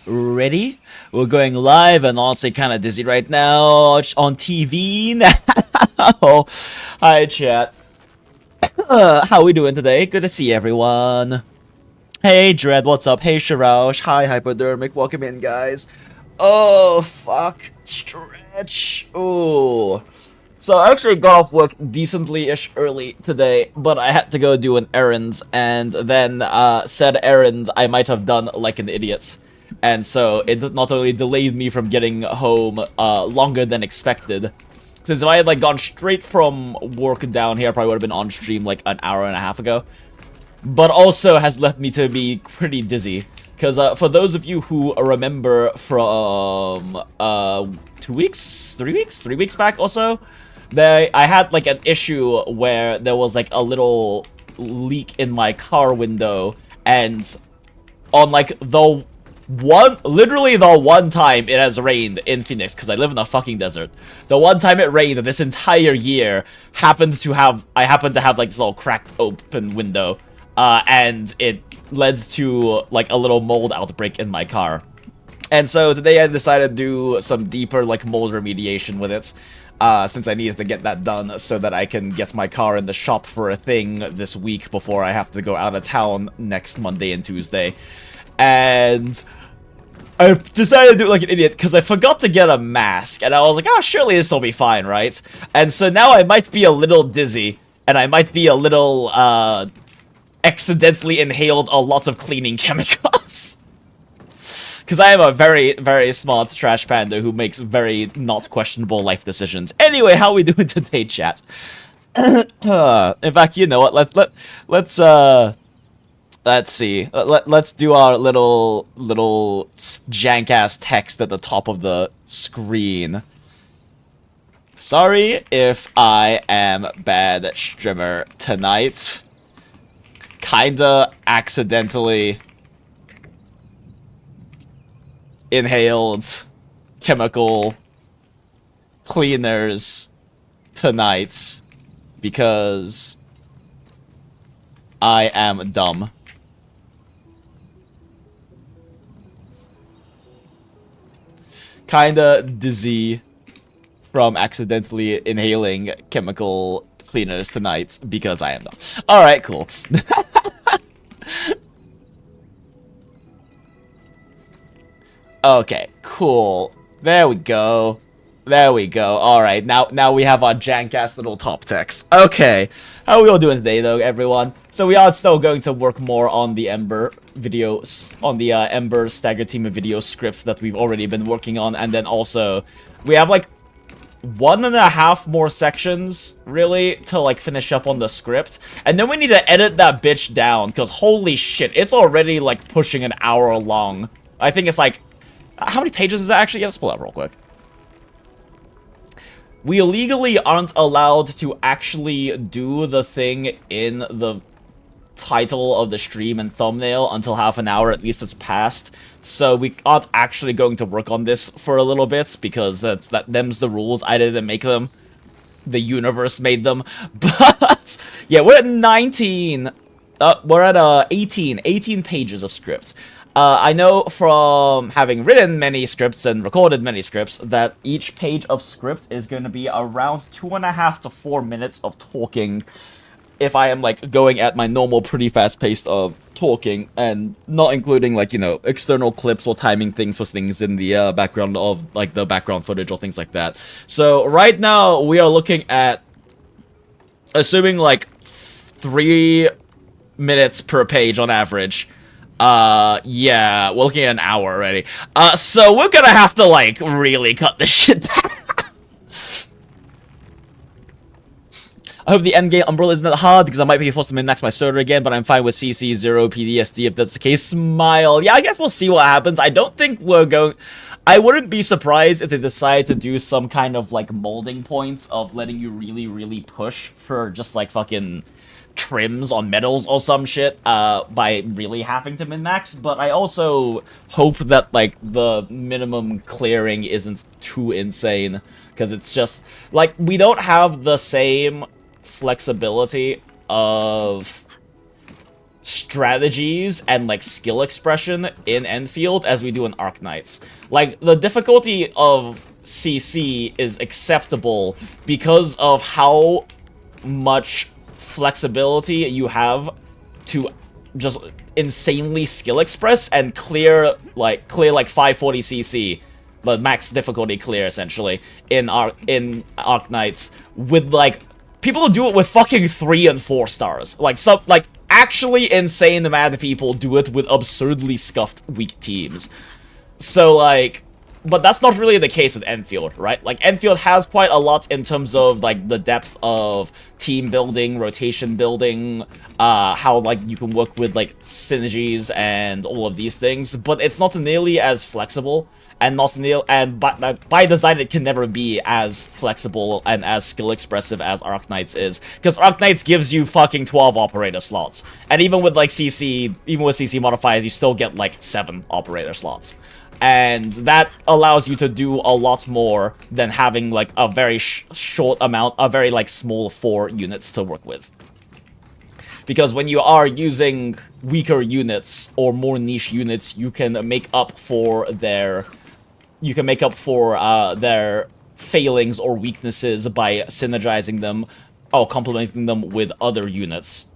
Ready? We're going live and honestly kind of dizzy right now on TV now. Hi, chat. How we doing today? Good to see everyone. Hey, Dread, what's up? Hey, Shiraush. Hi, Hypodermic. Welcome in, guys. Oh, fuck. Stretch. Oh. So I actually got off work decently-ish early today, but I had to go do an errand, and then said errand I might have done like an idiot. And so it not only delayed me from getting home longer than expected, since if I had like gone straight from work down here, I probably would have been on stream like an hour and a half ago, but also has left me to be pretty dizzy. Because for those of you who remember from 2 weeks, 3 weeks, 3 weeks back or so, I had like an issue where there was like a little leak in my car window, and on like literally the one time it has rained in Phoenix, because I live in a fucking desert, the one time it rained this entire year I happened to have like this little cracked open window, and it led to like a little mold outbreak in my car. And so today I decided to do some deeper like mold remediation with it, since I needed to get that done so that I can get my car in the shop for a thing this week before I have to go out of town next Monday and Tuesday. And I decided to do it like an idiot because I forgot to get a mask, and I was like, oh, surely this will be fine, right? And so now I might be a little dizzy, and I might be a little, accidentally inhaled a lot of cleaning chemicals. Because I am a very, very smart trash panda who makes very not questionable life decisions. Anyway, how are we doing today, chat? In fact, you know what? Let's see. Let's do our little jank-ass text at the top of the screen. Sorry if I am bad streamer tonight. Kinda accidentally inhaled chemical cleaners tonight because I am dumb. Kinda dizzy from accidentally inhaling chemical cleaners tonight because I am dumb. Alright, cool. Okay, cool. There we go. There we go. Alright, now we have our jank-ass little top text. Okay. How are we all doing today, though, everyone? So we are still going to work more on the Ember videos, on the Ember Stagger team of video scripts that we've already been working on, and then also we have like 1.5 more sections, really, to like finish up on the script, and then we need to edit that bitch down, because holy shit, it's already like pushing an hour long. I think it's like, how many pages is that actually? Yeah, let's pull it up real quick. we legally aren't allowed to actually do the thing in the title of the stream and thumbnail until half an hour at least has passed. So we aren't actually going to work on this for a little bit because them's the rules. I didn't make them. The universe made them. But yeah, we're at 19. We're at 18 pages of script. I know from having written many scripts and recorded many scripts that each page of script is going to be around 2.5 to 4 minutes of talking if I am, like, going at my normal pretty fast pace of talking, and not including, like, you know, external clips or timing things for things in the background of, like, the background footage or things like that. So, right now, we are looking at, assuming, like, 3 minutes per page on average. Yeah, we're looking at an hour already. So we're gonna have to, like, really cut this shit down. I hope the endgame umbrella isn't that hard, because I might be forced to min-max my soda again, but I'm fine with CC 0 PDSD if that's the case. Smile. Yeah, I guess we'll see what happens. I don't think we're going... I wouldn't be surprised if they decide to do some kind of, like, molding points of letting you really, really push for just, like, fucking trims on medals or some shit, by really having to min-max, but I also hope that, like, the minimum clearing isn't too insane, because it's just, like, we don't have the same flexibility of strategies and, like, skill expression in Enfield as we do in Arknights. Like, the difficulty of CC is acceptable because of how much flexibility you have to just insanely skill express and clear like 540 CC, the max difficulty clear essentially in Arknights, with like people who do it with fucking 3 and 4 stars. Like some actually insane amount of people do it with absurdly scuffed weak teams. So like, but that's not really the case with Enfield, right? Like, Enfield has quite a lot in terms of, like, the depth of team building, rotation building, how, like, you can work with, like, synergies and all of these things, but it's not nearly as flexible, and by design it can never be as flexible and as skill expressive as Arknights is, because Arknights gives you fucking 12 operator slots, and even with, like, CC modifiers, you still get, like, 7 operator slots. And that allows you to do a lot more than having, like, a very short amount, a very, like, small 4 units to work with. Because when you are using weaker units or more niche units, you can make up for their... their failings or weaknesses by synergizing them or complementing them with other units.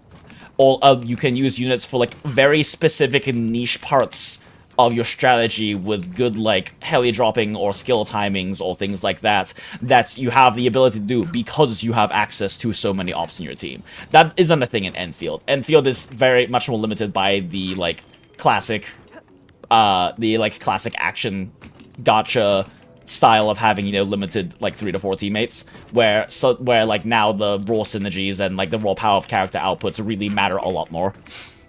Or you can use units for, like, very specific and niche parts of your strategy with good, like, heli dropping or skill timings or things like that, that you have the ability to do because you have access to so many ops in your team. That isn't a thing in Enfield. Enfield is very much more limited by the, like, classic action gacha style of having, you know, limited, like, 3 to 4 teammates, where, like, now the raw synergies and, like, the raw power of character outputs really matter a lot more.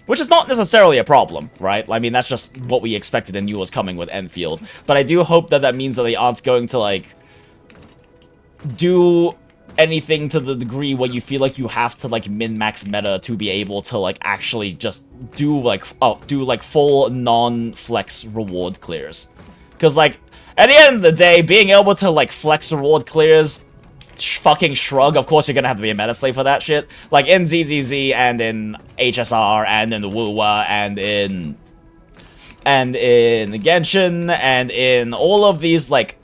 Which is not necessarily a problem, right? I mean, that's just what we expected and knew was coming with Enfield. But I do hope that that means that they aren't going to, like, do anything to the degree where you feel like you have to, like, min-max meta to be able to, like, actually just do, like, full non-flex reward clears. Because, like, at the end of the day, being able to, like, flex reward clears... fucking shrug, of course you're gonna have to be a meta slave for that shit. Like, in ZZZ, and in HSR, and in Wuwa, and in Genshin, and in all of these, like,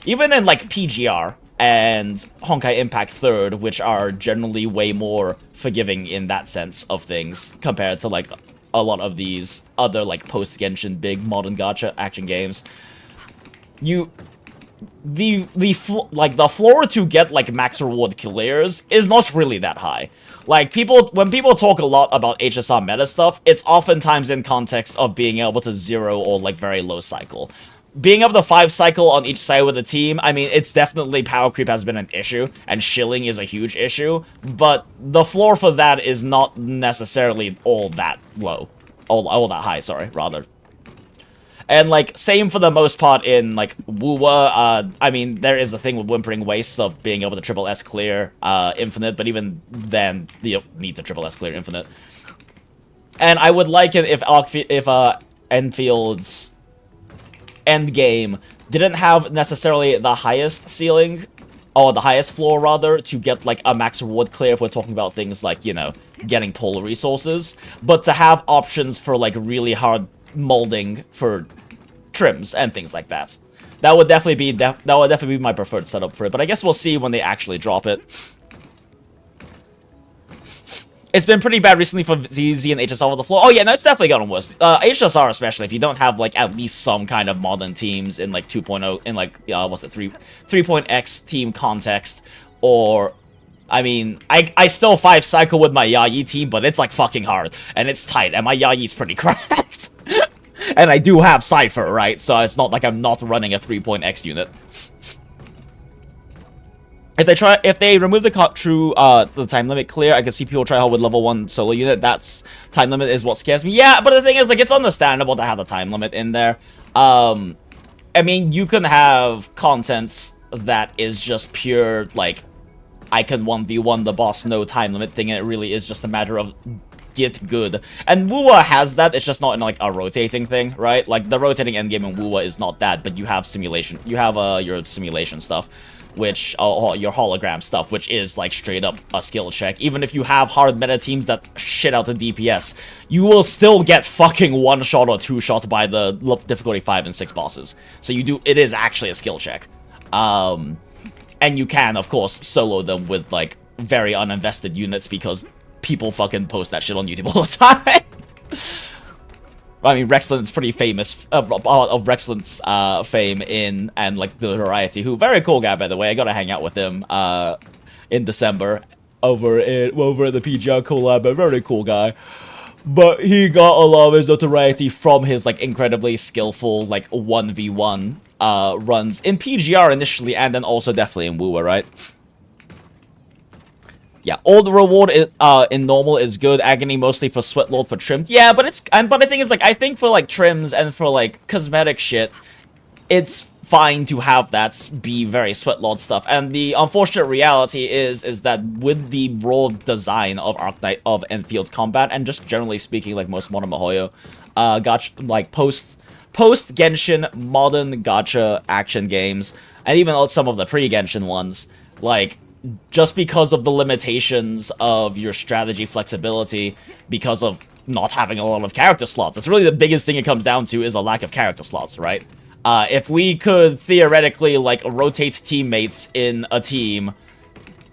even in, like, PGR, and Honkai Impact 3rd, which are generally way more forgiving in that sense of things, compared to, like, a lot of these other, like, post-Genshin big modern gacha action games. The floor to get, like, max reward clears is not really that high. Like, when people talk a lot about HSR meta stuff, it's oftentimes in context of being able to 0 or, like, very low cycle. Being able to 5 cycle on each side with a team, I mean, it's definitely power creep has been an issue, and shilling is a huge issue, but the floor for that is not necessarily all that low. All that high, sorry, rather. And, like, same for the most part in, like, Wuwa. I mean, there is a thing with Whimpering Wastes of being able to triple S clear Infinite, but even then, you don't need to triple S clear Infinite. And I would like it if Enfield's endgame didn't have necessarily the highest ceiling, or the highest floor, rather, to get, like, a max reward clear if we're talking about things like, you know, getting polar resources, but to have options for, like, really hard molding for trims and things like that. That would definitely be my preferred setup for it, but I guess we'll see when they actually drop it. It's been pretty bad recently for ZZ and HSR on the floor. Oh yeah, no, it's definitely gotten worse. HSR especially, if you don't have, like, at least some kind of modern teams in, like, 2.0, in, like, what's it, 3.x team context, or, I mean, I still 5 cycle with my Yayi team, but it's, like, fucking hard, and it's tight, and my Yayi's pretty cracked. And I do have Cypher, right, so it's not like I'm not running a 3.x unit. If they remove the the time limit clear, I can see people try hard with level 1 solo unit. That's time limit is what scares me. Yeah, but the thing is, like, it's understandable to have the time limit in there. I mean, you can have content that is just pure, like, I can 1v1 the boss, no time limit thing, and it really is just a matter of get good. And Wuwa has that, it's just not in, like, a rotating thing, right? Like, the rotating endgame in Wuwa is not that, but you have simulation. You have, your simulation stuff, which, your hologram stuff, which is, like, straight up a skill check. Even if you have hard meta teams that shit out the DPS, you will still get fucking 1-shot or 2-shot by the difficulty 5 and 6 bosses. So it is actually a skill check. And you can, of course, solo them with, like, very uninvested units, because people fucking post that shit on YouTube all the time. I mean, Rexland's pretty famous, of Rexland's fame and, like, the variety, who, very cool guy, by the way. I got to hang out with him in December over at the PGR collab, a very cool guy. But he got a lot of his notoriety from his, like, incredibly skillful, like, 1v1 runs in PGR initially, and then also definitely in Wuwa, right? Yeah, all the reward in normal is good. Agony mostly for Sweatlord for trimmed. Yeah, but but the thing is, like, I think for, like, trims and for, like, cosmetic shit, it's fine to have that be very Sweatlord stuff. And the unfortunate reality is that with the raw design of Enfield's combat, and just generally speaking, like, most modern Mihoyo, gacha, like, post Genshin modern gacha action games, and even some of the pre-Genshin ones, like, just because of the limitations of your strategy flexibility, because of not having a lot of character slots. That's really the biggest thing it comes down to, is a lack of character slots, right? If we could theoretically, like, rotate teammates in a team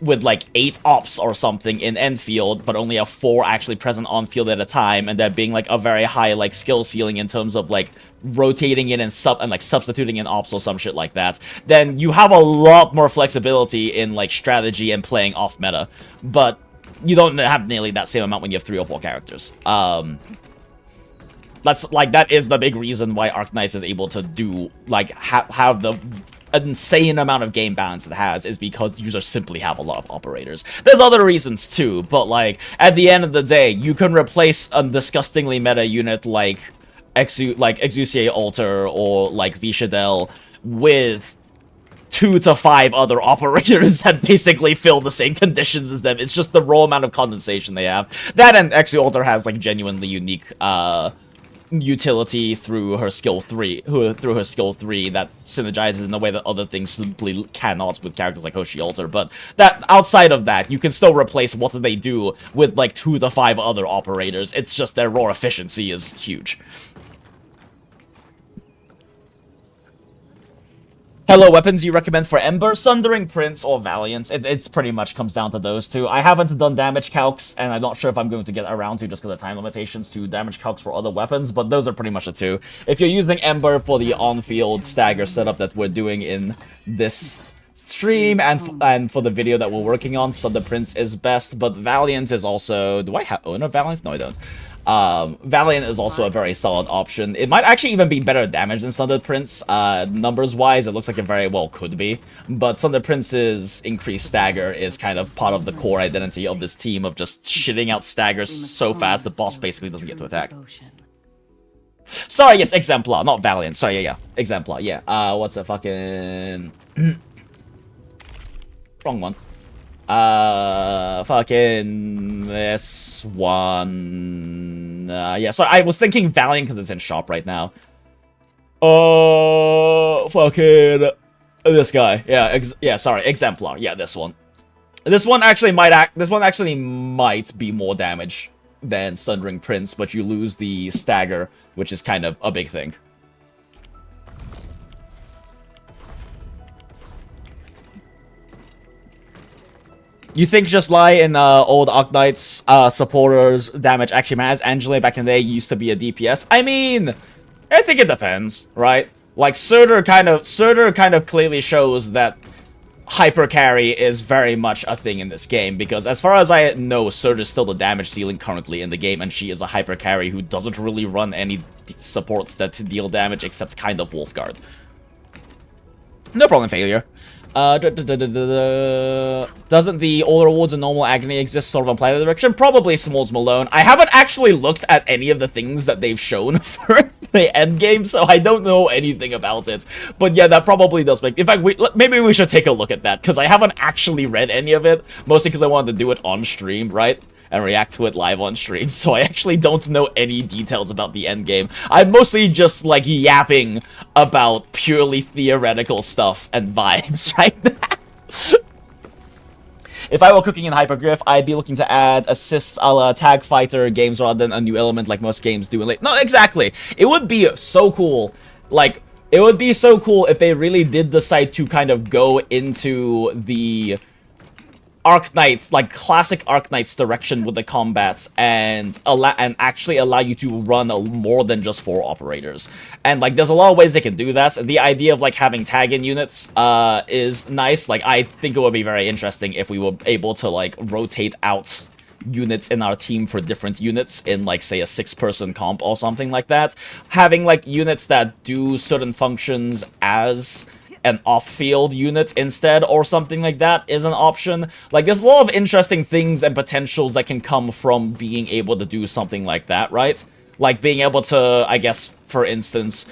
with, like, 8 ops or something in Enfield, but only have 4 actually present on field at a time, and there being, like, a very high, like, skill ceiling in terms of, like, rotating in and like, substituting in ops or some shit like that, then you have a lot more flexibility in, like, strategy and playing off meta. But you don't have nearly that same amount when you have 3 or 4 characters. That's, like, that is the big reason why Arknights is able to do, like, have the insane amount of game balance it has, is because users simply have a lot of operators. There's other reasons too, but, like, at the end of the day, you can replace a disgustingly meta unit like Exucier Alter or, like, Vishadel with 2 to 5 other operators that basically fill the same conditions as them. It's just the raw amount of condensation they have. That, and Exu Alter has, like, genuinely unique utility through her skill 3, that synergizes in a way that other things simply cannot with characters like Hoshi Alter. But that, outside of that, you can still replace what they do with, like, 2 to 5 other operators. It's just their raw efficiency is huge. Hello, weapons you recommend for Ember? Sundering Prince or Valiant. It's pretty much comes down to those two. I haven't done damage calcs, and I'm not sure if I'm going to get around to, just because of time limitations, to damage calcs for other weapons, but those are pretty much the two. If you're using Ember for the on-field stagger setup that we're doing in this stream, and for the video that we're working on, Sunder Prince is best, but Valiant is also... Do I own a Valiant? No, I don't. Valiant is also a very solid option. It might actually even be better damage than Sunder Prince. Numbers-wise, it looks like it very well could be. But Sunder Prince's increased stagger is kind of part of the core identity of this team, of just shitting out staggers so fast the boss basically doesn't get to attack. Sorry, yes, Exemplar, not Valiant. Sorry, yeah. Exemplar, yeah. What's a fucking... Wrong one. Fucking this one. Yeah, so I was thinking Valiant because it's in shop right now. Fucking this guy. Yeah, sorry, Exemplar. Yeah, this one. This one actually might be more damage than Sundering Prince, but you lose the Stagger, which is kind of a big thing. You think just lie in old Arknight's supporters damage actually matters? Angela back in the day used to be a DPS. I mean, I think it depends, right? Like Surtur kind of clearly shows that hyper carry is very much a thing in this game, because as far as I know, Surtur is still the damage ceiling currently in the game, and she is a hyper carry who doesn't really run any supports that deal damage except kind of Wolfguard. No problem, failure. Doesn't the all rewards and normal agony exist sort of on Planet Direction? Probably, Smalls Malone. I haven't actually looked at any of the things that they've shown for the end game, so I don't know anything about it. But yeah, that probably does make... In fact, maybe we should take a look at that, because I haven't actually read any of it, mostly because I wanted to do it on stream, right? And react to it live on stream, so I actually don't know any details about the endgame. I'm mostly just, like, yapping about purely theoretical stuff and vibes right now. If I were cooking in Hypergriff, I'd be looking to add assists a la Tag Fighter games rather than a new element like most games do. No, exactly. It would be so cool, like, it would be so cool if they really did decide to kind of go into the Arknights, like classic Arknights direction with the combats, and actually allow you to run more than just 4 operators. And like, there's a lot of ways they can do that. The idea of like having tag-in units is nice. Like, I think it would be very interesting if we were able to like rotate out units in our team for different units in like, say, a 6-person comp or something like that. Having like units that do certain functions as an off-field unit instead or something like that is an option. Like, there's a lot of interesting things and potentials that can come from being able to do something like that, right? Like being able to, I guess, for instance,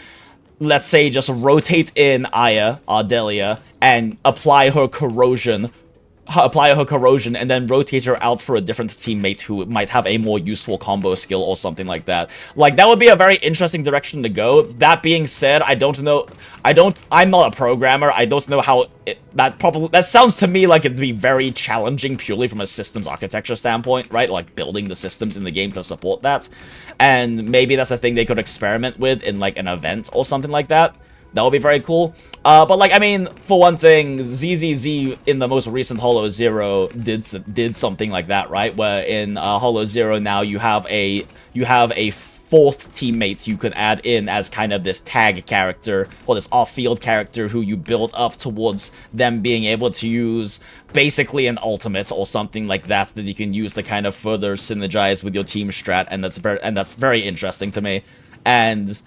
let's say just rotate in Aya, Ardelia, and apply her corrosion, and then rotate her out for a different teammate who might have a more useful combo skill or something like that. Like, that would be a very interesting direction to go. That being said, I don't know, I'm not a programmer, I don't know how that sounds to me like it'd be very challenging purely from a systems architecture standpoint, right? Like, building the systems in the game to support that. And maybe that's a thing they could experiment with in, like, an event or something like that. That would be very cool. But, like, I mean, for one thing, ZZZ in the most recent Hollow Zero did something like that, right? Where in Hollow Zero now you have a 4th teammates you could add in as kind of this tag character, or this off-field character who you build up towards them being able to use basically an ultimate or something like that you can use to kind of further synergize with your team strat, and that's very interesting to me. And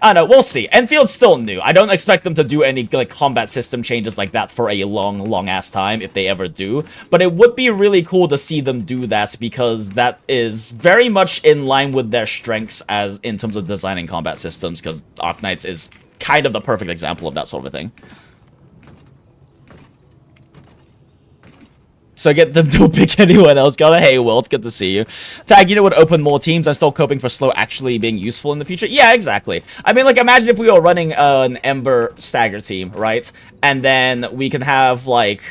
I don't know, we'll see. Enfield's still new. I don't expect them to do any like combat system changes like that for a long ass time, if they ever do. But it would be really cool to see them do that, because that is very much in line with their strengths as in terms of designing combat systems, because Arknights is kind of the perfect example of that sort of a thing. So get them to pick anyone else. Got a hey, Will, it's good to see you. Tag unit would open more teams. I'm still coping for slow actually being useful in the future. Yeah, exactly. I mean, like, imagine if we were running an Ember Stagger team, right? And then we can have, like,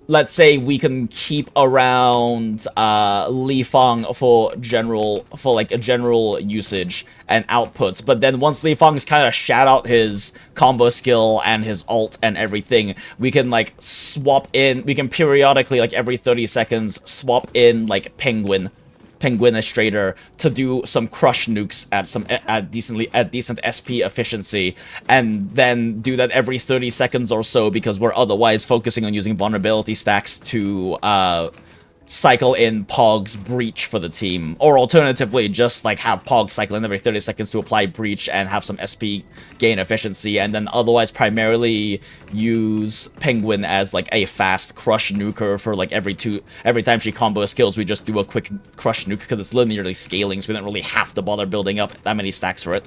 let's say we can keep around Li Fang for like a general usage and outputs, but then once Li Fang's kind of shout out his combo skill and his ult and everything, we can like swap in, we can periodically, like every 30 seconds, swap in like Penguinistrator to do some crush nukes at decent SP efficiency, and then do that every 30 seconds or so, because we're otherwise focusing on using vulnerability stacks to cycle in Pog's Breach for the team, or alternatively just like have Pog cycle in every 30 seconds to apply Breach and have some SP gain efficiency, and then otherwise primarily use Penguin as like a fast crush nuker for like every time she combo skills, we just do a quick crush nuke, because it's linearly scaling, so we don't really have to bother building up that many stacks for it.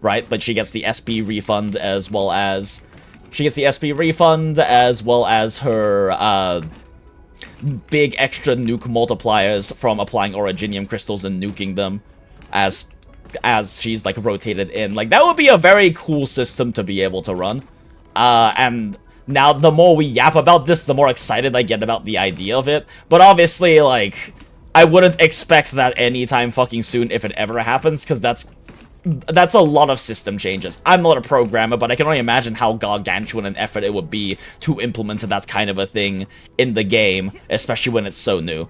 right? But she gets the SP refund as well as... She gets the SP refund as well as her, big extra nuke multipliers from applying Originium crystals and nuking them as she's, like, rotated in. Like, that would be a very cool system to be able to run. And now, the more we yap about this, the more excited I get about the idea of it. But obviously, like, I wouldn't expect that anytime fucking soon if it ever happens, because that's a lot of system changes. I'm not a programmer, but I can only imagine how gargantuan an effort it would be to implement that kind of a thing in the game, especially when it's so new.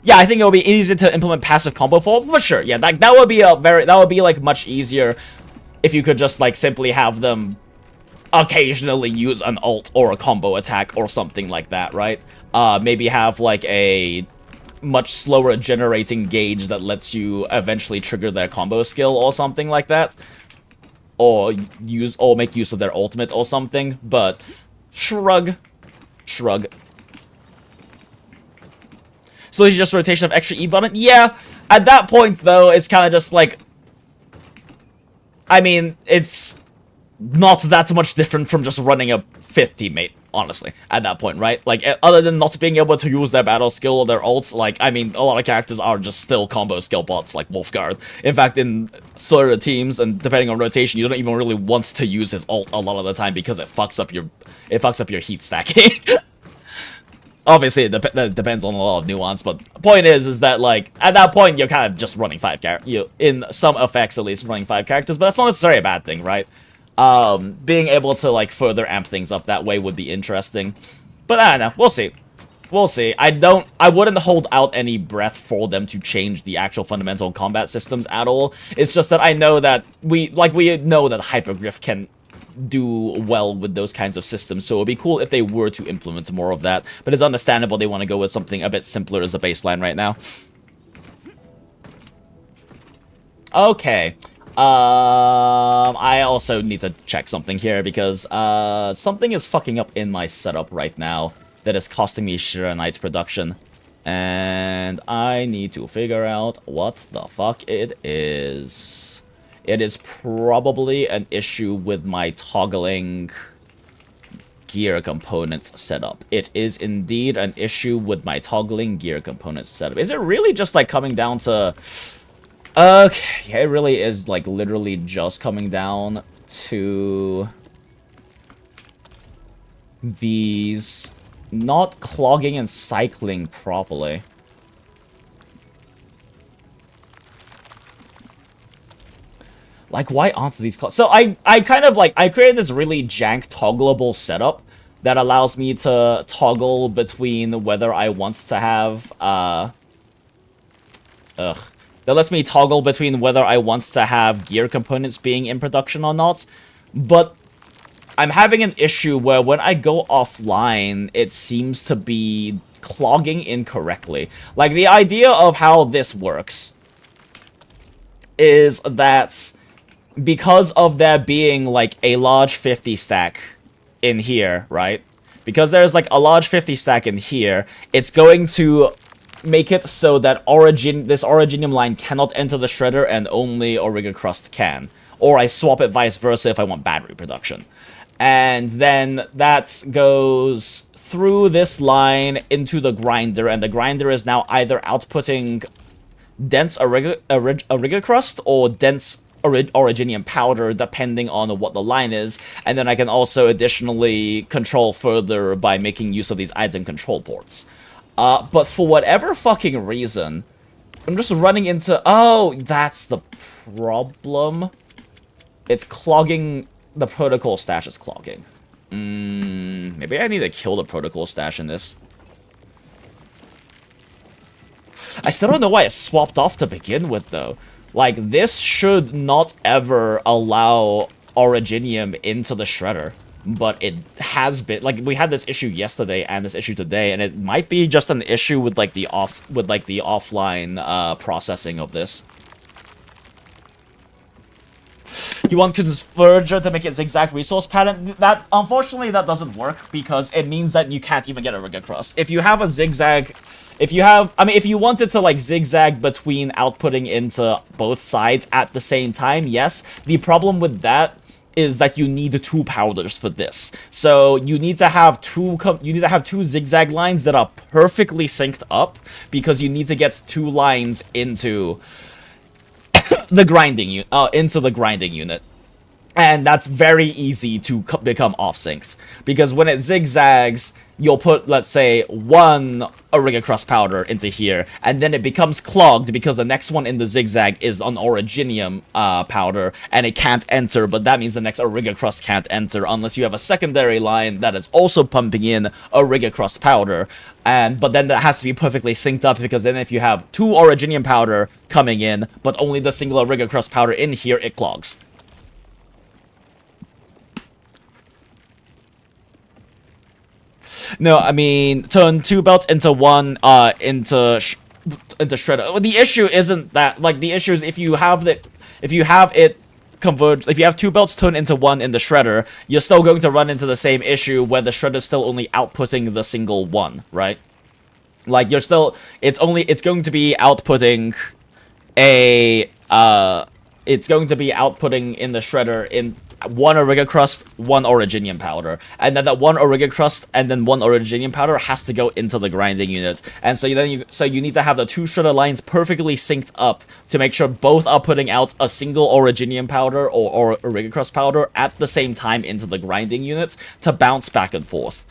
Yeah, I think it would be easy to implement passive combo for sure. Yeah, that would be like much easier if you could just like simply have them occasionally use an ult or a combo attack or something like that, right? Maybe have like a much slower generating gauge that lets you eventually trigger their combo skill or something like that. Or make use of their ultimate or something, but shrug. So it's just rotation of extra E button? Yeah, at that point though, it's kind of just like, I mean, it's not that much different from just running a 5th teammate, honestly, at that point, right? Like, other than not being able to use their battle skill or their ults, like, I mean, a lot of characters are just still combo skill bots, like Wolfguard. In fact, in certain teams, and depending on rotation, you don't even really want to use his ult a lot of the time because it fucks up your heat stacking. Obviously, it depends on a lot of nuance, but the point is that, like, at that point, you're kind of just running 5 characters. In some effects, at least, running 5 characters, but that's not necessarily a bad thing, right? Being able to, like, further amp things up that way would be interesting. But I don't know. We'll see. We'll see. I wouldn't hold out any breath for them to change the actual fundamental combat systems at all. It's just that I know that we know that Hypergriff can do well with those kinds of systems, so it would be cool if they were to implement more of that. But it's understandable they want to go with something a bit simpler as a baseline right now. Okay. I also need to check something here because something is fucking up in my setup right now that is costing me Shiranite production. And I need to figure out what the fuck it is. It is probably an issue with my toggling gear components setup. It is indeed an issue with my toggling gear components setup. Is it really just like coming down to... Okay, it really is like literally just coming down to these not clogging and cycling properly. Like, why aren't these so I kind of like, I created this really jank toggleable setup that allows me to toggle between whether I want to have, that lets me toggle between whether I want to have gear components being in production or not. But I'm having an issue where when I go offline, it seems to be clogging incorrectly. Like, the idea of how this works is that because of there being, like, a large 50 stack in here, right? Because there's, like, a large 50 stack in here, it's going to make it so that this Originium line cannot enter the Shredder and only Origa Crust can. Or I swap it vice versa if I want battery production. And then that goes through this line into the grinder, and the grinder is now either outputting dense Origa Crust or dense Originium powder, depending on what the line is, and then I can also additionally control further by making use of these item control ports. But for whatever fucking reason, I'm just running into... Oh, that's the problem. It's clogging... The protocol stash is clogging. Maybe I need to kill the protocol stash in this. I still don't know why it swapped off to begin with, though. Like, this should not ever allow Originium into the Shredder, but it has been. Like, we had this issue yesterday and this issue today, and it might be just an issue with like the offline processing of this. You want Converger to make it zigzag resource pattern. That, unfortunately, that doesn't work because it means that you can't even get a rig across. If you have a zigzag, if you wanted to like zigzag between outputting into both sides at the same time, yes. The problem with that is that you need 2 powders for this. So you need to have two zigzag lines that are perfectly synced up because you need to get 2 lines into the grinding unit. And that's very easy to become off-synced. Because when it zigzags, you'll put, let's say, 1 Auriga Crust powder into here, and then it becomes clogged because the next one in the zigzag is an Originium powder, and it can't enter, but that means the next Auriga Crust can't enter unless you have a secondary line that is also pumping in Auriga Crust powder. But then that has to be perfectly synced up, because then if you have 2 Originium powder coming in, but only the single Auriga Crust powder in here, it clogs. No, I mean, turn 2 belts into 1, into shredder. The issue isn't that, like, the issue is if you have it converge, if you have 2 belts turned into 1 in the shredder, you're still going to run into the same issue where the shredder's still only outputting the single 1, right? Like, it's going to be outputting it's going to be outputting in the shredder in 1 Auriga Crust, 1 Originium powder, and then that 1 Auriga Crust and then 1 Originium powder has to go into the grinding unit. And so you need to have the 2 shredder lines perfectly synced up to make sure both are putting out a single Originium powder or Auriga Crust powder at the same time into the grinding unit to bounce back and forth.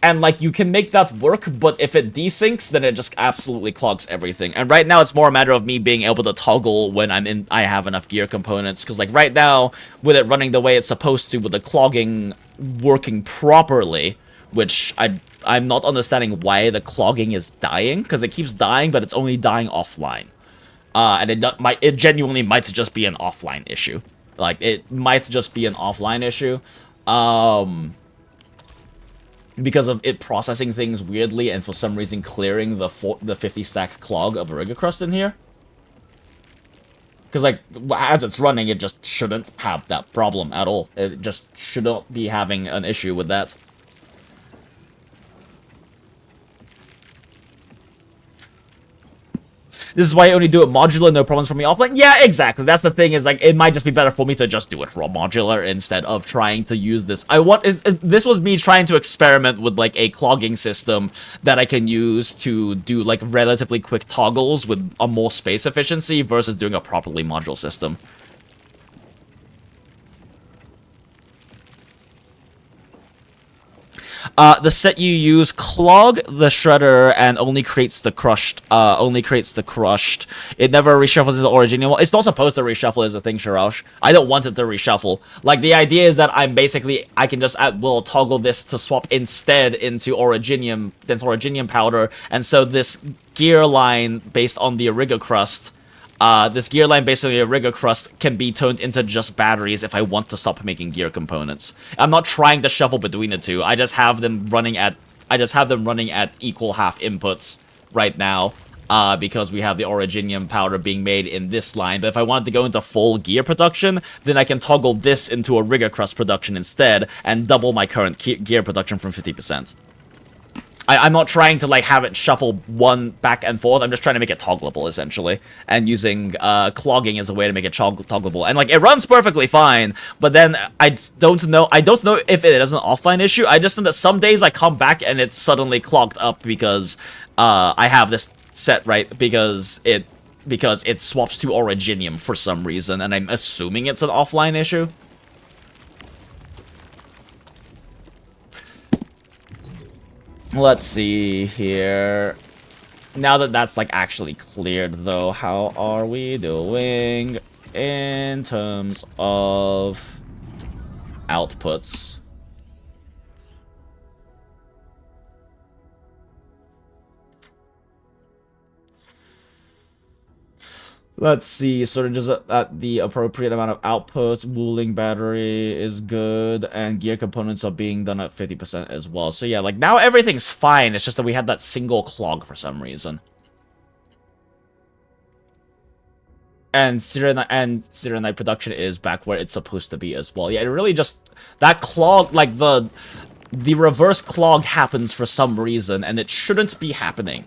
And, like, you can make that work, but if it desyncs, then it just absolutely clogs everything. And right now, it's more a matter of me being able to toggle when I have enough gear components. Because, like, right now, with it running the way it's supposed to, with the clogging working properly, which I'm not understanding why the clogging is dying, because it keeps dying, but it's only dying offline. And it genuinely might just be an offline issue. Like, it might just be an offline issue. Because of it processing things weirdly and for some reason clearing the 50 stack clog of Auriga Crust in here. Because, like, as it's running, it just shouldn't have that problem at all. It just shouldn't be having an issue with that. This is why I only do it modular, no problems for me offline. Yeah, exactly. That's the thing, is, like, it might just be better for me to just do it raw modular instead of trying to use this. This was me trying to experiment with, like, a clogging system that I can use to do, like, relatively quick toggles with a more space efficiency versus doing a properly modular system. The set you use clog the shredder and only creates the crushed. It never reshuffles into the original. It's not supposed to reshuffle as a thing, Shiraush. I don't want it to reshuffle. Like, the idea is that I can just at will toggle this to swap instead into Originium, dense Originium powder, and so this gear line based on the Auriga Crust, this gear line based on the Auriga Crust can be turned into just batteries if I want to stop making gear components. I'm not trying to shuffle between the two. I just have them running at equal half inputs right now, because we have the Originium powder being made in this line. But if I wanted to go into full gear production, then I can toggle this into a Auriga Crust production instead and double my current gear production from 50%. I'm not trying to, like, have it shuffle one back and forth. I'm just trying to make it toggleable, essentially. And using clogging as a way to make it toggleable. And, like, it runs perfectly fine, but then I don't know if it is an offline issue. I just know that some days I come back and it's suddenly clogged up because I have this set, right? Because it swaps to Originium for some reason, and I'm assuming it's an offline issue. Let's see here. Now that that's, like, actually cleared, though, how are we doing in terms of outputs? Let's see, sort of just at the appropriate amount of outputs, wooling battery is good, and gear components are being done at 50% as well. So yeah, like, now everything's fine, it's just that we had that single clog for some reason. And Serenite production is back where it's supposed to be as well. Yeah, it really just... That clog, like, the reverse clog happens for some reason, and it shouldn't be happening.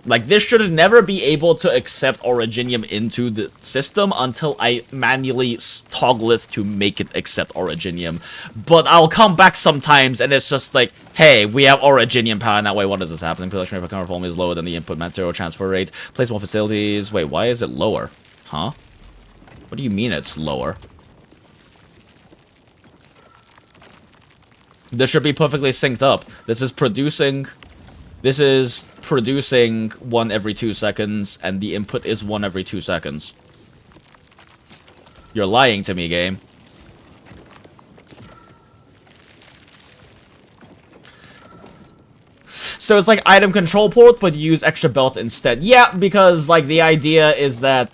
Like, this should never be able to accept Originium into the system until I manually toggle it to make it accept Originium. But I'll come back sometimes, and it's just like, hey, we have Originium power now. Wait, what is this happening? Production rate for current volume is lower than the input material transfer rate. Place more facilities. Wait, why is it lower? Huh? What do you mean it's lower? This should be perfectly synced up. This is producing 1 every 2 seconds, and the input is 1 every 2 seconds. You're lying to me, game. So it's like item control port, but use extra belt instead. Yeah, because, like, the idea is that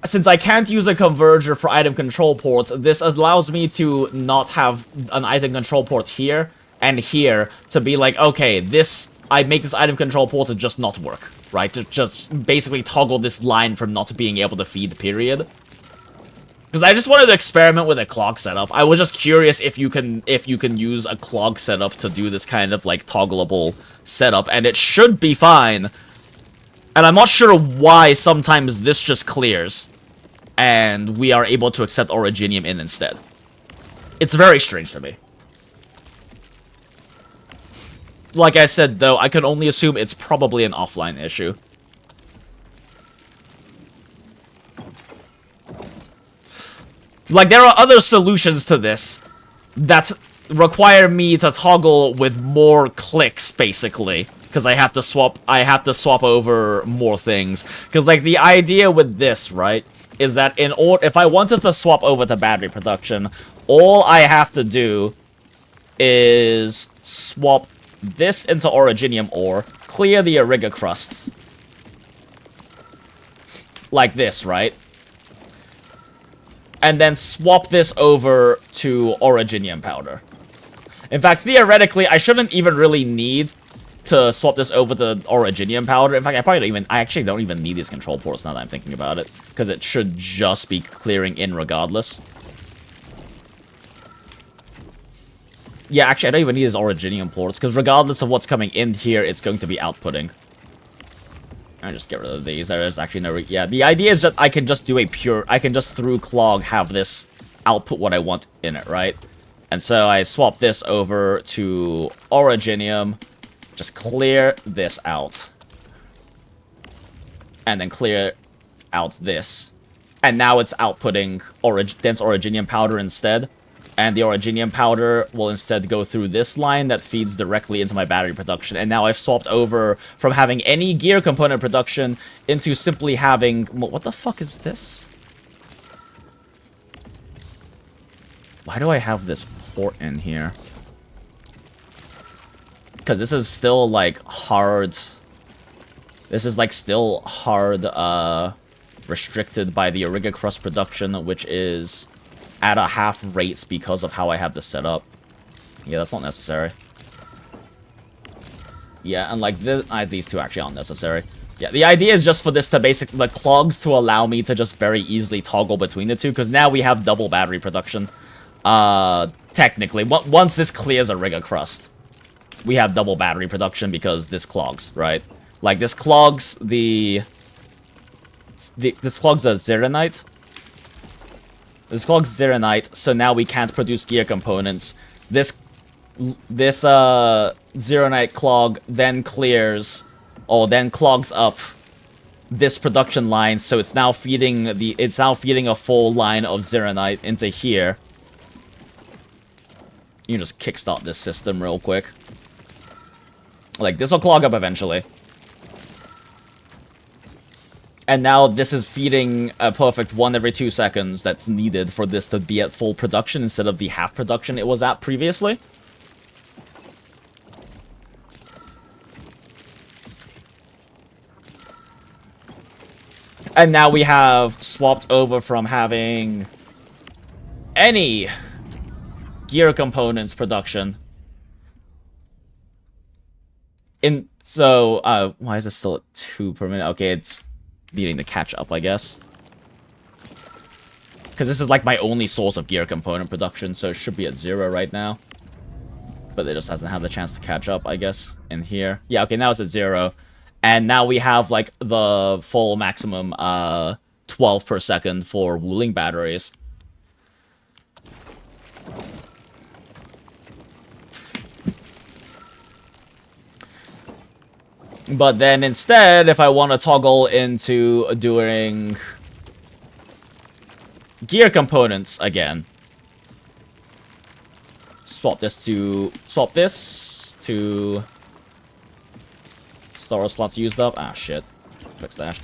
since I can't use a converger for item control ports, this allows me to not have an item control port here and here to be like, okay, I make this item control port to just not work, right? To just basically toggle this line from not being able to feed, period. Because I just wanted to experiment with a clog setup. I was just curious if you can use a clog setup to do this kind of, like, toggleable setup, and it should be fine. And I'm not sure why sometimes this just clears, and we are able to accept Originium in instead. It's very strange to me. Like I said, though, I can only assume it's probably an offline issue. Like, there are other solutions to this that require me to toggle with more clicks, basically. Because I have to swap over more things. Because, like, the idea with this, right, is that if I wanted to swap over to battery production, all I have to do is swap this into Originium ore, clear the Ariga crust. Like this, right? And then swap this over to Originium powder. In fact, theoretically, I shouldn't even really need to swap this over to Originium powder. In fact, I actually don't even need these control ports now that I'm thinking about it, because it should just be clearing in regardless. Yeah, actually, I don't even need these Originium ports, because regardless of what's coming in here, it's going to be outputting. I just get rid of these. There is actually no... Yeah, the idea is that I can just do I can just, through clog, have this output what I want in it, right? And so I swap this over to Originium, just clear this out. And then clear out this. And now it's outputting dense Originium powder instead. And the Originium powder will instead go through this line that feeds directly into my battery production. And now I've swapped over from having any gear component production into simply having... What the fuck is this? Why do I have this port in here? Because this is still, like, hard... This is, like, still hard, restricted by the Ariga crust production, which is at a half rate because of how I have this set up. Yeah, that's not necessary. Yeah, and like these two actually aren't necessary. Yeah, the idea is just for this to the clogs to allow me to just very easily toggle between the two, because now we have double battery production. Technically, once this clears a Ariga crust, we have double battery production because this clogs, right? Like, this clogs this clogs a Zeronite. This clogs Zeronite, so now we can't produce gear components. This Zeronite clog then clears, or then clogs up this production line, so it's now feeding a full line of Zeronite into here. You can just kickstart this system real quick. Like, this will clog up eventually. And now this is feeding a perfect 1 every 2 seconds that's needed for this to be at full production instead of the half production it was at previously. And now we have swapped over from having any gear components production. So, why is it still at 2 per minute? Okay, it's needing to catch up, I guess. Because this is like my only source of gear component production, so it should be at 0 right now. But it just hasn't had the chance to catch up, I guess, in here. Yeah, okay, now it's at 0. And now we have, like, the full maximum 12 per second for wooling batteries. But then instead, if I want to toggle into doing gear components again, swap this to storage slots used up. Ah, shit. Quick stash.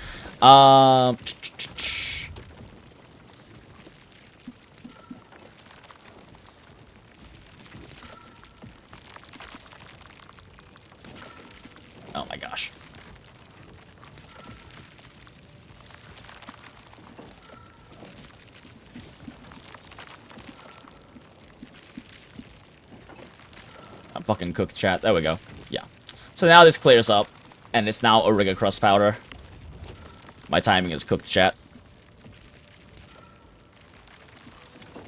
Oh my gosh. I'm fucking cooked, chat. There we go. Yeah. So now this clears up, and it's now a Rigger Crust powder. My timing is cooked, chat.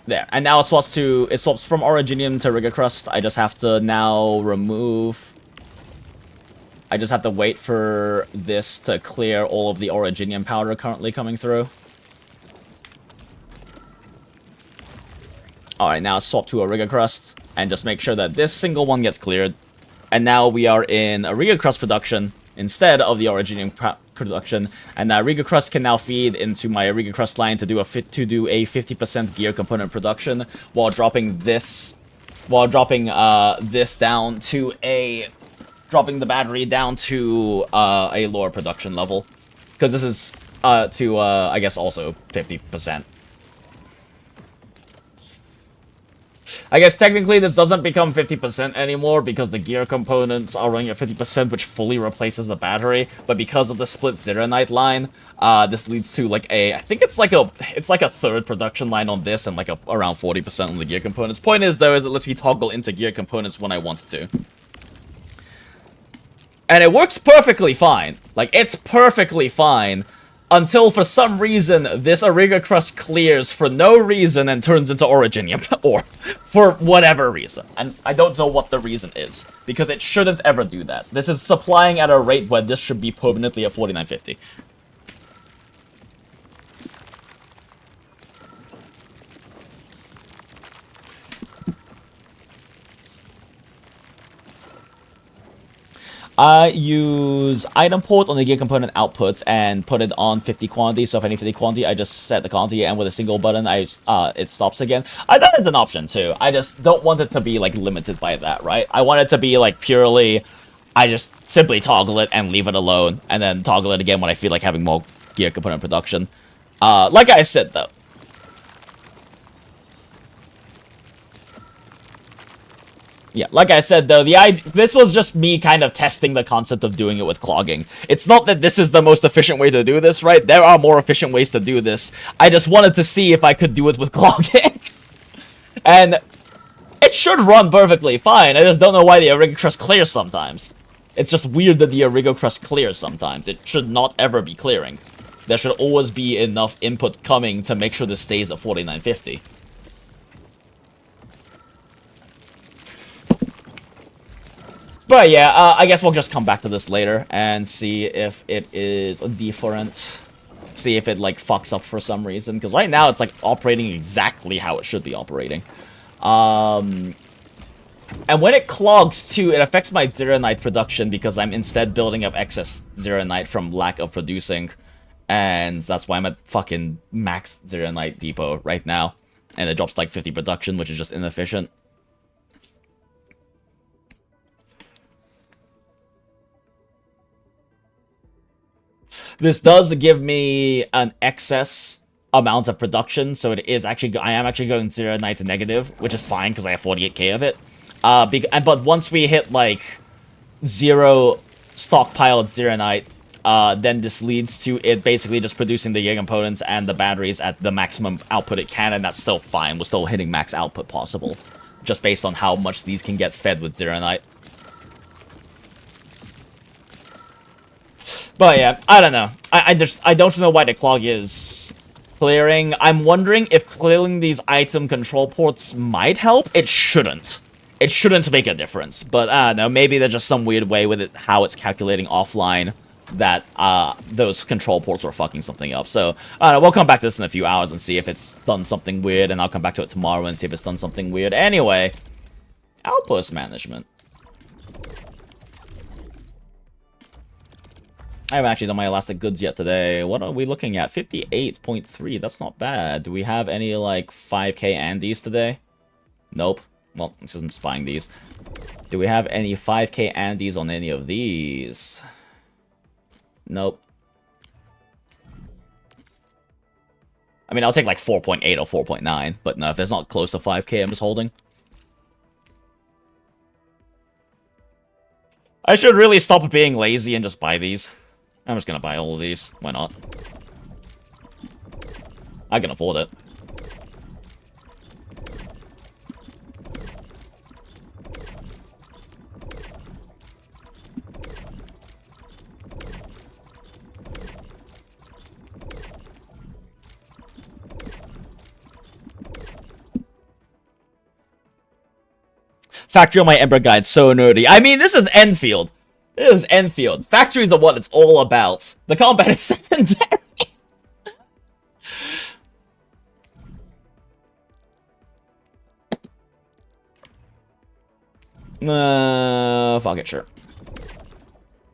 There. And now it swaps from Originium to Rigger Crust. I just have to now remove... I just have to wait for this to clear all of the Originium powder currently coming through. Alright, now swap to a Rigger Crust, and just make sure that this single one gets cleared. And now we are in a Rigger Crust production instead of the Originium production. And that Rigger Crust can now feed into my Rigger Crust line to do a 50% gear component production, while dropping this down to a... dropping the battery down to a lower production level. Because this is I guess, also 50%. I guess technically this doesn't become 50% anymore because the gear components are running at 50%, which fully replaces the battery. But because of the split Zeronite line, this leads to like I think it's like a third production line on this and like around 40% on the gear components. Point is though, is it lets me toggle into gear components when I want to. And it works perfectly fine. Like, it's perfectly fine. Until, for some reason, this Rigger Crust clears for no reason and turns into Originium. Or, for whatever reason. And I don't know what the reason is. Because it shouldn't ever do that. This is supplying at a rate where this should be permanently at 4950. I use item port on the gear component outputs and put it on 50 quantity. So if I need 50 quantity, I just set the quantity, and with a single button, it stops again. That is an option too. I just don't want it to be like limited by that, right? I want it to be like purely, I just simply toggle it and leave it alone, and then toggle it again when I feel like having more gear component production. Like I said though. Yeah, like I said, though, this was just me kind of testing the concept of doing it with clogging. It's not that this is the most efficient way to do this, right? There are more efficient ways to do this. I just wanted to see if I could do it with clogging. And it should run perfectly fine. I just don't know why the Rigger Crust clears sometimes. It's just weird that the Rigger Crust clears sometimes. It should not ever be clearing. There should always be enough input coming to make sure this stays at 4950. But yeah, I guess we'll just come back to this later and see if it is different. See if it, like, fucks up for some reason. Because right now it's, like, operating exactly how it should be operating. And when it clogs, too, it affects my Zeronite production because I'm instead building up excess Zeronite from lack of producing. And that's why I'm at fucking max Zeronite depot right now. And it drops, like, 50 production, which is just inefficient. This does give me an excess amount of production, so it is actually I am actually going Zeronite to negative, which is fine because I have 48k of it. But once we hit like 0 stockpiled Zeronite, then this leads to it basically just producing the gear components and the batteries at the maximum output it can, and that's still fine. We're still hitting max output possible, just based on how much these can get fed with Zeronite. But yeah, I don't know. I don't know why the clog is clearing... I'm wondering if clearing these item control ports might help. It shouldn't. It shouldn't make a difference. But, I don't know, maybe there's just some weird way with it, how it's calculating offline that those control ports are fucking something up. So, I don't know, we'll come back to this in a few hours and see if it's done something weird, and I'll come back to it tomorrow and see if it's done something weird. Anyway, outpost management. I haven't actually done my elastic goods yet today. What are we looking at? 58.3. That's not bad. Do we have any, like, 5k Andes today? Nope. Well, I'm just buying these. Do we have any 5k Andes on any of these? Nope. I mean, I'll take, like, 4.8 or 4.9. But no, if there's not close to 5k, I'm just holding. I should really stop being lazy and just buy these. I'm just gonna buy all of these. Why not? I can afford it. Factory on my Ember guide, so nerdy. I mean, this is Enfield. This is Enfield. Factories are what it's all about. The combat is secondary. Fuck it, sure.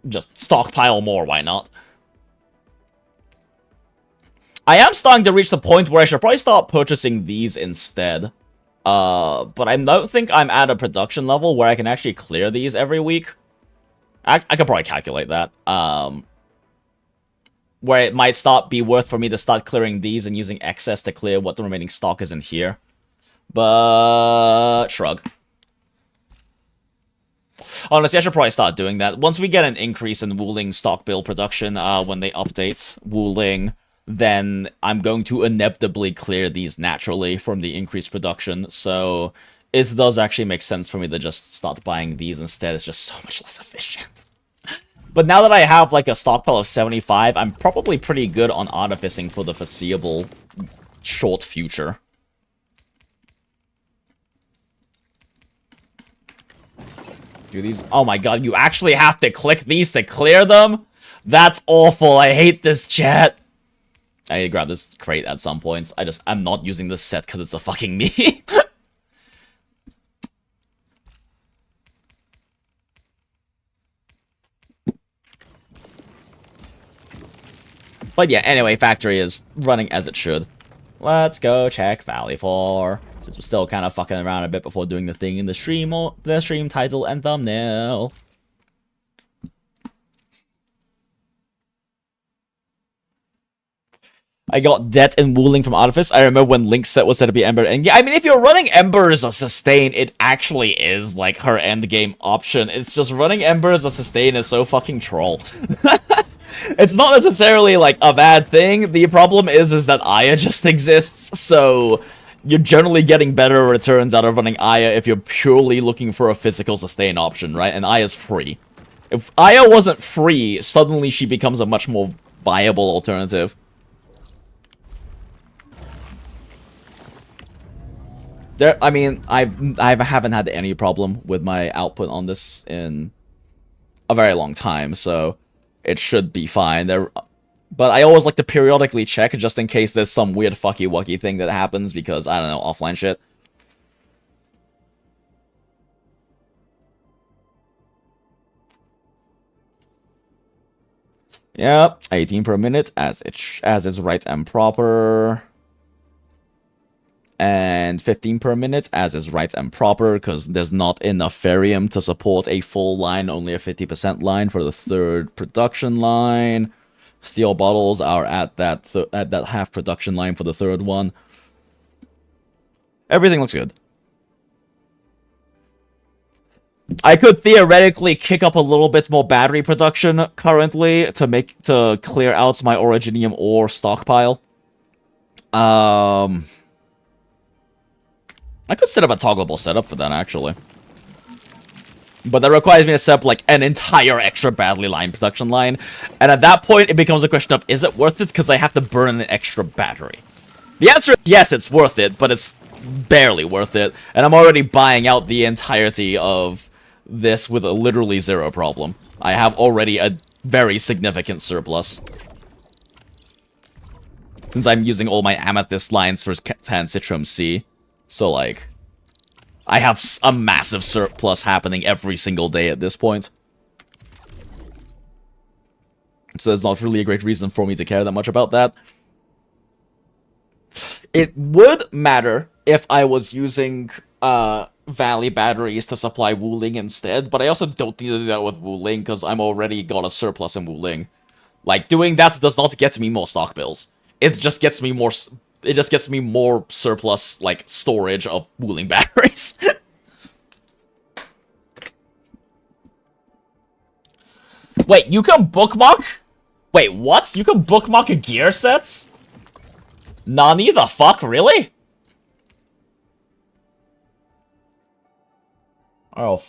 Just stockpile more, why not? I am starting to reach the point where I should probably start purchasing these instead. But I don't think I'm at a production level where I can actually clear these every week. I could probably calculate that. Where it might be worth for me to start clearing these and using excess to clear what the remaining stock is in here. But shrug. Honestly, I should probably start doing that. Once we get an increase in Wuling stock build production, when they update Wuling, then I'm going to inevitably clear these naturally from the increased production. So it does actually make sense for me to just start buying these instead. It's just so much less efficient. But now that I have like a stockpile of 75, I'm probably pretty good on artificing for the foreseeable short future. Do these... Oh my god, you actually have to click these to clear them? That's awful. I hate this chat. I need to grab this crate at some points. I'm not using this set because it's a fucking me. But yeah, anyway, factory is running as it should. Let's go check Valley 4. Since we're still kind of fucking around a bit before doing the thing in the stream, or the stream title and thumbnail. I got debt and Wuling from Artifice. I remember when Link's set was set to be Ember. And yeah, I mean, if you're running Ember as a sustain, it actually is, like, her endgame option. It's just running Ember as a sustain is so fucking troll. It's not necessarily, like, a bad thing. The problem is that Aya just exists, so you're generally getting better returns out of running Aya if you're purely looking for a physical sustain option, right? And Aya's free. If Aya wasn't free, suddenly she becomes a much more viable alternative. I mean, I haven't had any problem with my output on this in a very long time, so it should be fine. But I always like to periodically check just in case there's some weird fucky-wucky thing that happens because, I don't know, offline shit. Yep, 18 per minute as is right and proper. And 15 per minute, as is right and proper, because there's not enough Ferium to support a full line, only a 50% line for the third production line. Steel bottles are at that half production line for the third one. Everything looks good. I could theoretically kick up a little bit more battery production currently to clear out my Originium ore stockpile. I could set up a toggleable setup for that, actually. But that requires me to set up, like, an entire extra battery line production line. And at that point, it becomes a question of, is it worth it? Because I have to burn an extra battery. The answer is yes, it's worth it, but it's barely worth it. And I'm already buying out the entirety of this with a literally zero problem. I have already a very significant surplus. Since I'm using all my amethyst lines for Tan Citrum C. So, like, I have a massive surplus happening every single day at this point. So there's not really a great reason for me to care that much about that. It would matter if I was using Valley batteries to supply Wuling instead, but I also don't need to do that with Wuling because I'm already got a surplus in Wuling. Like, doing that does not get me more stock bills. It just gets me more. It just gets me more surplus, like, storage of Wuling batteries. Wait, you can bookmark? Wait, what? You can bookmark gear sets? Nani the fuck? Really? Oh,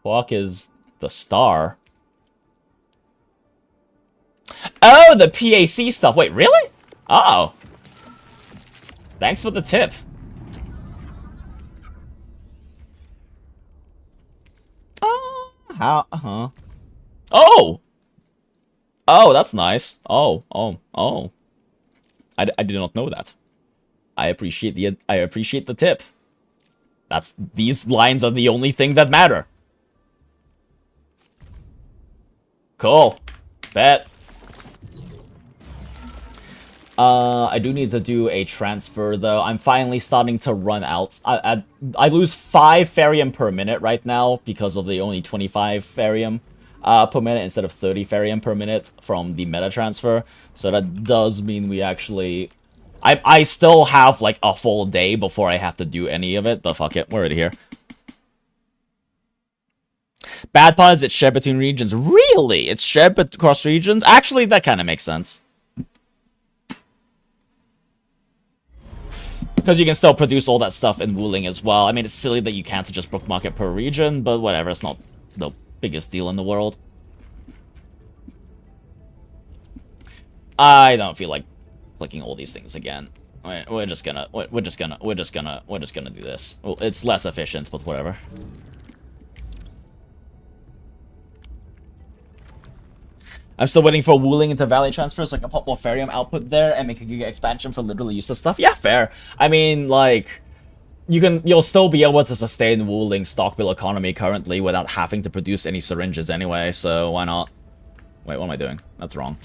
fuck is the star? Oh, the PAC stuff. Wait, really? Uh-oh. Thanks for the tip. How? Oh! Oh, that's nice. Oh. I did not know that. I appreciate the tip. These lines are the only thing that matter. Cool. Bet. I do need to do a transfer, though. I'm finally starting to run out. I lose 5 Ferium per minute right now because of the only 25 Ferium per minute instead of 30 Ferium per minute from the meta transfer. So that does mean we actually... I still have, like, a full day before I have to do any of it, but fuck it. We're already here. Bad part is it's shared between regions. Really? It's shared across regions? Actually, that kind of makes sense. Because you can still produce all that stuff in Wuling as well. I mean, it's silly that you can't just bookmark it per region, but whatever. It's not the biggest deal in the world. I don't feel like clicking all these things again. We're just gonna do this. Well, it's less efficient, but whatever. I'm still waiting for Wuling into Valley transfer so I can pop more Ferium output there and make a Giga expansion for literally useless stuff. Yeah, fair. I mean, like, you'll still be able to sustain Wuling stockbill economy currently without having to produce any syringes anyway, so why not? Wait, what am I doing? That's wrong.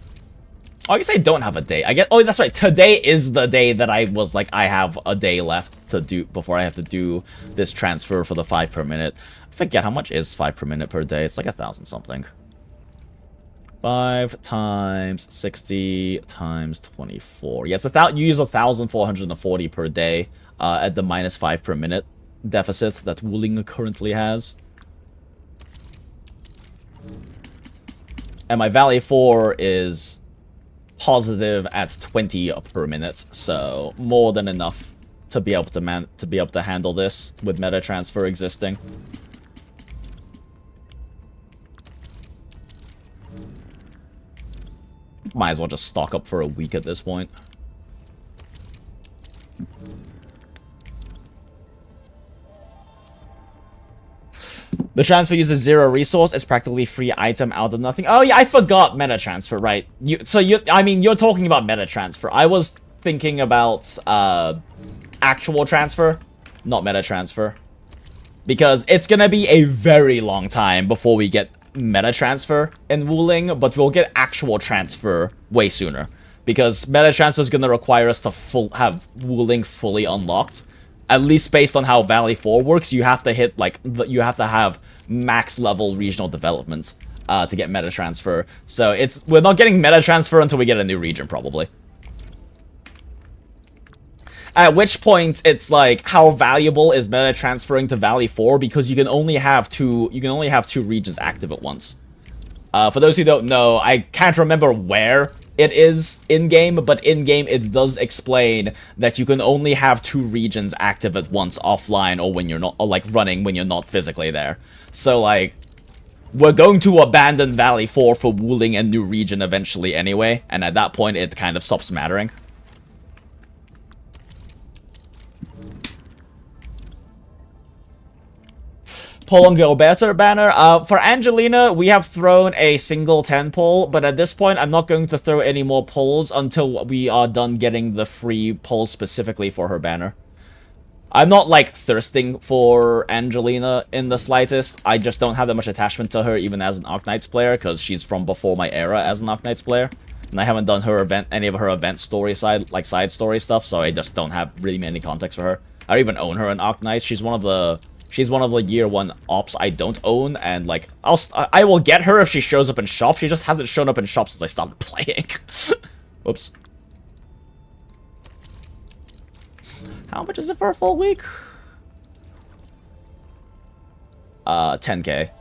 Oh, I guess I don't have a day. Oh, that's right. Today is the day that I was like, I have a day left to do before I have to do this transfer for the 5 per minute. I forget how much is 5 per minute per day. It's like 1,000 something. 5 times 60 times 24. Yes, you use 1,440 per day at the -5 per minute deficit that Wuling currently has. And my Valley 4 is positive at 20 per minute, so more than enough to be able to handle this with meta transfer existing. Might as well just stock up for a week at this point. The transfer uses 0 resource. It's practically free item out of nothing. Oh yeah, I forgot meta transfer, right? I mean, you're talking about meta transfer. I was thinking about actual transfer, not meta transfer. Because it's gonna be a very long time before we get meta transfer in Wuling, but we'll get actual transfer way sooner. Because meta transfer is gonna require us to have Wuling fully unlocked. At least based on how Valley 4 works, you have to hit, like, you have to have max level regional development to get meta transfer. So we're not getting meta transfer until we get a new region, probably. At which point, it's like, how valuable is meta transferring to Valley 4? Because you can only have two regions active at once. For those who don't know, I can't remember where it is in-game, but in-game it does explain that you can only have 2 regions active at once offline or when you're not, or like running when you're not physically there. So like, we're going to abandon Valley 4 for Wuling and new region eventually anyway, and at that point it kind of stops mattering. Poll on Go Better banner. For Angelina, we have thrown a single 10 poll, but at this point, I'm not going to throw any more polls until we are done getting the free poll specifically for her banner. I'm not, like, thirsting for Angelina in the slightest. I just don't have that much attachment to her even as an Arknights player, because she's from before my era as an Arknights player. And I haven't done her event, any of her event story side, like, side story stuff, so I just don't have really many context for her. I don't even own her in Arknights. She's one of the year 1 ops I don't own, and, like, I will get her if she shows up in shops. She just hasn't shown up in shops since I started playing. Whoops. How much is it for a full week? 10k.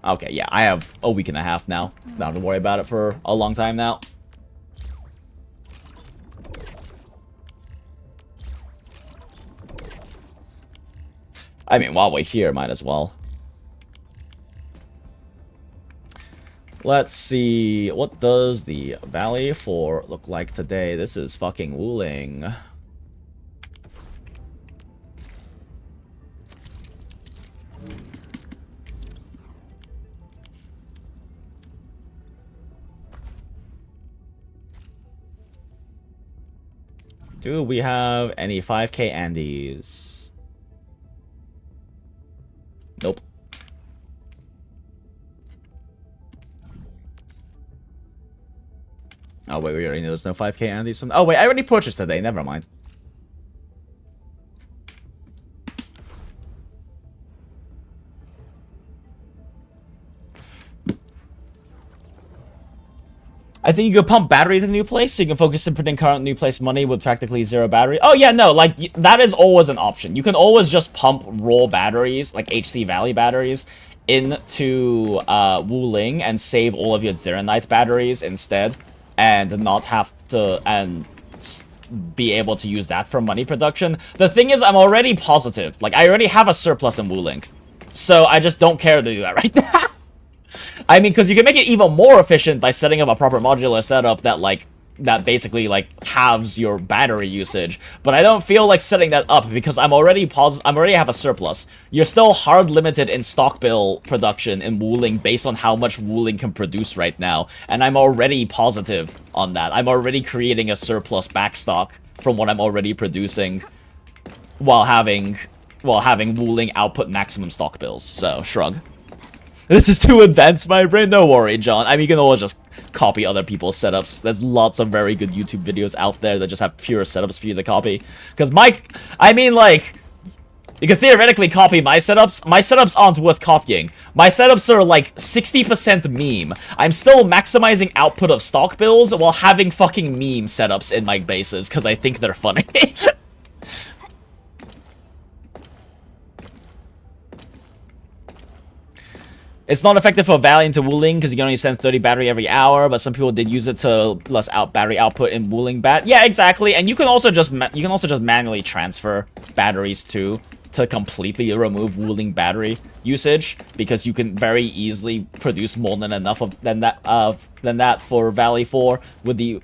Okay, yeah, I have a week and a half now. Don't have to worry about it for a long time now. I mean, while we're here, might as well. Let's see, what does the Valley 4 look like today? This is fucking Wuling. Do we have any 5k Andes? Nope. Oh wait, we already know there's no 5k Andes from. Oh wait, I already purchased today. Never mind. I think you could pump battery to the new place, so you can focus on putting current new place money with practically 0 battery. Oh yeah, no, like, that is always an option. You can always just pump raw batteries, like HC Valley batteries, into Wuling and save all of your Zeronite batteries instead, and not have to, and be able to use that for money production. The thing is, I'm already positive. Like, I already have a surplus in Wuling, so I just don't care to do that right now. I mean, because you can make it even more efficient by setting up a proper modular setup that, like, that basically, like, halves your battery usage. But I don't feel like setting that up because I'm already have a surplus. You're still hard limited in stock bill production in Wuling based on how much Wuling can produce right now. And I'm already positive on that. I'm already creating a surplus backstock from what I'm already producing while having Wuling output maximum stock bills. So, shrug. This is too advanced, my brain. Don't worry, John. I mean, you can always just copy other people's setups. There's lots of very good YouTube videos out there that just have pure setups for you to copy. Because I mean, like, you can theoretically copy my setups. My setups aren't worth copying. My setups are, like, 60% meme. I'm still maximizing output of stock bills while having fucking meme setups in my bases, because I think they're funny. It's not effective for Valley into Wuling because you can only send 30 battery every hour, but some people did use it to less battery output in Wuling bat. Yeah, exactly. And you can also just manually transfer batteries too to completely remove Wuling battery usage because you can very easily produce more than enough than that for Valley 4 with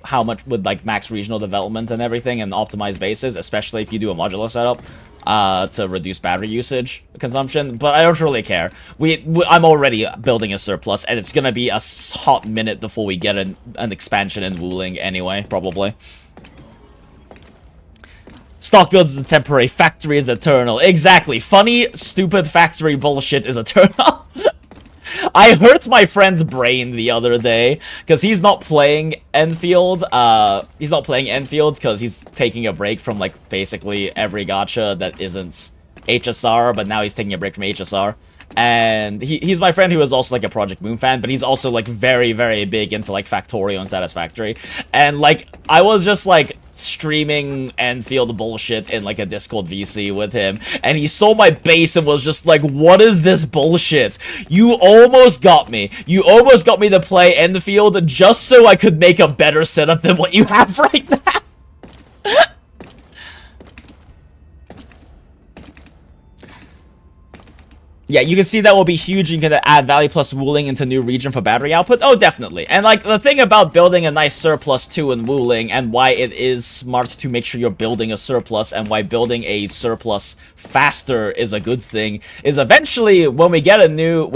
like max regional development and everything and optimized bases, especially if you do a modular setup. To reduce battery usage consumption, but I don't really care. I'm already building a surplus, and it's gonna be a hot minute before we get an expansion in Wuling anyway, probably. Stock builds is temporary, factory is eternal. Exactly. Funny, stupid factory bullshit is eternal. I hurt my friend's brain the other day because he's not playing Enfield. He's not playing Enfield because he's taking a break from like basically every gacha that isn't HSR, but now he's taking a break from HSR. And he's my friend who is also like a Project Moon fan, but he's also like very, very big into like Factorio and Satisfactory. And like I was just like streaming Enfield bullshit in like a Discord VC with him, and he saw my base and was just like, what is this bullshit? You almost got me. You almost got me to play Enfield just so I could make a better setup than what you have right now. Yeah, you can see that will be huge. You can add value plus Wuling into new region for battery output. Oh, definitely. And like the thing about building a nice surplus too in Wuling, and why it is smart to make sure you're building a surplus, and why building a surplus faster is a good thing, is eventually when we get a new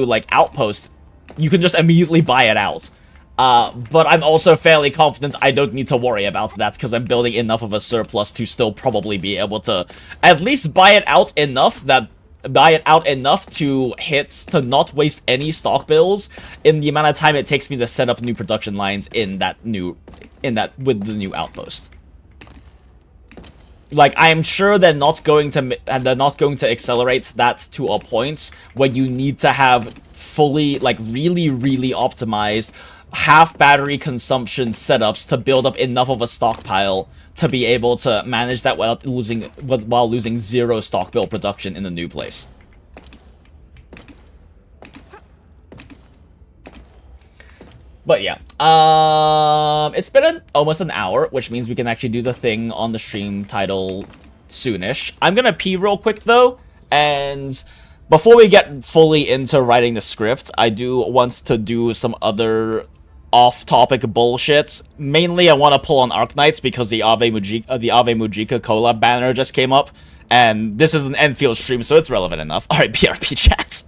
like outpost, you can just immediately buy it out. But I'm also fairly confident I don't need to worry about that because I'm building enough of a surplus to still probably be able to at least buy it out enough to not waste any stock bills in the amount of time it takes me to set up new production lines with the new outpost. Like, I am sure they're not going to accelerate that to a point where you need to have fully, like, really, really optimized half battery consumption setups to build up enough of a stockpile to be able to manage that while losing zero stock build production in the new place. But yeah, it's been almost an hour, which means we can actually do the thing on the stream title soonish. I'm gonna pee real quick though, and before we get fully into writing the script, I do want to do some other off-topic bullshit. Mainly, I want to pull on Arknights because the Ave Mujika collab banner just came up, and this is an Enfield stream, so it's relevant enough. All right, BRP chat.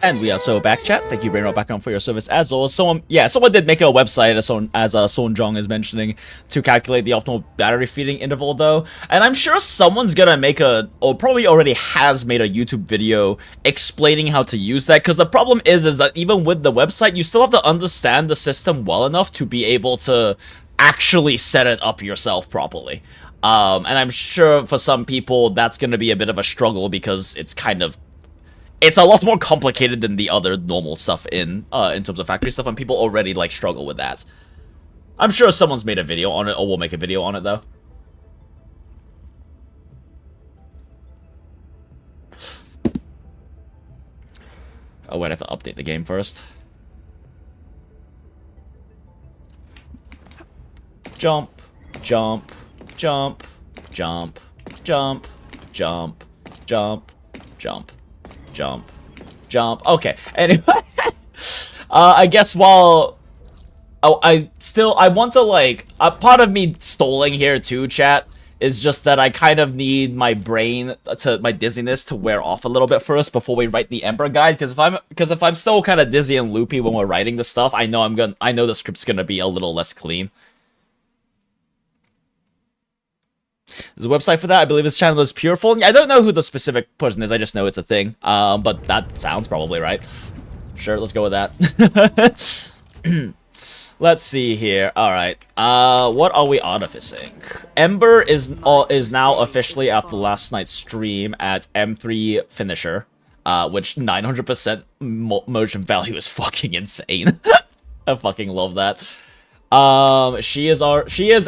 And we are so back, chat. Thank you, Brainrot Background, for your service as always. Someone did make a website, as Sonjong is mentioning, to calculate the optimal battery feeding interval, though. And I'm sure someone's gonna make or probably already has made a YouTube video explaining how to use that. Because the problem is that even with the website, you still have to understand the system well enough to be able to actually set it up yourself properly. And I'm sure for some people that's gonna be a bit of a struggle because it's a lot more complicated than the other normal stuff in terms of factory stuff, and people already, like, struggle with that. I'm sure someone's made a video on it, or will make a video on it, though. Oh wait, I have to update the game first. Jump, jump, jump, jump, jump, jump, jump, jump, jump, jump. Okay, anyway. I guess while... Oh, I want to, like... part of me stalling here too, chat, is just that I kind of need my brain my dizziness to wear off a little bit first before we write the Ember guide. Because if I'm still kind of dizzy and loopy when we're writing this stuff, I know the script's gonna be a little less clean. There's a website for that. I believe his channel is Pureful. I don't know who the specific person is. I just know it's a thing. But that sounds probably right. Sure, let's go with that. Let's see here. All right. What are we artificing? Ember is now officially after last night's stream at M3 finisher, which 900% motion value is fucking insane. I fucking love that. She is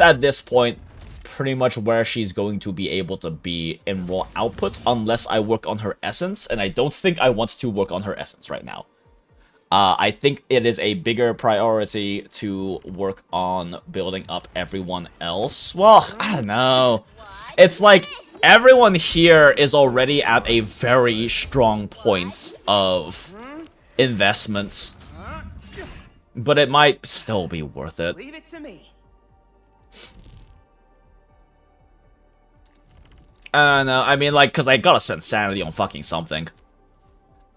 at this point pretty much where she's going to be able to be in raw outputs unless I work on her essence, and I don't think I want to work on her essence right now. I think it is a bigger priority to work on building up everyone else. Well, I don't know. It's like everyone here is already at a very strong point of investments, but it might still be worth it. Leave it to me. No, I mean, like, because I gotta spend sanity on fucking something.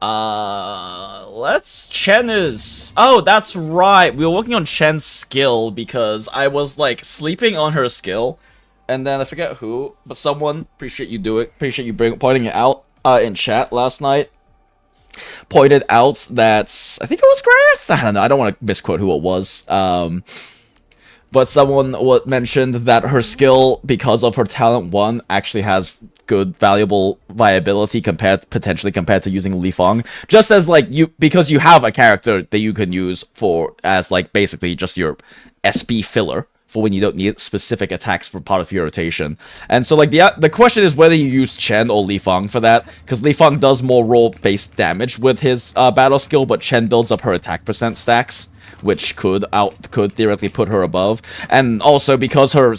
Chen is... Oh, that's right. We were working on Chen's skill because I was, like, sleeping on her skill. And then I forget who, but someone, appreciate you pointing it out in chat last night. Pointed out that, I think it was Gareth? I don't know, I don't want to misquote who it was. But someone mentioned that her skill, because of her talent 1, actually has good, valuable viability potentially compared to using Li Feng. Just as, like, because you have a character that you can use as, like, basically just your SP filler for when you don't need specific attacks for part of your rotation. And so, like, the question is whether you use Chen or Li Feng for that, because Li Feng does more roll-based damage with his battle skill, but Chen builds up her attack percent stacks, which could theoretically put her above. And also because her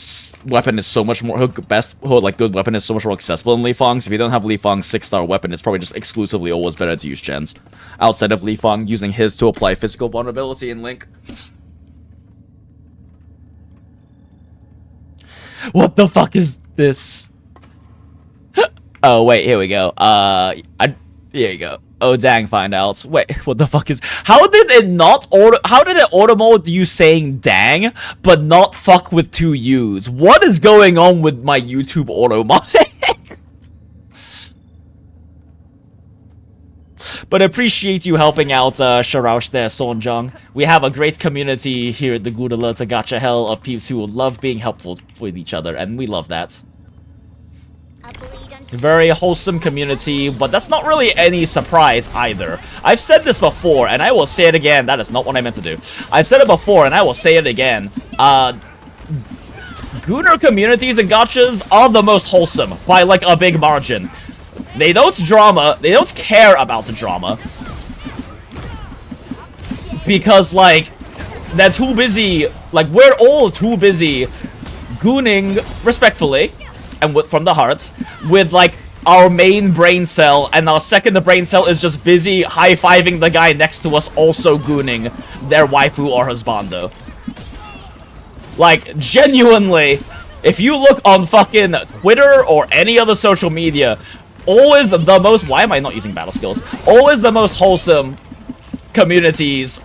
weapon is so much more, her good weapon is so much more accessible than Li Feng's. If you don't have Li Feng's 6-star weapon, it's probably just exclusively always better to use Chen's. Outside of Li Feng using his to apply physical vulnerability in Link. What the fuck is this? Oh wait, here we go. Here you go. Oh dang, find outs. Wait, what the fuck is... How did it auto-mode you saying dang, but not fuck with 2 U's? What is going on with my YouTube auto-modding? But appreciate you helping out, Sharaush there, Sonjung. We have a great community here at the Goondola To Gacha Hell of peeps who love being helpful with each other, and we love that. Very wholesome community, but that's not really any surprise either. I've said this before, and I will say it again. That is not what I meant to do. I've said it before, and I will say it again. Gooner communities and gachas are the most wholesome, by, like, a big margin. They don't care about the drama. Because, like, they're too busy, like, we're all too busy gooning respectfully, and from the heart, with, like, our main brain cell, and our second brain cell is just busy high-fiving the guy next to us also gooning their waifu or husbando. Like, genuinely, if you look on fucking Twitter or any other social media, always the most... Why am I not using battle skills? Always the most wholesome communities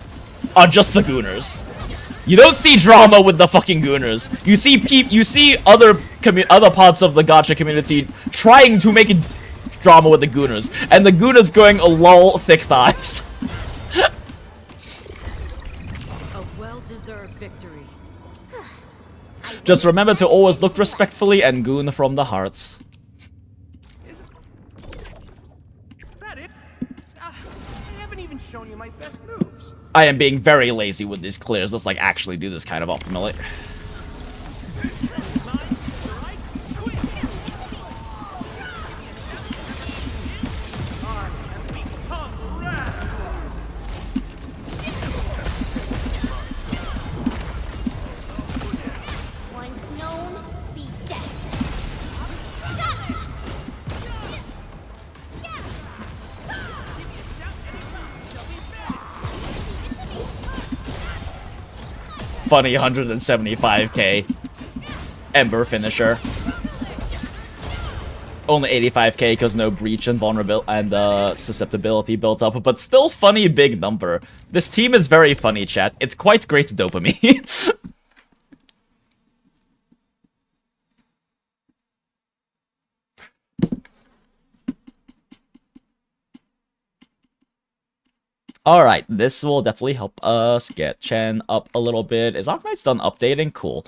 are just the gooners. You don't see drama with the fucking gooners. You see other parts of the gacha community trying to make drama with the gooners, and the gooners going lol thick thighs. A well-deserved victory. Just remember to always look respectfully and goon from the hearts. Is that it? I haven't even shown you my best moves. I am being very lazy with these clears. Let's, like, actually do this kind of optimally. funny 175k Ember finisher. Only 85k because no breach and vulnerability and susceptibility built up, but still funny big number. This team is very funny, chat. It's quite great dopamine. Alright, this will definitely help us get Chen up a little bit. Is Arknight's done updating? Cool.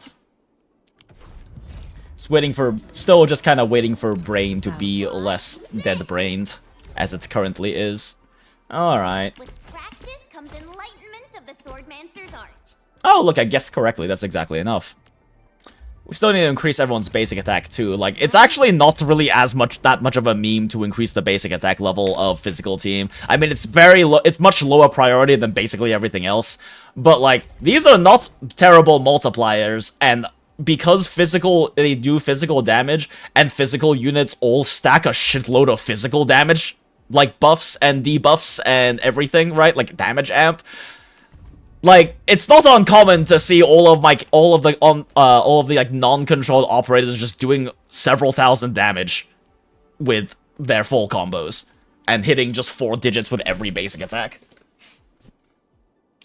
Still just kind of waiting for Brain to be less dead-brained, as it currently is. Alright. With practice comes enlightenment of the Swordmancer's art. Oh, look, I guessed correctly. That's exactly enough. We still need to increase everyone's basic attack, too. Like, it's actually not really that much of a meme to increase the basic attack level of physical team. I mean, it's it's much lower priority than basically everything else. But, like, these are not terrible multipliers, and because they do physical damage, and physical units all stack a shitload of physical damage, like buffs and debuffs and everything, right? Like damage amp. Like, it's not uncommon to see all of the like non-controlled operators just doing several thousand damage with their full combos and hitting just 4 digits with every basic attack.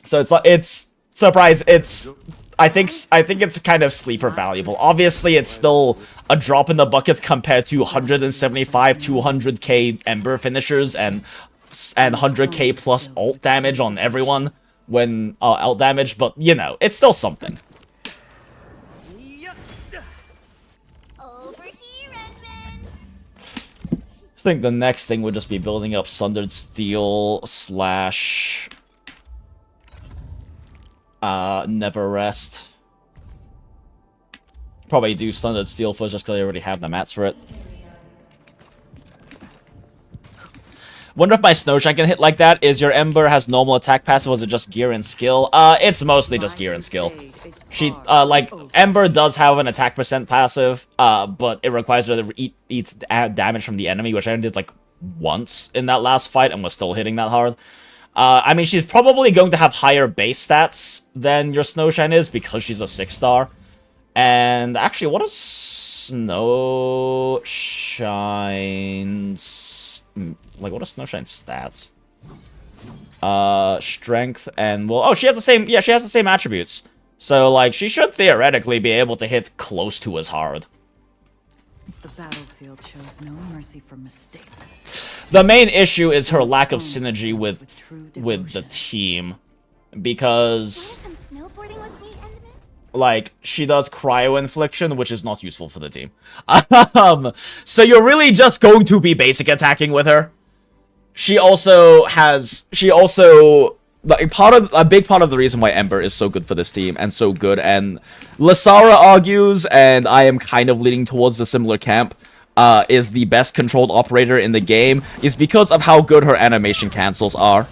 So it's surprise. I think it's kind of sleeper valuable. Obviously, it's still a drop in the bucket compared to 175, 200k Ember finishers and 100k plus ult damage on everyone when ult damage, but you know, it's still something. Over here, Edmund. I think the next thing would just be building up Sundered Steel / Never Rest. Probably do Sundered Steel first just because I already have the mats for it. Wonder if my Snowshine can hit like that. Is your Ember has normal attack passive, or is it just gear and skill? It's mostly just gear and skill. She, like, Ember does have an attack percent passive, but it requires her to eat damage from the enemy, which I only did, like, once in that last fight, and was still hitting that hard. I mean, she's probably going to have higher base stats than your Snowshine is, because she's a 6-star. And, actually, what is Snowshine's... Like, what are Snowshine's stats? Strength and... Well, oh, she has the same... Yeah, she has the same attributes. So, like, she should theoretically be able to hit close to as hard. The battlefield shows no mercy for mistakes. The main issue is her lack of synergy with the team. Because... Wanna come snowboarding with me, Edmund? Like, she does cryo infliction, which is not useful for the team. So you're really just going to be basic attacking with her. She also, like, a big part of the reason why Ember is so good for this team and so good, and Lasara argues, and I am kind of leaning towards the similar camp, is the best controlled operator in the game, is because of how good her animation cancels are.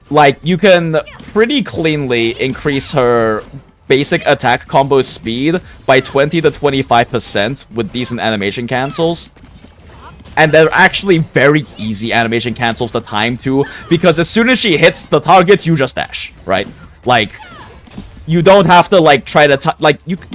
Like, you can pretty cleanly increase her basic attack combo speed by 20 to 25% with decent animation cancels. And they're actually very easy animation cancels to time too, because as soon as she hits the target, you just dash, right? Like, you don't have to, like, try to...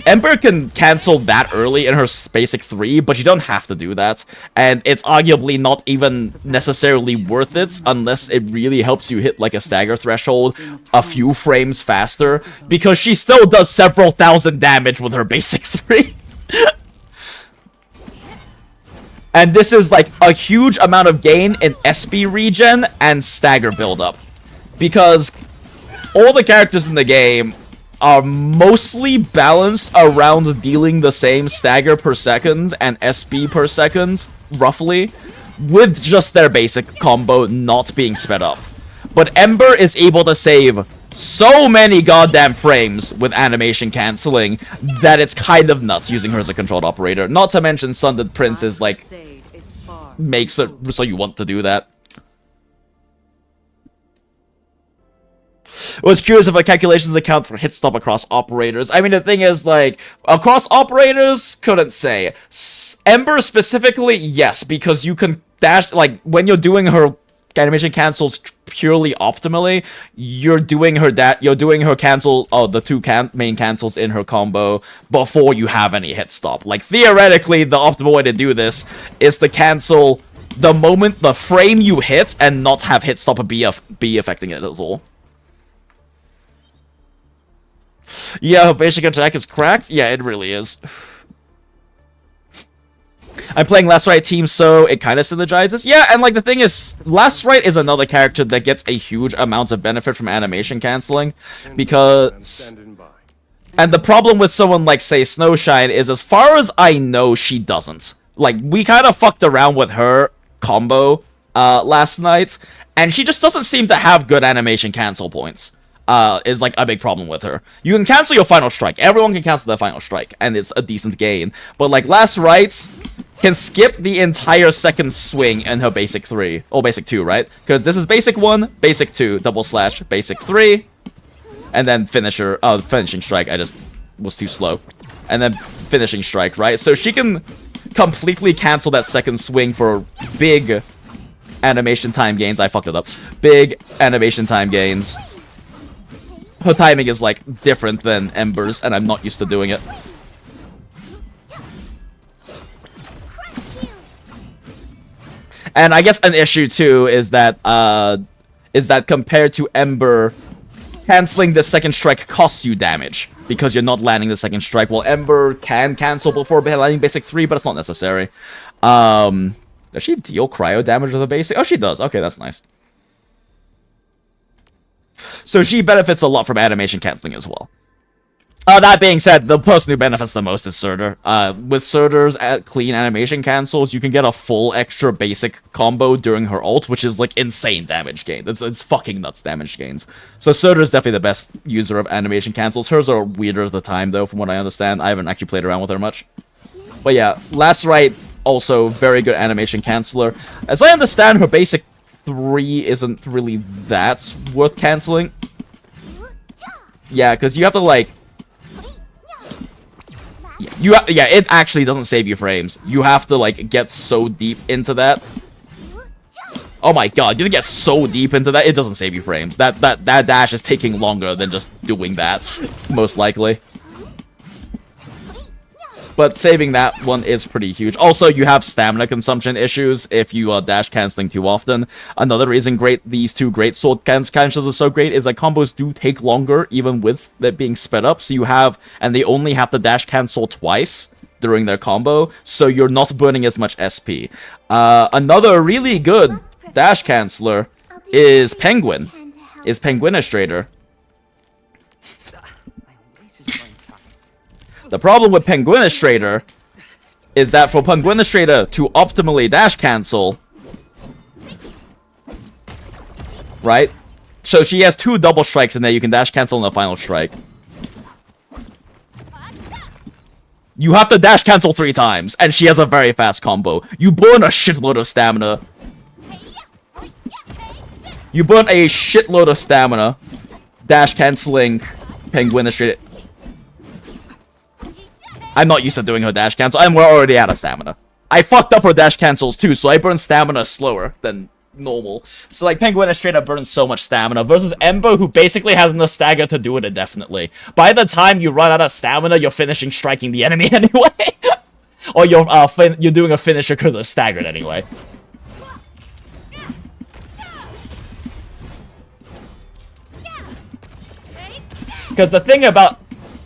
Ember can cancel that early in her basic 3, but you don't have to do that. And it's arguably not even necessarily worth it unless it really helps you hit, like, a stagger threshold a few frames faster, because she still does several thousand damage with her basic 3. And this is, like, a huge amount of gain in SP regen and stagger buildup. Because all the characters in the game are mostly balanced around dealing the same stagger per second and SP per second, roughly, with just their basic combo not being sped up. But Ember is able to save so many goddamn frames with animation canceling that it's kind of nuts using her as a controlled operator. Not to mention Sundered Prince is, like, makes it so you want to do that. I was curious if our calculations account for hit stop across operators. I mean, the thing is, like, across operators, couldn't say. Ember specifically, yes, because you can dash, like, when you're doing her animation cancels purely optimally, you're doing her cancel, the two main cancels in her combo before you have any hit stop. Like, theoretically, the optimal way to do this is to cancel the frame you hit and not have hit stop be affecting it at all. Yeah, her basic attack is cracked? Yeah, it really is. I'm playing Last Right team, so it kind of synergizes. Yeah, and like the thing is, Last Right is another character that gets a huge amount of benefit from animation canceling, because... And the problem with someone like, say, Snowshine is, as far as I know, she doesn't. Like, we kind of fucked around with her combo last night, and she just doesn't seem to have good animation cancel points. Is like a big problem with her. You can cancel your final strike. Everyone can cancel their final strike, and it's a decent gain. But like Last Right can skip the entire second swing in her basic 3 or basic 2, right? Because this is basic 1, basic 2, double slash, basic 3, and then finishing strike. I just was too slow, and then finishing strike, right? So she can completely cancel that second swing for big animation time gains. I fucked it up. Big animation time gains. Her timing is, like, different than Ember's, and I'm not used to doing it. And I guess an issue, too, is that compared to Ember, canceling the second strike costs you damage, because you're not landing the second strike. Well, Ember can cancel before landing basic 3, but it's not necessary. Does she deal cryo damage with a basic? Oh, she does. Okay, that's nice. So she benefits a lot from animation canceling as well. That being said, the person who benefits the most is Surtur. With Surtur's clean animation cancels, you can get a full extra basic combo during her ult, which is like insane damage gain. It's fucking nuts damage gains. So Surtur's definitely the best user of animation cancels. Hers are weirder at the time, though, from what I understand. I haven't actually played around with her much. But yeah, Last Right, also very good animation canceller. As I understand, her basic 3 isn't really that worth canceling. Yeah, because you have to, like... Yeah, it actually doesn't save you frames. You have to, like, get so deep into that. Oh my god, you have to get so deep into that, it doesn't save you frames. That dash is taking longer than just doing that, most likely. But saving that one is pretty huge. Also, you have stamina consumption issues if you are dash canceling too often. Another reason these two great sword cancels are so great is that combos do take longer, even with it being sped up. So and they only have to dash cancel twice during their combo, so you're not burning as much SP. Another really good dash canceller is Penguin. Is Penguinistrator. The problem with Penguinistrator is that for Penguinistrator to optimally dash cancel, right? So she has 2 double strikes in there. You can dash cancel in the final strike. You have to dash cancel 3 times, and she has a very fast combo. You burn a shitload of stamina. You burn a shitload of stamina dash canceling Penguinistrator. I'm not used to doing her dash cancel, and we're already out of stamina. I fucked up her dash cancels too, so I burn stamina slower than normal. So like Penguinistrator burns so much stamina versus Ember, who basically has enough stagger to do it indefinitely. By the time you run out of stamina, you're finishing striking the enemy anyway. Or you're doing a finisher because they're staggered anyway. Because the thing about,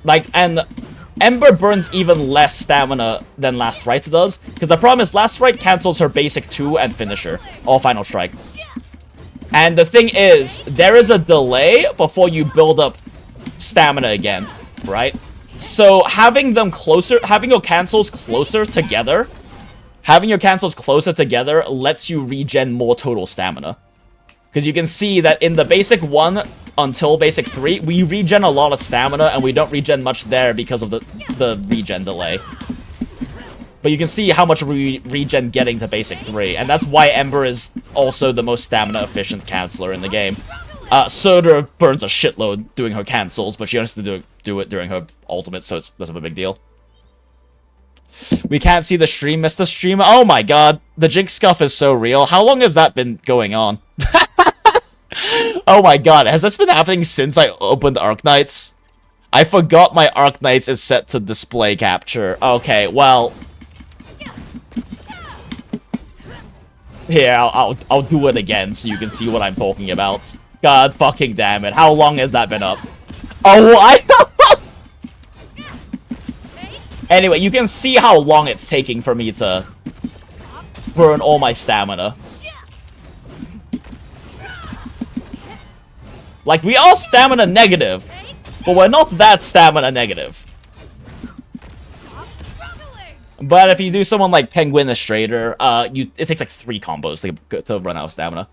like, and Ember burns even less stamina than Last Right does, because the problem is Last Right cancels her basic 2 and finisher, or final strike. And the thing is, there is a delay before you build up stamina again, right? So having them closer, having your cancels closer together lets you regen more total stamina. Because you can see that in the basic 1 until basic 3, we regen a lot of stamina, and we don't regen much there because of the regen delay. But you can see how much we regen getting to basic 3, and that's why Ember is also the most stamina-efficient canceller in the game. Surtur burns a shitload doing her cancels, but she has to do it during her ultimate, so it's less of a big deal. We can't see the stream, Mr. Streamer. Oh my god, the Jinx scuff is so real. How long has that been going on? Oh my god, has this been happening since I opened Arknights? I forgot my Arknights is set to display capture. Okay, well... Here, I'll do it again so you can see what I'm talking about. God fucking damn it. How long has that been up? Oh, what? Anyway, you can see how long it's taking for me to burn all my stamina. Like, we are stamina negative, but we're not that stamina negative. But if you do someone like Penguin Illustrator, it takes like 3 combos to run out of stamina.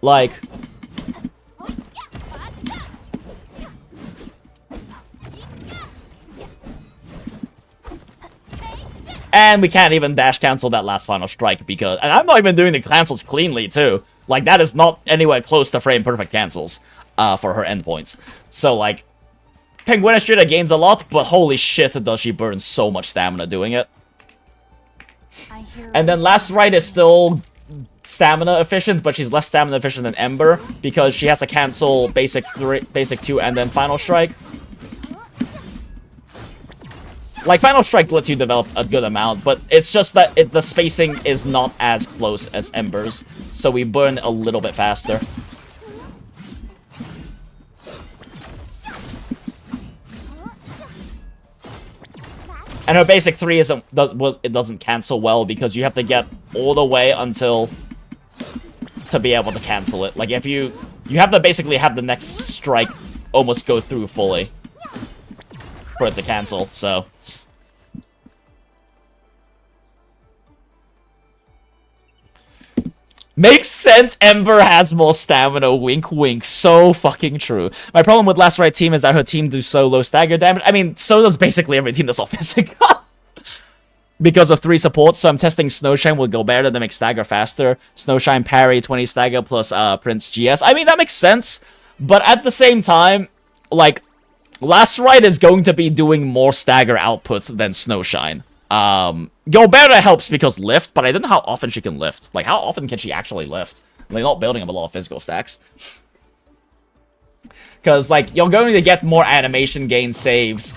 Like... And we can't even dash cancel that last final strike because... And I'm not even doing the cancels cleanly, too. Like, that is not anywhere close to frame perfect cancels for her endpoints. So, like, Penguin Illustrator gains a lot, but holy shit does she burn so much stamina doing it. And then Last Rite is still stamina efficient, but she's less stamina efficient than Ember because she has to cancel basic 2 and then final strike. Like, Final Strike lets you develop a good amount, but it's just that the spacing is not as close as Ember's, so we burn a little bit faster. And her basic 3 doesn't cancel well because you have to get all the way until to be able to cancel it. Like, if you have to basically have the next strike almost go through fully for it to cancel, so... Makes sense, Ember has more stamina, wink wink, so fucking true. My problem with Last Rite team is that her team do so low stagger damage. I mean, so does basically every team that's all physical. Because of 3 supports, so I'm testing Snowshine with Gilberta to make stagger faster. Snowshine parry, 20 stagger plus Prince GS. I mean, that makes sense, but at the same time, like, Last Rite is going to be doing more stagger outputs than Snowshine. Gilberta helps because lift, but I don't know how often she can lift. Like, how often can she actually lift? They're not building up a lot of physical stacks. Because, like, you're going to get more animation gain saves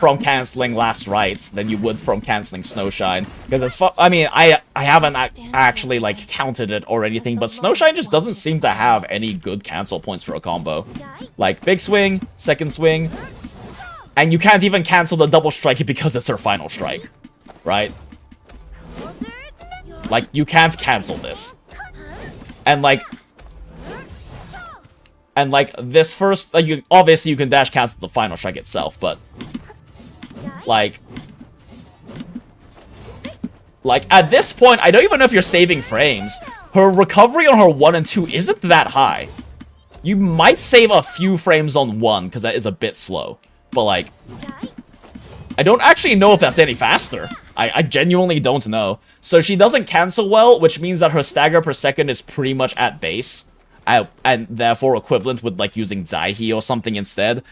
from canceling Last Rites than you would from canceling Snowshine. Because as far, I mean, I haven't actually, like, counted it or anything, but Snowshine just doesn't seem to have any good cancel points for a combo. Like, big swing, second swing, and you can't even cancel the double strike because it's her final strike. Right? Like, you can't cancel this. And like, this first, like, obviously you can dash cancel the final strike itself, but like at this point, I don't even know if you're saving frames. Her recovery on her 1 and 2 isn't that high. You might save a few frames on 1 because that is a bit slow, but like, I don't actually know if that's any faster. I genuinely don't know. So she doesn't cancel well, which means that her stagger per second is pretty much at base. And therefore equivalent with, like, using Zaihi or something instead.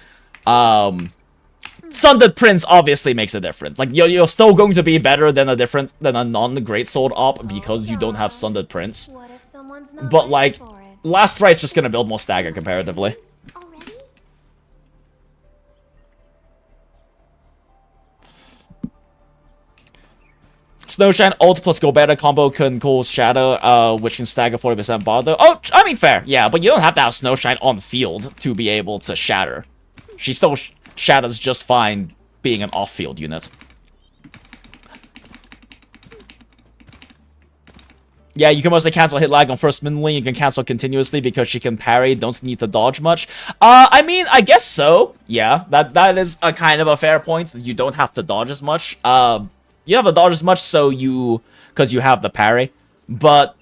Sundered Prince obviously makes a difference. Like, you're still going to be better than a non-greatsword op because you don't have Sundered Prince. But, like, Last Rite's just gonna build more stagger comparatively. Snowshine ult plus Gilberta combo can cause Shadow, which can stagger 40% bar though. Oh, I mean, fair. Yeah, but you don't have to have Snowshine on field to be able to shatter. She still shatters just fine being an off-field unit. Yeah, you can mostly cancel hit lag on first mid lane. You can cancel continuously because she can parry. Don't need to dodge much. I mean, I guess so. Yeah, that is a kind of a fair point. You don't have to dodge as much. You have to dodge as much because you have the parry, but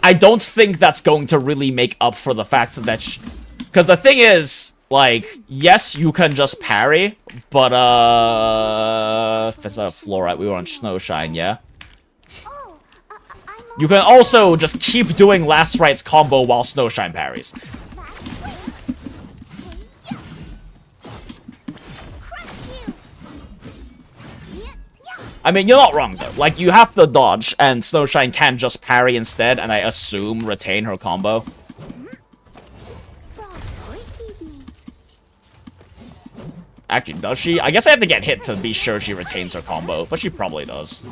I don't think that's going to really make up for the fact that because the thing is, like, yes, you can just parry, but if it's not a Fluorite, we were on Snowshine, yeah? You can also just keep doing Last Rite's combo while Snowshine parries. I mean, you're not wrong, though. Like, you have to dodge, and Snowshine can just parry instead, and I assume retain her combo. Actually, does she? I guess I have to get hit to be sure she retains her combo, but she probably does.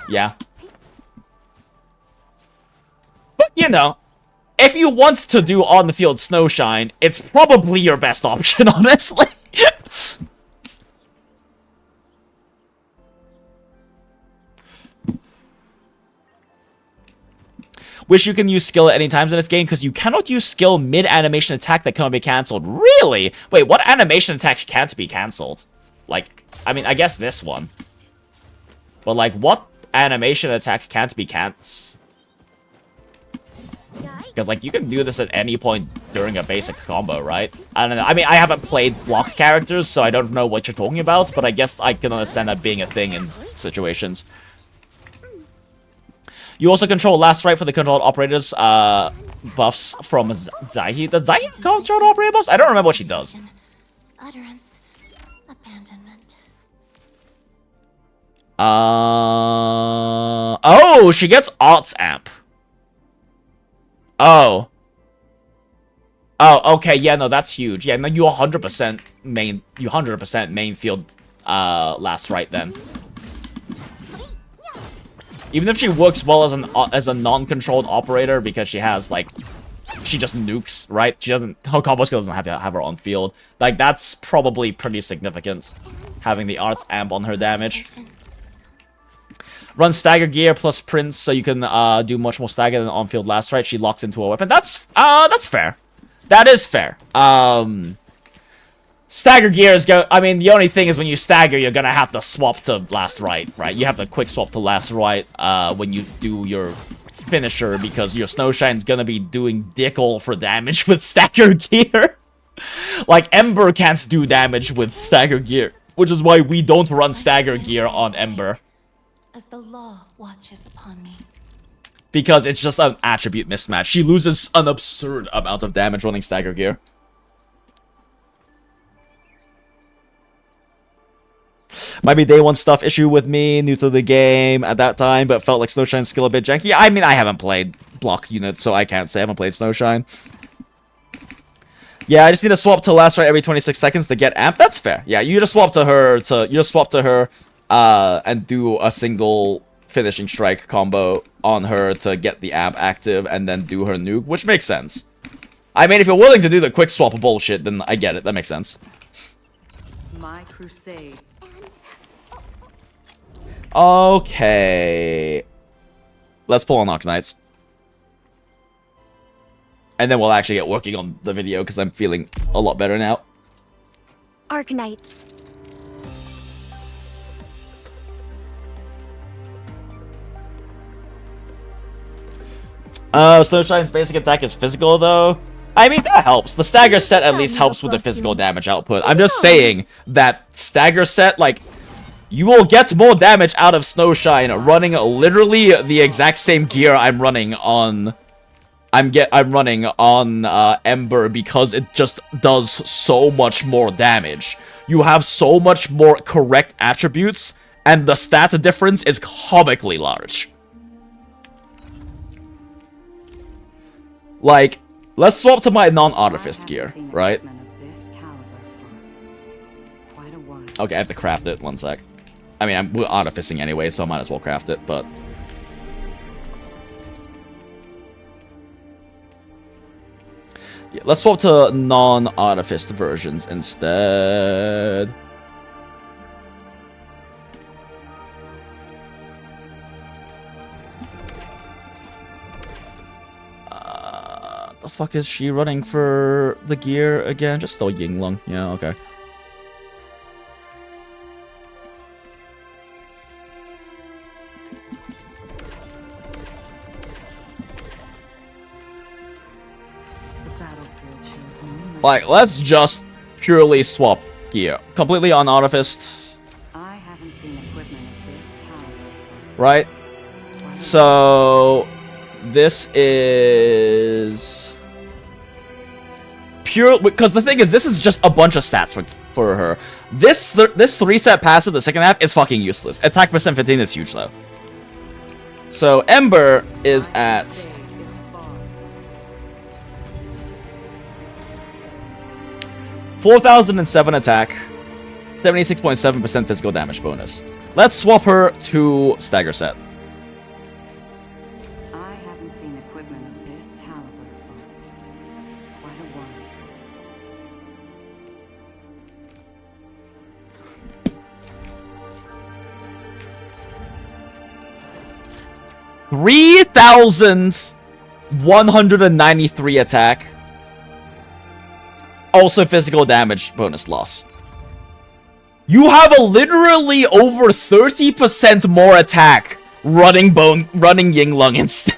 Yeah. But, you know, if you want to do on-the-field Snowshine, it's probably your best option, honestly. Wish you can use skill at any times in this game, because you cannot use skill mid-animation attack that cannot be cancelled. Really? Wait, what animation attack can't be cancelled? Like, I mean, I guess this one. But, like, what animation attack can't be cancelled? Because, like, you can do this at any point during a basic combo, right? I don't know. I mean, I haven't played block characters, so I don't know what you're talking about, but I guess I can understand that being a thing in situations. You also control last right for the controlled operators buffs from Zaihi. Does Zaihi control operator buffs? I don't remember what she does. Utterance. Abandonment. Oh, she gets Arts Amp. Oh. Oh, okay, yeah, no, that's huge. Yeah, no, you 100% main field last right then. Even if she works well as a non-controlled operator, because she has, like, she just nukes, right? She doesn't, her combo skill doesn't have to have her on field. Like, that's probably pretty significant, having the Arts Amp on her damage. Run Stagger gear plus Prince, so you can do much more Stagger than on-field last right. She locks into a weapon. That's fair. That is fair. Stagger gear is I mean, the only thing is when you stagger, you're gonna have to swap to last right? You have to quick swap to last right when you do your finisher, because your Snowshine's gonna be doing dick all for damage with stagger gear. Like, Ember can't do damage with stagger gear, which is why we don't run stagger gear on Ember. As the law watches upon me. Because it's just an attribute mismatch. She loses an absurd amount of damage running stagger gear. Might be day one stuff issue with me, new to the game at that time, but felt like Snowshine's skill a bit janky. I mean, I haven't played block units, so I can't say I haven't played Snowshine. Yeah, I just need to swap to last right every 26 seconds to get amp. That's fair. Yeah, you just swap to her and do a single finishing strike combo on her to get the amp active and then do her nuke, which makes sense. I mean, if you're willing to do the quick swap bullshit, then I get it. That makes sense. My crusade. Okay. Let's pull on Arcanites. And then we'll actually get working on the video, because I'm feeling a lot better now. Arknights. Snowshine's basic attack is physical, though. I mean, that helps. The Stagger set at least helps with the physical damage output. I'm just saying that Stagger set, like, you will get more damage out of Snowshine running literally the exact same gear I'm running on... I'm running on Ember, because it just does so much more damage. You have so much more correct attributes, and the stat difference is comically large. Like, let's swap to my non-Artifice gear, right? Okay, I have to craft it. One sec. I mean, we're artificing anyway, so I might as well craft it, but... yeah, let's swap to non-artifice versions instead. The fuck is she running for the gear again? Just still Yinglong. Yeah, okay. Like, let's just purely swap gear. Completely unartificed. I haven't seen equipment of this caliber. Right? So this is pure, because the thing is, this is just a bunch of stats for her. This 3-set passive, the second half, is fucking useless. Attack percent 15 is huge though. So Ember is at 4,007 attack, 76.7% physical damage bonus. Let's swap her to Stagger set. I haven't seen equipment of this caliber for quite a while. 3,193 attack. Also physical damage bonus loss. You have a literally over 30% more attack running Yinglung instead.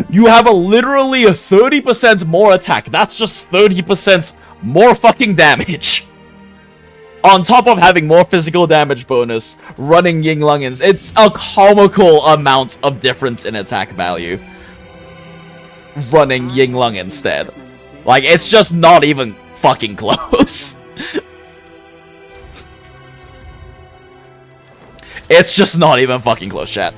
You have a literally 30% more attack. That's just 30% more fucking damage. On top of having more physical damage bonus, running Yinglung, it's a comical amount of difference in attack value. Running Yinglung instead. Like, it's just not even fucking close. It's just not even fucking close, chat.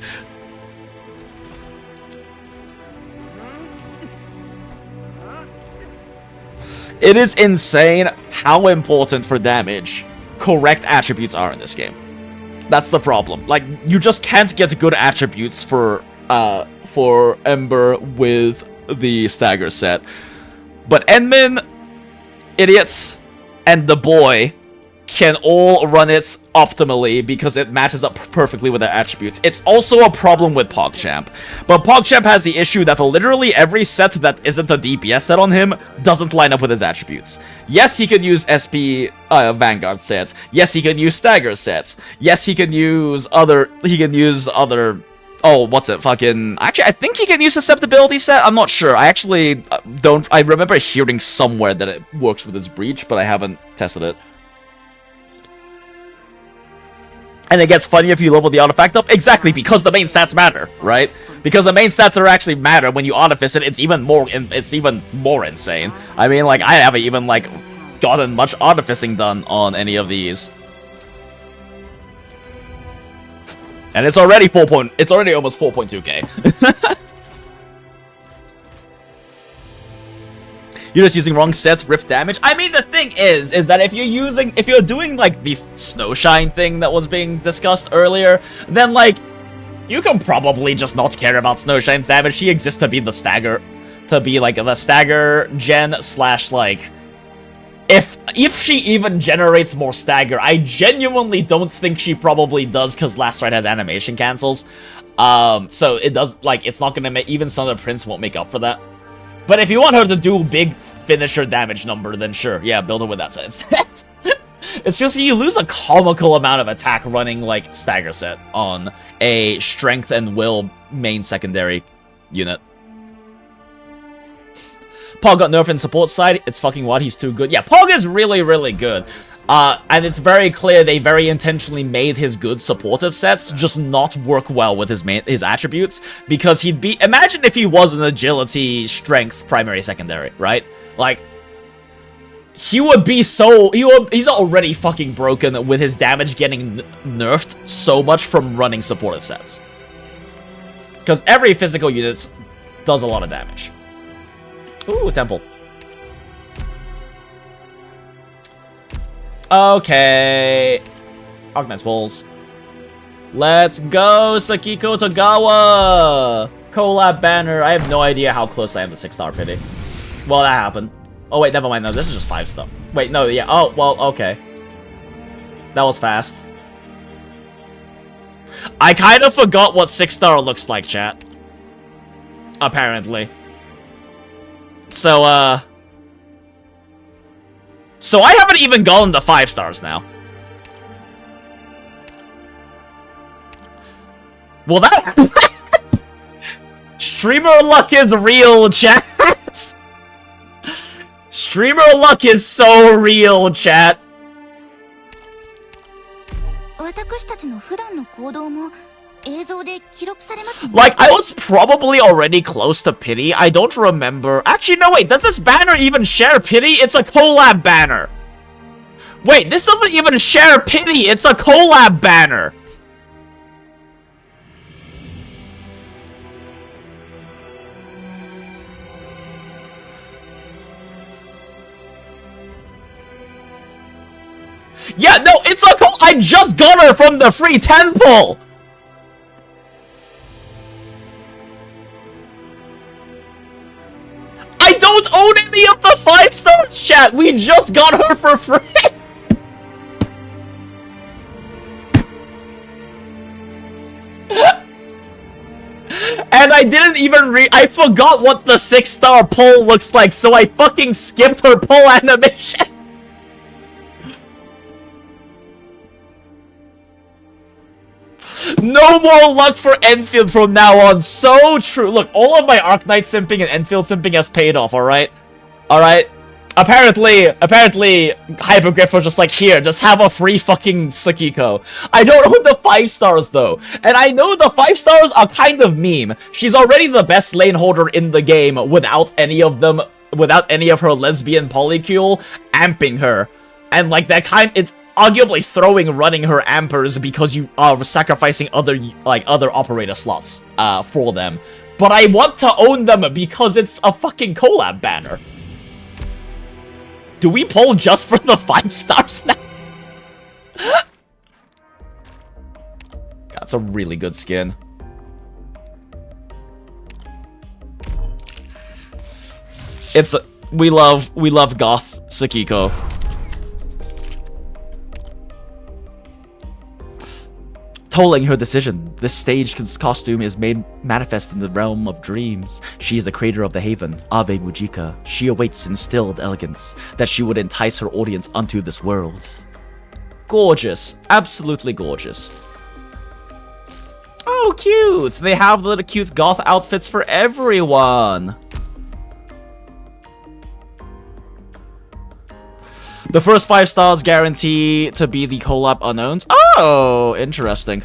It is insane how important for damage correct attributes are in this game. That's the problem. Like, you just can't get good attributes for Ember with the Stagger set. But Enmin, Idiots, and the boy can all run it optimally because it matches up perfectly with their attributes. It's also a problem with PogChamp. But PogChamp has the issue that literally every set that isn't a DPS set on him doesn't line up with his attributes. Yes, he can use SP Vanguard sets. Yes, he can use Stagger sets. Yes, he can use other... Oh, what's it? Fucking... Actually, I think he can use Susceptibility set. I'm not sure. I actually don't... I remember hearing somewhere that it works with his Breach, but I haven't tested it. And it gets funny if you level the artifact up. Exactly, because the main stats matter, right? Because the main stats are actually matter when you artifice it. It's even more insane. I mean, like, I haven't even, like, gotten much artificing done on any of these. And it's already almost 4.2k. You're just using wrong sets, rip damage. I mean, the thing is that if you're doing like the Snowshine thing that was being discussed earlier, then like, you can probably just not care about Snowshine's damage. She exists to be the Stagger, gen slash like, if she even generates more Stagger, I genuinely don't think she probably does, because Last Ride has animation cancels. So it does, like, it's not gonna make, even Son of the Prince won't make up for that. But if you want her to do big finisher damage number, then sure, yeah, build her with that set instead. It's just you lose a comical amount of attack running, like, Stagger set on a Strength and Will main secondary unit. Pog got nerfed in support side. It's fucking what? He's too good. Yeah, Pog is really, really good. And it's very clear they very intentionally made his good supportive sets just not work well with his attributes, because he'd be... Imagine if he was an agility, strength, primary, secondary, right? Like, he would be so... He's already fucking broken with his damage getting nerfed so much from running supportive sets. Because every physical unit does a lot of damage. Ooh, temple. Okay. Arknight's Balls. Let's go, Sakiko Togawa! Collab banner. I have no idea how close I am to 6-star pity. Well, that happened. Oh, wait, never mind. No, this is just 5-star. Wait, no, yeah. Oh, well, okay. That was fast. I kind of forgot what 6-star looks like, chat. Apparently. So I haven't even gone to 5 stars now. Well, that... Streamer luck is real, chat! Streamer luck is so real, chat! 私たちの普段の行動も Like, I was probably already close to Pity. I don't remember. Actually, no, wait. Does this banner even share Pity? It's a collab banner. Wait, this doesn't even share Pity. It's a collab banner. Yeah, no, it's a I just got her from the free 10 pull. I don't own any of the 5 stars, chat. We just got her for free. And I didn't even I forgot what the 6-star pull looks like, so I fucking skipped her pull animation. No more luck for Enfield from now on. So true. Look, all of my Arknight simping and Enfield simping has paid off, alright? Alright? Apparently, Hypergriff was just like, here, just have a free fucking Sakiko. I don't own the 5 stars, though. And I know the 5 stars are kind of meme. She's already the best lane holder in the game without any of her lesbian polycule amping her. And like, that it's arguably running her ampers because you are sacrificing other operator slots for them. But I want to own them because it's a fucking collab banner. Do we pull just for the 5 stars now? That's a really good skin. We love goth Sakiko. Tolling her decision, this stage costume is made manifest in the realm of dreams. She is the creator of the haven, Ave Mujika. She awaits instilled elegance, that she would entice her audience unto this world. Gorgeous. Absolutely gorgeous. Oh, cute! They have little cute goth outfits for everyone. The first 5 stars guarantee to be the collab unknowns. Oh, interesting.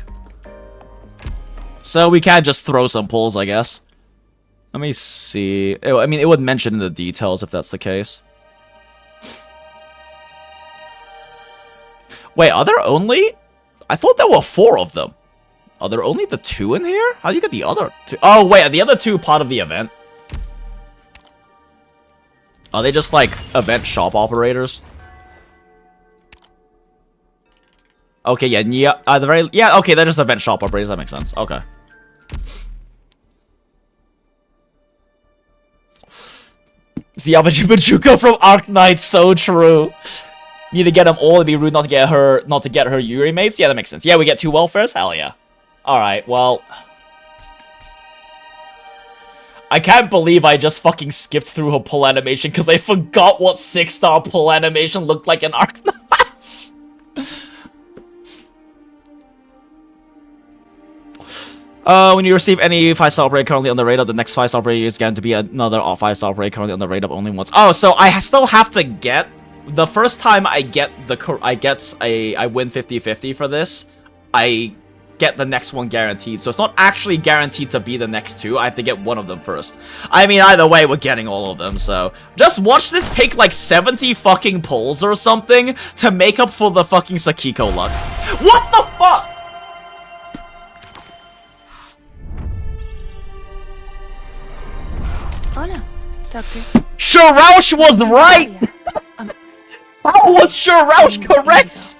So we can just throw some pulls, I guess. Let me see. I mean, it would mention in the details if that's the case. Wait, are there only... I thought there were 4 of them. Are there only the 2 in here? How do you get the other 2? Oh, wait, are the other 2 part of the event? Are they just, like, event shop operators? Okay, yeah, okay, they're just event shop operators, that makes sense. Okay. It's the Abajibajuko from Arknight, so true. Need to get them all, it'd be rude not to get her Yuri mates. Yeah, that makes sense. Yeah, we get 2 welfares? Hell yeah. Alright, well... I can't believe I just fucking skipped through her pull animation because I forgot what 6-star pull animation looked like in Arknight. When you receive any 5-star upgrade currently on the radar, the next 5-star upgrade is going to be another 5-star upgrade currently on the radar only once. Oh, so I still have to get... The first time I get I win 50-50 for this, I get the next one guaranteed. So it's not actually guaranteed to be the next 2. I have to get one of them first. I mean, either way, we're getting all of them, so... Just watch this take, like, 70 fucking pulls or something to make up for the fucking Sakiko luck. What the fuck?! Oh no, Doctor. Shuroush was right! How was Shuroush correct?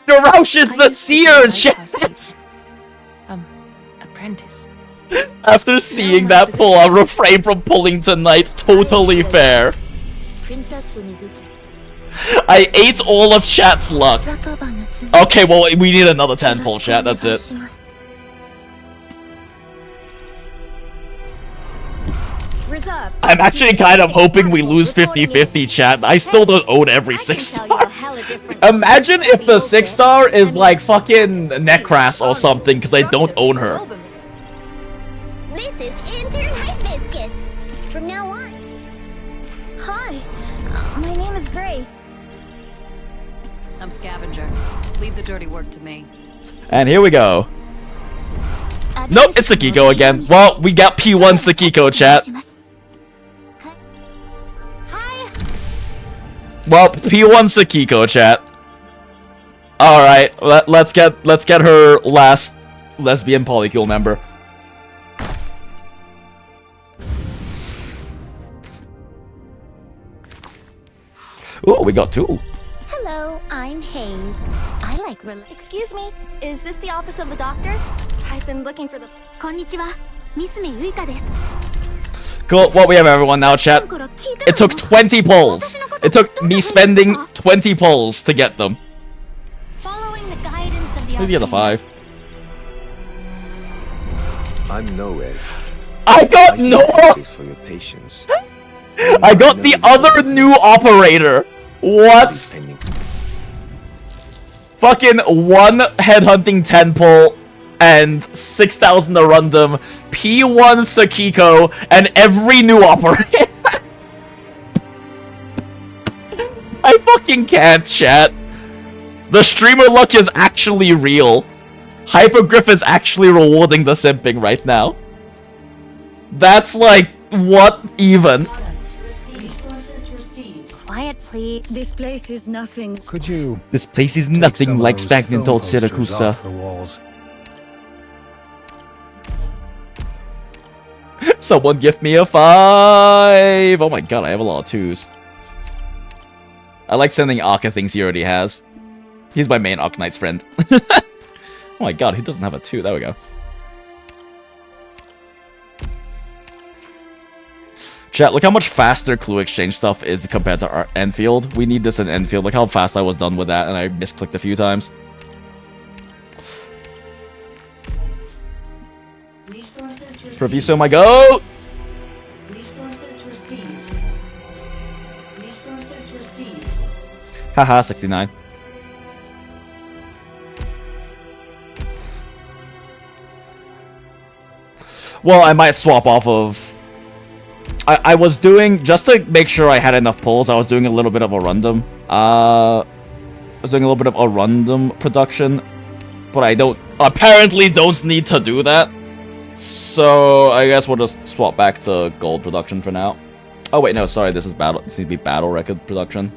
Shuroush is the seer, chat! Apprentice. After seeing that pull, I'll refrain from pulling tonight. Totally fair. Princess Fumizuki. I ate all of chat's luck. Okay, well, we need another 10 pull, chat, that's it. I'm actually kind of hoping we lose 50-50, chat. I still don't own every 6-star. Imagine if the 6-star is like fucking Necras or something, because I don't own her. This is Intern Hibiscus. From now on. Hi, my name is Gray. I'm Scavenger. Leave the dirty work to me. And here we go. Nope, it's Sakiko again. Well, we got P1 Sakiko, chat. Hi. Well, P1 Sakiko, chat. Alright, let's get her last lesbian polycule member. Ooh, we got 2. Hello, I'm Hags. I like Excuse me, is this the office of the doctor? I've been looking for the... Konnichiwa. Misume Uika desu. Cool, well, we have everyone now, chat. It took 20 polls. It took me spending 20 polls to get them. Following the guidance of the Who's the other 5? I'm Noe. I got My Noah! thanks for your patience. I got the other new operator! What? Fucking 1 headhunting 10 pull and 6,000 to random, P1 Sakiko, and every new operator. I fucking can't, chat. The streamer luck is actually real. Hypergriff is actually rewarding the simping right now. That's like, what even? Quiet, please. This place is nothing. Could you This place is take nothing some of like those stagnant film old posters Siracusa. off the walls? Someone give me a 5! Oh my god, I have a lot of 2s. I like sending Aka things he already has. He's my main Arknight's friend. Oh my god, who doesn't have a 2? There we go. Chat, look how much faster clue exchange stuff is compared to our Enfield. We need this in Enfield. Look how fast I was done with that, and I misclicked a few times. Proviso, my goat! Haha, 69. Well, I might swap off of... I was doing, just to make sure I had enough pulls, I was doing a little bit of a random. I was doing a little bit of a random production, but I apparently don't need to do that. So, I guess we'll just swap back to gold production for now. Oh wait, no, sorry, this needs to be battle record production.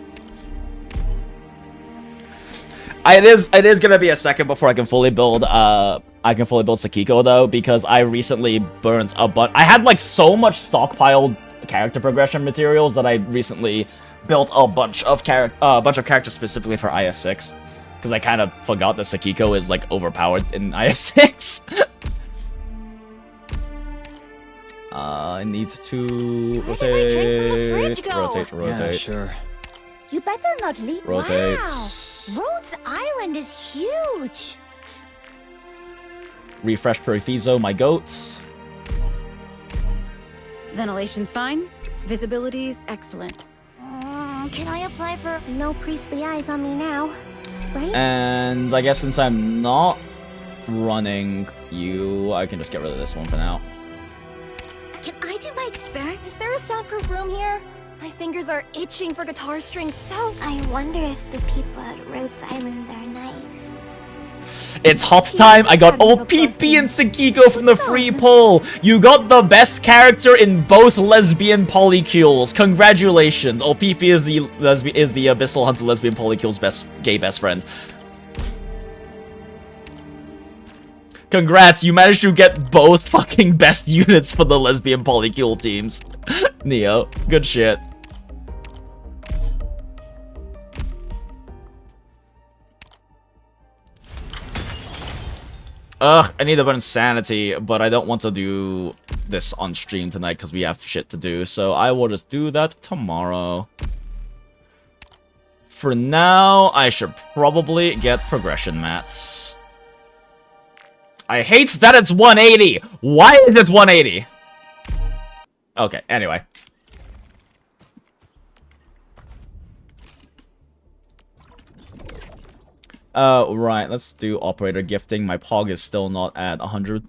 It is gonna be a second before I can fully build Sakiko though, because I recently burnt a bunch. I had like so much stockpiled character progression materials that I recently built a bunch of characters specifically for IS6, because I kind of forgot that Sakiko is like overpowered in IS6. I need to rotate. Yeah, sure. You better not leave. Rotate. Wow. Rhodes Island is huge. Refresh Profizo, my goats. Ventilation's fine. Visibility's excellent. Can I apply for no priestly eyes on me now? Right? And I guess since I'm not running you, I can just get rid of this one for now. Can I do my experiment? Is there a soundproof room here? My fingers are itching for guitar strings so... I wonder if the people at Rhodes Island are nice. It's hot time! I got OPP and Sakiko from the free poll! You got the best character in both lesbian polycules. Congratulations! OPP is the Abyssal Hunter lesbian polycule's gay best friend. Congrats, you managed to get both fucking best units for the lesbian polycule teams. Neo, good shit. Ugh, I need to burn sanity, but I don't want to do this on stream tonight because we have shit to do, so I will just do that tomorrow. For now, I should probably get progression mats. I hate that it's 180! Why is it 180? Okay, anyway. Right, let's do operator gifting. My pog is still not at 100.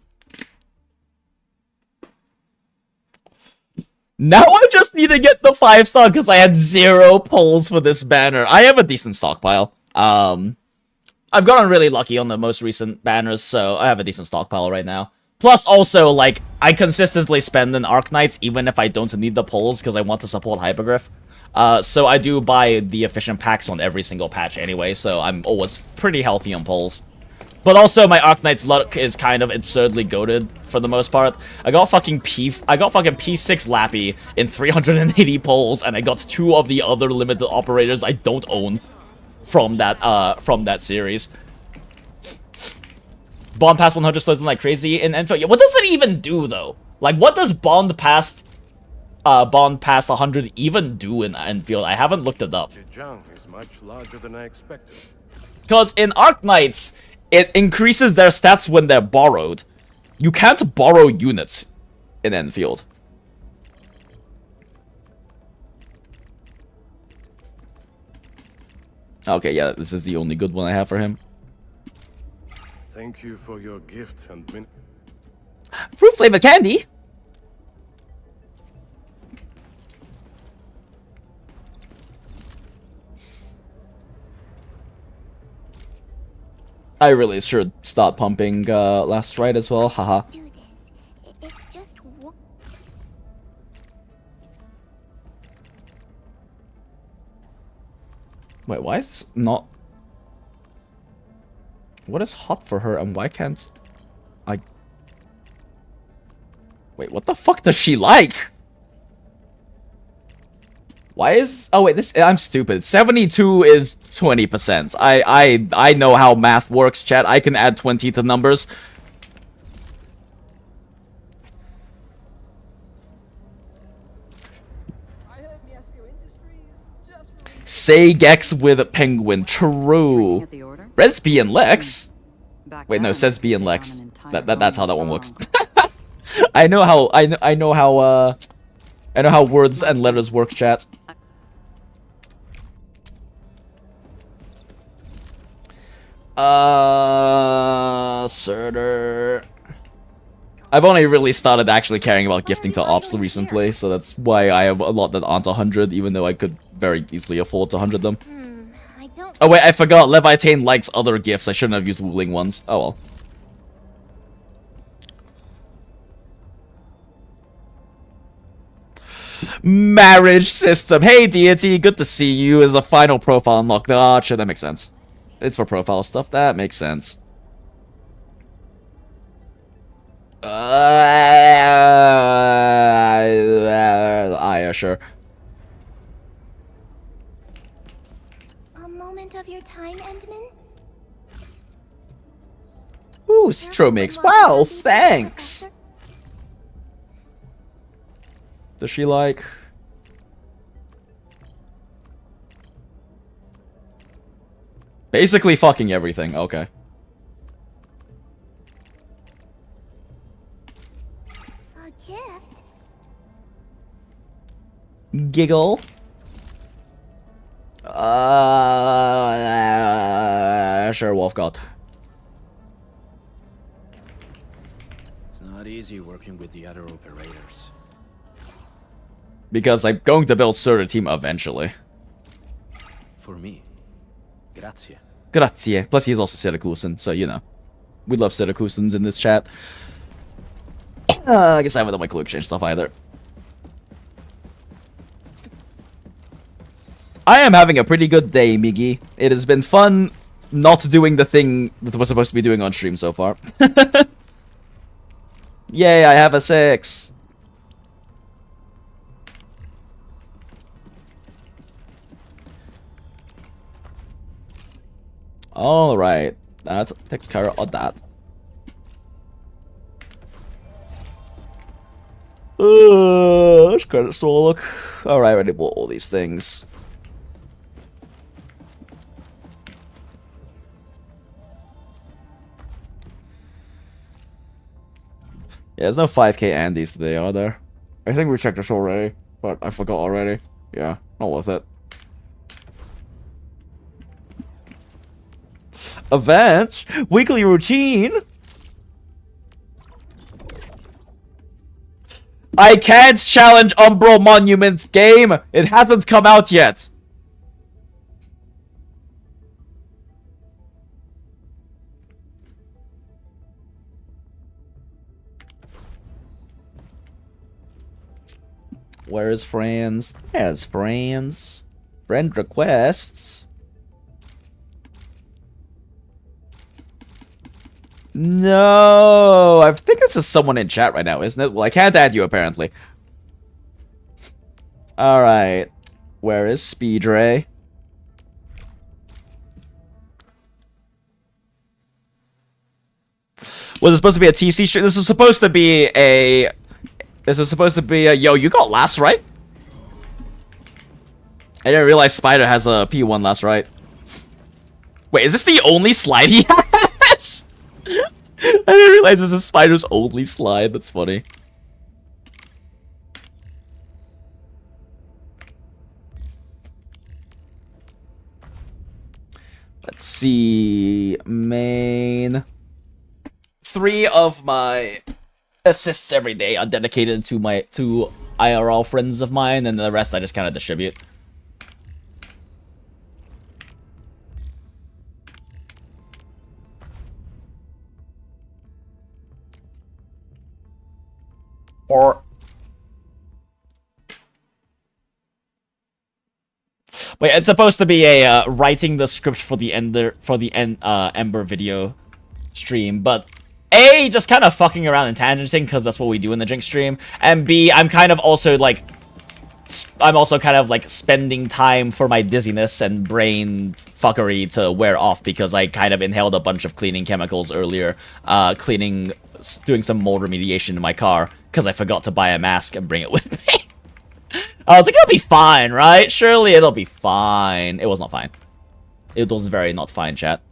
Now I just need to get the 5-star because I had 0 pulls for this banner. I have a decent stockpile. I've gotten really lucky on the most recent banners, so I have a decent stockpile right now. Plus, also, like, I consistently spend in Arknights even if I don't need the pulls because I want to support Hypergriff. So I do buy the efficient packs on every single patch anyway, so I'm always pretty healthy on pulls. But also, my Arknight's luck is kind of absurdly goated for the most part. I got fucking P6 Lappy in 380 pulls, and I got 2 of the other limited operators I don't own from that series. Bond past 100 slows in like crazy in Enfield. Yeah, what does it even do though? Like, what does Bond past 100 even do in Enfield? I haven't looked it up. Junk is much larger than I expected. Because in Arknights, it increases their stats when they're borrowed. You can't borrow units in Enfield. Okay, yeah, this is the only good one I have for him. Thank you for your gift and Fruit flavored candy? I really should start pumping last right as well, haha. Do this. It's just Wait, why is this not... What is hot for her and why can't I... Wait, what the fuck does she like? Why is... Oh wait, this... I'm stupid. 72 is 20%. I know how math works, chat. I can add 20 to numbers. Say Gex with a penguin. True. Resby and Lex? Wait, no, says B and Lex. That's how that one works. I know how words and letters work, chat. Surtur. I've only really started actually caring about gifting to ops recently, so that's why I have a lot that aren't 100, even though I could very easily afford to 100 them. I don't. Oh wait, I forgot. Leviatane likes other gifts. I shouldn't have used Wooling ones. Oh well. Marriage system. Hey, deity. Good to see you. Is a final profile unlocked. Ah, shit, that makes sense. It's for profile stuff. That makes sense. Yeah, sure. A moment of your time, Endman? Ooh, Citro mix. Wow, thanks. Does she like... Basically fucking everything. Okay. A gift? Giggle. Sure, Wolf God. It's not easy working with the other operators. Because I'm going to build Surtur team eventually. For me, grazie. Grazie. Plus he's also Syracusans, so you know. We love Syracusans in this chat. I guess I haven't done my clue exchange stuff either. I am having a pretty good day, Miggy. It has been fun not doing the thing that we're supposed to be doing on stream so far. Yay, I have a 6. Alright. That takes care of that. Let's credit store look. Alright, already bought all these things. Yeah, there's no 5k Andes today, are there? I think we checked this already, but I forgot already. Yeah, not worth it. Events? Weekly routine? I can't challenge Umbral Monument game! It hasn't come out yet! Where is friends? There's friends. Friend requests. No, I think it's just someone in chat right now, isn't it? Well, I can't add you apparently. All right, where is Speedray? Was it supposed to be a TC stream? This is supposed to be a. This is supposed to be a. Yo, you got last right? I didn't realize Spider has a P1 last right. Wait, is this the only slide he has? I didn't realize this is Spider's only slide. That's funny. Let's see. Main. 3 of my assists every day are dedicated to my IRL friends of mine, and the rest I just kind of distribute. Or wait, it's supposed to be a writing the script for the Ember video stream, but A, just kind of fucking around and tangenting because that's what we do in the Jinx stream, and B, I'm kind of also like spending time for my dizziness and brain fuckery to wear off because I kind of inhaled a bunch of cleaning chemicals earlier, doing some mold remediation in my car because I forgot to buy a mask and bring it with me. I was like, it'll be fine, right? Surely it'll be fine. It was not fine. It was very not fine, chat.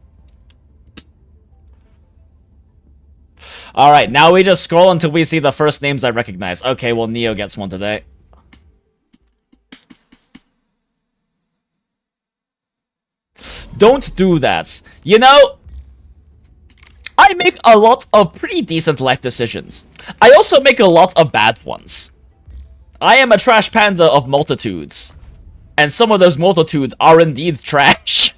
Alright, now we just scroll until we see the first names I recognize. Okay, well, Neo gets one today. Don't do that. You know, I make a lot of pretty decent life decisions. I also make a lot of bad ones. I am a trash panda of multitudes. And some of those multitudes are indeed trash.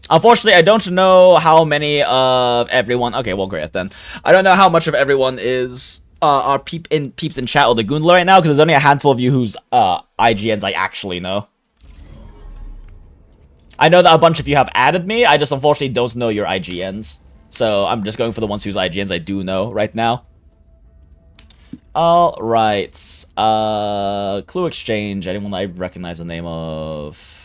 Unfortunately, I don't know how many of everyone... Okay, well, great then. I don't know how much of everyone is... are peeps in chat or the Goondola right now, because there's only a handful of you whose IGNs I actually know. I know that a bunch of you have added me, I just unfortunately don't know your IGNs. So I'm just going for the ones whose IGNs I do know right now. Alright. Clue Exchange, anyone I recognize the name of...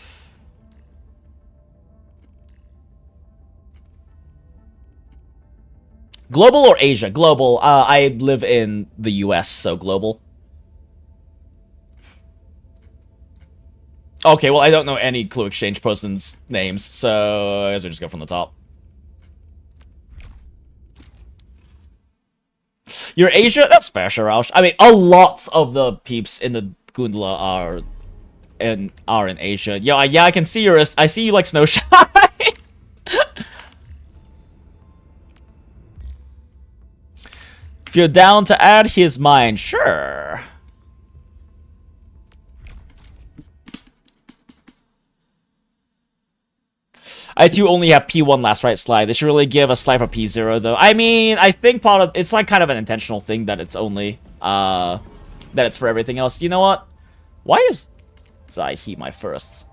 Global or Asia? Global. I live in the US, so global. Okay, well, I don't know any Clue Exchange person's names, so I guess we just go from the top. You're Asia? That's fair, Shiraush. I mean, a lot of the peeps in the Goondola are in Asia. Yeah, I can see your... I see you like Snowshine. If you're down to add, here's mine. Sure. I too only have P1 last right slide. They should really give a slide for P0 though. I mean, I think part of it's like kind of an intentional thing that it's only that it's for everything else. You know what? Why is so I heat my first?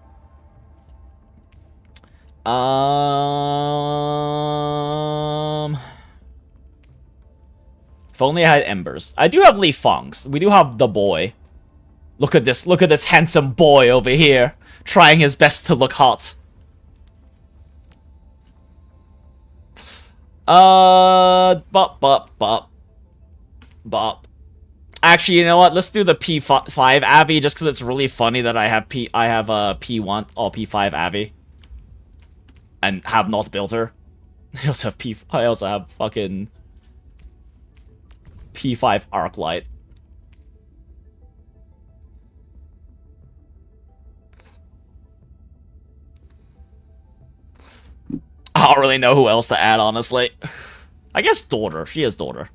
If only I had Embers. I do have Lee Fongs. We do have the boy. Look at this handsome boy over here, trying his best to look hot. Bop. Actually, you know what? Let's do the P5 Avi just because it's really funny that I have P1 or P5 Avi and have not built her. I also have fucking P5 Arclight. I don't really know who else to add, honestly. I guess daughter. She is daughter.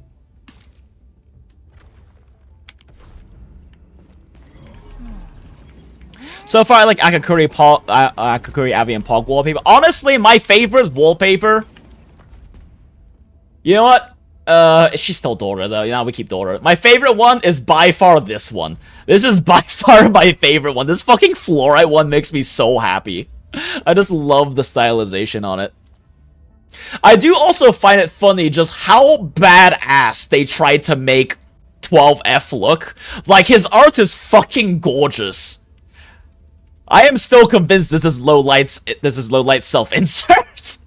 So far, I like Akakuri, Avi, and Pog wallpaper. Honestly, my favorite wallpaper You know what? She's still Dora, though. Yeah, we keep Dora. My favorite one is by far this one. This is by far my favorite one. This fucking fluorite one makes me so happy. I just love the stylization on it. I do also find it funny just how badass they tried to make 12F look. Like, his art is fucking gorgeous. I am still convinced this is low light self-insert.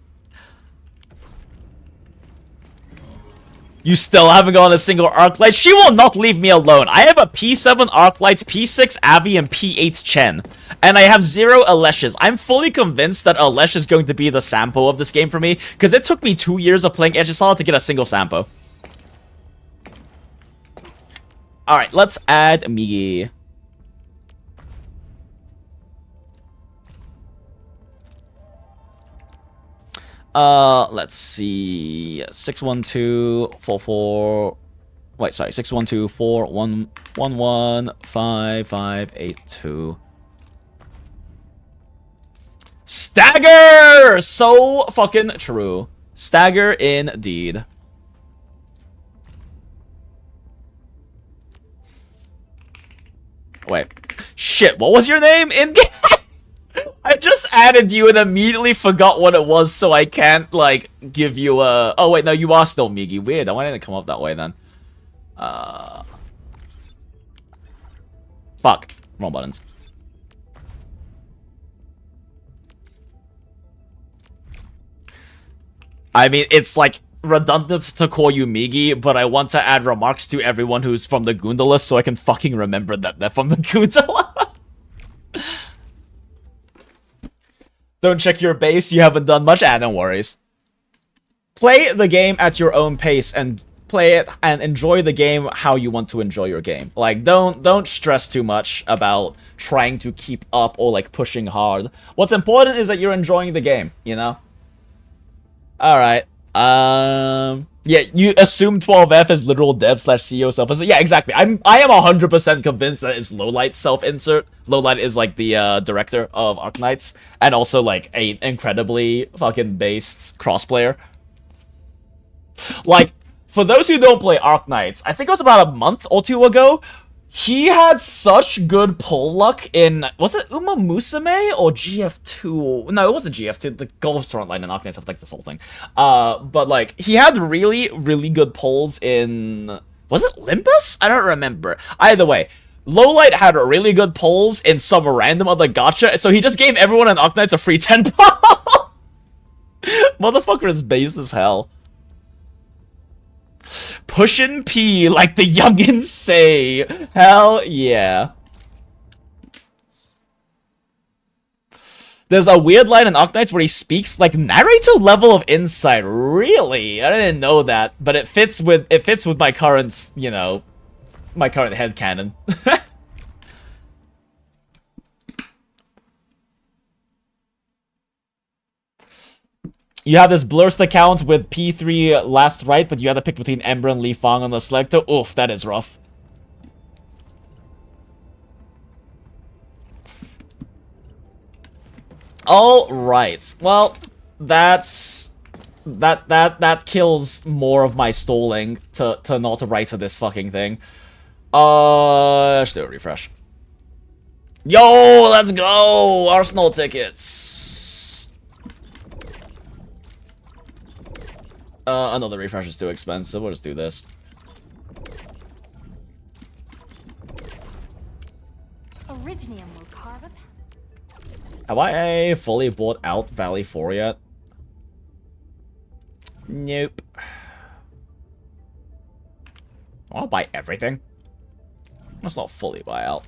You still haven't gotten a single Arclight? She will not leave me alone. I have a P7 Arclight, P6 Avi, and P8 Chen. And I have 0 Aleshes. I'm fully convinced that Alesh is going to be the Sampo of this game for me, because it took me 2 years of playing Aegisalad to get a single Sampo. Alright, let's add Migi. Let's see. 61244. Wait, sorry. 61241115582. Stagger! So fucking true. Stagger indeed. Wait. Shit, what was your name in game? I just added you and immediately forgot what it was, so I can't, like, give you a... Oh, wait, no, you are still Migi. Weird. Why didn't it come up that way, then? Fuck. Wrong buttons. I mean, it's, like, redundant to call you Migi, but I want to add remarks to everyone who's from the Goondola so I can fucking remember that they're from the Goondola. Don't check your base, you haven't done much? No worries. Play the game at your own pace and play it and enjoy the game how you want to enjoy your game. Like, don't stress too much about trying to keep up or, like, pushing hard. What's important is that you're enjoying the game, you know? Alright. Yeah, you assume 12F is literal dev / CEO self-insert. Yeah, exactly. I am 100% convinced that it's Lowlight self-insert. Lowlight is, like, the director of Arknights, and also, like, a incredibly fucking based crossplayer. Like, for those who don't play Arknights, I think it was about a month or 2 ago, he had such good pull luck in, was it Uma Musume or GF2? No, it wasn't GF2, the Golf's Frontline and Arknights have, like, this whole thing. But, like, he had really, really good pulls in, was it Limbus? I don't remember. Either way, Lowlight had really good pulls in some random other gacha, so he just gave everyone in Arknights a free 10 pull. Motherfucker is based as hell. Pushin' P like the youngins say. Hell yeah. There's a weird line in Arknights where he speaks like narrator level of insight. Really? I didn't know that, but it fits with my current, you know, my current headcanon. You have this blurst account with P3 last right, but you have to pick between Ember and Li Fang on the selector. Oof, that is rough. Alright. Well, that kills more of my stalling to not write to this fucking thing. Let's do a refresh. Yo, let's go! Arsenal tickets. Another refresh is too expensive. We'll just do this. Originium will carve up. Have I fully bought out Valley 4 yet? Nope. I want to buy everything. Let's not fully buy out.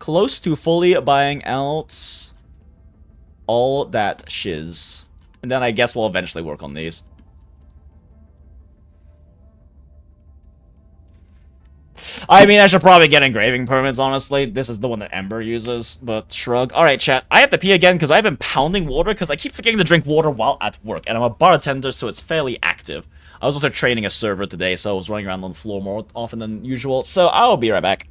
Close to fully buying out all that shiz. And then I guess we'll eventually work on these. I mean, I should probably get engraving permits, honestly. This is the one that Ember uses, but shrug. Alright, chat. I have to pee again because I've been pounding water because I keep forgetting to drink water while at work. And I'm a bartender, so it's fairly active. I was also training a server today, so I was running around on the floor more often than usual. So I'll be right back.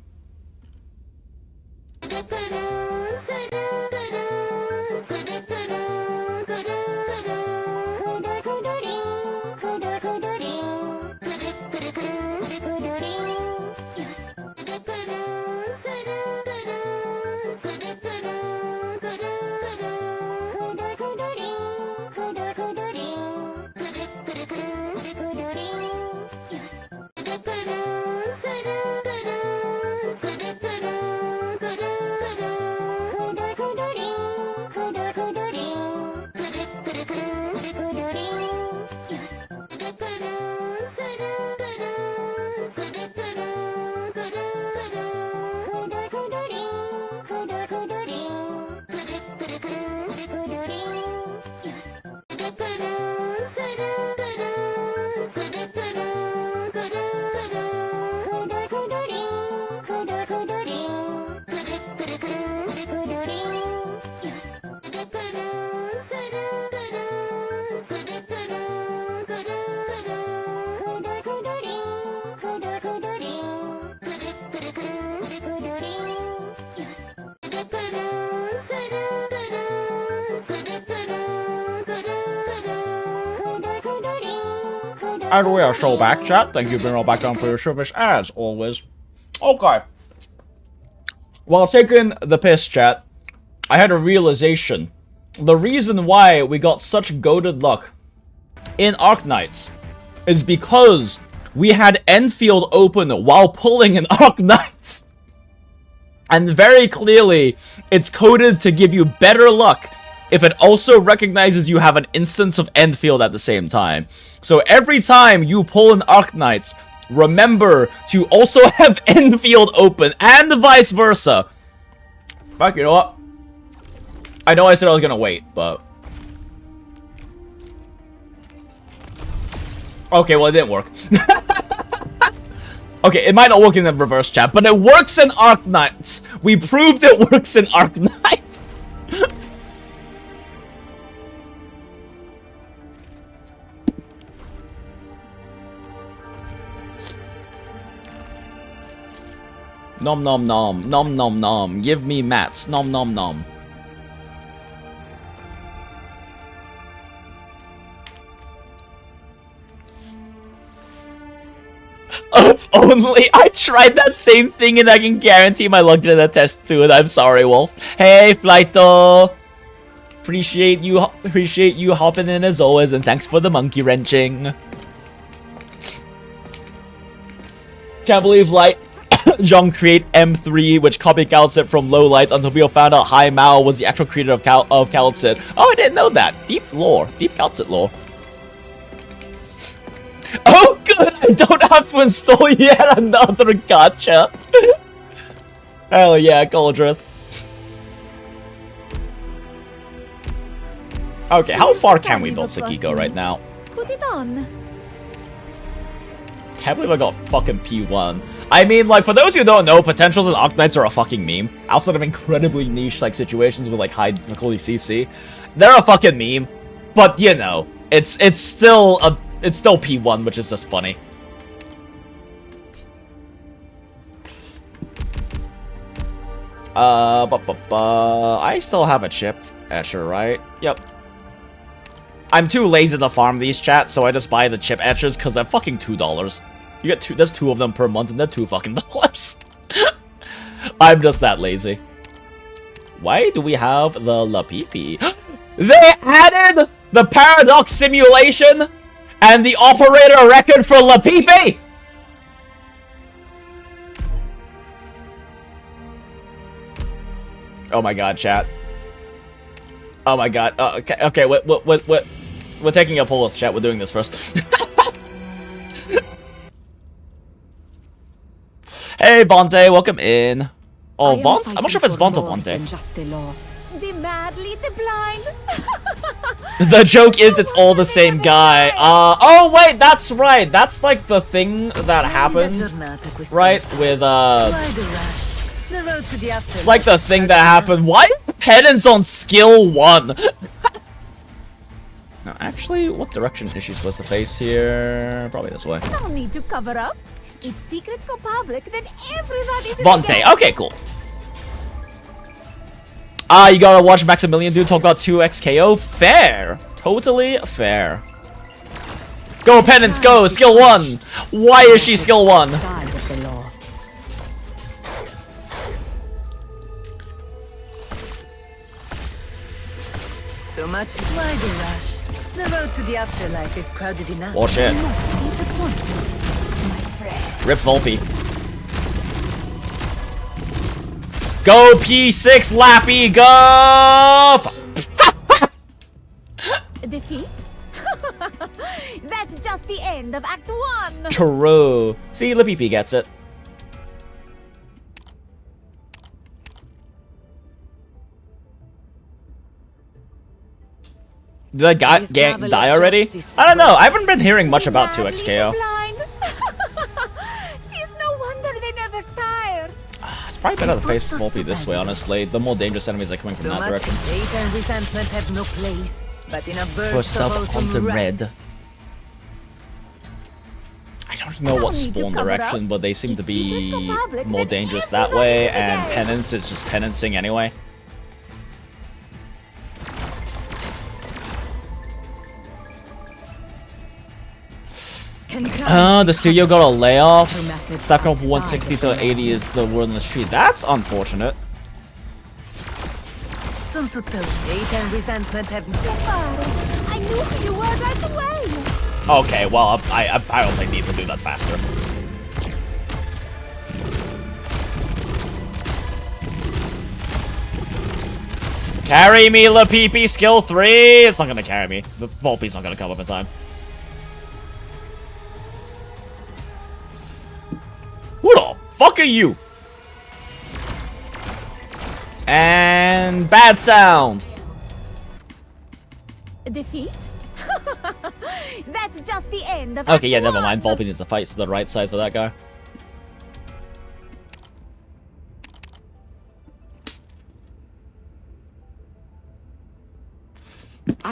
And we are so back, chat. Thank you, Bruno, back on for your service as always. Okay. While taking the piss, chat, I had a realization. The reason why we got such goated luck in Arknights is because we had Enfield open while pulling an Arknights. And very clearly, it's coded to give you better luck if it also recognizes you have an instance of Enfield at the same time. So every time you pull an Arknights, remember to also have Enfield open, and vice versa. Fuck, you know what? I know I said I was gonna wait, but... Okay, well, it didn't work. Okay, it might not work in the reverse, chat, but it works in Arknights. We proved it works in Arknights. Nom nom nom, nom nom nom. Give me mats, nom nom nom. If only I tried that same thing and I can guarantee my luck didn't attest to it. I'm sorry, Wolf. Hey, Flighto. Appreciate you hopping in as always, and thanks for the monkey wrenching. Can't believe Light Zhong create M3, which copycats it from Low Lights until people found out Hai Mao was the actual creator of Calcit. Oh, I didn't know that. Deep lore. Deep Calcit lore. Oh, good! I don't have to install yet another gacha. Hell yeah, Goldrith. Okay, how far can we build Sekiko right now? Put it on. Can't believe I got fucking P1. I mean, like, for those who don't know, potentials and Arknights are a fucking meme. Outside of incredibly niche, like, situations with, like, high difficulty CC. They're a fucking meme. But, you know, it's still P1, which is just funny. I still have a chip etcher, right? Yep. I'm too lazy to farm these, chat, so I just buy the chip etchers because they're fucking $2. You get there's 2 of them per month, and they're $2 fucking. I'm just that lazy. Why do we have the LAPPIPI? They added the paradox simulation and the operator record for LAPPIPI! Oh my god, chat. Oh my god. Okay, we're taking a pause, chat. We're doing this first. Hey, Vontae, welcome in. Oh, Vont? I'm not sure if it's Vont or Vontae. The madly, the blind. The joke is it's all the same guy. Oh wait, that's right. That's like the thing that happens, right? With it's like the thing that happened. Why penance on skill 1? Now, actually, what direction is she supposed to face here? Probably this way. No need to cover up. If secrets go public, then everybody's Vontae. Okay, cool. You gotta watch Maximilian dude talk about 2xKO. Fair. Totally fair. Go, Penance, go! Skill 1! Why is she skill 1? So much why the rush? The road to the afterlife is crowded enough. Watch it. Rip Volpe. Go P6 Lappy, go! Defeat? That's just the end of Act 1. True. See, LAPPIPI gets it. Did that guy die already? I don't know. I haven't been hearing much about 2xKO. Tis no wonder they never tire. It's probably better to face Volpe this way, honestly. The more dangerous enemies are coming from that direction. Hate and resentment have no place, but in a burst First of up autumn onto red. I don't know what spawn direction, but they seem to be more dangerous that way, and Penance is just penancing anyway. The studio got a layoff. Stuck up 160 to 80 is the word on the street. That's unfortunate. Soon to tell hate and resentment have I knew you were right away. Okay, well, I apparently need to do that faster. Carry me, LAPPIPI, skill 3! It's not gonna carry me. The Volpe's not gonna come up in time. Who the fuck are you? And bad sound. Defeat? That's just the end of Okay, yeah, Act never One. mind. Volpe needs to fight to the right side for that guy.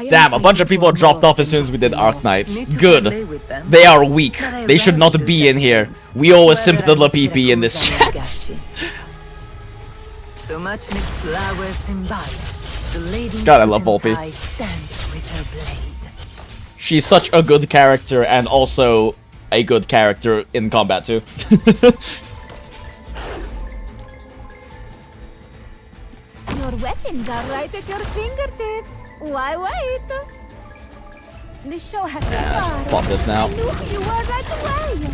Damn, a bunch of people dropped off as soon as we did Arc Knights. Good. They are weak. They should not be in here. We always simp the LAPPIPI in this chat. So much need flowers and buds. The lady God, I love Volpe. dance with her blade. She's such a good character and also a good character in combat too. Your weapons are right at your fingertips. Why wait? The show has Just pop this now. I knew you were right away.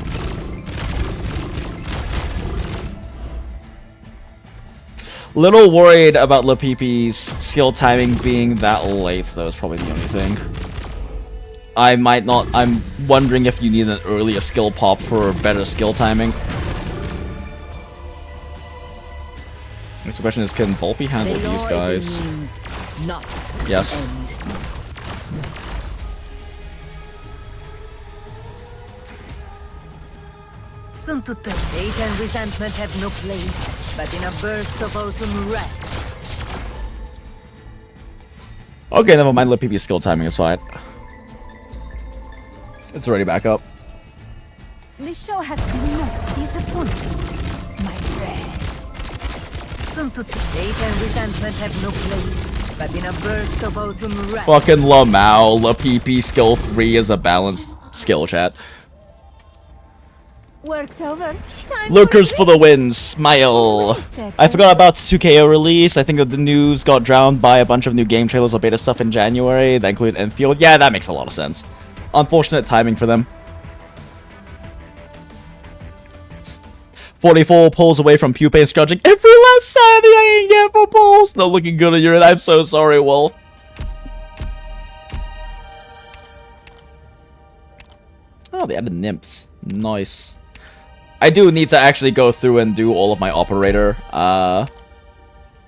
Little worried about LAPPIPI's skill timing being that late, though, is probably the only thing. I might not. I'm wondering if you need an earlier skill pop for better skill timing. Next question is, can Volpe handle these guys? Not Yes. Soon to tell hate and resentment have no place, but in a burst of autumn wrath. Okay, never mind. LAPPIPI's skill timing is fine. It's already back up. The show has been no disappointing, my friends. Soon to tell hate and resentment have no place, but in a burst of autumn wrath. Fucking Lamau. LAPPIPI skill 3 is a balanced skill, chat. Work's over. Time Lurkers for for the win, smile. I forgot about 2KO release. I think that the news got drowned by a bunch of new game trailers or beta stuff in January. That include Enfield. Yeah, that makes a lot of sense. Unfortunate timing for them. 44 pulls away from pupae scrunching. Every last sandy I can get for pulls. Not looking good on your end. I'm so sorry, Wolf. Oh, they added nymphs. Nice. I do need to actually go through and do all of my operator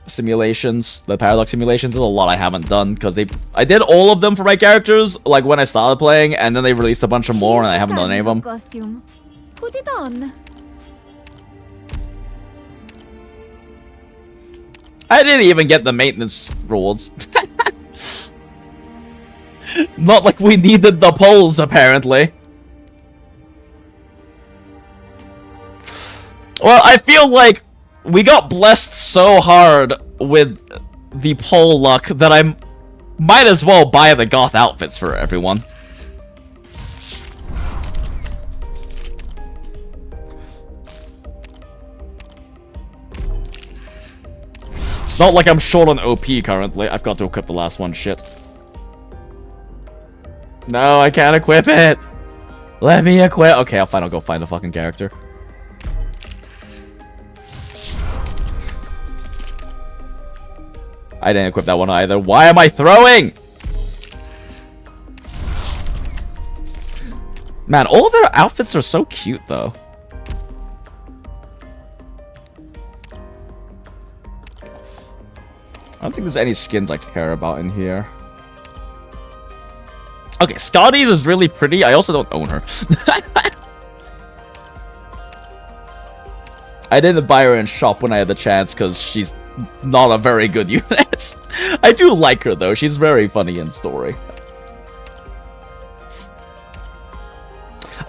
simulations, the paradox simulations. There's a lot I haven't done because I did all of them for my characters like when I started playing, and then they released a bunch of more and I haven't done any of them. Costume. Put it on. I didn't even get the maintenance rewards. Not like we needed the polls, apparently. Well, I feel like we got blessed so hard with the poll luck that I might as well buy the goth outfits for everyone. It's not like I'm short on OP currently. I've got to equip the last one. Shit. No, I can't equip it. Let me equip. Okay, I'll go find the fucking character. I didn't equip that one either. Why am I throwing? Man, all their outfits are so cute, though. I don't think there's any skins I care about in here. Okay, Scotty's is really pretty. I also don't own her. I didn't buy her in shop when I had the chance because she's not a very good unit. I do like her though. She's very funny in story.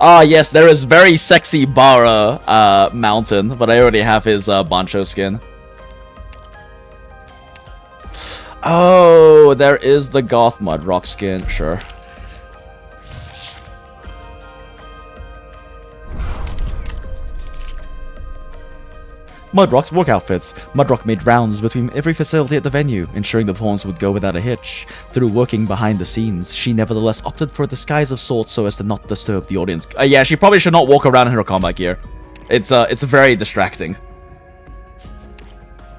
Ah, yes, there is very sexy Bara Mountain, but I already have his Bancho skin. Oh, there is the Goth Mud Rock skin. Sure. Mudrock's work outfits. Mudrock made rounds between every facility at the venue, ensuring the performance would go without a hitch. Through working behind the scenes, she nevertheless opted for a disguise of sorts so as to not disturb the audience. Yeah, she probably should not walk around in her combat gear. It's very distracting.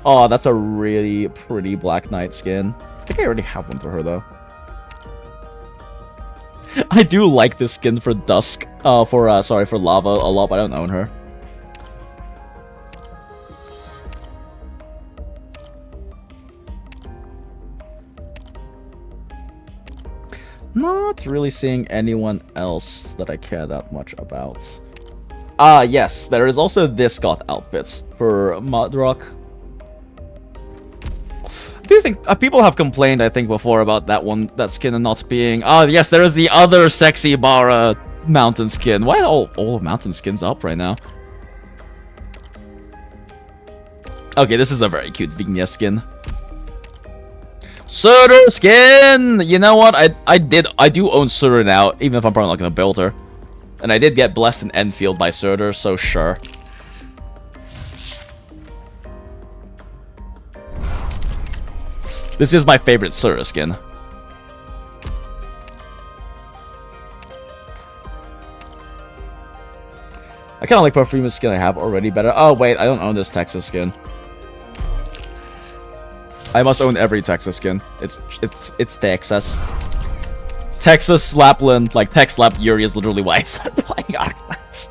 Oh, that's a really pretty Black Knight skin. I think I already have one for her, though. I do like this skin for Dusk. For Lava a lot, but I don't own her. Not really seeing anyone else that I care that much about. Yes, there is also this goth outfit for Mudrock. I do think people have complained, I think, before about that skin and not being. Yes, there is the other sexy Bara mountain skin. Why are all mountain skins up right now? Okay, this is a very cute Vignia skin. Surtur skin! You know what? I do own Surtur now, even if I'm probably not gonna build her. And I did get blessed in Enfield by Surtur, so sure. This is my favorite Surtur skin. I kinda like Perfume's skin I have already better. Oh wait, I don't own this Texas skin. I must own every Texas skin. It's Texas. Texas Slapland, like Tex Slap Yuri is literally why I started playing Arclights.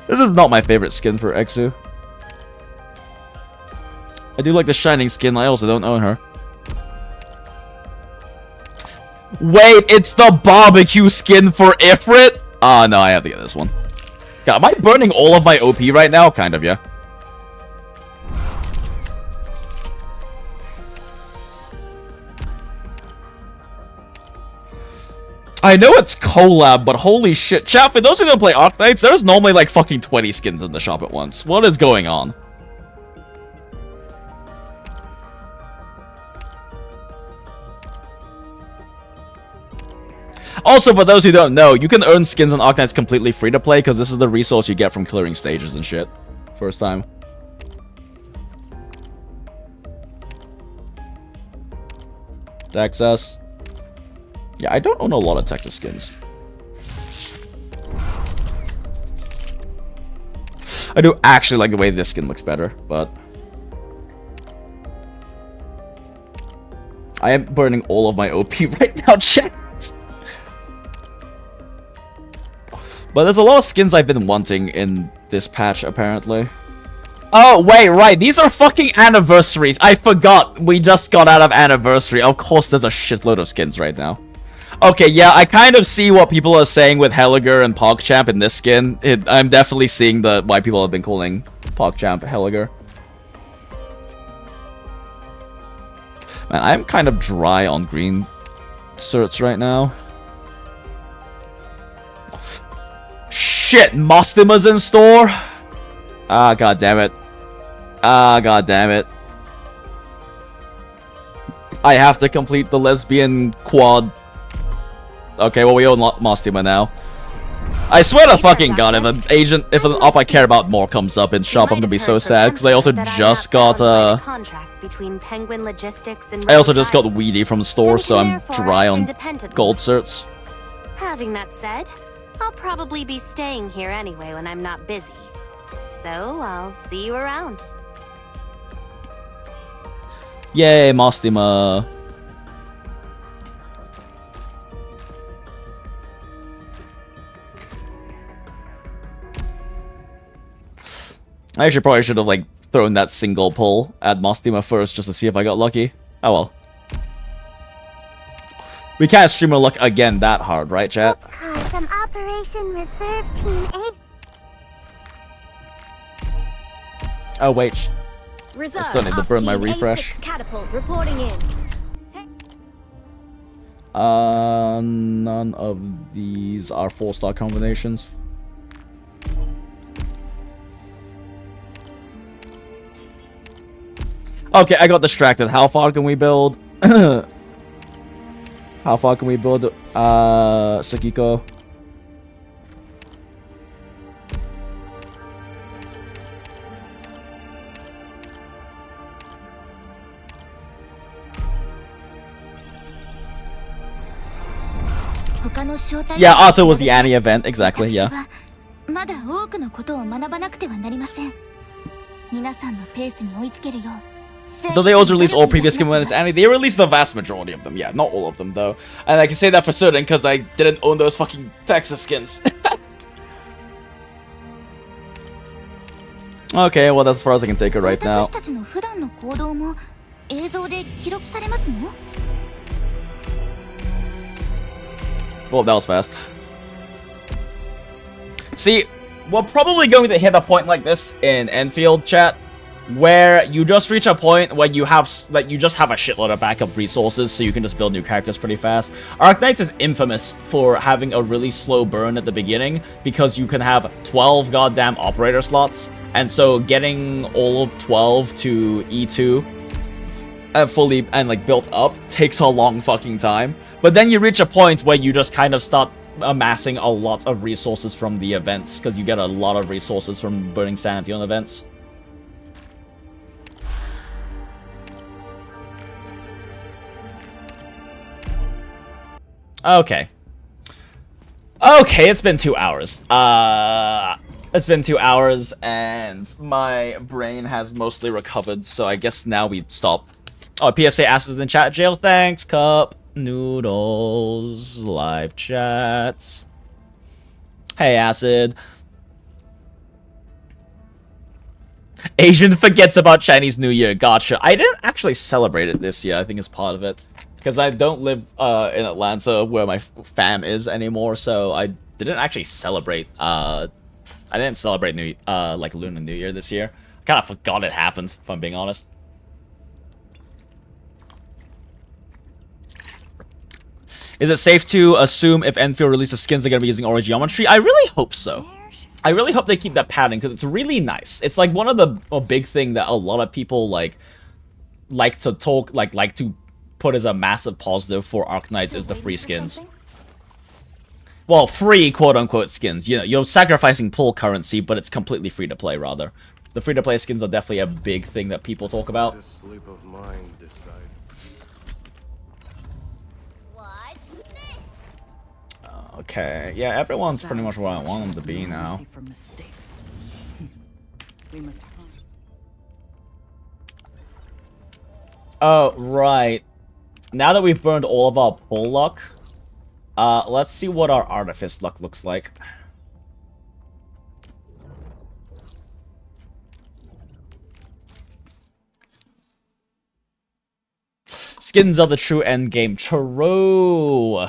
This is not my favorite skin for Exu. I do like the Shining skin, I also don't own her. Wait, it's the barbecue skin for Ifrit? Oh no, I have to get this one. God, am I burning all of my OP right now? Kind of, yeah. I know it's collab, but holy shit. Chat, for those who don't play Arknights, there's normally like fucking 20 skins in the shop at once. What is going on? Also, for those who don't know, you can earn skins on Arknights completely free to play, because this is the resource you get from clearing stages and shit. First time. Texas. Yeah, I don't own a lot of Texas skins. I do actually like the way this skin looks better, but I am burning all of my OP right now, chat. But there's a lot of skins I've been wanting in this patch, apparently. Oh, wait, right. These are fucking anniversaries. I forgot. We just got out of anniversary. Of course, there's a shitload of skins right now. Okay, yeah, I kind of see what people are saying with Helliger and PogChamp in this skin. I'm definitely seeing why people have been calling PogChamp Helliger. Man, I'm kind of dry on green certs right now. Shit, Mostima's in store? Ah, god damn it. Ah, god damn it. I have to complete the lesbian quad. Okay, well, we own Mostima now. I swear to fucking god, if an op I care about more comes up in shop, I'm gonna be so sad, because I also just got, I also just got Weedy from the store, so I'm dry on gold certs. Having that said, I'll probably be staying here anyway when I'm not busy. So, I'll see you around. Yay, Mostima. I actually probably should have, like, thrown that single pull at Mostima first just to see if I got lucky. Oh well. We can't stream our luck again that hard, right, chat? From Operation Reserve Team 8. Oh, wait. I still need to burn my refresh. Catapult reporting in. None of these are 4-star combinations. Okay, I got distracted. How far can we build? How far can we build? Sakiko. Yeah, Otto was the Annie event, exactly, yeah. まだ多くのことを学ばなくてはなりません。皆さんのペースに追いつけるよう。 Though they also released all previous skin when it's Annie, they released the vast majority of them. Yeah, not all of them though. And I can say that for certain because I didn't own those fucking Texas skins. Okay, well that's as far as I can take it right now. 私たちの普段の行動も映像で記録されますの? Well, that was fast. See, we're probably going to hit a point like this in Enfield chat, where you just reach a point where you have you just have a shitload of backup resources, so you can just build new characters pretty fast. Arknights is infamous for having a really slow burn at the beginning because you can have 12 goddamn operator slots, and so getting all of 12 to E2 fully and like built up takes a long fucking time. But then you reach a point where you just kind of start amassing a lot of resources from the events, because you get a lot of resources from burning sanity on events. Okay. Okay, it's been 2 hours. It's been 2 hours, and my brain has mostly recovered, so I guess now we stop. Oh, PSA asks in the chat, jail, thanks, Cup, Noodles, live chats. Hey, Acid. Asian forgets about Chinese New Year, gotcha. I didn't actually celebrate it this year, I think it's part of it. Because I don't live in Atlanta where my fam is anymore, so I didn't actually celebrate, like Lunar New Year this year. I kind of forgot it happened, if I'm being honest. Is it safe to assume if Enfield releases skins, they're going to be using aura geometry? I really hope so. I really hope they keep that pattern, because it's really nice. It's like one of the big thing that a lot of people like to talk, like to put as a massive positive for Arknights is the free skins. Well, free quote-unquote skins. You know, you're sacrificing pull currency, but it's completely free to play, rather. The free to play skins are definitely a big thing that people talk about. Okay, yeah, everyone's pretty much where I want them to be now. Oh, right. Now that we've burned all of our pull luck, let's see what our artifice luck looks like. Skins are the true end game. True.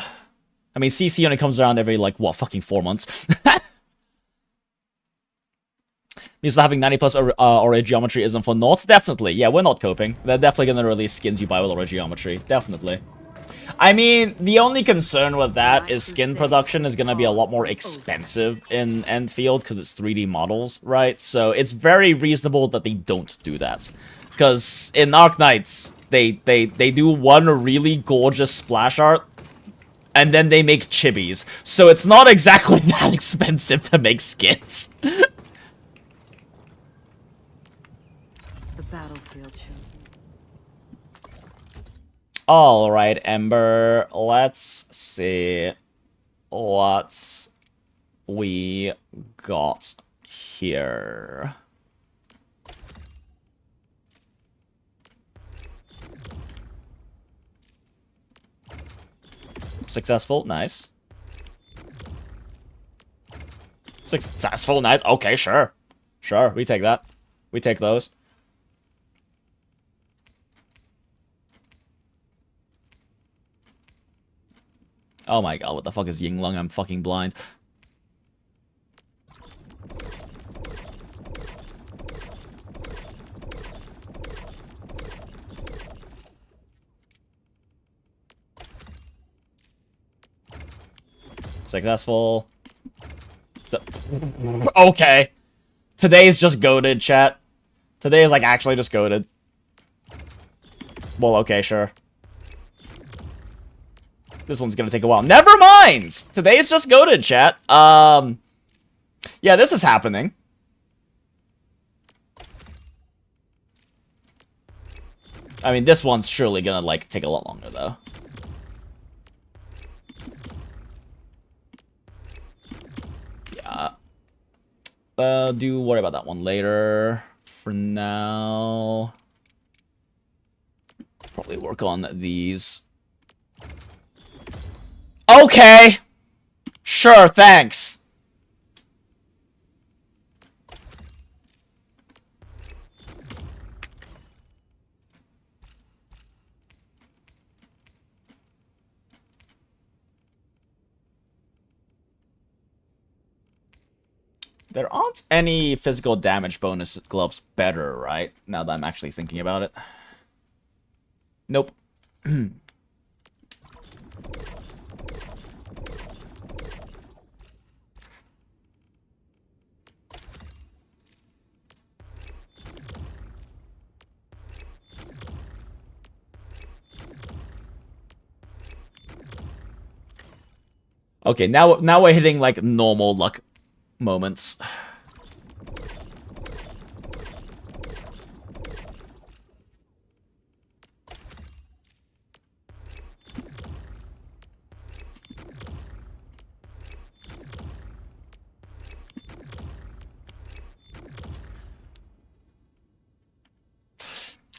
I mean, CC only comes around every, like, what, fucking 4 months? Means having 90 plus aura geometry isn't for naught? Definitely. Yeah, we're not coping. They're definitely gonna release skins you buy with aura geometry. Definitely. I mean, the only concern with that is skin production is gonna be a lot more expensive in Enfield because it's 3D models, right? So it's very reasonable that they don't do that. Because in Arknights, they do one really gorgeous splash art, and then they make chibis. So it's not exactly that expensive to make skins. The battlefield chosen. Alright, Ember. Let's see what we got here. Successful, nice. Successful, nice. Okay, sure. Sure, we take that. We take those. Oh my god, what the fuck is Yinglung? I'm fucking blind. Successful. Okay. Today's just goated, chat. Today is like actually just goated. Well, okay, sure. This one's gonna take a while. Never mind! Today is just goated, chat. Yeah, this is happening. I mean, this one's surely gonna, like, take a lot longer, though. Do worry about that one later. For now, probably work on these. Okay! Sure, thanks! There aren't any physical damage bonus gloves better, right? Now that I'm actually thinking about it. Nope. Okay, now we're hitting like normal luck moments.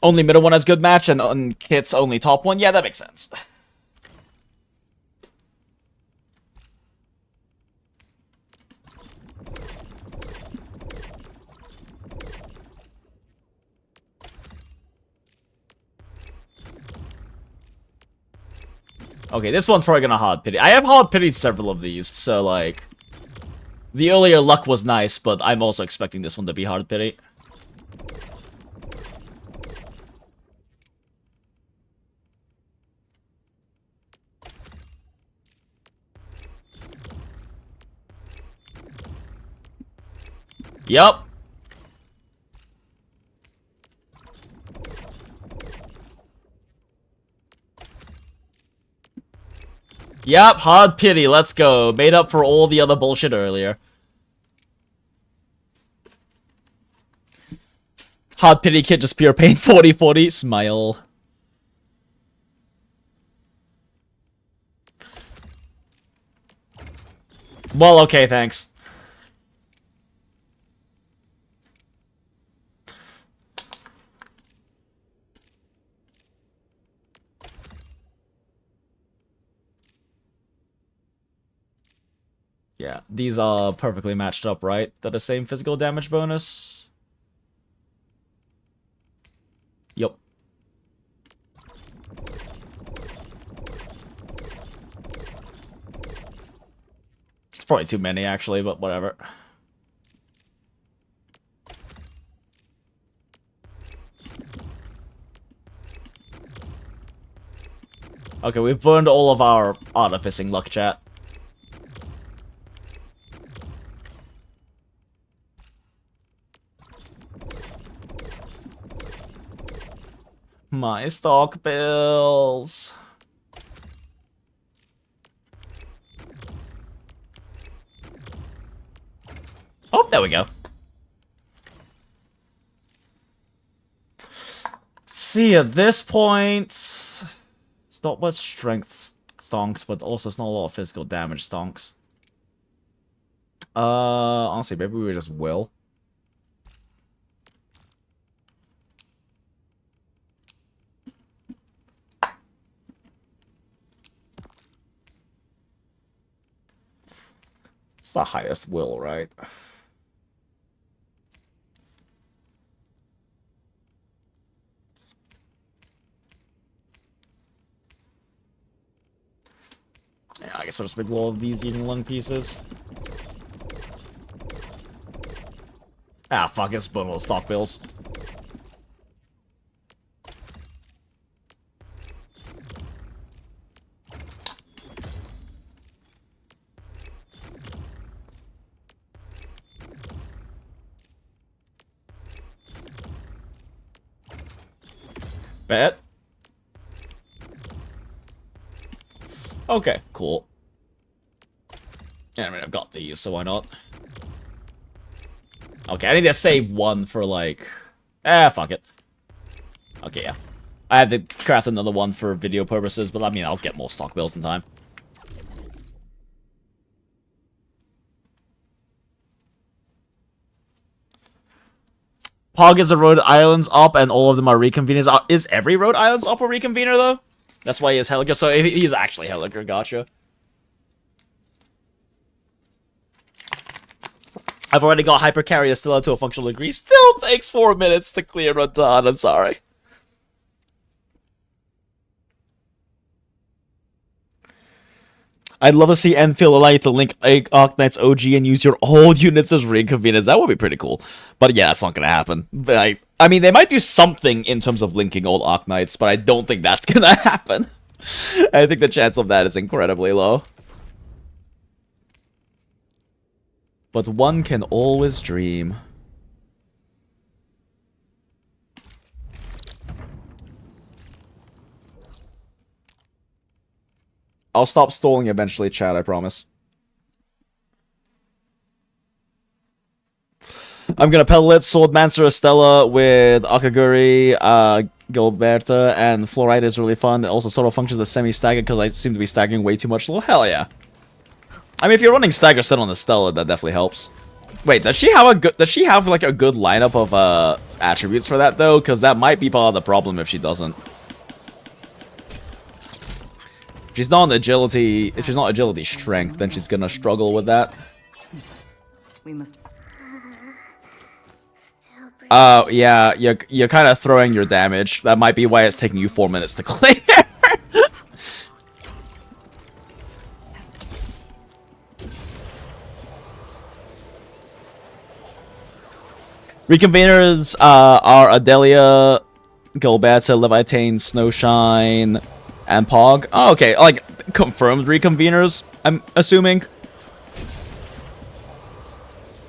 Only middle one has good match, and on kits only top one. Yeah, that makes sense. Okay, this one's probably gonna hard pity. I have hard pitied several of these, so like... The earlier luck was nice, but I'm also expecting this one to be hard pity. Yup. Yep, hard pity, let's go. Made up for all the other bullshit earlier. Hard pity kid, just pure pain, 40-40, smile. Well, okay, thanks. Yeah, these are perfectly matched up, right? They're the same physical damage bonus. Yup. It's probably too many, actually, but whatever. Okay, we've burned all of our artificing luck, chat. My stock bills. Oh, there we go. See, at this point, it's not much strength stonks, but also it's not a lot of physical damage stonks. Honestly, maybe we just will. It's the highest will, right? Yeah, I guess I'll just make all of these eating lung pieces. Ah, fuck it, it's burn all the stock bills. Bet. Okay, cool. Yeah, I mean, I've got these, so why not? Okay, I need to save one for, like... fuck it. Okay, yeah. I have to craft another one for video purposes, but I mean, I'll get more stock bills in time. Pog is a Rhode Island's op, and all of them are reconveners. Is every Rhode Island's op a reconvener, though? That's why he is Helliger. So he's actually Helliger. Gotcha. I've already got Hypercarrier still to a functional degree. Still takes 4 minutes to clear a ton. I'm sorry. I'd love to see Enfield allow you to link Arknight's OG and use your old units as reconveners. That would be pretty cool. But yeah, that's not going to happen. But I mean, they might do something in terms of linking old Arknights, but I don't think that's going to happen. I think the chance of that is incredibly low. But one can always dream. I'll stop stalling eventually, chat, I promise. I'm gonna Pellet, Swordmancer, Estella with Akaguri, Gilberta, and Fluorite is really fun. It also sort of functions as semi-stagger because I seem to be staggering way too much. Well, hell yeah. I mean, if you're running Stagger set on Estella, that definitely helps. Wait, does she have like a good lineup of attributes for that though? Because that might be part of the problem if she doesn't. If she's not agility strength, then she's gonna struggle with that. We must. Oh, yeah, you're kind of throwing your damage. That might be why it's taking you 4 minutes to clear. Reconveners are Adelia, Gilberta, Levitane, Snowshine, and Pog. Oh, okay, like, confirmed reconveners, I'm assuming.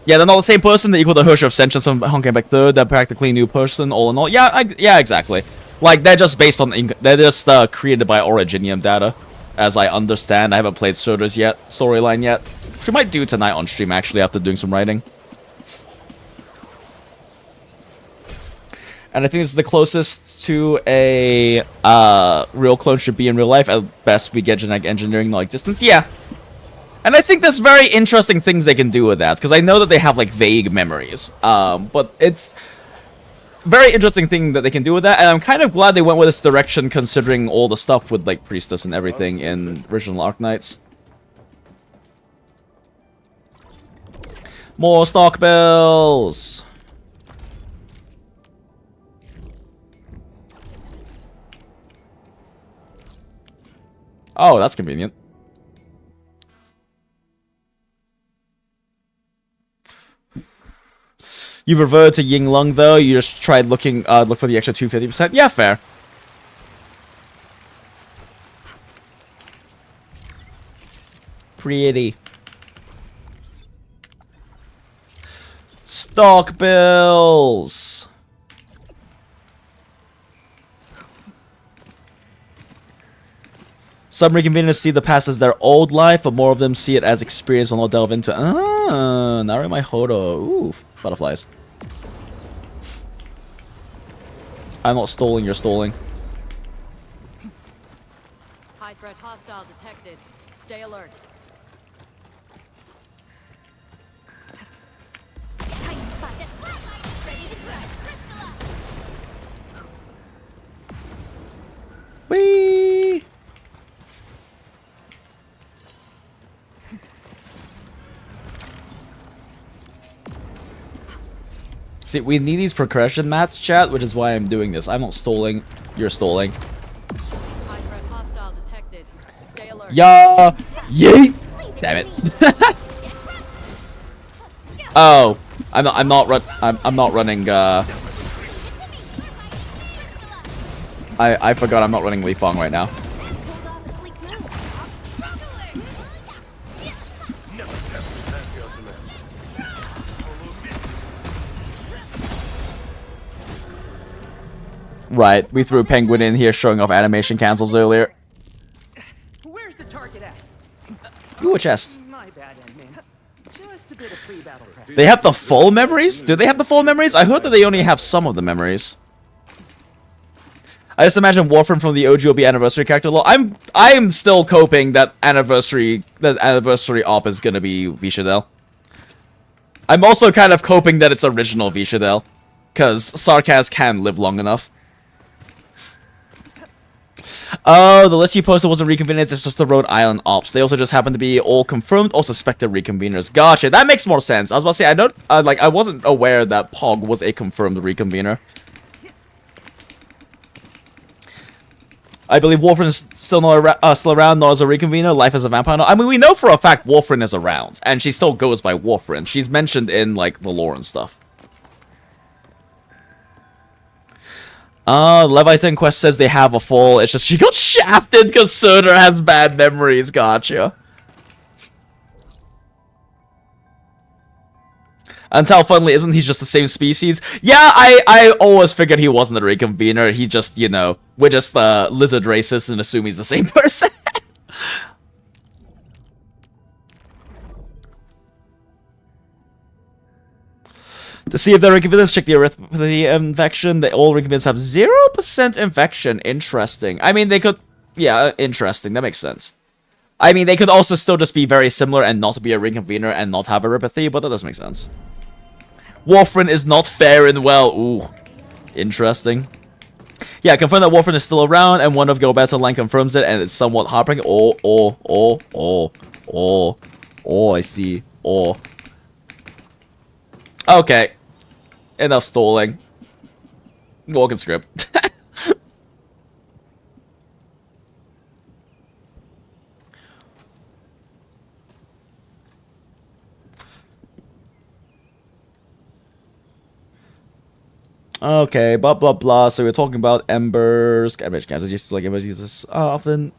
Yeah, they're not the same person. They equal the Hush of Sentience from Honking Back Third. They're practically a new person, all in all. Yeah, yeah, exactly. Like, they're just based on... They're just created by Originium data, as I understand. I haven't played Surtur's yet, storyline yet. Which we might do tonight on stream, actually, after doing some writing. And I think this is the closest to a real clone should be in real life. At best, we get genetic engineering like distance. Yeah. And I think there's very interesting things they can do with that. Because I know that they have like vague memories. But it's very interesting thing that they can do with that. And I'm kind of glad they went with this direction considering all the stuff with like Priestess and everything in original Arknights. More stock bills. Oh, that's convenient. You've reverted to Ying Lung though. You just tried look for the extra 250%. Yeah, fair. Pretty. Stock bills. Some reconveners see the past as their old life, but more of them see it as experience and will delve into it. Ah, Narumai Hodo. Ooh, butterflies. I'm not stalling, you're stalling. High threat hostile detected. Stay alert. Whee! See, we need these progression mats, chat, which is why I'm doing this. I'm not stalling, you're stalling. High threat hostile detected. Stay alert. Yeah! Yeet! Damn it. Oh, I'm not running, I forgot I'm not running Li Fong right now. Right, we threw Penguin in here showing off animation cancels earlier. Where's the target at? Ooh, a chest. My bad, admin. Just a bit of pre-battle practice. They have the full memories? Do they have the full memories? I heard that they only have some of the memories. I just imagine Warframe from the OG will be anniversary character. I'm still coping that anniversary op is gonna be Vishadel. I'm also kind of coping that it's original Vishadel. Because Sarkaz can live long enough. Oh, the list you posted wasn't reconveners, it's just the Rhode Island ops. They also just happen to be all confirmed or suspected reconveners. Gotcha, that makes more sense. I was about to say, I wasn't aware that Pog was a confirmed reconvener. I believe Warfrin is still around, not as a reconvener, life as a vampire. I mean, we know for a fact Warfrin is around, and she still goes by Warfrin. She's mentioned in, like, the lore and stuff. Leviathan Quest says they have a full. It's just she got shafted because Soda has bad memories. Gotcha. Until funnily, isn't he just the same species? Yeah, I always figured he wasn't a reconvener. He just, you know, we're just lizard racists and assume he's the same person. To see if they're reconveners, check the arithmetic infection. All reconveners have 0% infection. Interesting. I mean, they could... Yeah, interesting. That makes sense. I mean, they could also still just be very similar and not be a reconvener and not have arithmetic, but that does make sense. Warfrin is not fair and well. Ooh. Interesting. Yeah, confirm that Warfrin is still around, and one of Gilbert's line confirms it, and it's somewhat heartbreaking. I see. Okay. Enough stalling. Walking script. Okay, blah blah blah. So we're talking about Embers. Embers used to like Embers use this often.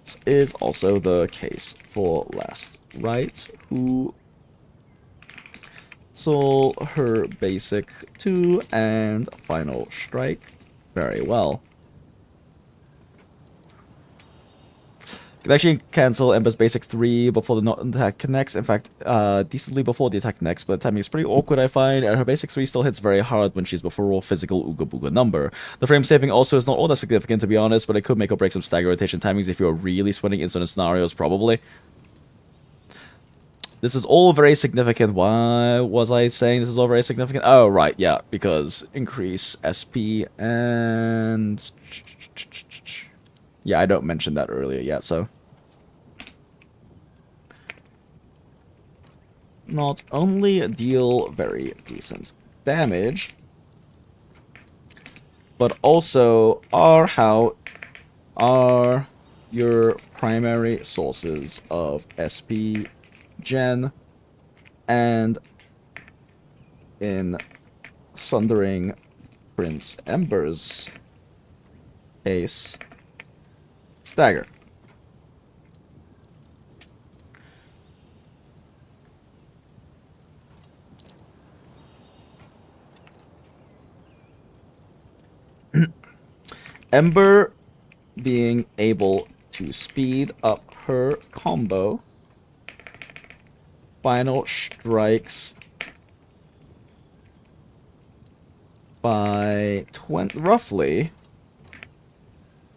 This is also the case for Last Right, who saw her basic 2 and final strike very well. Can actually cancel Ember's basic 3 before the not attack connects. In fact, decently before the attack connects, but the timing is pretty awkward, I find, and her basic 3 still hits very hard when she's before raw physical Ooga Booga number. The frame saving also is not all that significant, to be honest, but it could make or break some stagger rotation timings if you're really sweating in certain scenarios, probably. This is all very significant. Why was I saying this is all very significant? Oh, right, yeah, because increase SP and... Yeah, I don't mention that earlier yet, so... Not only deal very decent damage, but also are your primary sources of SP gen, and in Sundering Prince Ember's case, Stagger. Ember being able to speed up her combo final strikes by roughly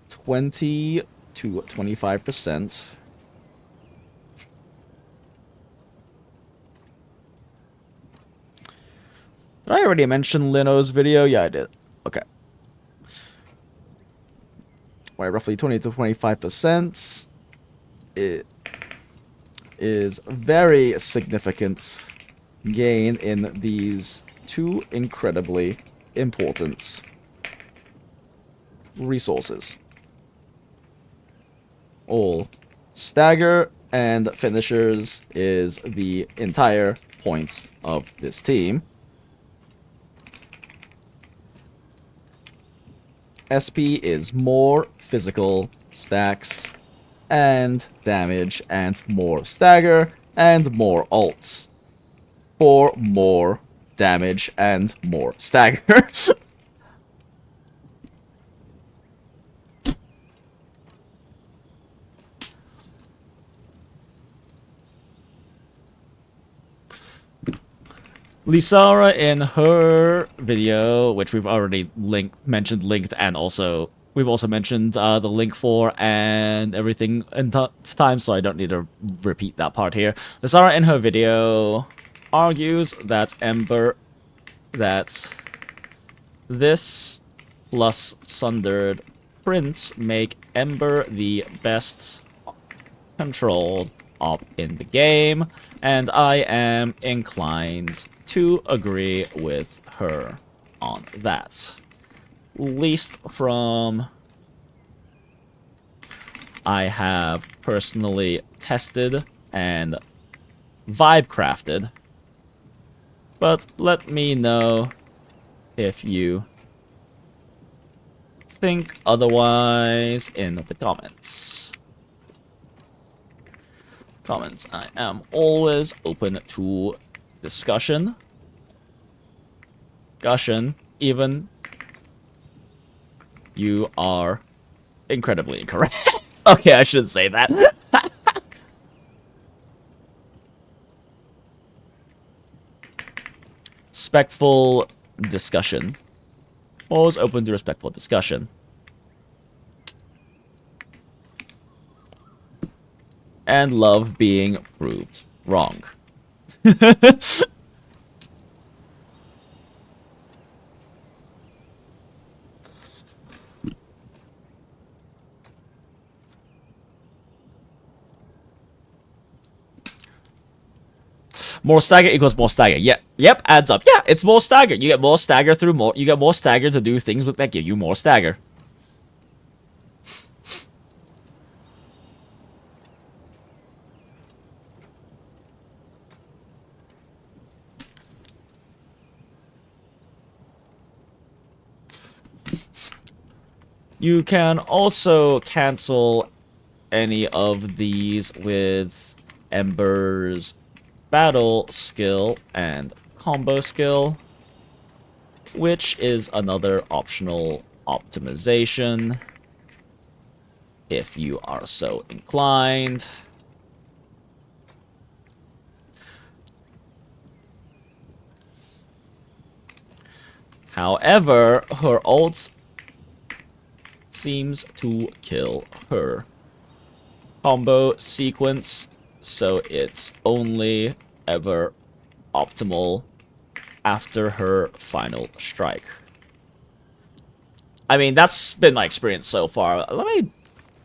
20 to 25%. Did I already mention Lino's video? Yeah, I did. Okay. By roughly 20 to 25%. It is very significant gain in these two incredibly important resources. All stagger and finishers is the entire point of this team. SP is more physical stacks and damage and more stagger and more ults for more damage and more stagger. Lisara in her video, which we've already linked, and also we've also mentioned the link for and everything in time, so I don't need to repeat that part here. Lazara in her video argues that Ember, that this plus Sundered Prince make Ember the best controlled op in the game, and I am inclined to agree with her on that. Least from I have personally tested and vibe crafted, but let me know if you think otherwise in the comments. I am always open to discussion. Even you are incredibly incorrect. Okay, I shouldn't say that. Respectful discussion. Always open to respectful discussion. And love being proved wrong. More stagger equals more stagger. Yep, adds up. Yeah, it's more stagger. You get more stagger through more. You get more stagger to do things with that give you more stagger. You can also cancel any of these with Ember's battle skill and combo skill, which is another optional optimization if you are so inclined. However, her ult seems to kill her combo sequence, so it's only ever optimal after her final strike. I mean, that's been my experience so far. Let me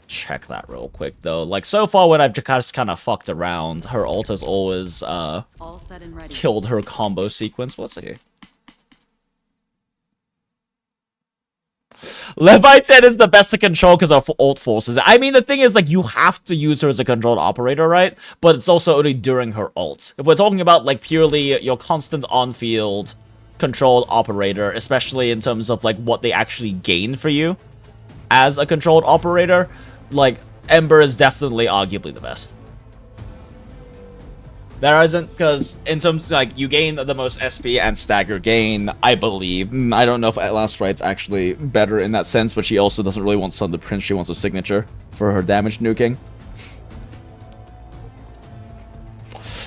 check that real quick, though. Like, so far when I've just kind of fucked around, her ult has always All set and ready. killed her combo sequence. Let's see. Levite is the best to control because of ult forces. I mean, the thing is, like, you have to use her as a controlled operator, right? But it's also only during her ult. If we're talking about, like, purely your constant on-field controlled operator, especially in terms of, like, what they actually gain for you as a controlled operator, like, Ember is definitely arguably the best. There isn't, because in terms, like, you gain the most SP and Stagger gain, I believe. I don't know if Last Right's actually better in that sense, but she also doesn't really want Sun the Prince, she wants a signature for her damage nuking.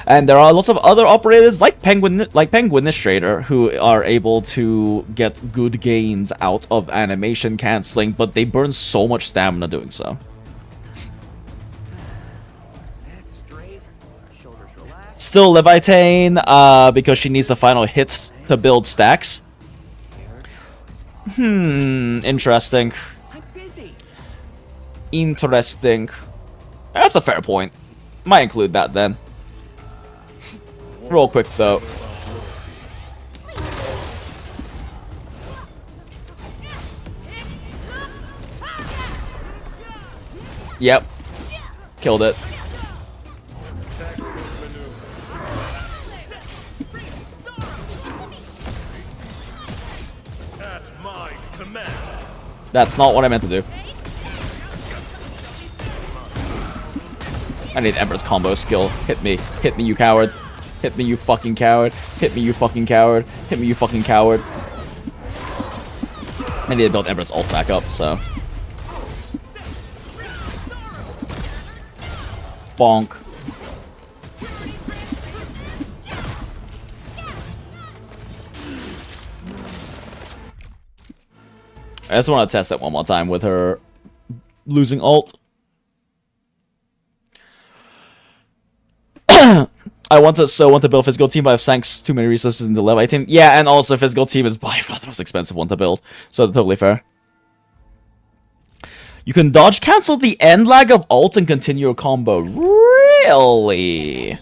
And there are lots of other operators, like Penguinistrator, who are able to get good gains out of animation canceling, but they burn so much stamina doing so. Still Levitane, because she needs the final hits to build stacks. Interesting. Interesting. That's a fair point. Might include that then. Real quick though. Yep. Killed it. That's not what I meant to do. I need Ember's combo skill. Hit me. Hit me, you coward. Hit me, you fucking coward. Hit me, you fucking coward. Hit me, you fucking coward. I need to build Ember's ult back up, so. Bonk. I just want to test it one more time with her losing ult. I want to build a physical team, but I've sank too many resources in the level 18. Yeah, and also physical team is by far the most expensive one to build. So totally fair. You can dodge cancel the end lag of ult and continue your combo. Really?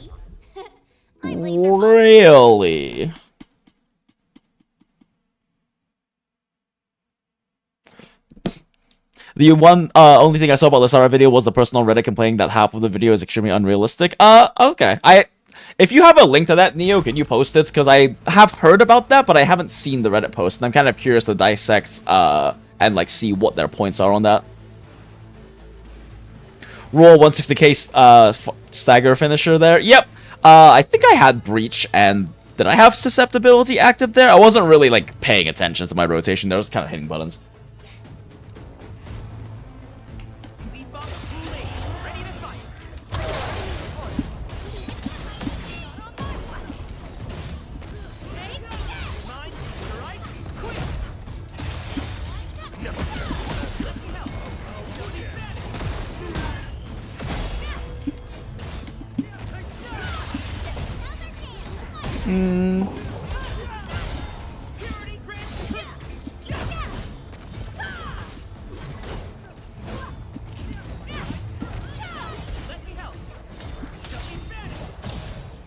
Really? The only thing I saw about the Sarah video was the person on Reddit complaining that half of the video is extremely unrealistic. Okay. If you have a link to that, Neo, can you post it? Because I have heard about that, but I haven't seen the Reddit post, and I'm kind of curious to dissect and like see what their points are on that. Roll 160k stagger finisher there. Yep. I think I had breach, and did I have susceptibility active there? I wasn't really like paying attention to my rotation there. I was kind of hitting buttons.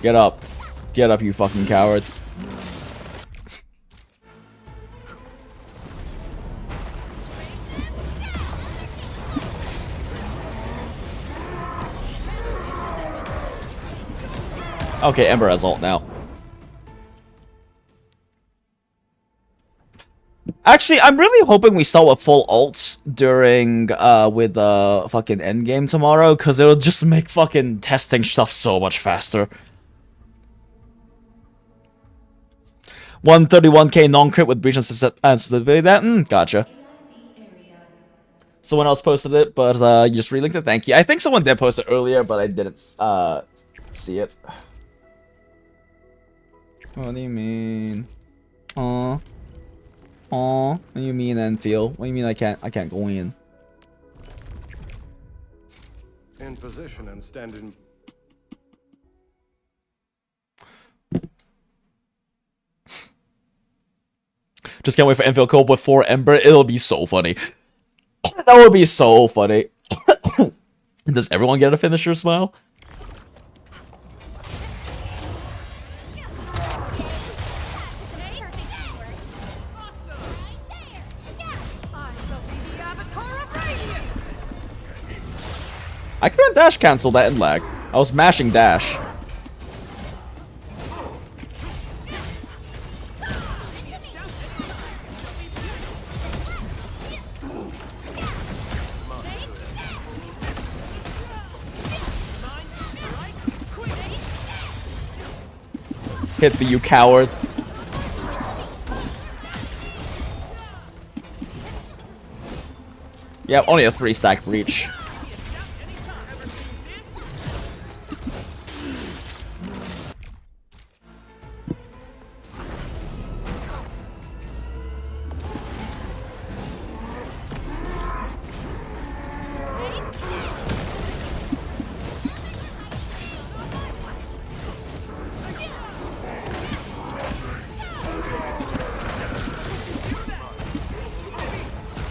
Get up. Get up, you fucking coward. Okay, Ember has ult now. Actually, I'm really hoping we start with full ults during, with the fucking endgame tomorrow, because it'll just make fucking testing stuff so much faster. 131k non-crit with breach and susceptibility. That, gotcha. Someone else posted it, but you just relinked it. Thank you. I think someone did post it earlier, but I didn't see it. What do you mean? What do you mean, Enfield? What do you mean I can't go in? In position and standing. Just can't wait for Enfield co-op with 4 Ember. It'll be so funny. That would be so funny. Does everyone get a finisher smile? I couldn't dash cancel that end lag. I was mashing dash. Hit me, you coward. Yeah, only a 3-stack breach.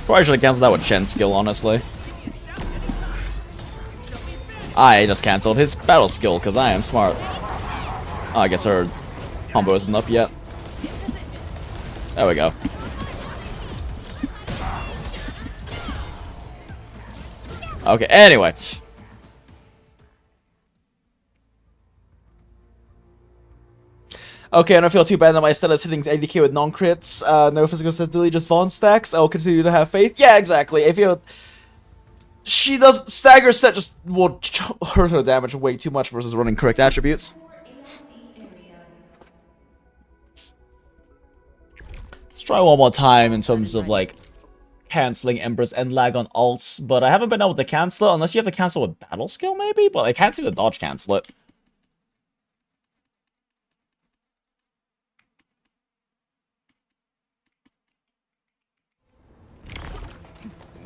Probably should have canceled that with Chen's skill, honestly. I just canceled his battle skill because I am smart. Oh, I guess her combo isn't up yet. There we go. Okay, anyway. Okay, I don't feel too bad that my status hitting 80k with non-crits, no physical stability, just Vaughn stacks. I'll continue to have faith. Yeah, exactly. If you... She does... Stagger set just will hurt her damage way too much versus running correct attributes. Let's try one more time in terms of, like, canceling Ember's end lag on ults, but I haven't been able to cancel it, unless you have to cancel with battle skill, maybe? But I can't seem to dodge cancel it.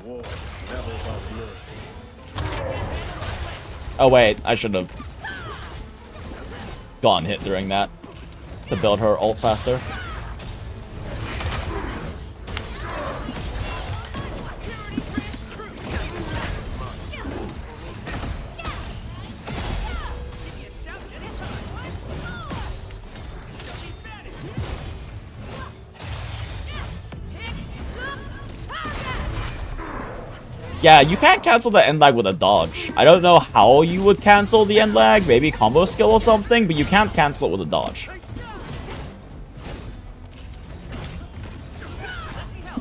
War, never about mercy. Oh wait, I should have gone hit during that to build her ult faster. Yeah, you can't cancel the end lag with a dodge. I don't know how you would cancel the end lag, maybe combo skill or something, but you can't cancel it with a dodge.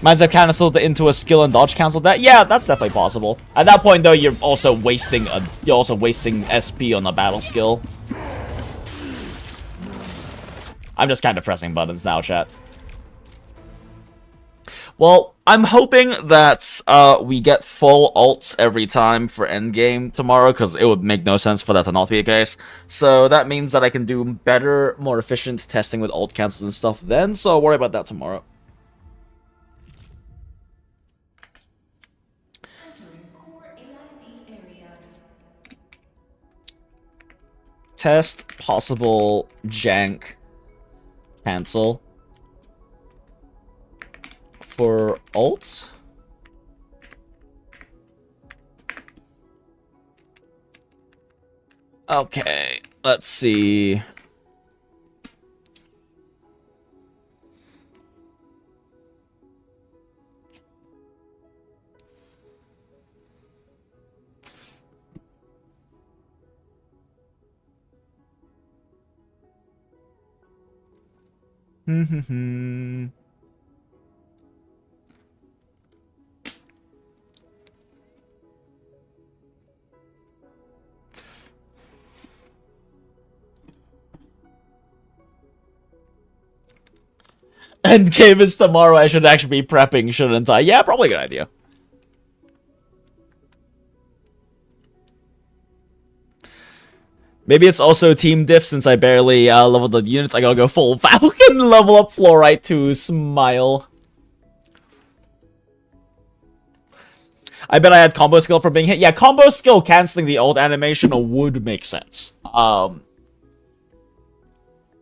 Might have canceled it into a skill and dodge cancel that. Yeah, that's definitely possible. At that point though, you're also wasting SP on a battle skill. I'm just kind of pressing buttons now, chat. Well, I'm hoping that we get full ults every time for endgame tomorrow, because it would make no sense for that to not be the case. So that means that I can do better, more efficient testing with ult cancels and stuff then, so I'll worry about that tomorrow. Test possible jank cancel for ults. Okay, let's see. Endgame is tomorrow. I should actually be prepping, shouldn't I? Yeah, probably a good idea. Maybe it's also team diff since I barely leveled the units. I gotta go full Falcon, level up Fluorite to Smile. I bet I had combo skill for being hit. Yeah, combo skill canceling the ult animation would make sense. I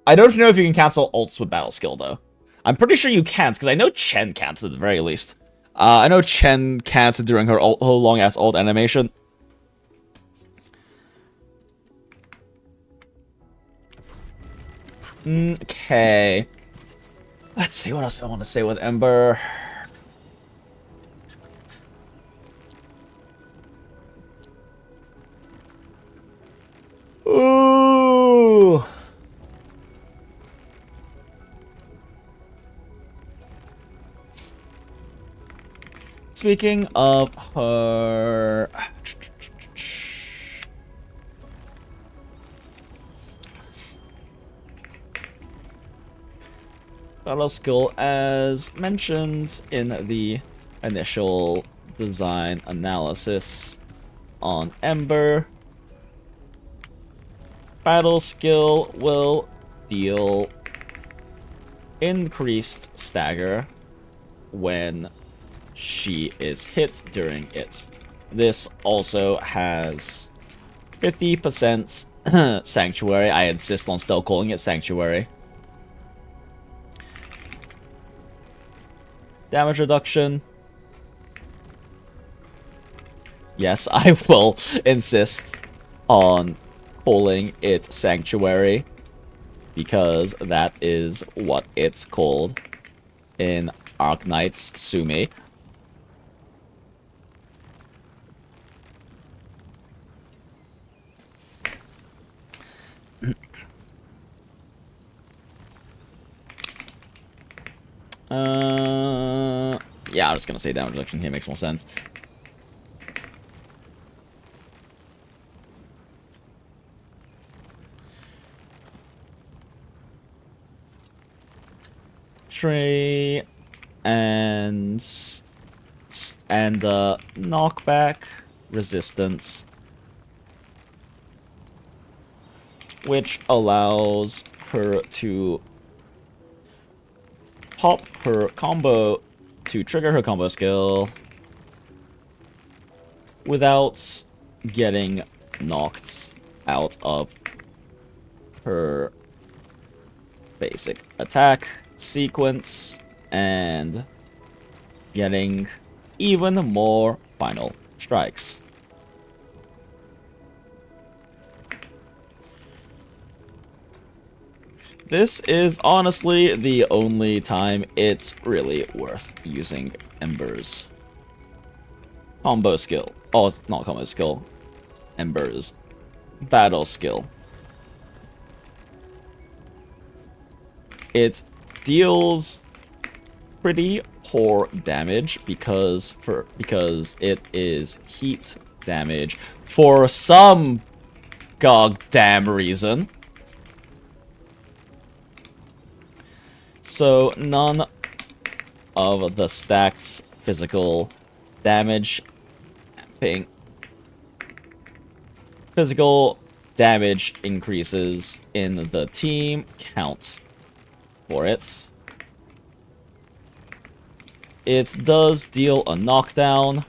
don't know if you can cancel ults with battle skill though. I'm pretty sure you can't, because I know Chen can't at the very least. I know Chen can't during her long-ass ult animation. Okay. Let's see what else I want to say with Ember. Ooh. Speaking of her... battle skill, as mentioned in the initial design analysis on Ember, battle skill will deal increased stagger when she is hit during it. This also has 50% Sanctuary. I insist on still calling it Sanctuary. Damage reduction. Yes, I will insist on calling it Sanctuary, because that is what it's called in Arknight's Sumi. Yeah, I'm just gonna say damage reduction here, makes more sense. Tree and knockback resistance, which allows her to pop her combo to trigger her combo skill without getting knocked out of her basic attack sequence and getting even more final strikes. This is honestly the only time it's really worth using Ember's combo skill. Oh, it's not combo skill. Ember's battle skill. It deals pretty poor damage because it is heat damage for some goddamn reason. So none of the stacked physical damage increases in the team count for it. It does deal a knockdown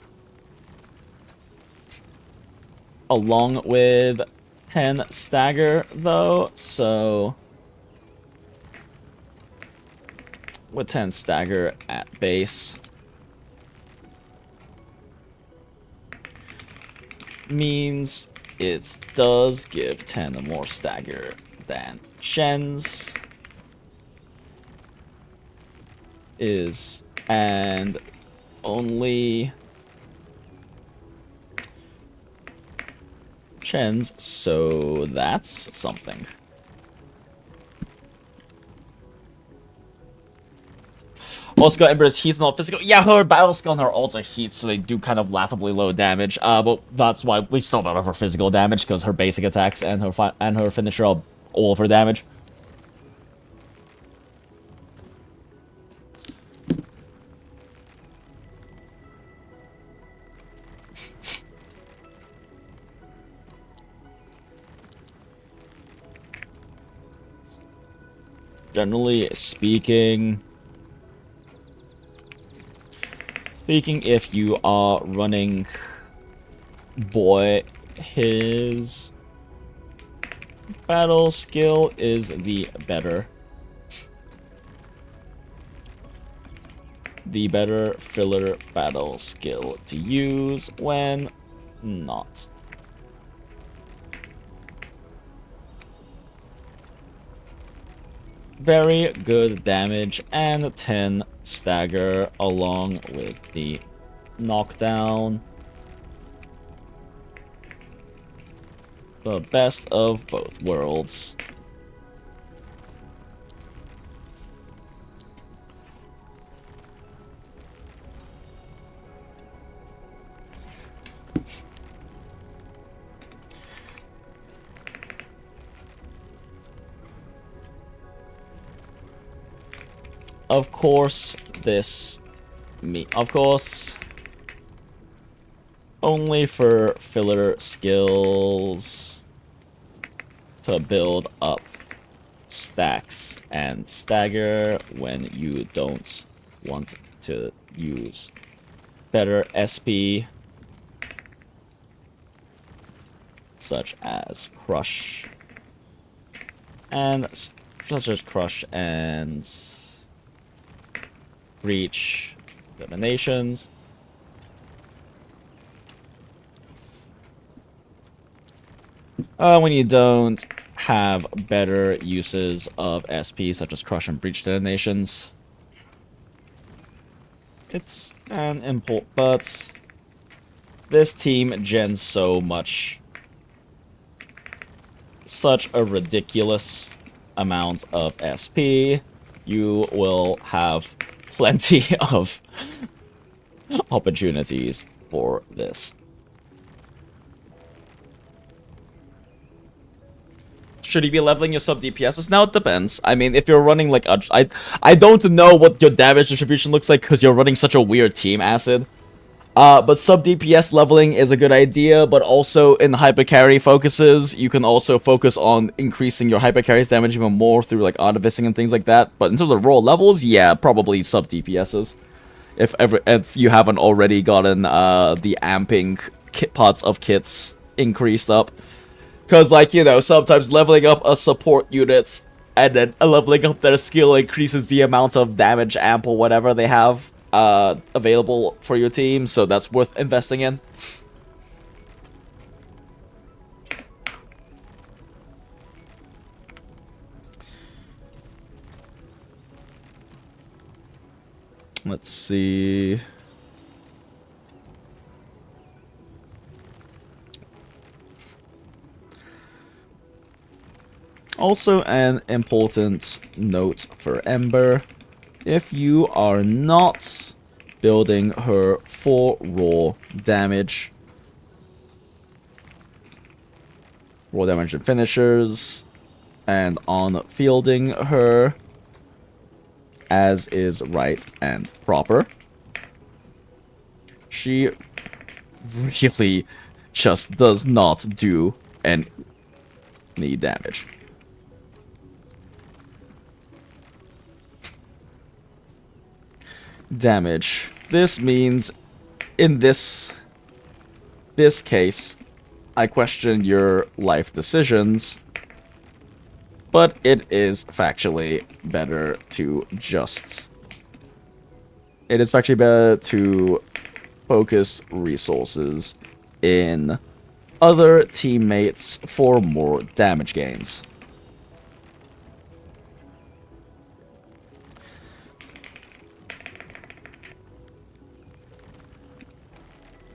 along with 10 stagger though, so with 10 stagger at base means it does give 10 more stagger than Shen's is, and only Shen's, so that's something. Also got Ember's heat, not physical. Yeah, her battle skill and her ult are heat, so they do kind of laughably low damage. But that's why we still don't have her physical damage, because her basic attacks and her finisher are all of her damage. Generally speaking, if you are running Boy, his battle skill is the better filler battle skill to use when not. Very good damage and 10 stagger along with the knockdown. The best of both worlds. Of course, only for filler skills to build up stacks and stagger when you don't want to use better SP, such as Crush and Breach eliminations. When you don't have better uses of SP, such as Crush and Breach detonations. It's an import, but this team gens such a ridiculous amount of SP, you will have plenty of opportunities for this. Should you be leveling your sub DPSs? Now it depends. I mean, if you're running like I don't know what your damage distribution looks like because you're running such a weird team, Acid. But sub DPS leveling is a good idea, but also in hyper carry focuses, you can also focus on increasing your hyper carry's damage even more through like artificing and things like that. But in terms of raw levels, yeah, probably sub DPSs. If you haven't already gotten the amping pots of kits increased up. Because, like, you know, sometimes leveling up a support unit and then leveling up their skill increases the amount of damage, amp, or whatever they have available for your team. So that's worth investing in. Let's see. Also, an important note for Ember. If you are not building her for raw damage and finishers, and on fielding her as is right and proper, she really just does not do any damage. Damage. This means, in this case, I question your life decisions, but it is factually better to just... It is factually better to focus resources in other teammates for more damage gains.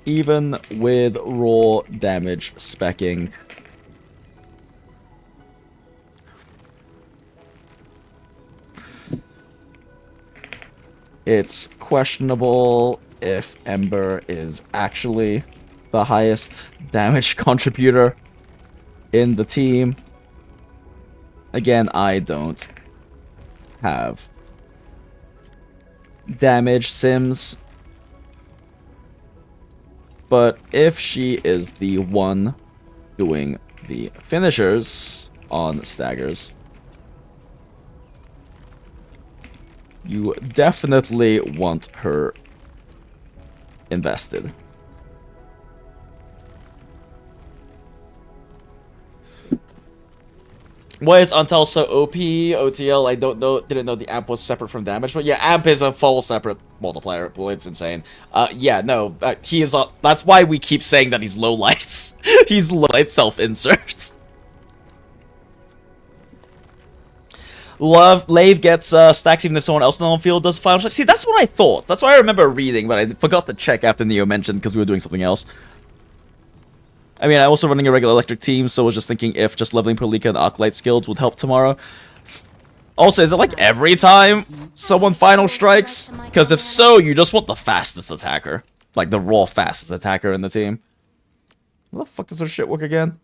Even with raw damage speccing, it's questionable if Ember is actually the highest damage contributor in the team. Again, I don't have damage sims, but if she is the one doing the finishers on staggers, you definitely want her invested. Why is Untel so OP? OTL, I don't know. Didn't know the amp was separate from damage, but yeah, amp is a full separate multiplier. Well, it's insane. Yeah, no, he is. That's why we keep saying that he's low lights. He's low light self-insert. Lave gets stacks even if someone else on the field does final strike. See, that's what I thought. That's what I remember reading, but I forgot to check after Neo mentioned because we were doing something else. I mean, I'm also running a regular electric team, so I was just thinking if just leveling Prolika and Arclight skills would help tomorrow. Also, is it like every time someone final strikes? Because if so, you just want the fastest attacker. Like the raw fastest attacker in the team. How the fuck does this shit work again?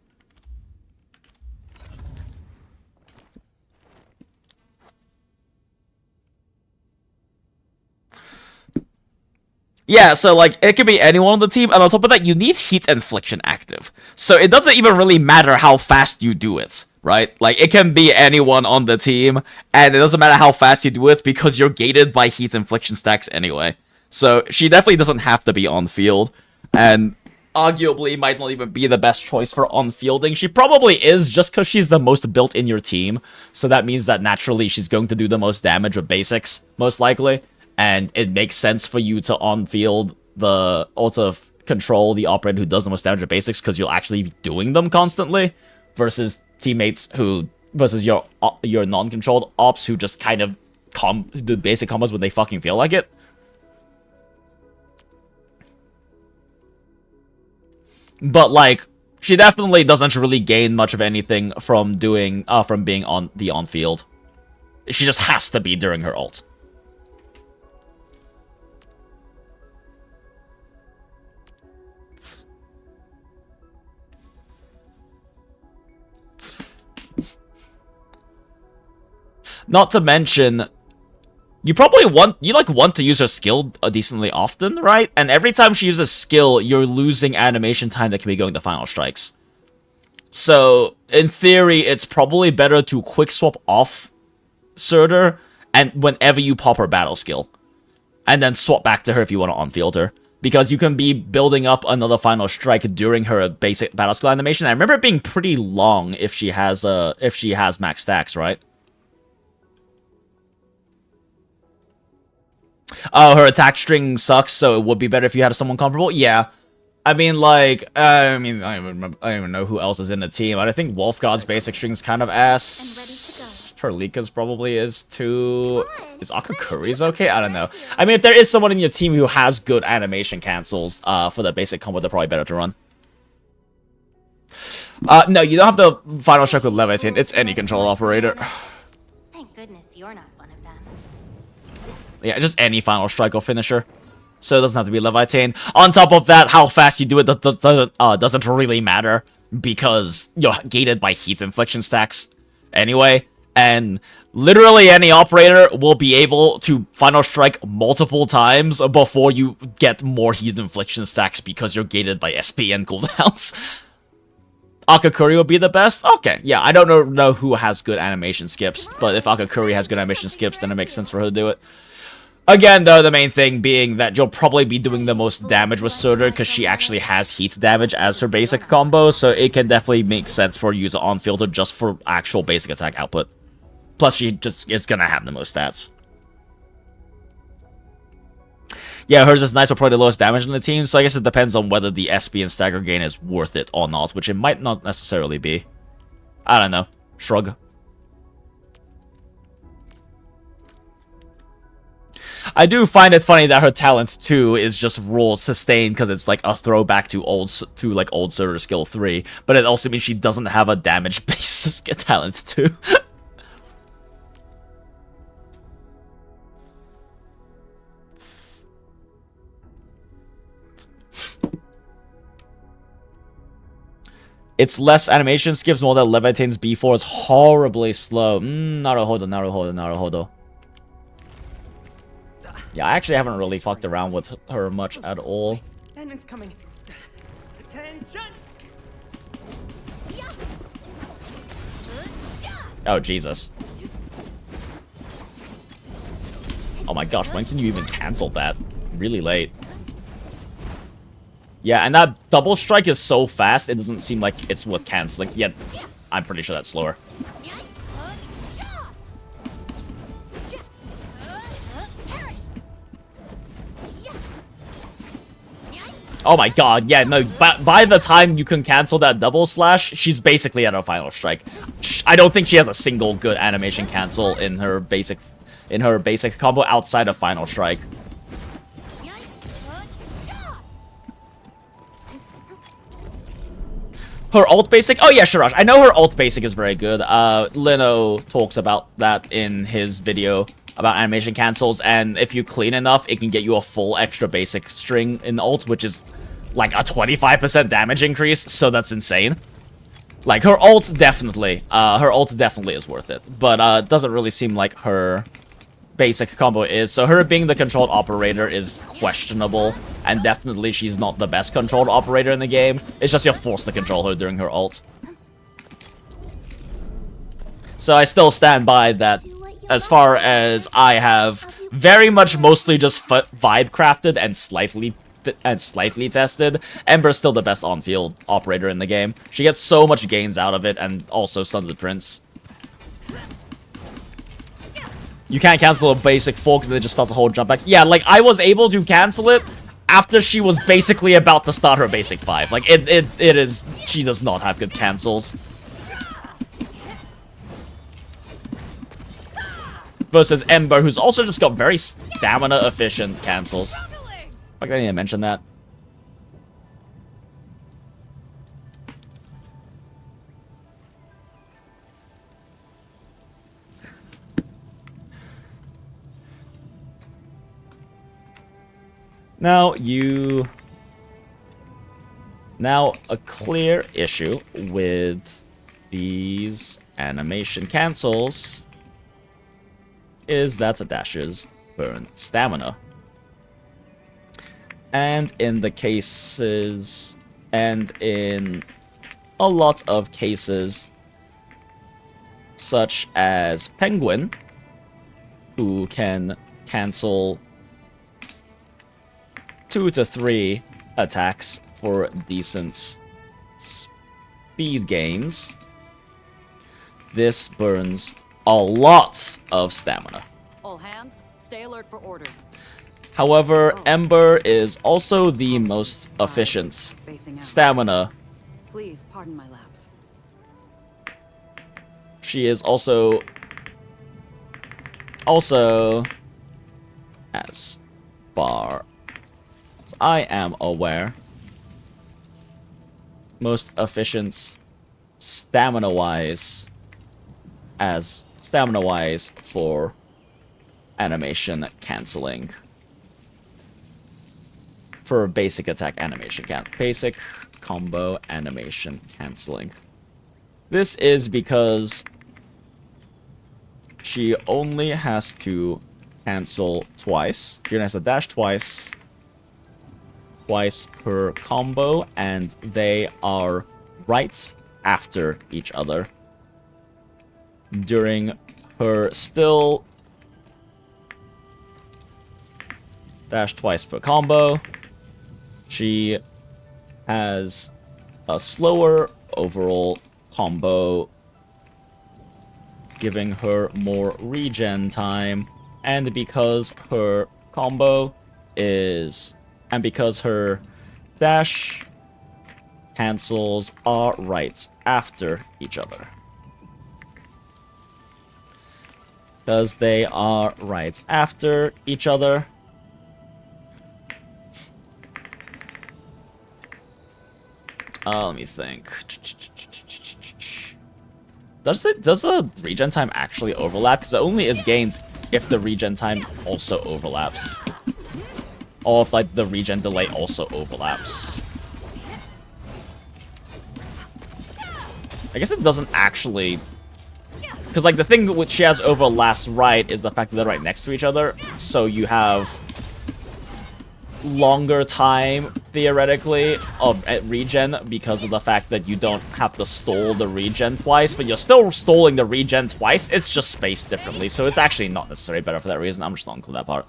Yeah, so, like, it could be anyone on the team, and on top of that, you need Heat Infliction active. So it doesn't even really matter how fast you do it, right? Like, it can be anyone on the team, and it doesn't matter how fast you do it, because you're gated by Heat Infliction stacks anyway. So she definitely doesn't have to be on field, and arguably might not even be the best choice for on-fielding. She probably is, just because she's the most built in your team, so that means that naturally she's going to do the most damage with basics, most likely. And it makes sense for you to on-field control the operator who does the most damage at basics because you'll actually be doing them constantly versus teammates versus your non-controlled ops who just kind of do basic combos when they fucking feel like it. But like, she definitely doesn't really gain much of anything from being on the on-field. She just has to be during her ult. Not to mention, you probably want to use her skill decently often, right? And every time she uses skill, you're losing animation time that can be going to final strikes. So, in theory, it's probably better to quick swap off Surtur and whenever you pop her battle skill. And then swap back to her if you want to on-field her. because you can be building up another final strike during her basic battle skill animation. I remember it being pretty long if she has max stacks, right? Oh, her attack string sucks, so it would be better if you had someone comparable. Yeah, I mean, like, I don't even know who else is in the team. I think Wolfgod's basic string's kind of ass. Perlika's probably is too. Is Akakuri's okay? I don't know. I mean, if there is someone in your team who has good animation cancels for the basic combo, they're probably better to run. No, you don't have the final strike with Leviathan. It's any control operator. Thank goodness you're not one of them. Yeah, just any final strike or finisher. So it doesn't have to be Leviathan. On top of that, how fast you do it doesn't really matter, because you're gated by heat infliction stacks anyway. And literally any operator will be able to final strike multiple times before you get more heat infliction stacks because you're gated by SP and cooldowns. Akakuri will be the best? Okay, yeah, I don't know who has good animation skips, but if Akakuri has good animation skips, then it makes sense for her to do it. Again, though, the main thing being that you'll probably be doing the most damage with Surtur because she actually has heat damage as her basic combo, so it can definitely make sense for you to on filter just for actual basic attack output. Plus, she just is gonna have the most stats. Yeah, hers is nice for probably the lowest damage in the team, so I guess it depends on whether the SP and stagger gain is worth it or not, which it might not necessarily be. I don't know. Shrug. I do find it funny that her talent 2 is just roll sustained because it's like a throwback to old Surtur skill 3, but it also means she doesn't have a damage base talent 2. It's less animation skips, more that Leviathan's B4 is horribly slow. Naruhodo. Yeah, I actually haven't really fucked around with her much at all. Enemy's coming. Attention! Oh, Jesus. Oh my gosh, when can you even cancel that? Really late. Yeah, and that double strike is so fast, it doesn't seem like it's worth canceling. Yet, I'm pretty sure that's slower. Oh my god, yeah, no, by the time you can cancel that double slash, she's basically at her final strike. I don't think she has a single good animation cancel in her basic combo outside of final strike. Her ult basic? Oh yeah, Shiraj. I know her ult basic is very good. Lino talks about that in his video about animation cancels, and if you clean enough, it can get you a full extra basic string in ult, which is like a 25% damage increase, so that's insane. Like, her ult definitely is worth it, but it doesn't really seem like her basic combo is, so her being the controlled operator is questionable, and definitely she's not the best controlled operator in the game. It's just you're forced to control her during her ult. So I still stand by that, as far as I have very much mostly just vibe crafted and slightly tested, Ember's still the best on-field operator in the game. She gets so much gains out of it, and also Son of the Prince. You can't cancel a basic 4 because then it just starts a whole jump back. Yeah, like, I was able to cancel it after she was basically about to start her basic 5. Like, she does not have good cancels. Versus Ember, who's also just got very stamina-efficient cancels. Like, I didn't even mention that. Now, a clear issue with these animation cancels is that the dashes burn stamina. And in a lot of cases, such as Penguin, who can cancel 2 to 3 attacks for decent speed gains. This burns a lot of stamina. All hands, stay alert for orders. However, Ember is also the most efficient Spacing out. stamina. Please pardon my lapse. She is also, as far as I am aware, most efficient stamina-wise for animation canceling. For basic attack animation basic combo animation canceling. This is because she only has to cancel twice. She has to dash twice per combo, and they are right after each other. During her still dash twice per combo, she has a slower overall combo, giving her more regen time, and because her combo is, and because her dash cancels are right after each other. Because they are right after each other, let me think. Does the regen time actually overlap? Because it only is gains if the regen time also overlaps. Or if like the regen delay also overlaps. I guess it doesn't actually, because like the thing which she has over last right is the fact that they're right next to each other, so you have longer time theoretically of regen because of the fact that you don't have to stall the regen twice, but you're still stalling the regen twice. It's just spaced differently, so it's actually not necessarily better for that reason. I'm just not include that part.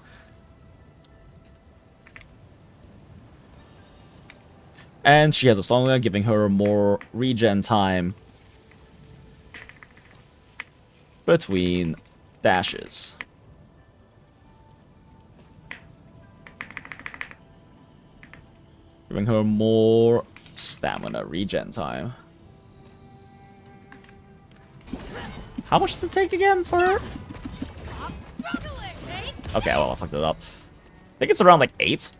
And she has a song giving her more regen time between dashes. Giving her more stamina regen time. How much does it take again for her? Okay, well, I fucked it up. I think it's around like 8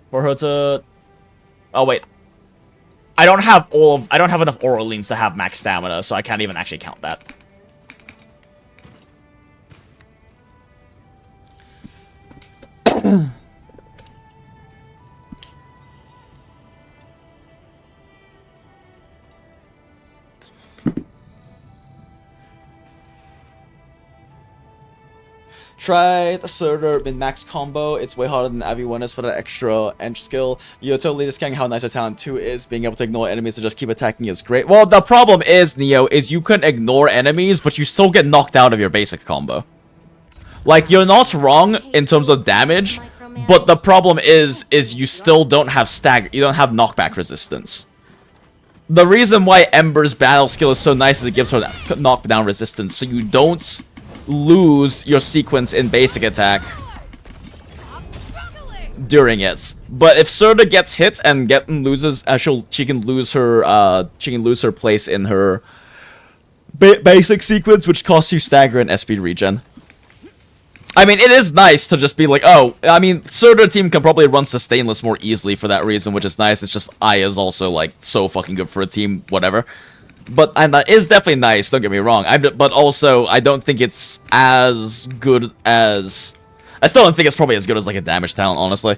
for her to. Oh wait, I don't have enough Oralines to have max stamina, so I can't even actually count that. Try the Surtur min-max combo. It's way harder than AV1 is for that extra edge skill. You're totally discounting how nice her talent 2 is. Being able to ignore enemies and just keep attacking is great. Well, the problem is, Neo, is you can ignore enemies, but you still get knocked out of your basic combo. Like, you're not wrong in terms of damage, but the problem is you still don't have stagger. You don't have knockback resistance. The reason why Ember's battle skill is so nice is it gives her that knockdown resistance, so you don't lose your sequence in basic attack during it. But if Surtur gets hit and loses, she can lose her place in her basic sequence, which costs you stagger and SP regen. I mean, it is nice to just be like, oh, I mean, Surtur team can probably run Sustainless more easily for that reason, which is nice. It's just Aya's also like so fucking good for a team, whatever. But, and that is definitely nice, don't get me wrong. But also, I don't think it's as good as... I still don't think it's probably as good as, like, a damage talent, honestly.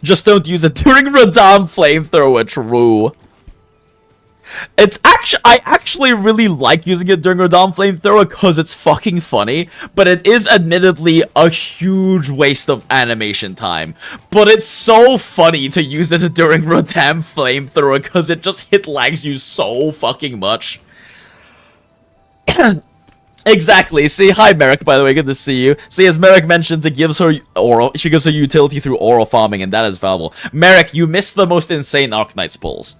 Just don't use it during Radam Flamethrower, true. It's actually... I actually really like using it during Radam Flamethrower because it's fucking funny, but it is admittedly a huge waste of animation time. But it's so funny to use it during Radam Flamethrower because it just hit lags you so fucking much. Exactly. See, hi Merrick, by the way, good to see you. See, as Merrick mentions, it gives her oral. She gives her utility through oral farming, and that is valuable. Merrick, you missed the most insane Arknights pulls.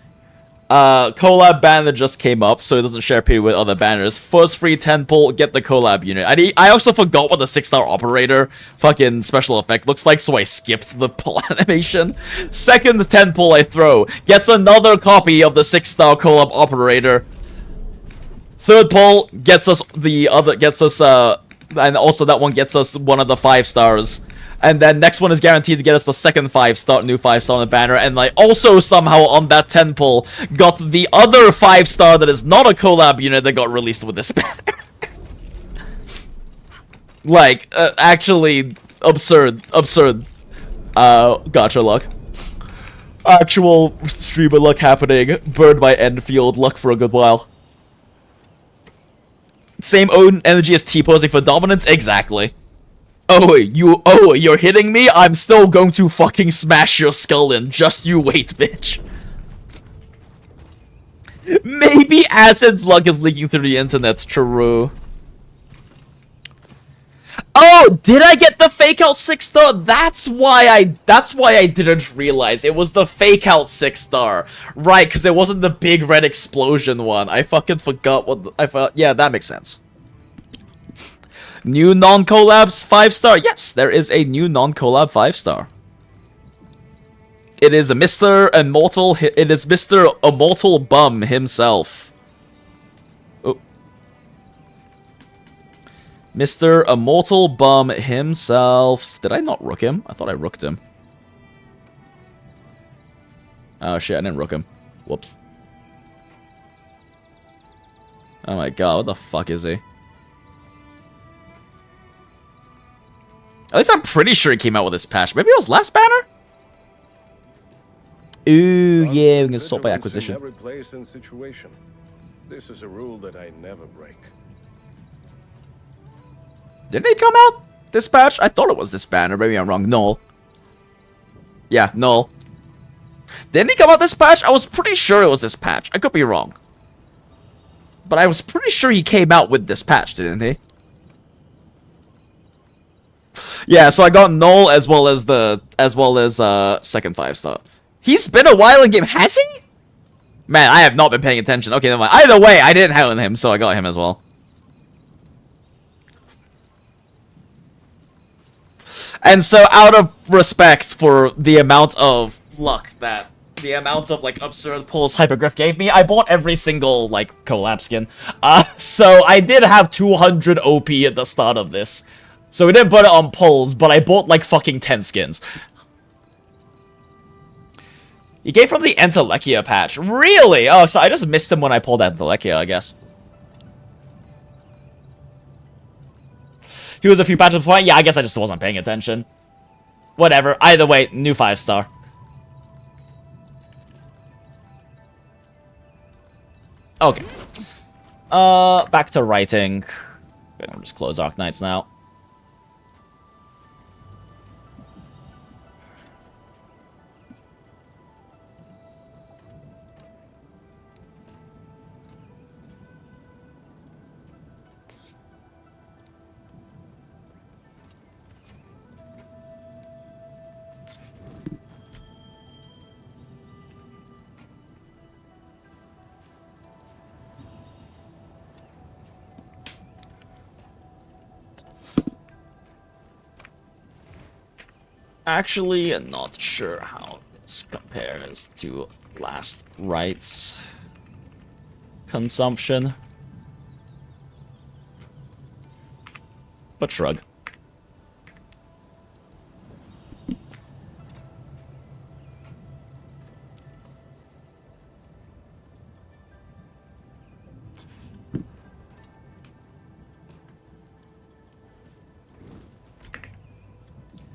Collab banner just came up, so it doesn't share period with other banners. First free 10 pull, get the collab unit. I also forgot what the 6-star operator fucking special effect looks like, so I skipped the pull animation. Second 10 pull I throw gets another copy of the 6-star collab operator. Third pull gets us the other, and also that one gets us one of the 5 stars. And then next one is guaranteed to get us the second 5-star, new 5-star on the banner. And I also somehow on that 10 pull got the other 5-star that is not a collab unit that got released with this banner. Like, actually absurd. Gotcha luck. Actual streamer luck happening. Bird by Enfield, luck for a good while. Same own energy as T-posing for dominance? Exactly. You're hitting me? I'm still going to fucking smash your skull in. Just you wait, bitch. Maybe Acid's luck is leaking through the internet. True. Oh, did I get the fake out 6-star? That's why I didn't realize. It was the fake out 6-star. Right, because it wasn't the big red explosion one. I fucking forgot what I thought. Yeah, that makes sense. New non-collabs 5-star. Yes, there is a new non-collab 5-star. It is Mr. Immortal. It is Mr. Immortal Bum himself. Oh. Mr. Immortal Bum himself. Did I not rook him? I thought I rooked him. Oh shit, I didn't rook him. Whoops. Oh my god, what the fuck is he? At least I'm pretty sure he came out with this patch. Maybe it was last banner? Ooh, yeah, we can sort by acquisition. Every place and situation. This is a rule that I never break. Didn't he come out this patch? I thought it was this banner. Maybe I'm wrong. Null. Yeah, null. Didn't he come out this patch? I was pretty sure it was this patch. I could be wrong. But I was pretty sure he came out with this patch, didn't he? Yeah, so I got null as well as second 5-star. He's been a while in game, has he? Man, I have not been paying attention. Okay, never mind. Either way, I didn't have him, so I got him as well. And so, out of respect for the amount of luck that the amount of like absurd pulls Hypergriff gave me, I bought every single like collab skin. So I did have 200 OP at the start of this. So we didn't put it on pulls, but I bought like fucking 10 skins. He came from the Entelekia patch. Really? Oh, so I just missed him when I pulled Entelekia, I guess. He was a few patches before. Yeah, I guess I just wasn't paying attention. Whatever. Either way, new 5-star. Okay. Back to writing. I'll just close Arknights now. Actually, I'm not sure how this compares to last rights consumption. But shrug.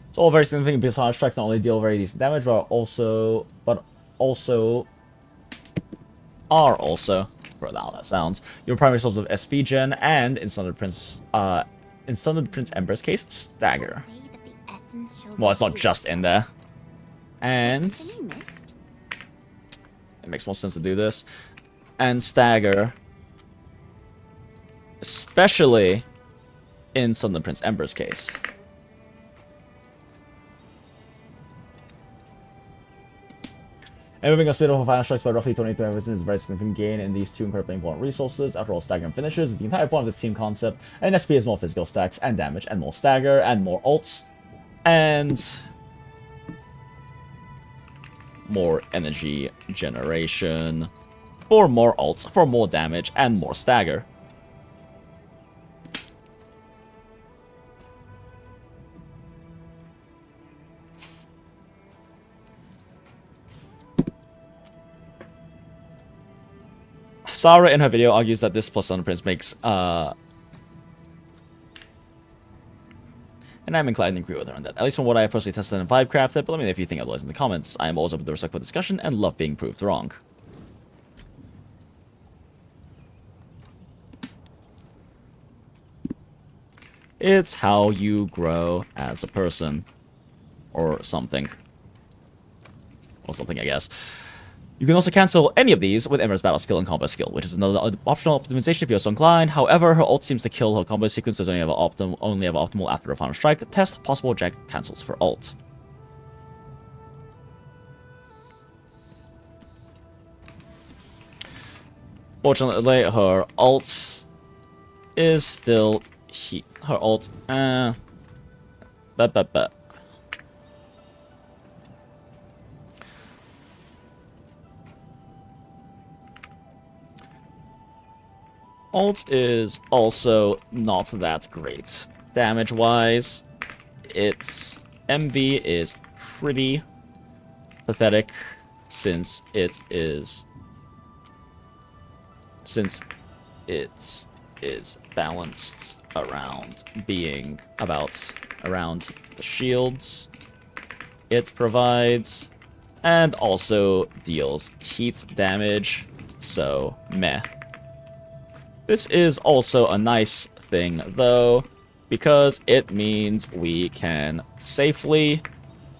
It's all very significant because harsh strikes not only deal very decent damage, but also, for how that sounds, your primary source of SP gen and in Standard Prince Ember's case, Stagger. Well, it's not just in there. And it makes more sense to do this. And Stagger Especially in Southern Prince Ember's case. And moving a speed of final strikes by roughly 22 ever since is a very significant gain in these two incredibly important resources. After all, Stagger and finishes is the entire point of this team concept, and SP is more physical stacks and damage, and more Stagger, and more ults, and more energy generation, for more ults, for more damage, and more Stagger. Sarah in her video argues that this plus Underprints makes, and I'm inclined to agree with her on that. At least from what I have personally tested and vibe crafted, but let me know if you think otherwise in the comments. I am always open to respectful discussion and love being proved wrong. It's how you grow as a person. Or something. Or something, I guess. You can also cancel any of these with Ember's battle skill and combo skill, which is another optional optimization if you're so inclined. However, her ult seems to kill her combo sequences only have optimal after a final strike. Test possible jack cancels for ult. Fortunately, her ult is still her ult. Ult is also not that great. Damage-wise, its MV is pretty pathetic since it is balanced around being around the shields it provides, and also deals heat damage, so meh. This is also a nice thing, though, because it means we can safely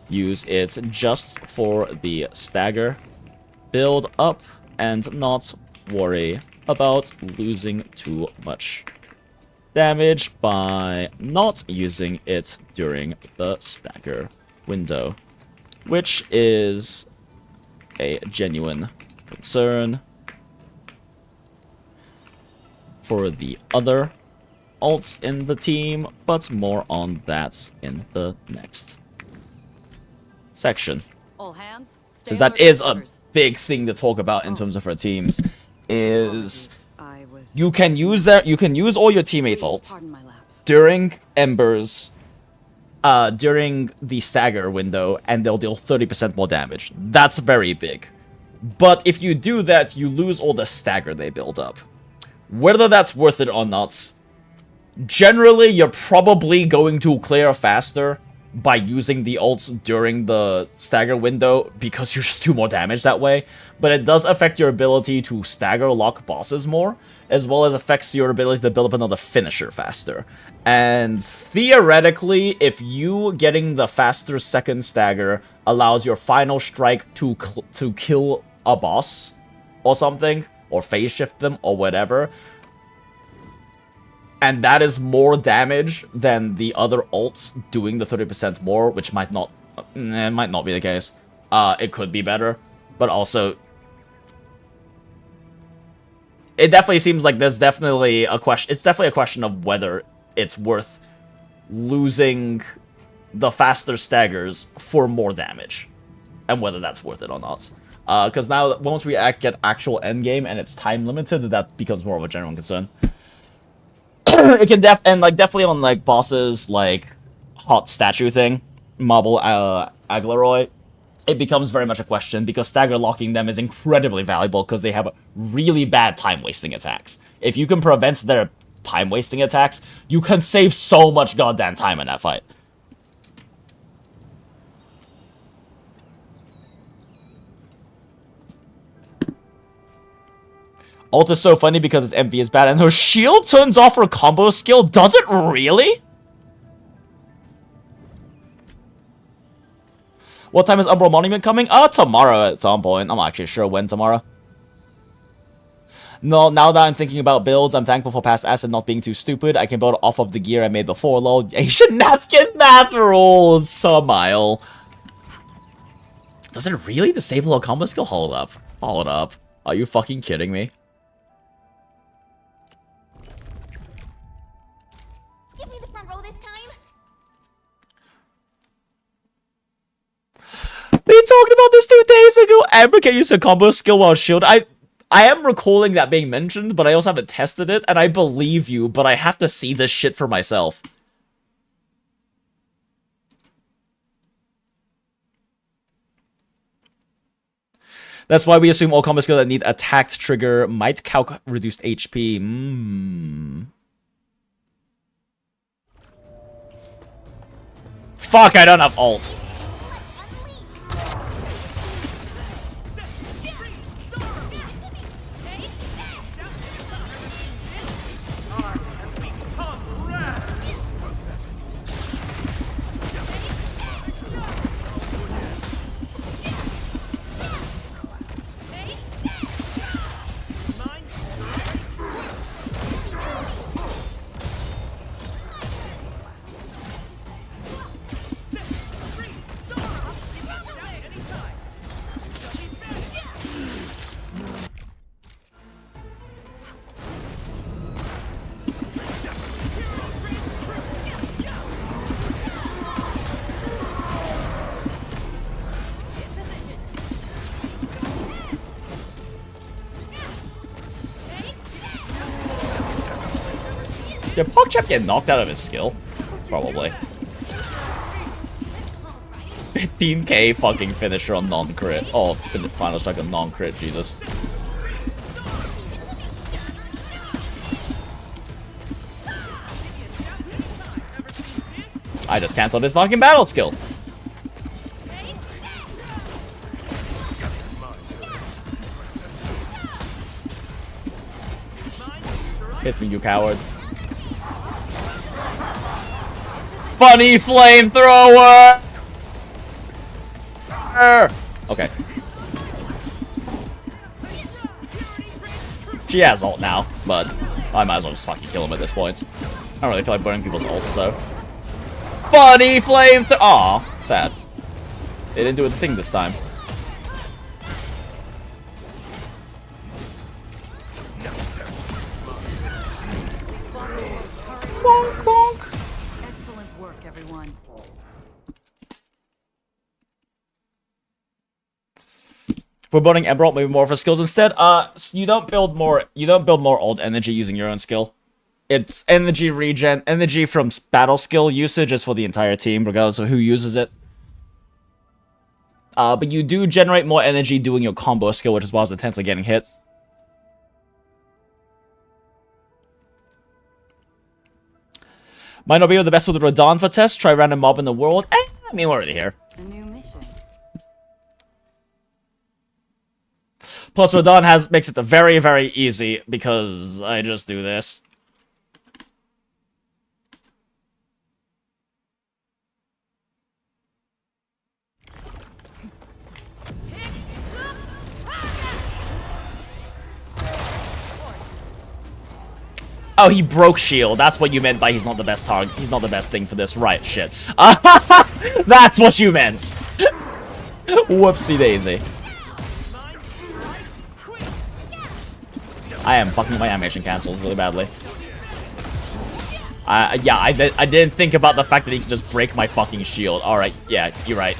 use it just for the Stagger build up and not worry about losing too much damage by not using it during the Stagger window, which is a genuine concern for the other ults in the team, but more on that in the next section. All hands, stay Since that alert is for a orders. big thing to talk about in terms of our teams, is I was... you can use all your teammates' ults Pardon my lapse. during Ember's during the Stagger window, and they'll deal 30% more damage. That's very big. But if you do that, you lose all the Stagger they build up. Whether that's worth it or not, generally you're probably going to clear faster by using the ults during the Stagger window because you just do more damage that way. But it does affect your ability to Stagger lock bosses more, as well as affects your ability to build up another finisher faster. And theoretically, if you getting the faster second Stagger allows your final strike to kill a boss or something, or phase shift them, or whatever, and that is more damage than the other ults doing the 30% more, which might not be the case. It could be better, but also it definitely seems like there's definitely a question. It's definitely a question of whether it's worth losing the faster Staggers for more damage, and whether that's worth it or not. Because now, once we get actual endgame and it's time limited, that becomes more of a general concern. It can definitely on like bosses like Hot Statue thing, Marble Agleroy, it becomes very much a question because Stagger locking them is incredibly valuable because they have really bad time wasting attacks. If you can prevent their time wasting attacks, you can save so much goddamn time in that fight. Ult is so funny because its MV is bad, and her shield turns off her combo skill. Does it really? What time is Umbral Monument coming? Tomorrow at some point. I'm not actually sure when tomorrow. No, now that I'm thinking about builds, I'm thankful for past acid not being too stupid. I can build off of the gear I made before, lol. Asian napkin math rules! Smile. Does it really disable a combo skill? Hold up. Hold up. Are you fucking kidding me? Give me the front row this time. We talked about this 2 days ago. Ember can use a combo skill while shield. I am recalling that being mentioned, but I also haven't tested it, and I believe you, but I have to see this shit for myself. That's why we assume all combo skills that need attacked trigger might calc reduced HP. Fuck, I don't have ult. Did PogChamp get knocked out of his skill? Probably. 15k fucking finisher on non-crit. Oh, it's final strike on non-crit, Jesus. I just cancelled his fucking battle skill. Hit me, you coward. Funny flamethrower! Okay. She has ult now, but I might as well just fucking kill him at this point. I don't really feel like burning people's ults though. Funny flamethrower! Aw, sad. They didn't do a thing this time. Bonk, bonk. Excellent work, everyone. If we're building Ember ult, maybe more for skills instead. You don't build more ult energy using your own skill. It's energy regen, energy from battle skill usage is for the entire team, regardless of who uses it. But you do generate more energy doing your combo skill, which is why it's intensely getting hit. Might not be the best with Radon for test. Try random mob in the world. I mean, we're already here. A new mission. Plus, Radon makes it very, very easy because I just do this. Oh, he broke shield. That's what you meant by he's not the best target. He's not the best thing for this. Right, shit. That's what you meant. Whoopsie daisy. I am fucking my animation cancels really badly. Yeah, I didn't think about the fact that he can just break my fucking shield. Alright, yeah, you're right.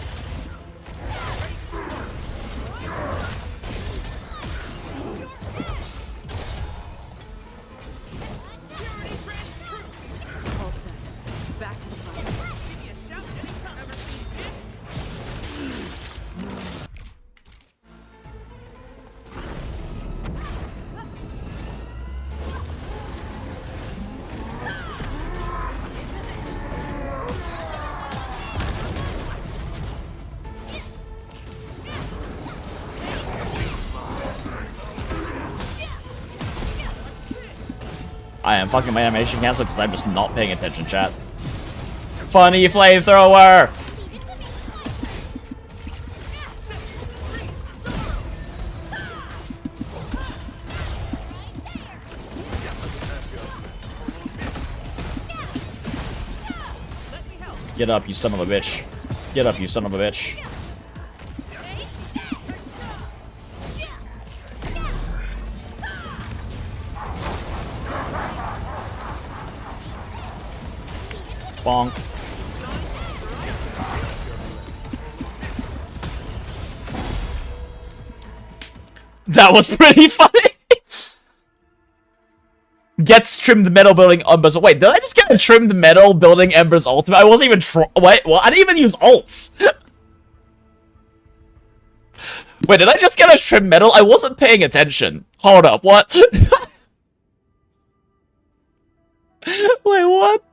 I am fucking my animation cancel because I'm just not paying attention, chat. Funny flamethrower! Get up, you son of a bitch. Get up, you son of a bitch. Bonk. That was pretty funny. Gets trimmed metal building Ember's. Wait, did I just get a trimmed metal building Ember's ultimate? I wasn't even wait, well, I didn't even use ults. Wait, did I just get a trimmed metal? I wasn't paying attention. Hold up, what? Wait, what?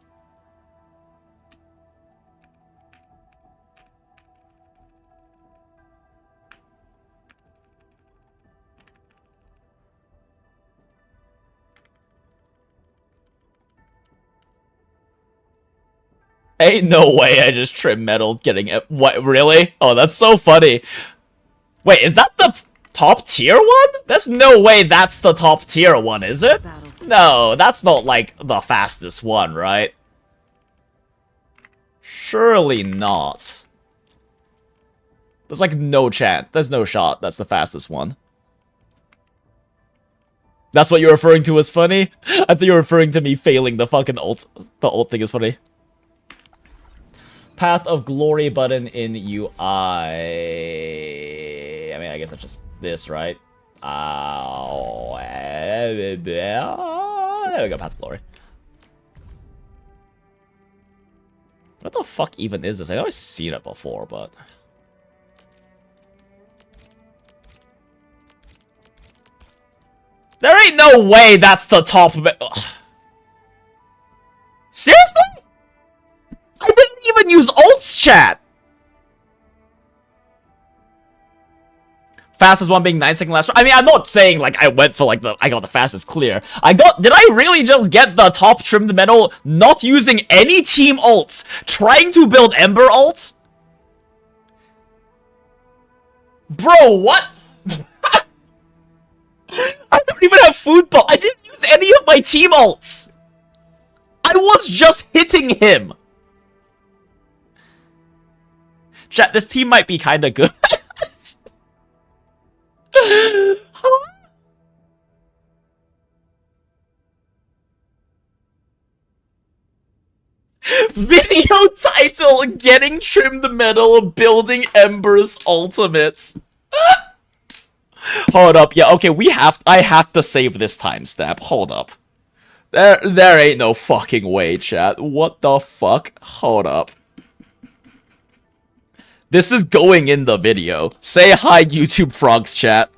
Ain't no way I just trim metal getting it. What, really? Oh, that's so funny. Wait, is that the top tier one? There's no way that's the top tier one, is it? No, that's not like the fastest one, right? Surely not. There's like no chance. There's no shot that's the fastest one. That's what you're referring to as funny? I thought you were referring to me failing the fucking ult. The ult thing is funny. Path of Glory button in UI. I mean, I guess that's just this, right? There we go, Path of Glory. What the fuck even is this? I know I've seen it before, but... There ain't no way that's the top... Seriously? I didn't even use ults, chat! Fastest one being 9-second last. I mean, I'm not saying, like, I went for, like, I got the fastest clear. Did I really just get the top trimmed metal not using any team ults? Trying to build Ember ult? Bro, what? I don't even have food ball. I didn't use any of my team ults. I was just hitting him. Chat, this team might be kinda good. Video title, getting trimmed metal, building Ember's ultimates. Hold up, yeah, okay, I have to save this timestamp. Hold up. There ain't no fucking way, chat. What the fuck? Hold up. This is going in the video. Say hi, YouTube frogs, chat.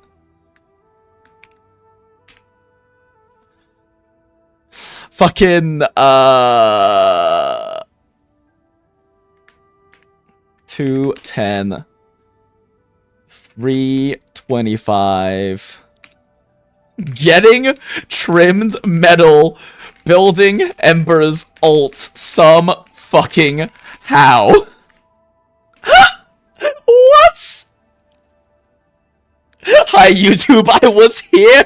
Fucking, 210, 325. Getting trimmed metal, building Ember's ults some fucking how. What? Hi, YouTube, I was here.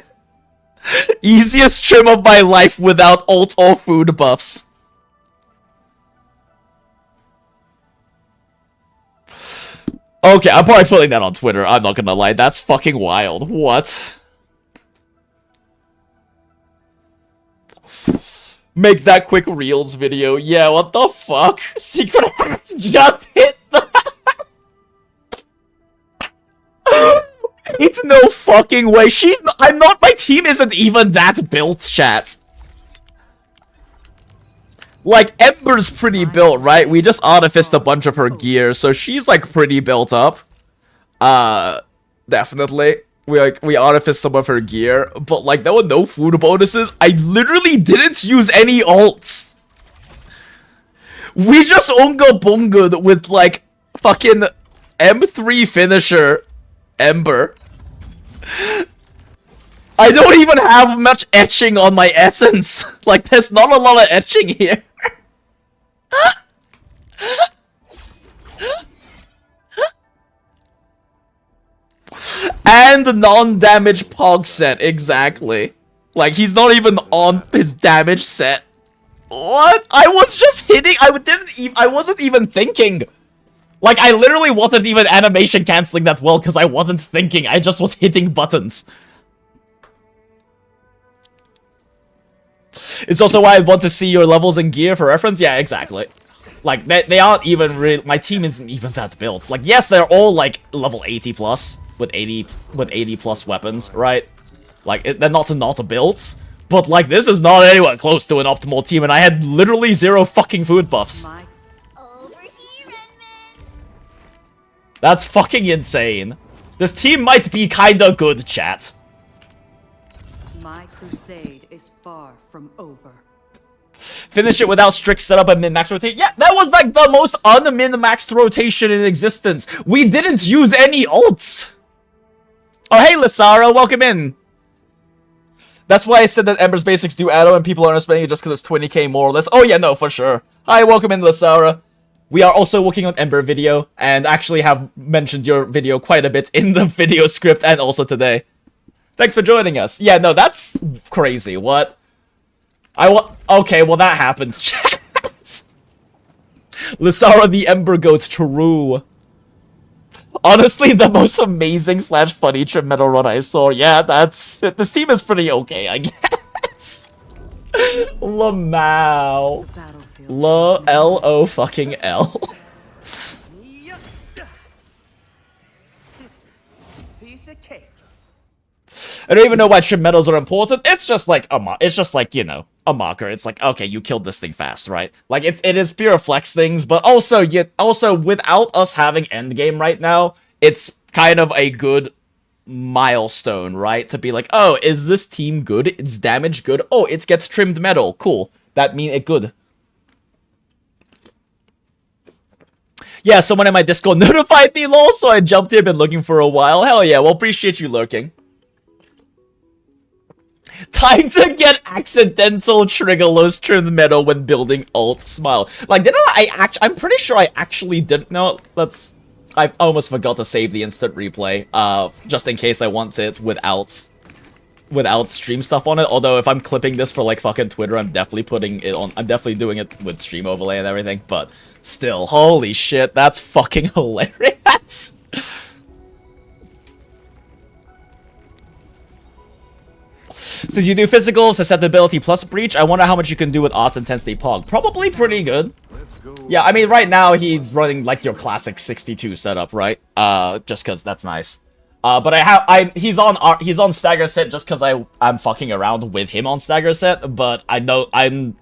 Easiest trim of my life without ult or food buffs. Okay, I'm probably putting that on Twitter, I'm not gonna lie. That's fucking wild. What? Make that quick Reels video. Yeah, what the fuck? Secret Hags just hit the... It's no fucking way. I'm not, my team isn't even that built, chat. Like, Ember's pretty built, right? We just artificed a bunch of her gear, so she's, like, pretty built up. Definitely. We artificed some of her gear, but, like, there were no food bonuses. I literally didn't use any ults. We just unga bungaed with, like, fucking M3 finisher Ember. I don't even have much etching on my essence. Like, there's not a lot of etching here. And non-damage pog set, exactly. Like, he's not even on his damage set. What? I was just hitting. I wasn't even thinking. Like, I literally wasn't even animation canceling that well because I wasn't thinking. I just was hitting buttons. It's also why I want to see your levels and gear for reference. Yeah, exactly. Like, they aren't even really... My team isn't even that built. Like, yes, they're all, like, level 80 plus with 80 plus weapons, right? Like, they're not built. But, like, this is not anywhere close to an optimal team, and I had literally 0 fucking food buffs. Over here, Redman. That's fucking insane. This team might be kinda good, chat. My crusade is far from over. Finish it without strict setup and min-max rotation. Yeah, that was like the most un-min-maxed rotation in existence. We didn't use any ults. Oh, hey, Lysara, welcome in. That's why I said that Ember's basics do add-on and people aren't spending it just because it's 20k more or less. Oh, yeah, no, for sure. Hi, welcome in, Lysara. We are also working on Ember video and actually have mentioned your video quite a bit in the video script and also today. Thanks for joining us. Yeah, no, that's crazy. What? Okay, well, that happened. Lysara the Ember Goat, true. Honestly, the most amazing / funny trim metal run I saw. Yeah, this team is pretty okay, I guess. Lamau. L-O fucking L. Piece of cake. I don't even know why trim medals are important. It's just like you know, a marker. It's like, okay, you killed this thing fast, right? Like it is pure flex things, but also without us having endgame right now, it's kind of a good milestone, right? To be like, oh, is this team good? It's damage good. Oh, it gets trimmed metal. Cool. That mean it good. Yeah, someone in my Discord notified me, lol, so I jumped in, been looking for a while. Hell yeah, well, appreciate you lurking. Time to get accidental triggerless trimmed metal when building ult. Smile. Like, I'm pretty sure I actually didn't know. I almost forgot to save the instant replay, just in case I want it without stream stuff on it. Although if I'm clipping this for like fucking Twitter, I'm definitely putting it on. I'm definitely doing it with stream overlay and everything. But still, holy shit, that's fucking hilarious. Since you do physical, susceptibility plus breach, I wonder how much you can do with odds intensity pog. Probably pretty good. Yeah, I mean, right now he's running like your classic 62 setup, right? Just because that's nice. But he's on Stagger set just because I'm fucking around with him on Stagger set. But I don't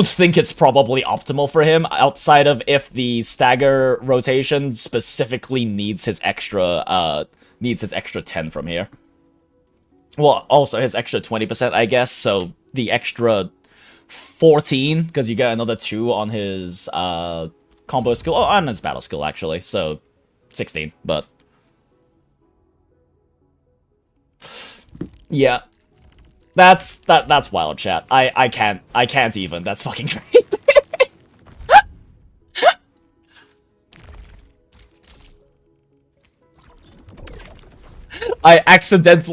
think it's probably optimal for him outside of if the Stagger rotation specifically needs his extra 10 from here. Well, also his extra 20%, I guess. So the extra 14, because you get another 2 on his combo skill. Oh, on his battle skill, actually. So 16, but yeah. That's wild, chat. I can't even. That's fucking crazy. I accidentally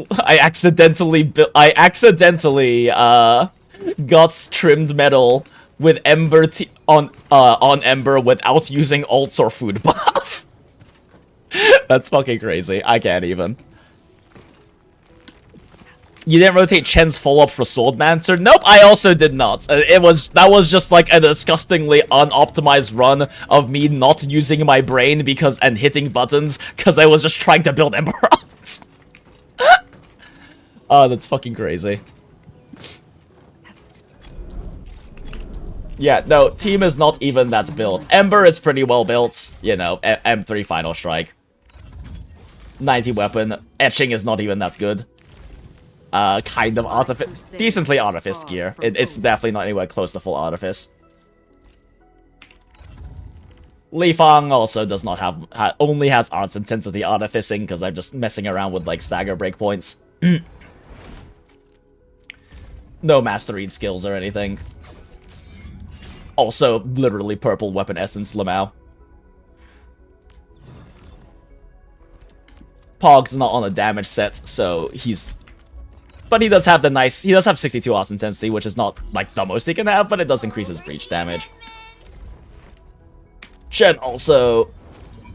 got trimmed metal with Ember on Ember without using ults or food buff. That's fucking crazy. I can't even. You didn't rotate Chen's follow-up for Swordmancer? Nope, I also did not. That was just like a disgustingly unoptimized run of me not using my brain and hitting buttons because I was just trying to build Ember ults. Oh, that's fucking crazy. Yeah, no, team is not even that built. Ember is pretty well built, you know, M3 Final Strike. 90 weapon. Etching is not even that good. Kind of artifice, decently artifice gear. It's definitely not anywhere close to full artifice. Li Fang also does not have, only has arts intensity artificing because I'm just messing around with like stagger breakpoints. No master read skills or anything. Also, literally purple weapon essence Lamau. Pog's not on a damage set, so he's But he does have the nice, he does have 62 odds intensity, which is not like the most he can have, but it does increase his breach damage. Shen also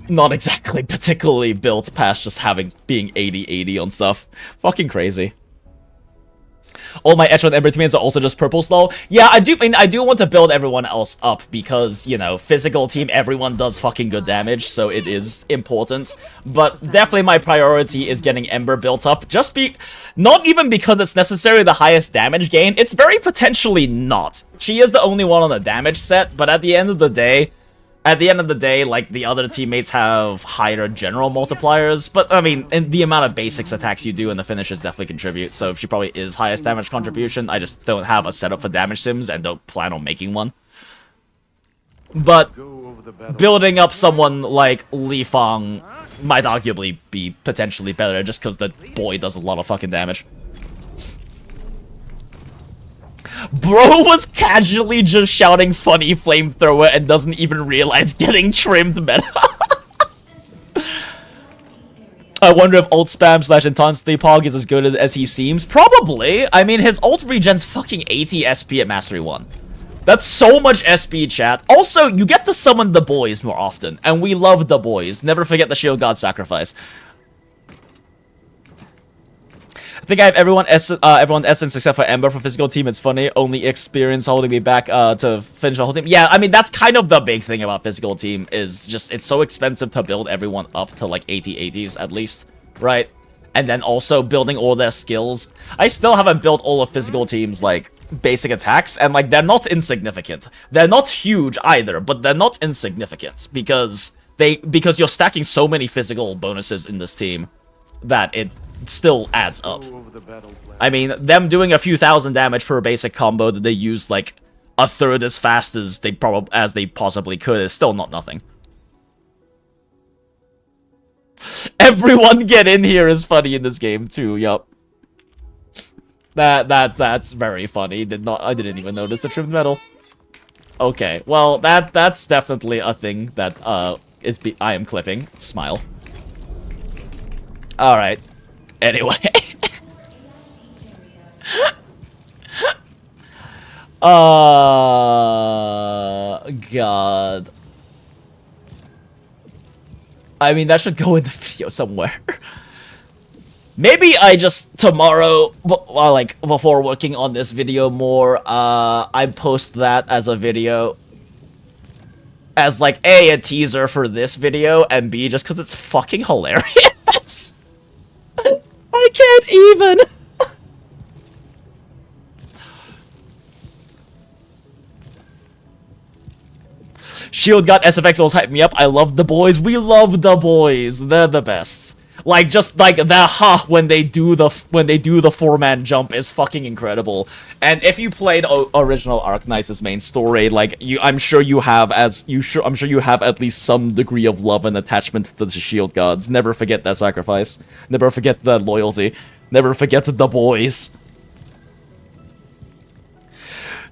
not exactly particularly built past just being 80-80 on stuff. Fucking crazy. All my Etch on Ember teammates are also just purple slow. Yeah, I do want to build everyone else up because, you know, physical team, everyone does fucking good damage, so it is important. But definitely my priority is getting Ember built up. Not even because it's necessarily the highest damage gain, it's very potentially not. She is the only one on the damage set, but at the end of the day, like, the other teammates have higher general multipliers, but, I mean, and the amount of basics attacks you do and the finishes definitely contribute, so she probably is highest damage contribution. I just don't have a setup for damage sims and don't plan on making one. But building up someone like Li Fang might arguably be potentially better, just because the boy does a lot of fucking damage. Bro was casually just shouting funny flamethrower and doesn't even realize getting trimmed meta. I wonder if ult spam / intensity pog is as good as he seems. Probably. I mean, his ult regens fucking 80 SP at Mastery 1. That's so much SP, chat. Also, you get to summon the boys more often, and we love the boys. Never forget the Shield God sacrifice. I think I have everyone essence except for Ember for physical team. It's funny. Only experience holding me back to finish the whole team. Yeah, I mean, that's kind of the big thing about physical team is just it's so expensive to build everyone up to like 80-80s at least, right? And then also building all their skills. I still haven't built all of physical team's like basic attacks, and like they're not insignificant. They're not huge either, but they're not insignificant because you're stacking so many physical bonuses in this team that it still adds up. I mean, them doing a few thousand damage per basic combo that they use like a third as fast as they possibly could is still not nothing. Everyone get in here is funny in this game too. Yup. That's very funny. I didn't even notice the trimmed metal. Okay, well that's definitely a thing that I am clipping. Smile. All right. Anyway. God. I mean, that should go in the video somewhere. Maybe I just, tomorrow, like, before working on this video more, I post that as a video. As, like, A, a teaser for this video, and B, just because it's fucking hilarious. I can't even. Shield got SFX will hype me up. I love the boys. We love the boys. They're the best. Like, just like the when they do the 4-man jump is fucking incredible. And if you played original Arknights' main story, like I'm sure you have at least some degree of love and attachment to the shield gods. Never forget that sacrifice. Never forget the loyalty. Never forget the boys.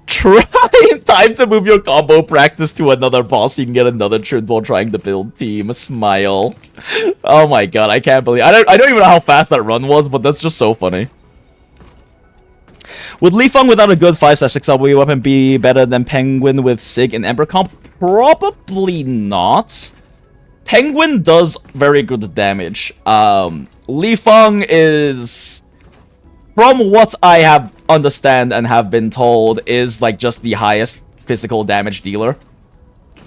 Try time to move your combo practice to another boss so you can get another turn while trying to build team. Smile. Oh my god, I can't believe I don't even know how fast that run was, but that's just so funny. Would Li Fang without a good 5/6W weapon be better than Penguin with Sig and Ember comp? Probably not. Penguin does very good damage. Li Fang is, from what I have understand and have been told, is like just the highest physical damage dealer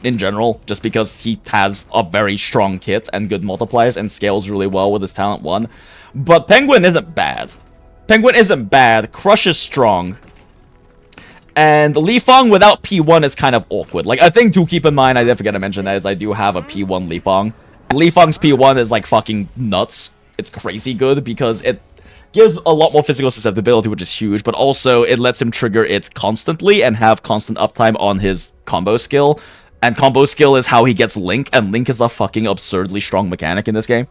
in general, just because he has a very strong kit and good multipliers and scales really well with his talent 1. But Penguin isn't bad. Penguin isn't bad. Crush is strong. And Li Fang without P1 is kind of awkward. Like, I think to keep in mind, I did forget to mention that, is I do have a P1 Li Fang. Li Fang's P1 is like fucking nuts. It's crazy good because it gives a lot more physical susceptibility, which is huge, but also it lets him trigger it constantly and have constant uptime on his combo skill. And combo skill is how he gets Link, and Link is a fucking absurdly strong mechanic in this game.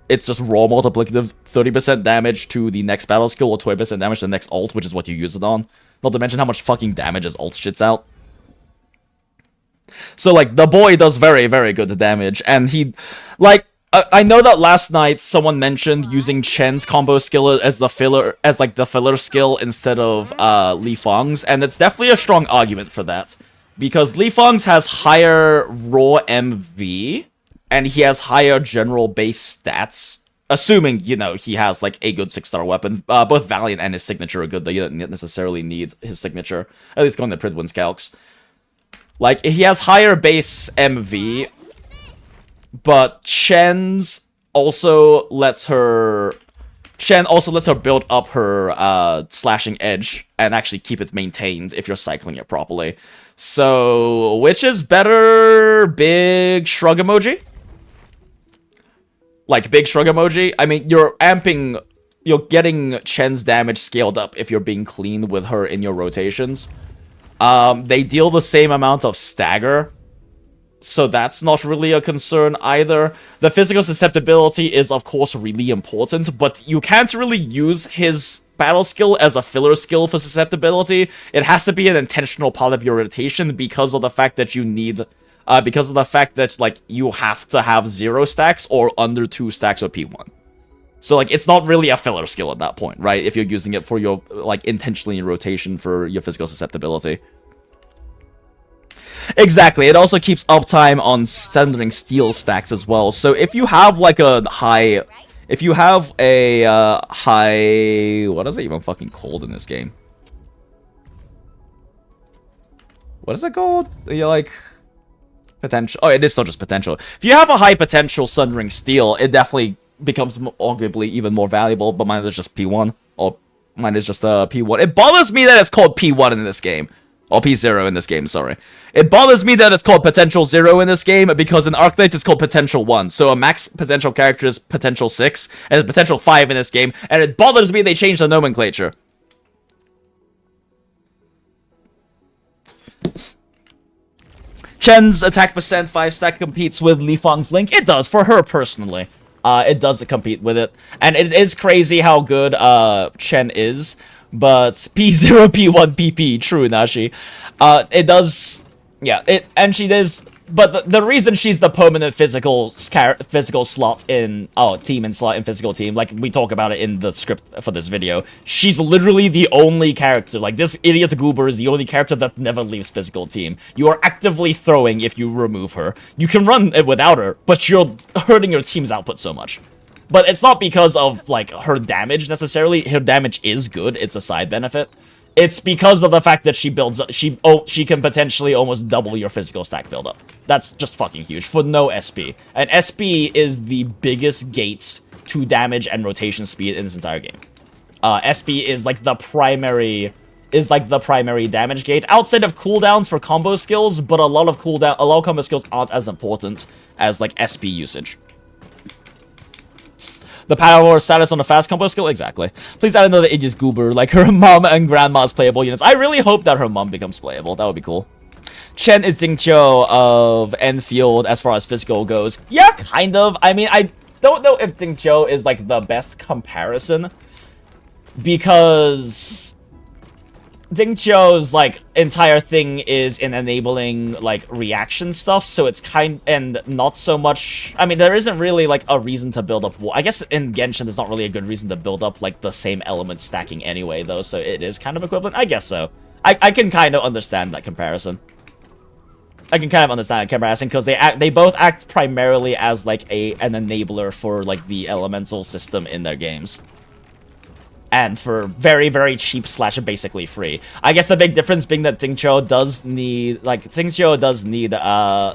It's just raw multiplicative 30% damage to the next battle skill or 20% damage to the next ult, which is what you use it on. Not to mention how much fucking damage his ult shits out. So, like, the boy does very, very good damage, and he, like, I know that last night someone mentioned using Chen's combo skill as the filler, as like the filler skill instead of Li Fang's, and it's definitely a strong argument for that. Because Li Fang's has higher raw MV, and he has higher general base stats. Assuming, you know, he has, like, a good 6-star weapon. Both Valiant and his signature are good, though you don't necessarily need his signature. At least going to Pridwin's calcs. Like, he has higher base MV, but Chen also lets her build up her slashing edge and actually keep it maintained if you're cycling it properly. So, which is better? Big shrug emoji? Like, big shrug emoji? I mean, you're getting Chen's damage scaled up if you're being clean with her in your rotations. They deal the same amount of stagger, so that's not really a concern either. The physical susceptibility is, of course, really important, but you can't really use his battle skill as a filler skill for susceptibility. It has to be an intentional part of your rotation because of the fact that you need... because of the fact that, like, you have to have 0 stacks or under 2 stacks of P1. So, like, it's not really a filler skill at that point, right? If you're using it for your, like, intentionally in rotation for your physical susceptibility. Exactly, it also keeps uptime on sending steel stacks as well. So if you have, like, a high... If you have a, high... What is it even fucking called in this game? What is it called? You're, like... Potential. Oh, it is still just potential. If you have a high potential Sundering Steel, it definitely becomes arguably even more valuable, but mine is just P1. Or mine is just P1. It bothers me that it's called P1 in this game. Or P0 in this game, sorry. It bothers me that it's called Potential 0 in this game, because in Arknight it's called Potential 1. So a max potential character is Potential 6, and it's Potential 5 in this game, and it bothers me they changed the nomenclature. Chen's attack percent 5 stack competes with Li Fang's Link. It does, for her personally. It does compete with it. And it is crazy how good Chen is. But P0, P1, PP, true, Nashi. It does... Yeah, and she does... But the reason she's the permanent physical slot in team and slot in physical team, like we talk about it in the script for this video, she's literally the only character. Like, this idiot Goober is the only character that never leaves physical team. You are actively throwing if you remove her. You can run it without her, but you're hurting your team's output so much. But it's not because of, like, her damage necessarily. Her damage is good. It's a side benefit. It's because of the fact that she builds up, she can potentially almost double your physical stack buildup. That's just fucking huge for no SP. And SP is the biggest gates to damage and rotation speed in this entire game. SP is like the primary damage gate outside of cooldowns for combo skills, but a lot of combo skills aren't as important as like SP usage. The power status on the fast combo skill? Exactly. Please add another idiot Goober, like her mom and grandma's playable units. I really hope that her mom becomes playable. That would be cool. Chen is Jingqiu of Enfield as far as physical goes. Yeah, kind of. I mean, I don't know if Jingqiu is, like, the best comparison. Because... Jingqiu's, like, entire thing is in enabling, like, reaction stuff, so it's and not so much... I mean, there isn't really, like, a reason to build up... I guess in Genshin, there's not really a good reason to build up, like, the same elements stacking anyway, though, so it is kind of equivalent. I guess so. I can kind of understand that comparison. I can kind of understand that comparison, because they both act primarily as, like, an enabler for, like, the elemental system in their games. And for very, very cheap / basically free. I guess the big difference being that Jingqiu does need,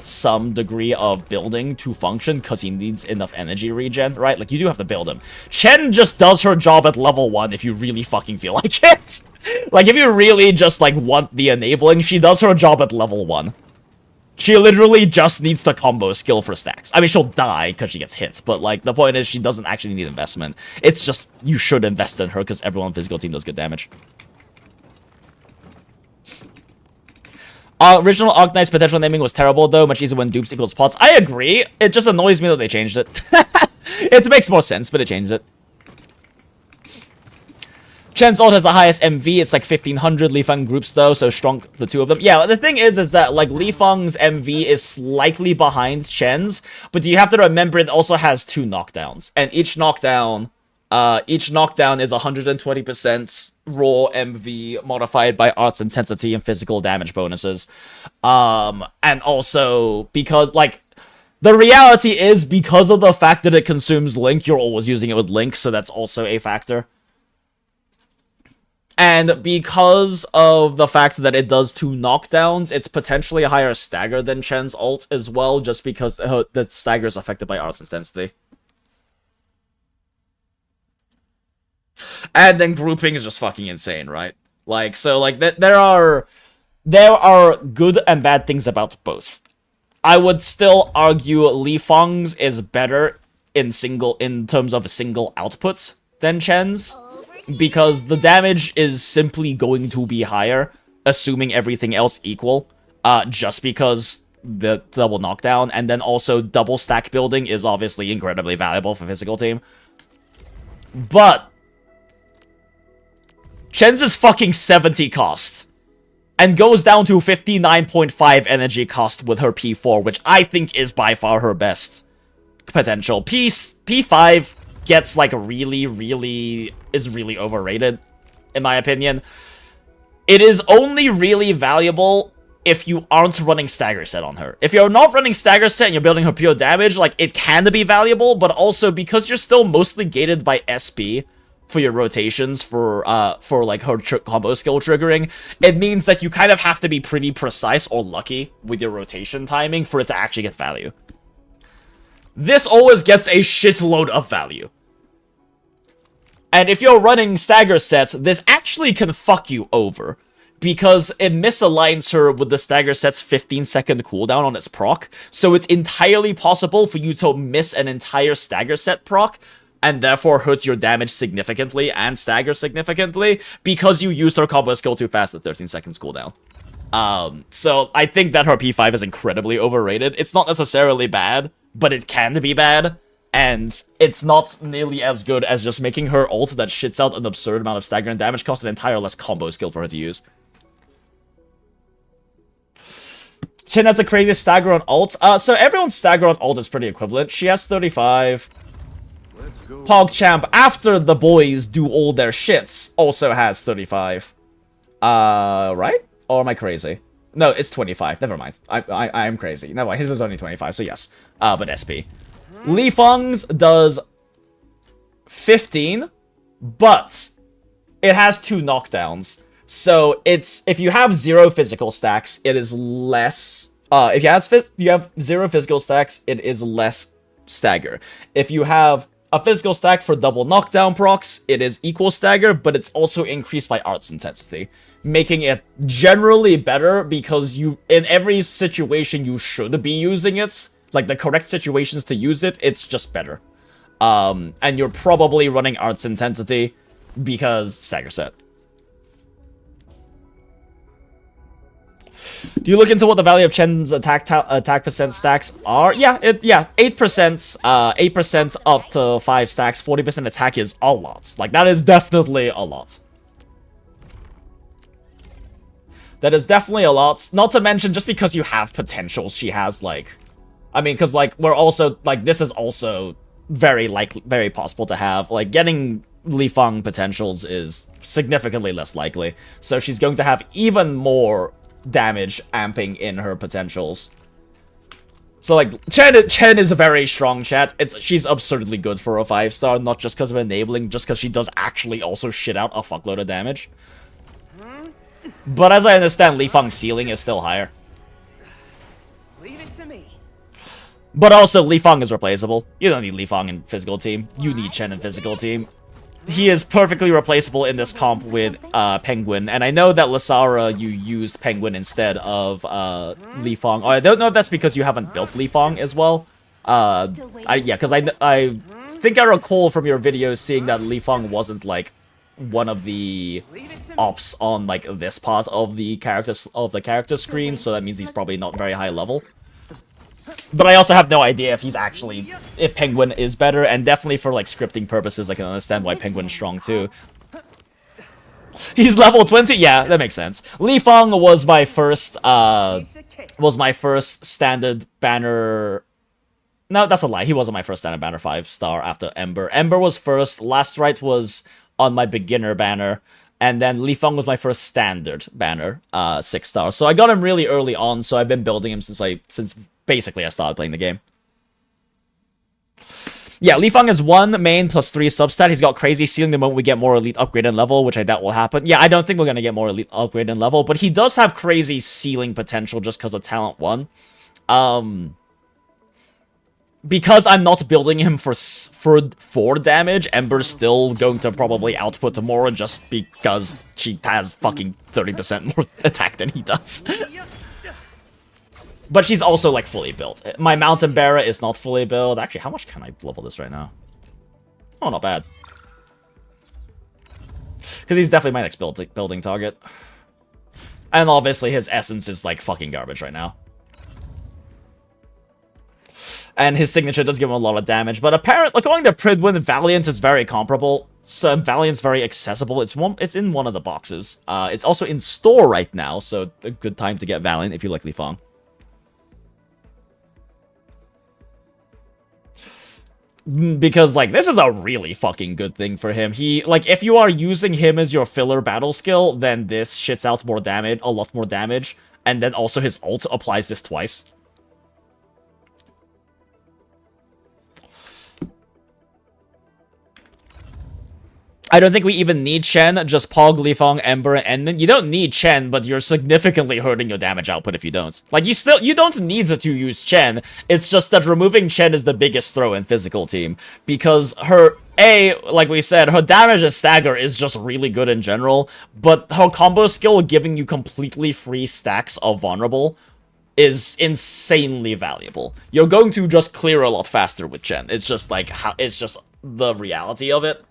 some degree of building to function, because he needs enough energy regen, right? Like, you do have to build him. Chen just does her job at level 1 if you really fucking feel like it. Like, if you really just, like, want the enabling, she does her job at level 1. She literally just needs the combo skill for stacks. I mean, she'll die because she gets hit, but, like, the point is she doesn't actually need investment. It's just, you should invest in her because everyone on the physical team does good damage. Original Arknight's potential naming was terrible, though. Much easier when dupes equals pots. I agree. It just annoys me that they changed it. It makes more sense, but it changed it. Chen's ult has the highest MV. It's like 1500. Li Feng groups though, so strong the two of them. Yeah, the thing is that like Li Feng's MV is slightly behind Chen's, but you have to remember it also has 2 knockdowns, and each knockdown is 120% raw MV modified by arts intensity and physical damage bonuses. And also because like the reality is because of the fact that it consumes Link, you're always using it with Link, so that's also a factor. And because of the fact that it does 2 knockdowns, it's potentially a higher stagger than Chen's ult as well, just because the stagger is affected by arts intensity. And then grouping is just fucking insane, right? Like, so, like, there are good and bad things about both. I would still argue Li Feng's is better in terms of single outputs than Chen's, because the damage is simply going to be higher, assuming everything else equal, just because the double knockdown, and then also double stack building is obviously incredibly valuable for physical team. But Chen's is fucking 70 cost, and goes down to 59.5 energy cost with her P4, which I think is by far her best potential. P5 gets, like, really overrated, in my opinion. It is only really valuable if you aren't running Stagger Set on her. If you're not running Stagger Set and you're building her pure damage, like, it can be valuable, but also because you're still mostly gated by SP for your rotations for like, her combo skill triggering, it means that you kind of have to be pretty precise or lucky with your rotation timing for it to actually get value. This always gets a shitload of value. And if you're running Stagger Sets, this actually can fuck you over, because it misaligns her with the Stagger Set's 15-second cooldown on its proc, so it's entirely possible for you to miss an entire Stagger Set proc, and therefore hurt your damage significantly and stagger significantly, because you used her combo skill too fast at 13 seconds cooldown. So I think that her P5 is incredibly overrated. It's not necessarily bad, but it can be bad, and it's not nearly as good as just making her ult that shits out an absurd amount of stagger and damage cost an entire less combo skill for her to use. Chen has the craziest stagger on ult. So everyone's stagger on ult is pretty equivalent. She has 35. PogChamp, after the boys do all their shits, also has 35. Right? Or am I crazy? No, it's 25. Never mind. I am crazy. No, his is only 25, so yes. But SP. Li Feng's does 15, but it has 2 knockdowns. So it's, if you have 0 physical stacks, it is less. If you have 0 physical stacks, it is less stagger. If you have a physical stack for double knockdown procs, it is equal stagger, but it's also increased by arts intensity, making it generally better, because you, in every situation you should be using it, like the correct situations to use it, it's just better. And you're probably running arts intensity because Stagger Set. Do you look into what the value of Chen's attack percent stacks are? Yeah, 8%, 8% up to 5 stacks, 40% attack is a lot. Like, that is definitely a lot. That is definitely a lot. Not to mention, just because you have potential, she has, like... I mean, because, like, we're also... Like, this is also very possible to have. Like, getting Li Feng potentials is significantly less likely. So she's going to have even more damage amping in her potentials. So, like, Chen is a very strong chat. She's absurdly good for a 5-star, not just because of enabling, just because she does actually also shit out a fuckload of damage. But as I understand, Li Feng's ceiling is still higher. Leave it to me. But also, Li Feng is replaceable. You don't need Li Feng in physical team. You need Chen in physical team. He is perfectly replaceable in this comp with Penguin, and I know that Lasara, you used Penguin instead of Li Feng. I don't know if that's because you haven't built Li Feng as well. Yeah, because I think I recall from your videos seeing that Li Feng wasn't, like, one of the ops on, like, this part of the character screen, so that means he's probably not very high level. But I also have no idea if Penguin is better, and definitely for, like, scripting purposes, I can understand why Penguin's strong, too. He's level 20? Yeah, that makes sense. Li Fang was my first standard banner. No, that's a lie. He wasn't my first standard banner 5-star after Ember. Ember was first. Last Right was on my beginner banner. And then Li Fang was my first standard banner 6-star. So I got him really early on, so I've been building him since basically I started playing the game. Yeah, Li Fang is 1 main plus 3 substat. He's got crazy ceiling the moment we get more elite upgrade and level, which I doubt will happen. Yeah, I don't think we're going to get more elite upgrade and level, but he does have crazy ceiling potential just because of talent 1. Because I'm not building him for 4 damage, Ember's still going to probably output MOAR just because she has fucking 30% more attack than he does. But she's also, like, fully built. My Mountain Bearer is not fully built. Actually, how much can I level this right now? Oh, not bad. Because he's definitely my next building target. And obviously his essence is, like, fucking garbage right now. And his signature does give him a lot of damage. But apparently, going to Pridwin, Valiant is very comparable. So Valiant's very accessible. It's in one of the boxes. It's also in store right now, so a good time to get Valiant if you like Li Fang. Because, like, this is a really fucking good thing for him. Like, if you are using him as your filler battle skill, then this shits out more damage, a lot more damage. And then also his ult applies this twice. I don't think we even need Chen, just Pog, Li Fang, Ember, and Endman. You don't need Chen, but you're significantly hurting your damage output if you don't. Like, you don't need to use Chen. It's just that removing Chen is the biggest throw in physical team. Because like we said, her damage and stagger is just really good in general, but her combo skill giving you completely free stacks of vulnerable is insanely valuable. You're going to just clear a lot faster with Chen. It's just like, it's just the reality of it.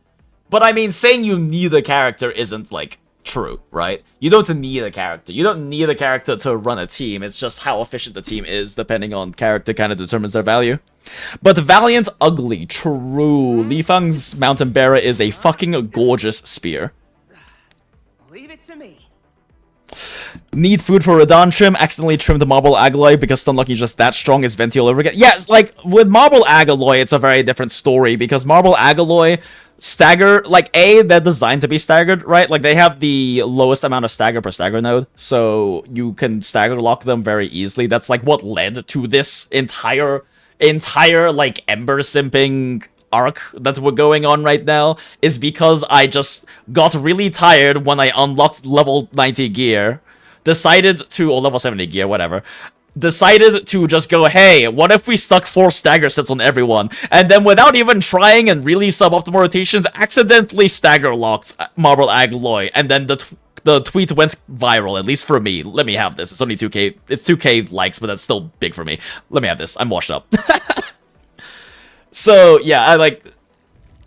But I mean, saying you need a character isn't, like, true, right? You don't need a character. You don't need a character to run a team. It's just how efficient the team is, depending on character, kind of determines their value. But Valiant, ugly, true. Li Fang's Mountain Bearer is a fucking gorgeous spear. Leave it to me. Need food for Radon Trim, accidentally trimmed the Marble Agaloy because Stunlucky just that strong is Venti all over again. Yes, like, with Marble Agaloy, it's a very different story, because Marble Agaloy, stagger, like, they're designed to be staggered, right? Like, they have the lowest amount of stagger per stagger node, so you can stagger lock them very easily. That's, like, what led to this entire, like, Ember simping arc that we're going on right now, is because I just got really tired when I unlocked level 90 gear, or level 70 gear, whatever, decided to just go, hey, what if we stuck 4 stagger sets on everyone, and then without even trying and really suboptimal rotations, accidentally stagger locked Marble Agaloy, and then the tweet went viral, at least for me. Let me have this. It's only 2k, it's 2k likes, but that's still big for me. Let me have this. I'm washed up. So, yeah, I like...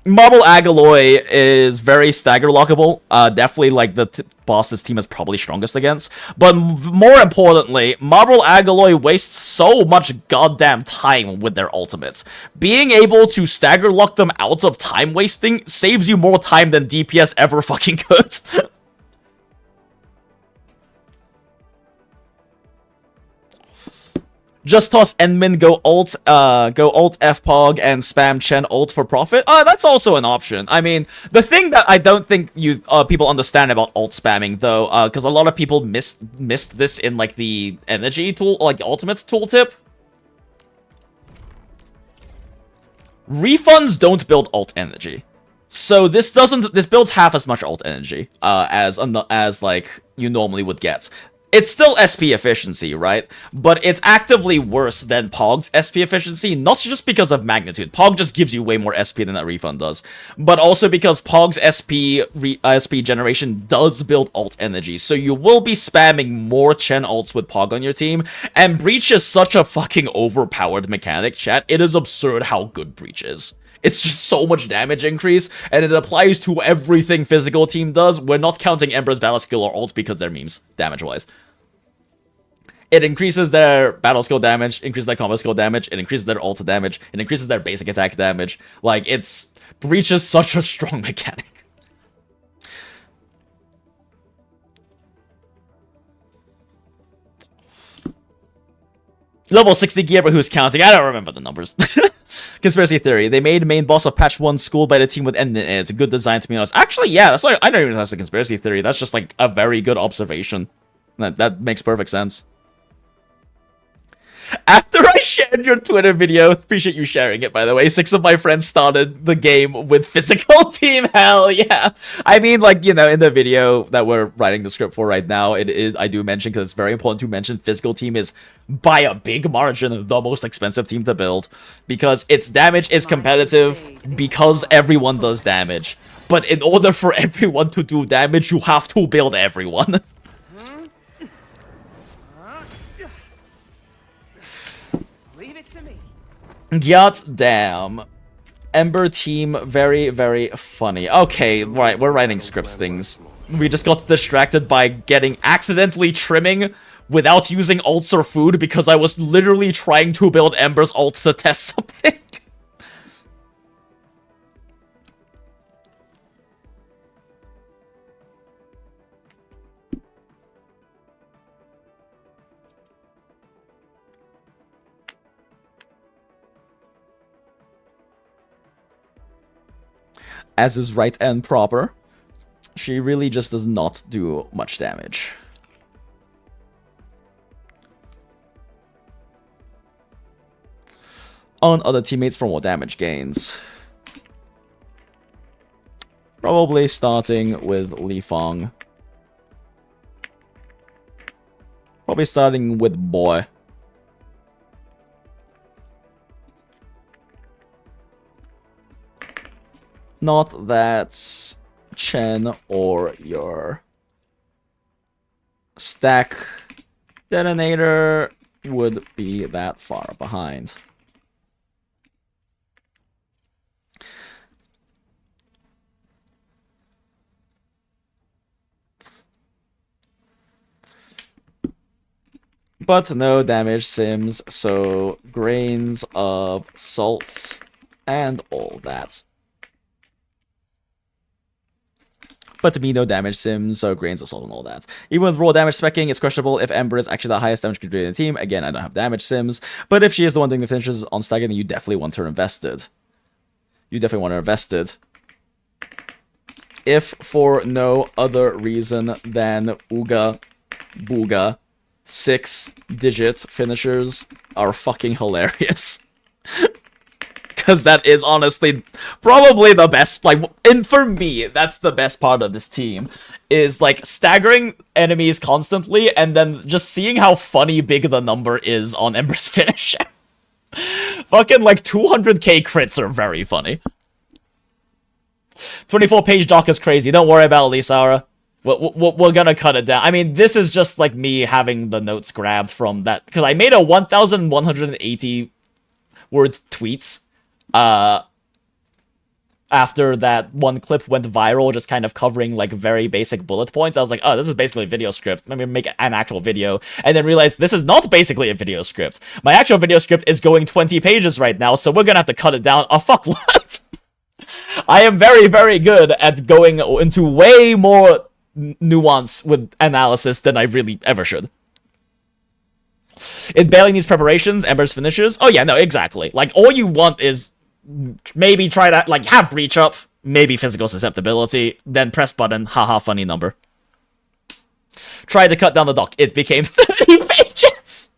Marble Agaloy is very stagger lockable. Definitely, like, the boss this team is probably strongest against. But more importantly, Marble Agaloy wastes so much goddamn time with their ultimates. Being able to stagger lock them out of time wasting saves you more time than DPS ever fucking could. Just toss Endman, go alt F-Pog, and spam Chen ult for profit. That's also an option. I mean, the thing that I don't think people understand about ult spamming, though, because a lot of people missed this in, like, the energy tool, like, ultimates tooltip. Refunds don't build ult energy. So this builds half as much ult energy, as, like, you normally would get. It's still SP efficiency, right? But it's actively worse than Pog's SP efficiency, not just because of magnitude. Pog just gives you way more SP than that refund does, but also because Pog's SP generation does build ult energy, so you will be spamming more Chen ults with Pog on your team, and Breach is such a fucking overpowered mechanic, chat. It is absurd how good Breach is. It's just so much damage increase, and it applies to everything physical team does. We're not counting Ember's battle skill or ult because they're memes, damage-wise. It increases their battle skill damage, increases their combo skill damage, it increases their ult damage, it increases their basic attack damage. Like, Breach is such a strong mechanic. Level 60 gear, but who's counting? I don't remember the numbers. Conspiracy theory. They made main boss of patch 1 schooled by the team with End in it. It's a good design to be honest. Actually, yeah, that's like, I don't even know if that's a conspiracy theory. That's just like a very good observation. That makes perfect sense. After I shared your Twitter video, appreciate you sharing it, by the way, 6 of my friends started the game with physical team. Hell yeah. I mean, like, you know, in the video that we're writing the script for right now, it is, I do mention, because it's very important to mention, physical team is, by a big margin, the most expensive team to build. Because its damage is competitive, because everyone does damage. But in order for everyone to do damage, you have to build everyone. God damn. Ember team, very, very funny. Okay, right, we're writing script things. We just got distracted by getting accidentally trimming without using ults or food because I was literally trying to build Ember's ult to test something. As is right and proper. She really just does not do much damage. On other teammates for more damage gains. Probably starting with Li Fong. Probably starting with Boy. Not that Chen or your stack detonator would be that far behind. But no damage sims, so grains of salt and all that. But to me, no damage sims, so grains of salt and all that. Even with raw damage specking, it's questionable if Ember is actually the highest damage contributor in the team. Again, I don't have damage sims, but if she is the one doing the finishes on Stagger, then you definitely want her invested. You definitely want her invested. If for no other reason than Ooga Booga, 6-digit finishers are fucking hilarious. Because that is honestly probably the best, like, and for me, that's the best part of this team, is, like, staggering enemies constantly, and then just seeing how funny big the number is on Ember's finish. Fucking, like, 200k crits are very funny. 24-page doc is crazy, don't worry about it, Lisara. We're gonna cut it down. I mean, this is just, like, me having the notes grabbed from that, because I made a 1,180 word tweets after that one clip went viral, just kind of covering like very basic bullet points. I was like, oh, this is basically a video script. Let me make an actual video. And then realized this is not basically a video script. My actual video script is going 20 pages right now, so we're gonna have to cut it down a fuck lot. I am very, very good at going into way more nuance with analysis than I really ever should. It barely needs preparations, Ember's finishes. Oh yeah, no, exactly. Like, all you want is maybe try to, like, have breach up, maybe physical susceptibility, then press button, haha, funny number. Try to cut down the doc. It became 30 pages!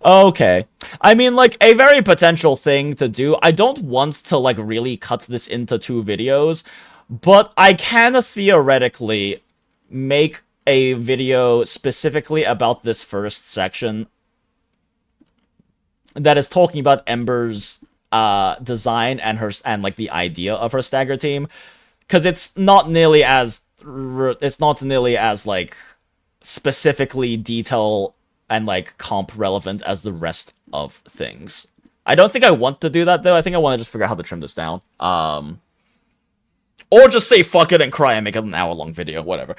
Okay. I mean, like, a very potential thing to do. I don't want to, like, really cut this into 2 videos, but I can theoretically make a video specifically about this first section that is talking about Ember's design and like the idea of her stagger team, because it's not nearly as like specifically detail and like comp relevant as the rest of things. I don't think I want to do that though. I think I want to just figure out how to trim this down. Or just say fuck it and cry and make it an hour-long video, whatever.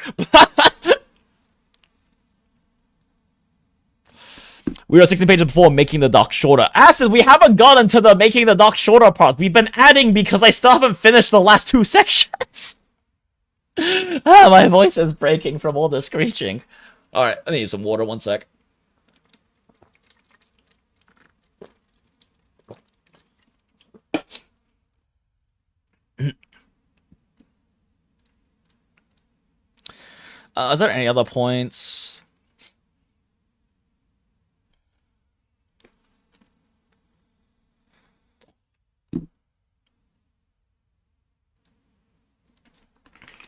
We were 16 pages before making the doc shorter. Acid, we haven't gotten to the making the doc shorter part. We've been adding because I still haven't finished the last 2 sections. Ah, my voice is breaking from all the screeching. Alright, I need some water, one sec. Is there any other points?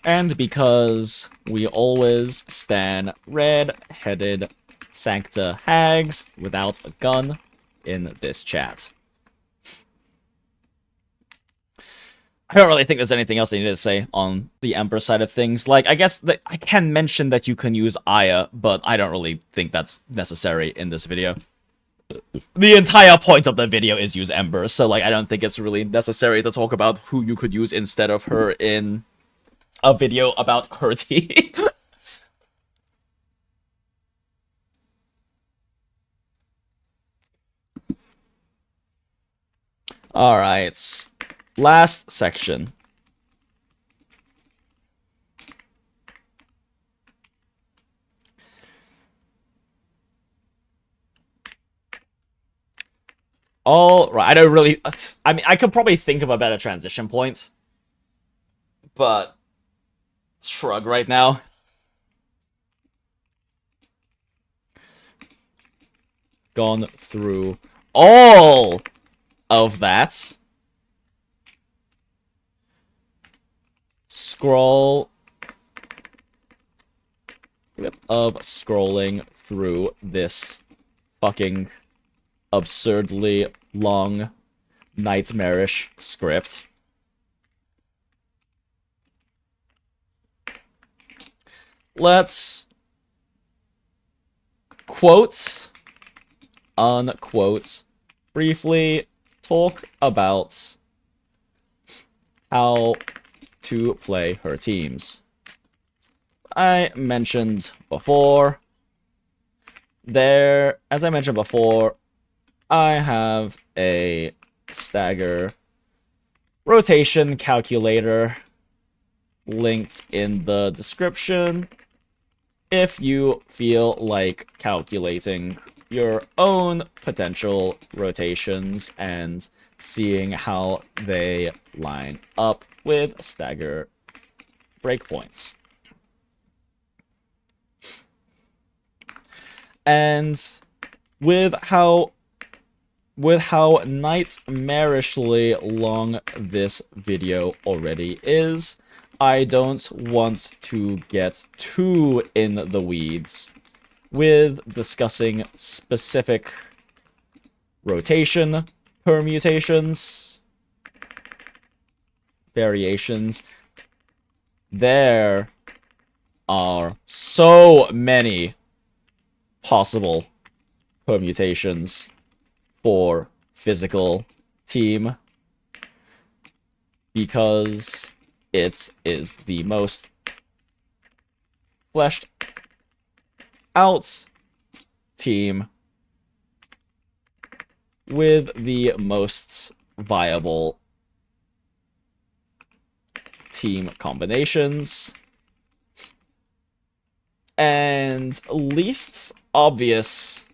And because we always stand red-headed Sancta Hags without a gun in this chat. I don't really think there's anything else I need to say on the Ember side of things. Like, I guess that I can mention that you can use Aya, but I don't really think that's necessary in this video. The entire point of the video is use Ember, so like I don't think it's really necessary to talk about who you could use instead of her in a video about her team. Alright. Last section. All right, I don't really... I mean, I could probably think of a better transition point. But... shrug right now. Gone through all of that. Scroll of scrolling through this fucking absurdly long, nightmarish script. Let's quotes, unquote, briefly talk about how to play her teams. As I mentioned before, I have a Stagger rotation calculator linked in the description if you feel like calculating your own potential rotations and seeing how they line up with Stagger breakpoints. And with how nightmarishly long this video already is, I don't want to get too in the weeds with discussing specific rotation permutations, variations. There are so many possible permutations for physical team because it is the most fleshed out team with the most viable team combinations and least obvious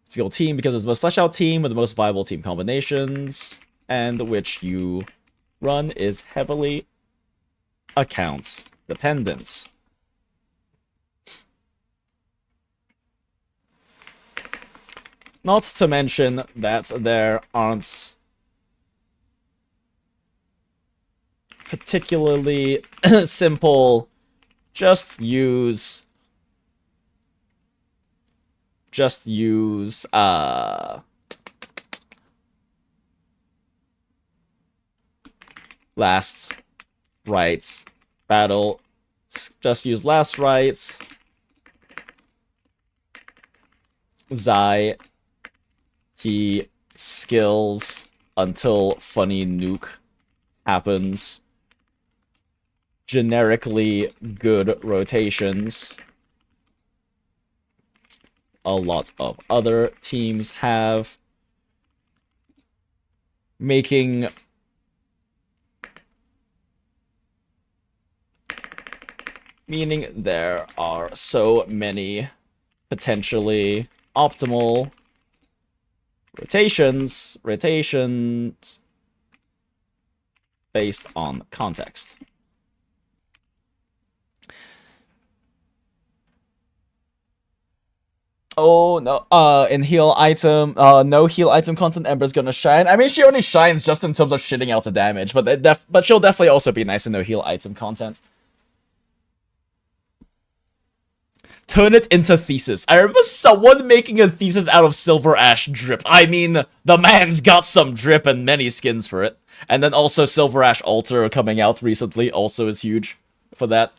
skill team because it's the most fleshed out team with the most viable team combinations, and which you run is heavily account dependent. Not to mention that there aren't particularly simple just use last rights battle. Just use last rights. Zai, he skills until funny nuke happens. Generically good rotations. A lot of other teams have. Making meaning there are so many potentially optimal rotations based on context. Oh no, in heal item, no heal item content, Ember's gonna shine. I mean, she only shines just in terms of shitting out the damage, but she'll definitely also be nice in no heal item content. Turn it into thesis. I remember someone making a thesis out of Silver Ash drip. I mean, the man's got some drip and many skins for it. And then also Silver Ash Altar coming out recently also is huge for that.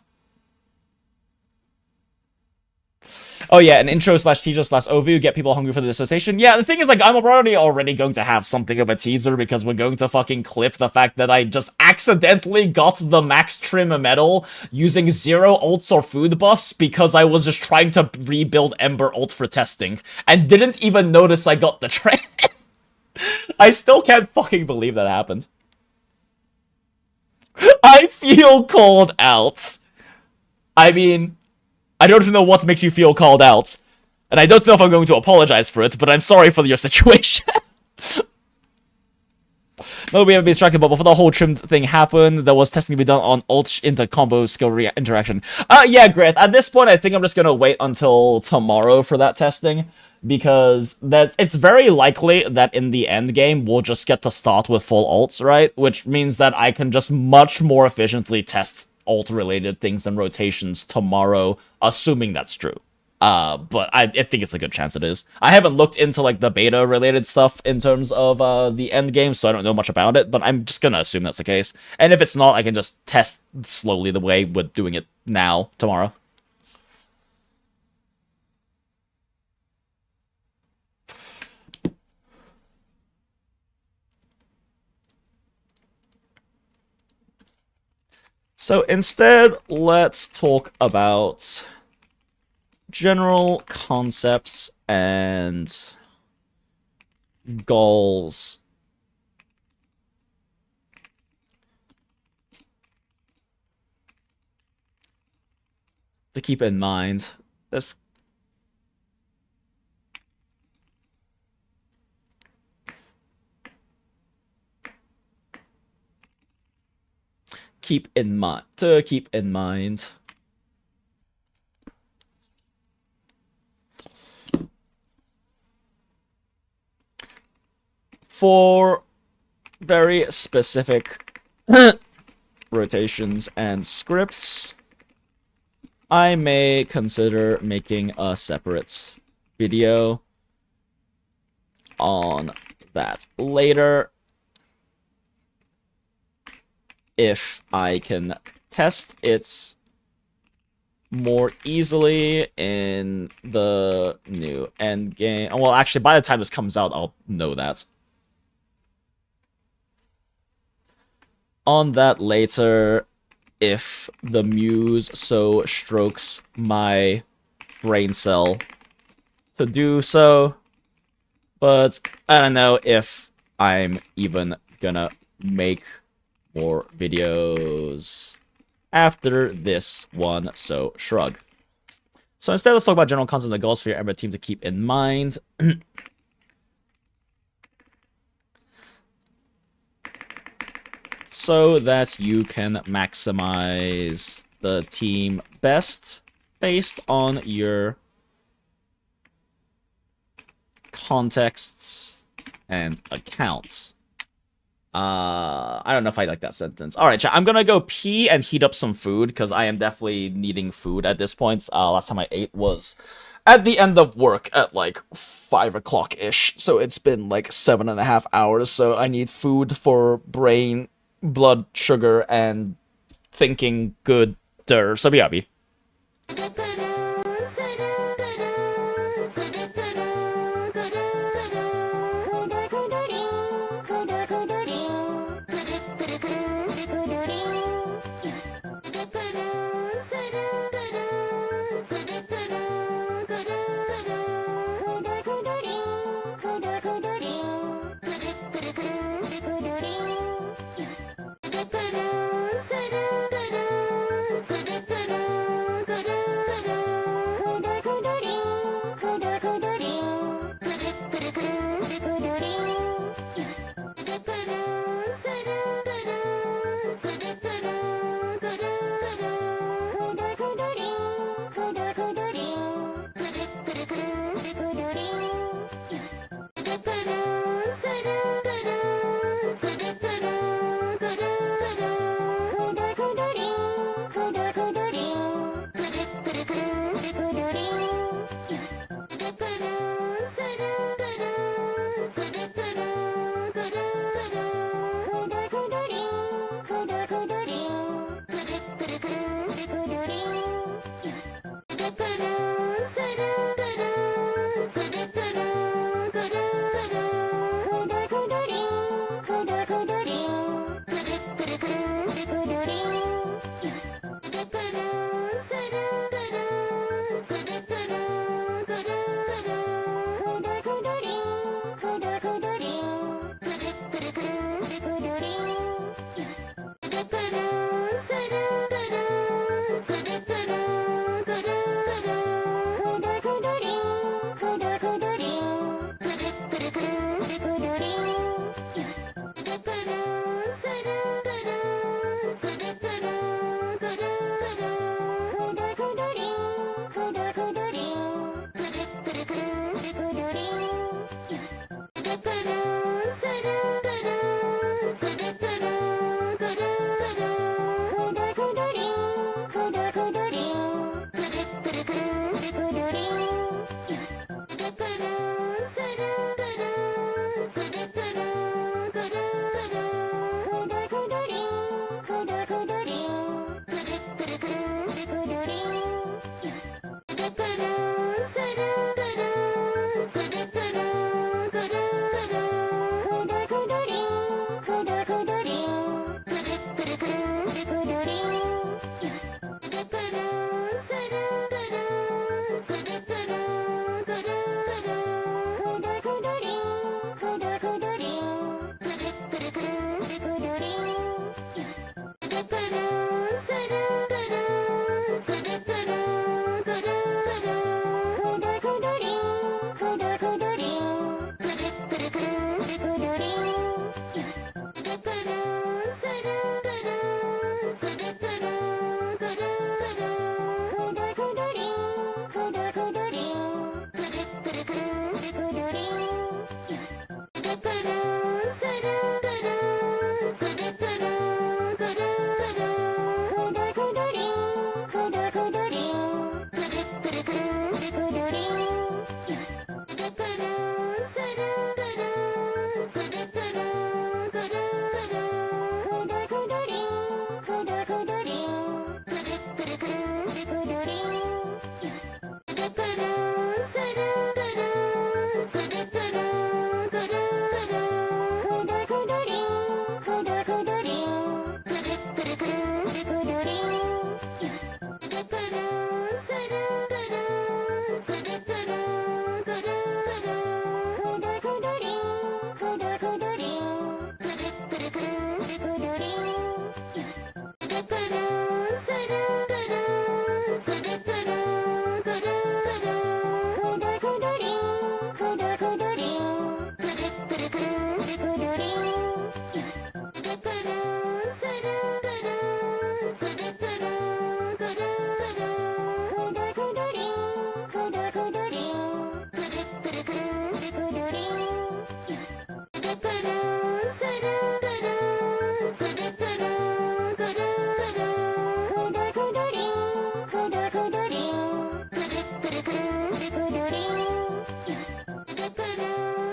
Oh yeah, an intro slash teaser slash overview, get people hungry for the dissertation. Yeah, the thing is, like, I'm already going to have something of a teaser because we're going to fucking clip the fact that I just accidentally got the max trim medal using 0 ults or food buffs because I was just trying to rebuild Ember ult for testing and didn't even notice I got the trim. I still can't fucking believe that happened. I feel called out. I mean, I don't know what makes you feel called out. And I don't know if I'm going to apologize for it, but I'm sorry for your situation. No, we haven't been distracted, but before the whole trimmed thing happened, there was testing to be done on ult into combo skill interaction. Yeah, Grith, at this point, I think I'm just gonna wait until tomorrow for that testing, because it's very likely that in the end game, we'll just get to start with full ults, right? Which means that I can just much more efficiently test ult-related things and rotations tomorrow, assuming that's true. But I think it's a good chance it is. I haven't looked into, like, the beta-related stuff in terms of, the end game, so I don't know much about it, but I'm just gonna assume that's the case. And if it's not, I can just test slowly the way we're doing it now, tomorrow. So instead, let's talk about general concepts and goals. To keep in mind. Keep in mind. For very specific rotations and scripts, I may consider making a separate video on that later, if I can test it more easily in the new end game. Well, actually, by the time this comes out, I'll know that. On that later, if the muse so strokes my brain cell to do so. But I don't know if I'm even gonna make more videos after this one, so shrug. So instead, let's talk about general concepts and goals for your Ember team to keep in mind. So that you can maximize the team best based on your contexts and accounts. I don't know if I like that sentence. All right, chat. I'm gonna go pee and heat up some food because I am definitely needing food at this point. Last time I ate was at the end of work at like 5 o'clock-ish. So it's been like 7.5 hours. So I need food for brain, blood sugar, and thinking gooder. So BRB.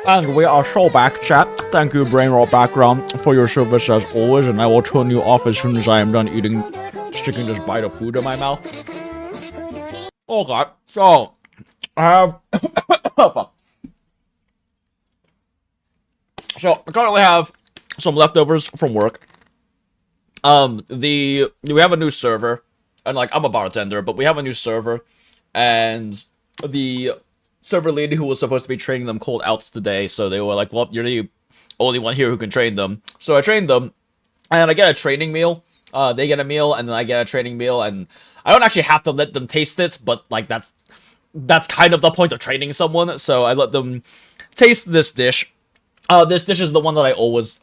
And we are so back, chat. Thank you, Brainrot Background, for your service as always, and I will turn you off as soon as I am done sticking this bite of food in my mouth. Okay, so, I have... oh, fuck. So, I currently have some leftovers from work. We have a new server, and, like, I'm a bartender, but we have a new server, and the server lady who was supposed to be training them called out today, so they were like, well, you're the only one here who can train them. So I trained them, and I get a training meal. They get a meal, and then I get a training meal, and I don't actually have to let them taste this, but, like, that's kind of the point of training someone, so I let them taste this dish. This dish is the one that I always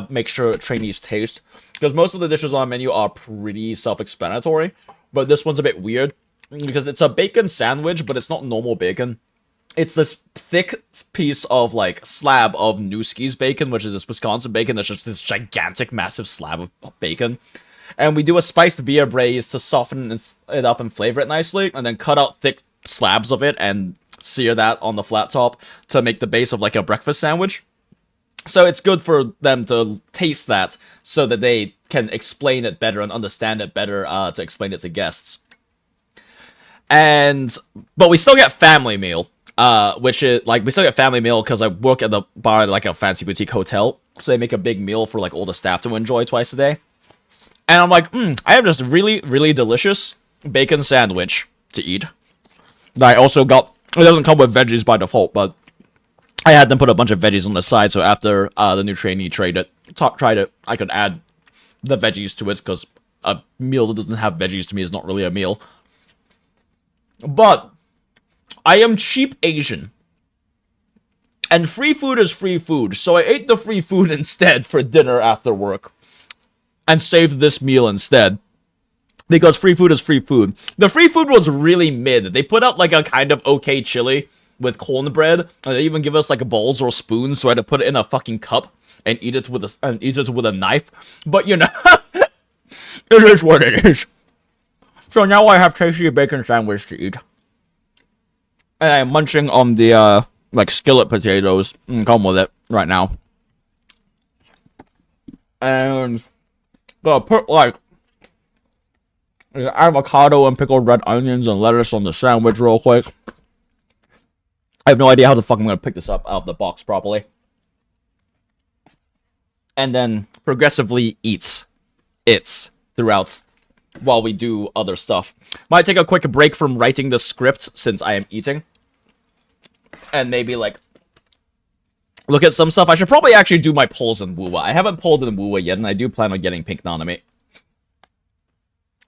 make sure trainees taste, because most of the dishes on our menu are pretty self-explanatory, but this one's a bit weird, because it's a bacon sandwich, but it's not normal bacon. It's this thick piece of, like, slab of Newski's bacon, which is this Wisconsin bacon that's just this gigantic, massive slab of bacon. And we do a spiced beer braise to soften it up and flavor it nicely, and then cut out thick slabs of it and sear that on the flat top to make the base of, like, a breakfast sandwich. So it's good for them to taste that so that they can explain it better and understand it better to explain it to guests. But we still get family meal. Which is, like, we still get family meal because I work at the bar at, like, a fancy boutique hotel. So they make a big meal for, like, all the staff to enjoy twice a day. And I'm like, I have this really, really delicious bacon sandwich to eat. That I also got, it doesn't come with veggies by default, but I had them put a bunch of veggies on the side, so after the new trainee tried it, I could add the veggies to it, because a meal that doesn't have veggies to me is not really a meal. But I am cheap Asian. And free food is free food, so I ate the free food instead for dinner after work. And saved this meal instead. Because free food is free food. The free food was really mid. They put out, like, a kind of okay chili with cornbread, and they even give us, like, bowls or spoons, so I had to put it in a fucking cup and eat it with a knife. But, you know, it is what it is. So now I have tasty bacon sandwich to eat. And I'm munching on the, like, skillet potatoes. Come with it right now. And gonna put, like, avocado and pickled red onions and lettuce on the sandwich real quick. I have no idea how the fuck I'm gonna pick this up out of the box properly. And then progressively eats it throughout while we do other stuff. Might take a quick break from writing the script since I am eating. And maybe, like, look at some stuff. I should probably actually do my polls in Wuwa. I haven't polled in Wuwa yet, and I do plan on getting Pink Nanami.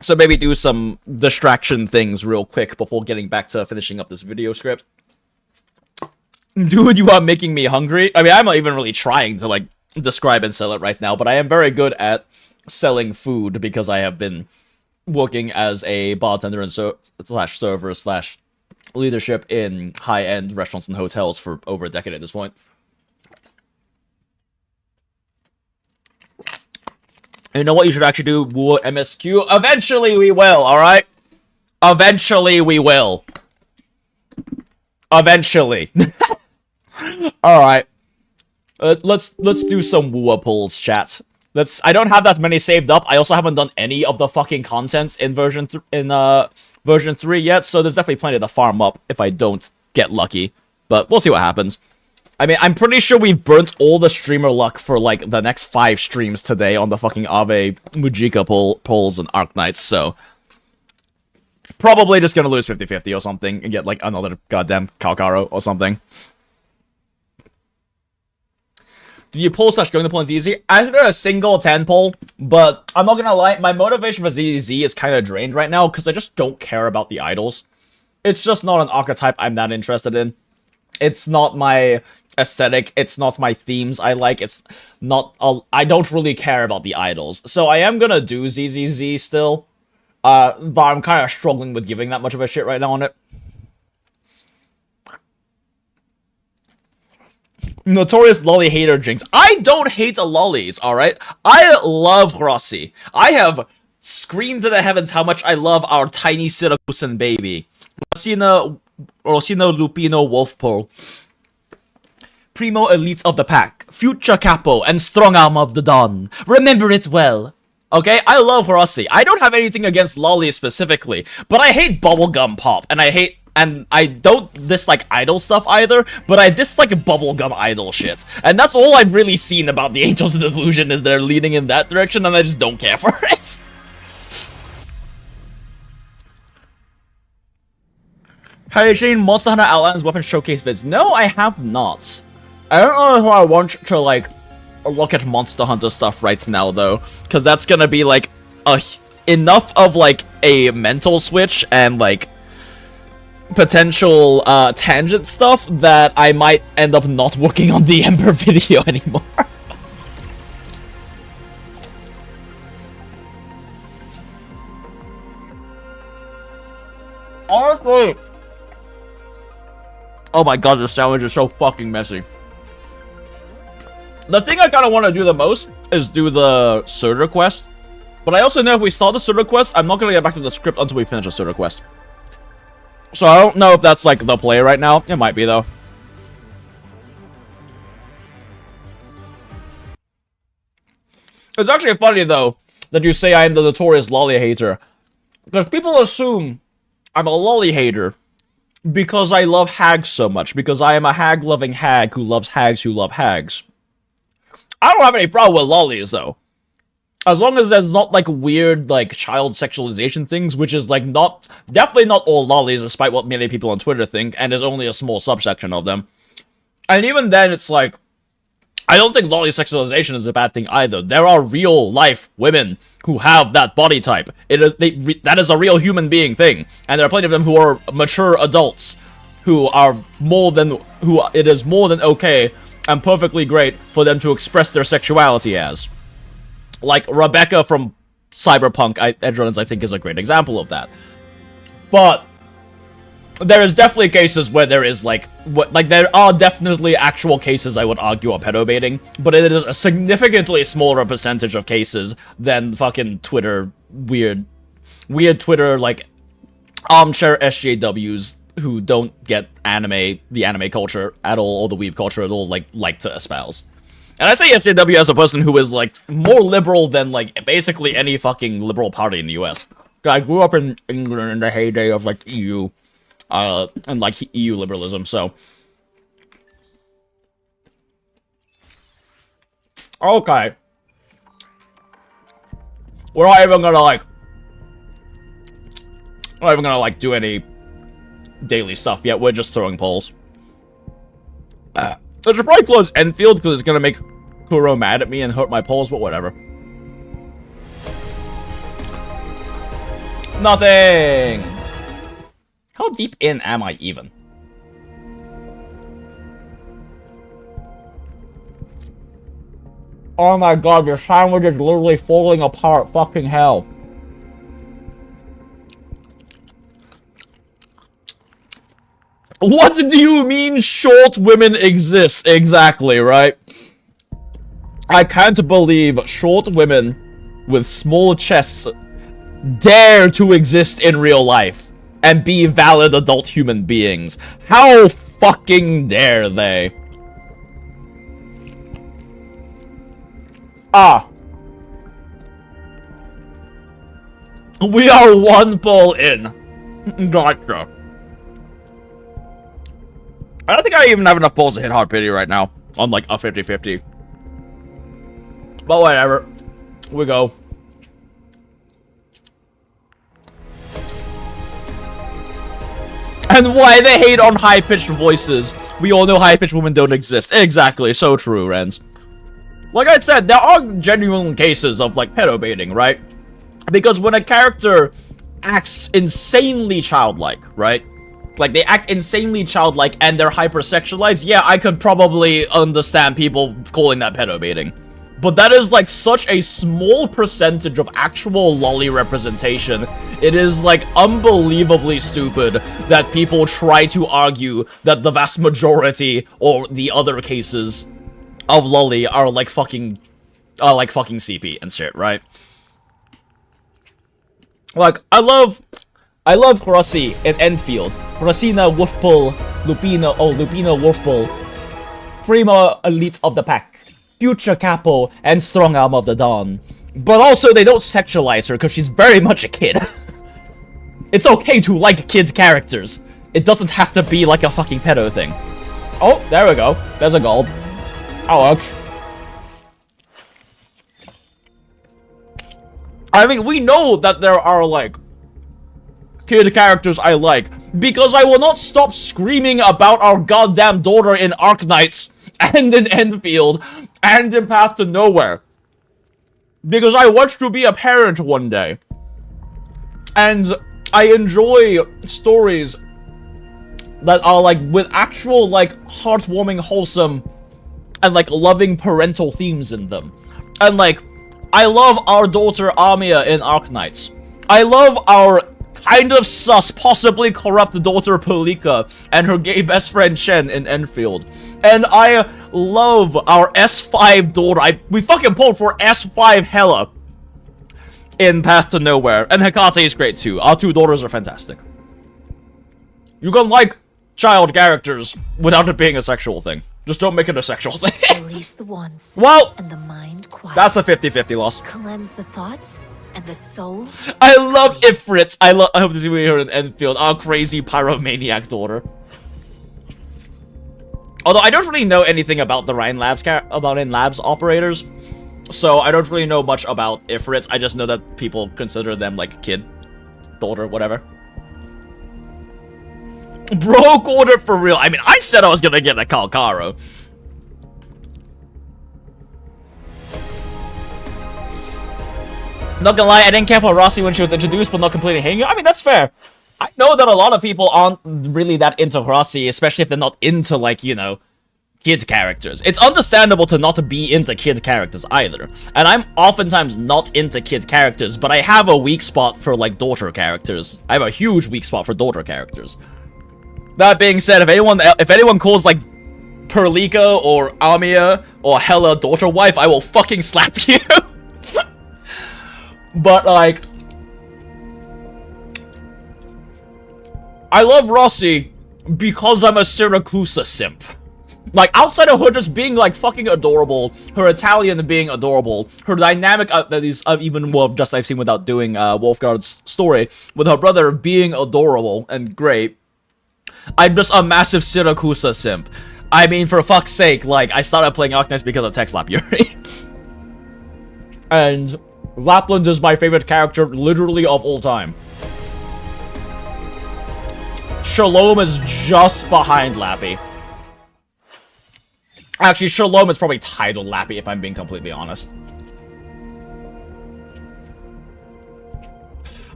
So maybe do some distraction things real quick before getting back to finishing up this video script. Dude, you are making me hungry. I mean, I'm not even really trying to, like, describe and sell it right now, but I am very good at selling food because I have been working as a bartender and slash server slash leadership in high-end restaurants and hotels for over a decade at this point. You know what you should actually do? Woo MSQ. Eventually we will, alright? Eventually we will. Eventually. Alright. Let's do some Woo polls, chat. I don't have that many saved up. I also haven't done any of the fucking content in version 3 yet, so there's definitely plenty to farm up if I don't get lucky. But we'll see what happens. I mean, I'm pretty sure we've burnt all the streamer luck for, like, the next 5 streams today on the fucking Ave Mujika polls and Arknights, so probably just gonna lose 50-50 or something and get, like, another goddamn Calcaro or something. Do you pull slash going to pull in ZZ? I think they're a single 10 pull, but I'm not gonna lie, my motivation for ZZ is kind of drained right now because I just don't care about the idols. It's just not an archetype I'm that interested in. It's not my aesthetic, it's not my themes I like, it's not, I don't really care about the idols. So I am gonna do ZZZ still, but I'm kind of struggling with giving that much of a shit right now on it. Notorious lolly hater Jinx. I don't hate lollies, alright? I love Rossi. I have screamed to the heavens how much I love our tiny Siracusan baby. Rosina Lupino Wolf Pearl. primo elite of the pack, future capo, and strong arm of the dawn. Remember it well. Okay, I love Rossi. I don't have anything against lolly specifically, but I hate bubblegum pop, and I don't dislike idol stuff either, but I dislike bubblegum idol shit. And that's all I've really seen about the Angels of Delusion, is they're leading in that direction, and I just don't care for it. Have you seen Monster Hunter Outlands weapon showcase vids? No, I have not. I don't know if I want to, like, look at Monster Hunter stuff right now, though, because that's gonna be, like, enough of, like, a mental switch and, like, potential, tangent stuff that I might end up not working on the Ember video anymore. Honestly... Oh my god, this sandwich is so fucking messy. The thing I kind of want to do the most is do the Surtur quest. But I also know if we saw the Surtur quest, I'm not going to get back to the script until we finish the Surtur quest. So I don't know if that's like the play right now. It might be though. It's actually funny though that you say I am the notorious lolly hater. Because people assume I'm a lolly hater because I love hags so much. Because I am a hag-loving hag who loves hags who love hags. I don't have any problem with lollies, though. As long as there's not, like, weird, like, child sexualization things, which is, like, definitely not all lollies, despite what many people on Twitter think, and there's only a small subsection of them. And even then, it's like, I don't think lolly sexualization is a bad thing either. There are real-life women who have that body type. That is a real human being thing. And there are plenty of them who are mature adults who it is more than okay and perfectly great for them to express their sexuality as. Like Rebecca from Cyberpunk Edgerunners, I think, is a great example of that. But there is definitely cases where there is, there are definitely actual cases I would argue are pedobaiting, but it is a significantly smaller percentage of cases than fucking Twitter, weird Twitter, like, armchair SJWs who don't get the anime culture at all, or the weeb culture at all, like to espouse. And I say SJW as a person who is, like, more liberal than, like, basically any fucking liberal party in the US. I grew up in England in the heyday of, like, EU, and, like, EU liberalism, so. Okay. We're not even gonna, do any daily stuff yet. We're just throwing polls. I should probably close Enfield because it's gonna make Kuro mad at me and hurt my polls, but whatever. Nothing! How deep in am I even? Oh my god, your sandwich is literally falling apart. Fucking hell. What do you mean short women exist? Exactly, right? I can't believe short women with small chests dare to exist in real life and be valid adult human beings. How fucking dare they? Ah. We are one poll in. Gotcha. I don't think I even have enough polls to hit hard pity right now on, like, a 50-50. But whatever. We go. And why they hate on high-pitched voices. We all know high-pitched women don't exist. Exactly. So true, Renz. Like I said, there are genuine cases of, like, pedobaiting, right? Because when a character acts insanely childlike, right? Like, they act insanely childlike and they're hypersexualized, yeah, I could probably understand people calling that pedobaiting. But that is, like, such a small percentage of actual lolly representation. It is, like, unbelievably stupid that people try to argue that the vast majority, or the other cases of lolly are, like, fucking CP and shit, right? Like, I love Rossi in Enfield. Rosina Wolfpull, Lupina Wolfpull. primo elite of the pack, future capo, and strong arm of the dawn. But also, they don't sexualize her because she's very much a kid. It's okay to like kids' characters. It doesn't have to be like a fucking pedo thing. Oh, there we go. There's a gold. Oh, okay. I mean, we know that there are, like, kid characters I like, because I will not stop screaming about our goddamn daughter in Arknights, and in Enfield, and in Path to Nowhere. Because I want to be a parent one day. And I enjoy stories that are, like, with actual, like, heartwarming, wholesome, and, like, loving parental themes in them. And, like, I love our daughter Amia in Arknights. I love our kind of sus, possibly corrupt daughter Pelika and her gay best friend Chen in Enfield. And I love our S5 daughter. We fucking pulled for S5 Hella in Path to Nowhere. And Hecate is great too. Our two daughters are fantastic. You can like child characters without it being a sexual thing. Just don't make it a sexual thing. Release the ones. Well, and the mind quiet. That's a 50-50 loss. Cleanse the thoughts and the soul. I love Ifrit. I hope to see her in Enfield. Our crazy pyromaniac daughter. Although I don't really know anything about the Rhine Labs Labs operators, so I don't really know much about Ifrits. I just know that people consider them like kid, daughter, whatever. Broke order for real. I mean, I said I was gonna get a Calcaro. Not gonna lie, I didn't care for Rossi when she was introduced, but not completely hating her. I mean, that's fair. I know that a lot of people aren't really that into Rossi, especially if they're not into, like, you know, kid characters. It's understandable to not be into kid characters either. And I'm oftentimes not into kid characters, but I have a weak spot for, like, daughter characters. I have a huge weak spot for daughter characters. That being said, if anyone calls, like, Perlika or Amia or Hella daughter wife, I will fucking slap you. But, like, I love Rossi because I'm a Siracusa simp. Like, outside of her just being, like, fucking adorable, her Italian being adorable, her dynamic, that is even more of just I've seen without doing Wolfgard's story, with her brother being adorable and great, I'm just a massive Siracusa simp. I mean, for fuck's sake, like, I started playing Arknights because of Text Lap Yuri. And Lapland is my favorite character, literally, of all time. Shalom is just behind Lappy. Actually, Shalom is probably titled Lappy, if I'm being completely honest.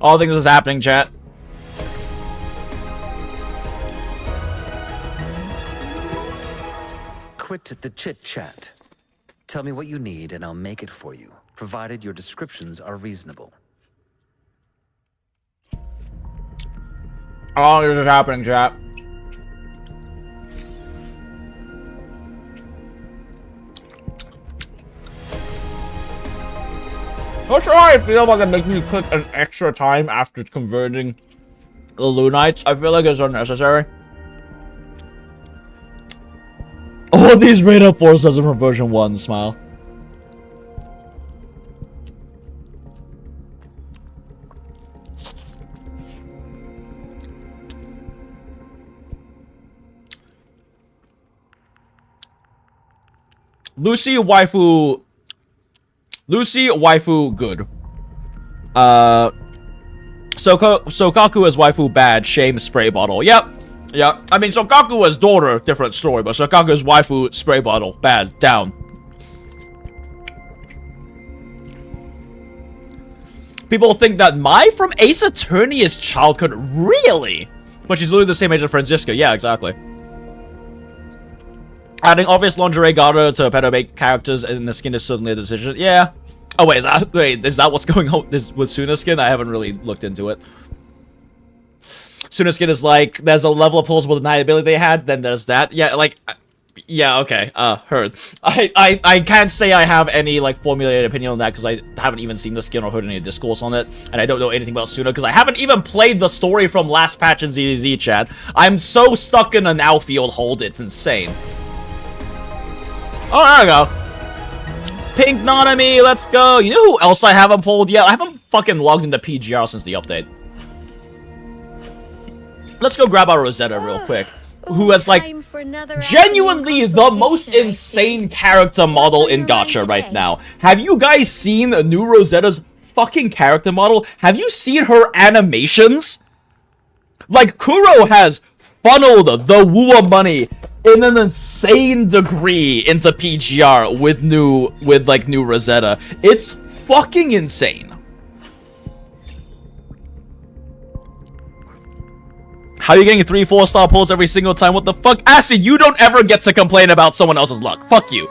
All things is happening, chat. Quit the chit-chat. Tell me what you need and I'll make it for you, provided your descriptions are reasonable. All things is happening, chat. Not sure how I feel about it making you click an extra time after converting the Lunites. I feel like it's unnecessary. All these radar forces are from version 1, smile. Lucy, waifu, good. Sokaku as waifu, bad. Shame, spray bottle. Yep. Yep. I mean, Sokaku as daughter, different story, but Sokaku as waifu, spray bottle, bad. Down. People think that Mai from Ace Attorney is childhood. Really? But she's literally the same age as Franziska. Yeah, exactly. Adding obvious lingerie garter to pedo-bait characters in the skin is certainly a decision. Yeah. Oh, wait, is that what's going on with Suna skin? I haven't really looked into it. Suna skin is like, there's a level of plausible deniability they had, then there's that. Yeah, like, yeah, okay, heard. I can't say I have any, like, formulated opinion on that, because I haven't even seen the skin or heard any discourse on it, and I don't know anything about Suna, because I haven't even played the story from last patch in ZDZ chat. I'm so stuck in an outfield hold, it's insane. Oh, there we go. Pink Nanami, let's go. You know who else I haven't pulled yet? I haven't fucking logged into PGR since the update. Let's go grab our Rosetta real quick. Who has, like, genuinely the most insane character model in Gacha right now. Have you guys seen new Rosetta's fucking character model? Have you seen her animations? Like, Kuro has funneled the Wua money in an insane degree into PGR with new Rosetta. It's fucking insane. How are you getting 3 4-star pulls every single time? What the fuck? Acid, you don't ever get to complain about someone else's luck. Fuck you.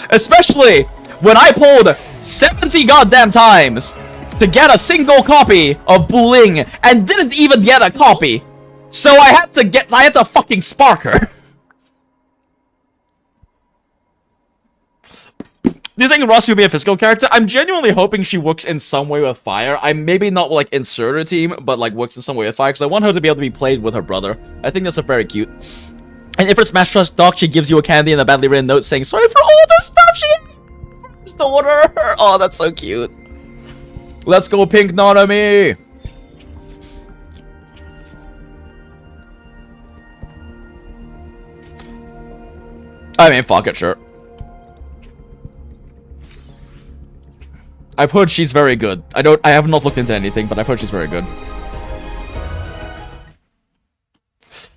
Especially when I pulled 70 goddamn times to get a single copy of Booling and didn't even get a copy. So I had to fucking spark her. Do you think Ross would be a physical character? I'm genuinely hoping she works in some way with fire. I'm maybe not like insert her team, but like works in some way with fire because I want her to be able to be played with her brother. I think that's a very cute. And if her Smash Trust Doc, she gives you a candy and a badly written note saying sorry for all the stuff she had for his daughter. Oh, that's so cute. Let's go, Pink Nanami. I mean, fuck it, sure. I've heard she's very good. I have not looked into anything, but I've heard she's very good.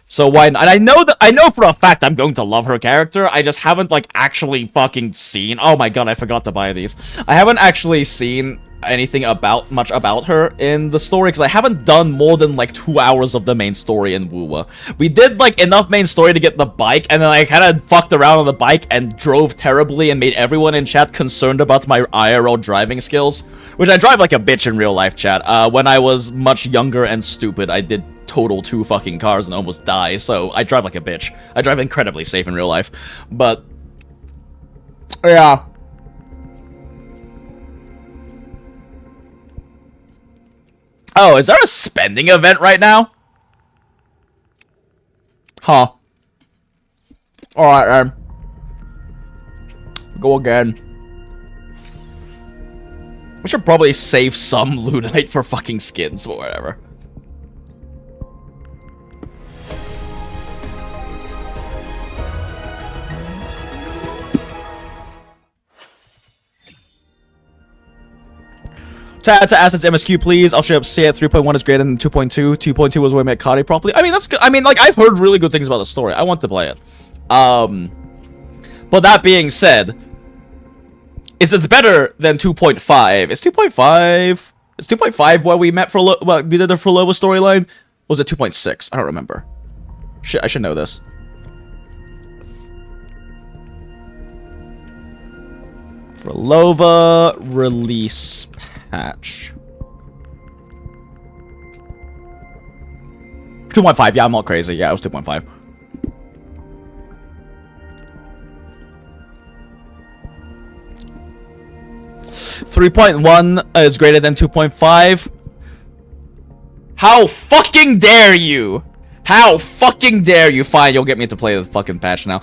So why not? And I know for a fact I'm going to love her character. I just haven't like actually fucking seen. Oh my god, I forgot to buy these. I haven't actually seen anything much about her in the story because I haven't done more than like 2 hours of the main story in Wuwa. We did like enough main story to get the bike, and then I kind of fucked around on the bike and drove terribly and made everyone in chat concerned about my IRL driving skills, which I drive like a bitch in real life, chat. When I was much younger and stupid, I did total 2 fucking cars and almost die, so I drive like a bitch. I drive incredibly safe in real life, but yeah. Oh, is there a spending event right now? Huh. Alright, then. Go again. We should probably save some Lunite for fucking skins or whatever. To Assets MSQ, please. I'll straight up say it. 3.1 is greater than 2.2. 2.2 was when I met Kari properly. I mean, that's good. I mean, like, I've heard really good things about the story. I want to play it. But that being said, is it better than 2.5? Is 2.5? Is 2.5 where we met for we did the Frolova storyline? Or was it 2.6? I don't remember. Shit, I should know this. Frolova release patch. 2.5, yeah, I'm not crazy. Yeah, it was 2.5. .1 is greater than 2.5. How fucking dare you? How fucking dare you? Fine, you'll get me to play the fucking patch now.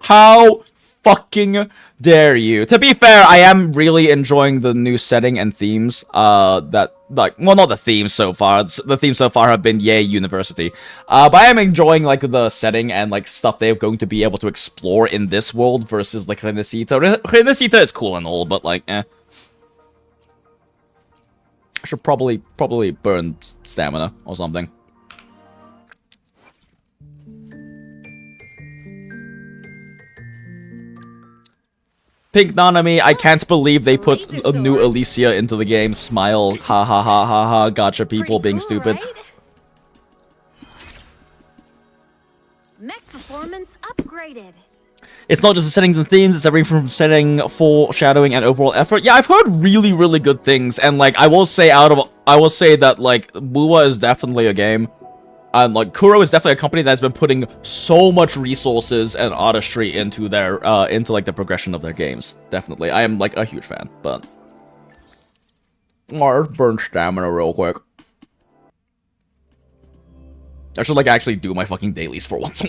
How fucking dare you? To be fair, I am really enjoying the new setting and themes. That, like, well, not the themes so far. The themes so far have been Yay University. But I am enjoying, like, the setting and, like, stuff they're going to be able to explore in this world versus, like, Renacita. Renacita is cool and all, but, like, eh. I should probably burn stamina or something. Pink Nanami, I can't believe they put a new Alicia into the game. Smile, ha ha ha ha ha, gotcha people being stupid. Right? Mech performance upgraded. It's not just the settings and themes, it's everything from setting, foreshadowing, and overall effort. Yeah, I've heard really, really good things, and like I will say that like Buwa is definitely a game. And like Kuro is definitely a company that's been putting so much resources and artistry into their into like the progression of their games. Definitely. I am like a huge fan, but let's burn stamina real quick. I should like actually do my fucking dailies for once.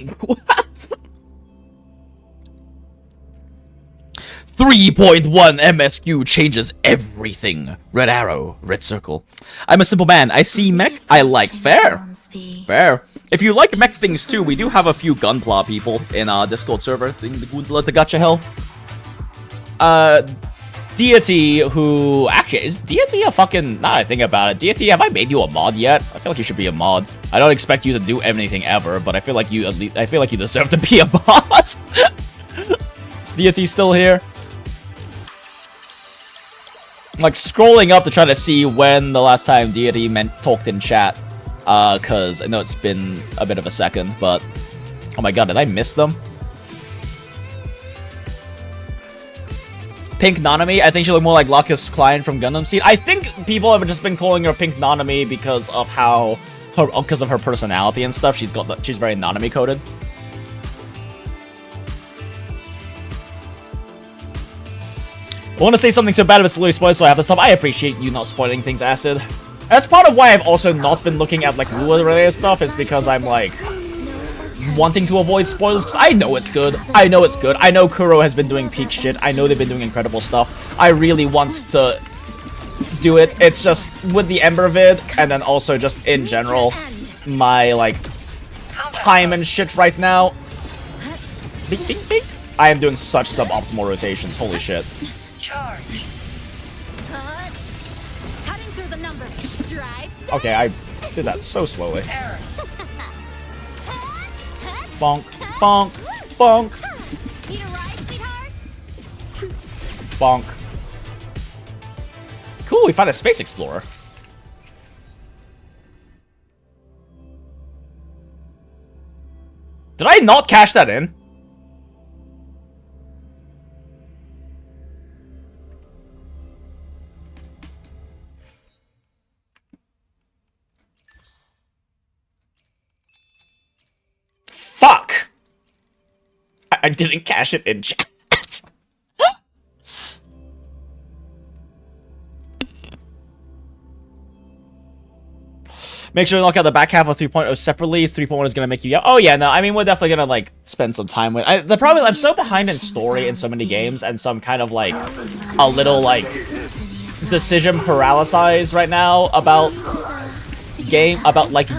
3.1 MSQ changes everything. Red arrow, red circle. I'm a simple man. I see mech. I like fair. Fair. If you like mech things too, we do have a few Gunpla people in our Discord server in the Goondola To Gacha Hell. Deity, who actually is Deity a fucking? Now that I think about it, Deity, have I made you a mod yet? I feel like you should be a mod. I don't expect you to do anything ever, but I feel like you deserve to be a mod. Is Deity still here? I'm like scrolling up to try to see when the last time Deity talked in chat, cause I know it's been a bit of a second, but oh my god, did I miss them? Pink Nanami, I think she looked more like Lacus Klein from Gundam Seed. I think people have just been calling her Pink Nanami because of her personality and stuff. She's very Nanami coded. I want to say something so bad if it's literally spoiled, so I have to stop. I appreciate you not spoiling things, Acid. That's part of why I've also not been looking at like Lua-related stuff, is because I'm like wanting to avoid spoilers, because I know it's good. I know it's good. I know Kuro has been doing peak shit. I know they've been doing incredible stuff. I really want to do it. It's just with the Ember vid, and then also just in general, my like time and shit right now. Bink, bink, bink. I am doing such suboptimal rotations. Holy shit. Okay, I did that so slowly. Bonk, bonk, bonk. Bonk. Cool, we found a space explorer. Did I not cash that in? Fuck! I didn't cash it in chat. Make sure to knock out the back half of 3.0 separately. 3.1 is gonna make you oh yeah, no, I mean, we're definitely gonna like spend some time with the problem. I'm so behind in story in so many games, and so I'm kind of like a little like decision paralysis right now about like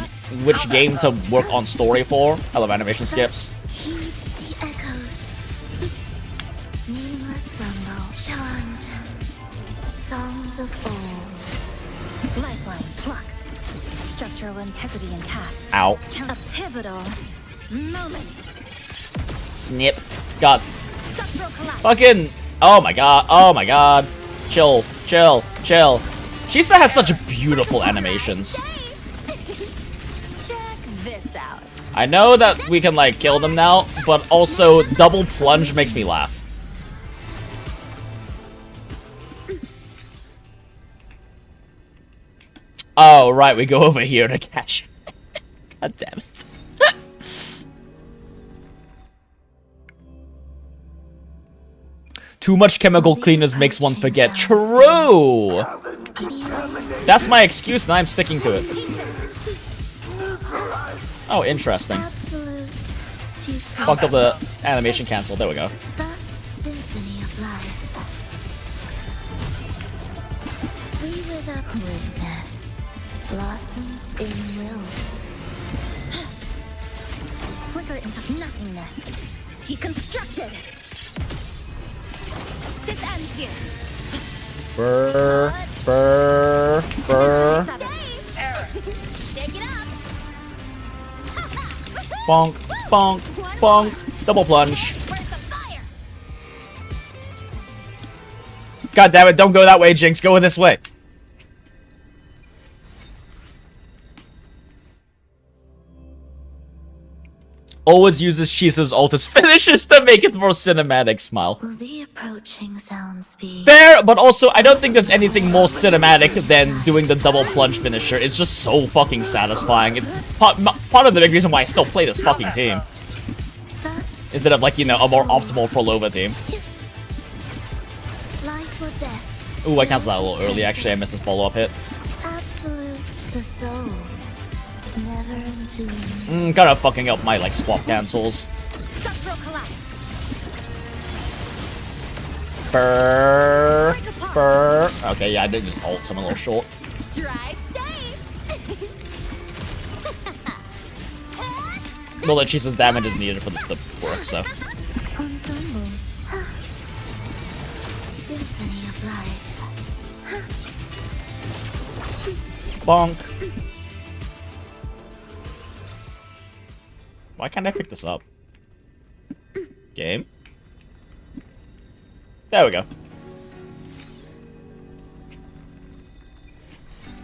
which game to work on story for. I love animation skips. Songs of old. Lifeline plucked. Structural integrity intact. Ow. A pivotal moment. Snip. God. Fucking. Oh my god. Oh my god. Chill. Chill. Chill. Shisa has such beautiful animations. I know that we can, like, kill them now, but also double plunge makes me laugh. Oh, right, we go over here to catch. God damn it. Too much chemical cleaners makes one forget. True! That's my excuse, and I'm sticking to it. Oh, interesting. Fucked up the animation cancel. There we go. Symphony of life. We without witness blossoms in wilt. Flicker into nothingness. Deconstructed. This ends here. Brr, brr, brr. Shake it up. Bonk, bonk, bonk. Double plunge. God damn it, don't go that way, Jinx. Go this way. Always uses Shisa's ult as finishes to make it more cinematic. Smile. Will the approaching sounds be Fair, but also I don't think there's anything more cinematic than doing the double plunge finisher. It's just so fucking satisfying. It's part of the big reason why I still play this fucking team. Instead of, like, you know, a more optimal Prolova team. life or death? Ooh, I canceled that a little early, actually. I missed this follow-up hit. Absolute to the soul. Gotta fucking up my, like, swap cancels. Burr. Burr. Okay, yeah, I did just ult someone a little short. Drive safe. Well, that Jesus damage is needed for this to work, so. Ensemble. Symphony of life. Bonk. Why can't I pick this up? Game? There we go.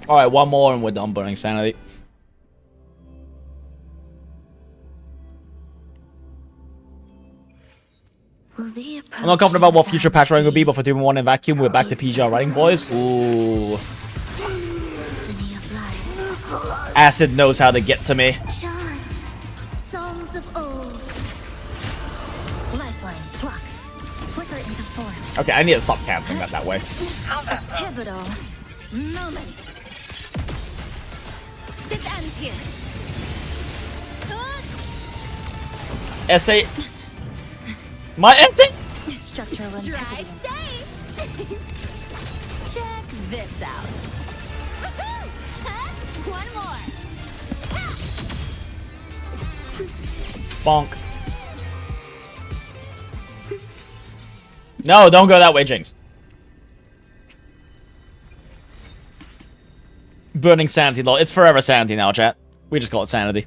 Alright, one more and we're done burning sanity. I'm not confident about what future patch writing will be, but for 3.1 in vacuum, we're back to PGR writing, boys. Ooh. Acid knows how to get to me. Chant songs of old. Lifeline, pluck, flicker into form. Okay, I need to stop canceling that way. A pivotal moment. This ends here. SA. My ending? Structural integrity. Drive safe. Check this out. One more. Bonk. No, don't go that way, Jinx. Burning sanity, lol. It's forever sanity now, chat. We just call it sanity.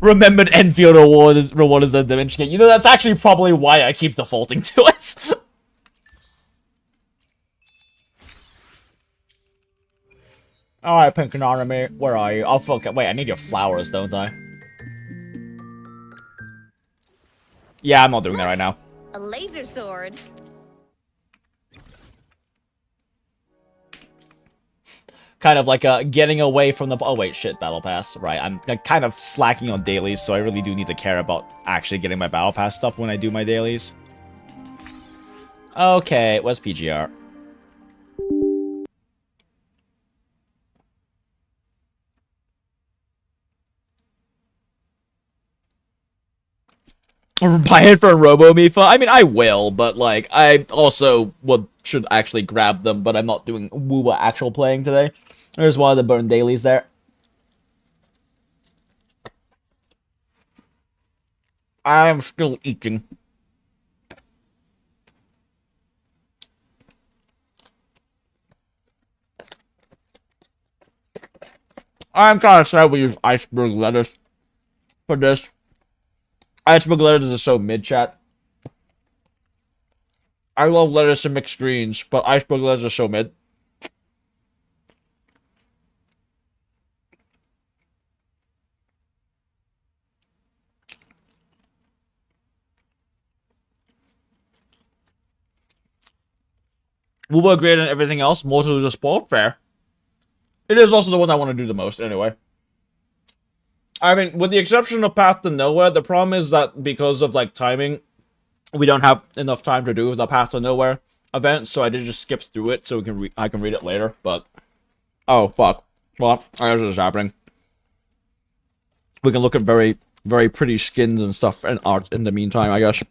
Remembered Enfield reward is the dimension gate. You know, that's actually probably why I keep defaulting to it. Alright, Pink Anonymous, where are you? Oh, fuck. Wait, I need your flowers, don't I? Yeah, I'm not doing that right now. A laser sword. Kind of like getting away from the... Oh, wait, shit, Battle Pass. Right, I'm kind of slacking on dailies, so I really do need to care about actually getting my Battle Pass stuff when I do my dailies. Okay, what's PGR? Buy it for Robo Mifa? I mean, I will, but, like, I also should actually grab them, but I'm not doing Woowa actual playing today. There's one of the burn dailies there. I'm still eating. I'm kind of sad we use iceberg lettuce for this. Iceberg lettuce is so mid-chat. I love lettuce and mixed greens, but iceberg lettuce is so mid. Woowa greater than everything else, more to the sport, fair. It is also the one I want to do the most, anyway. I mean, with the exception of Path to Nowhere, the problem is that because of, like, timing, we don't have enough time to do the Path to Nowhere event, so I did just skip through it so I can read it later, but... Oh, fuck. Well, I guess it's happening. We can look at very, very pretty skins and stuff and art in the meantime, I guess.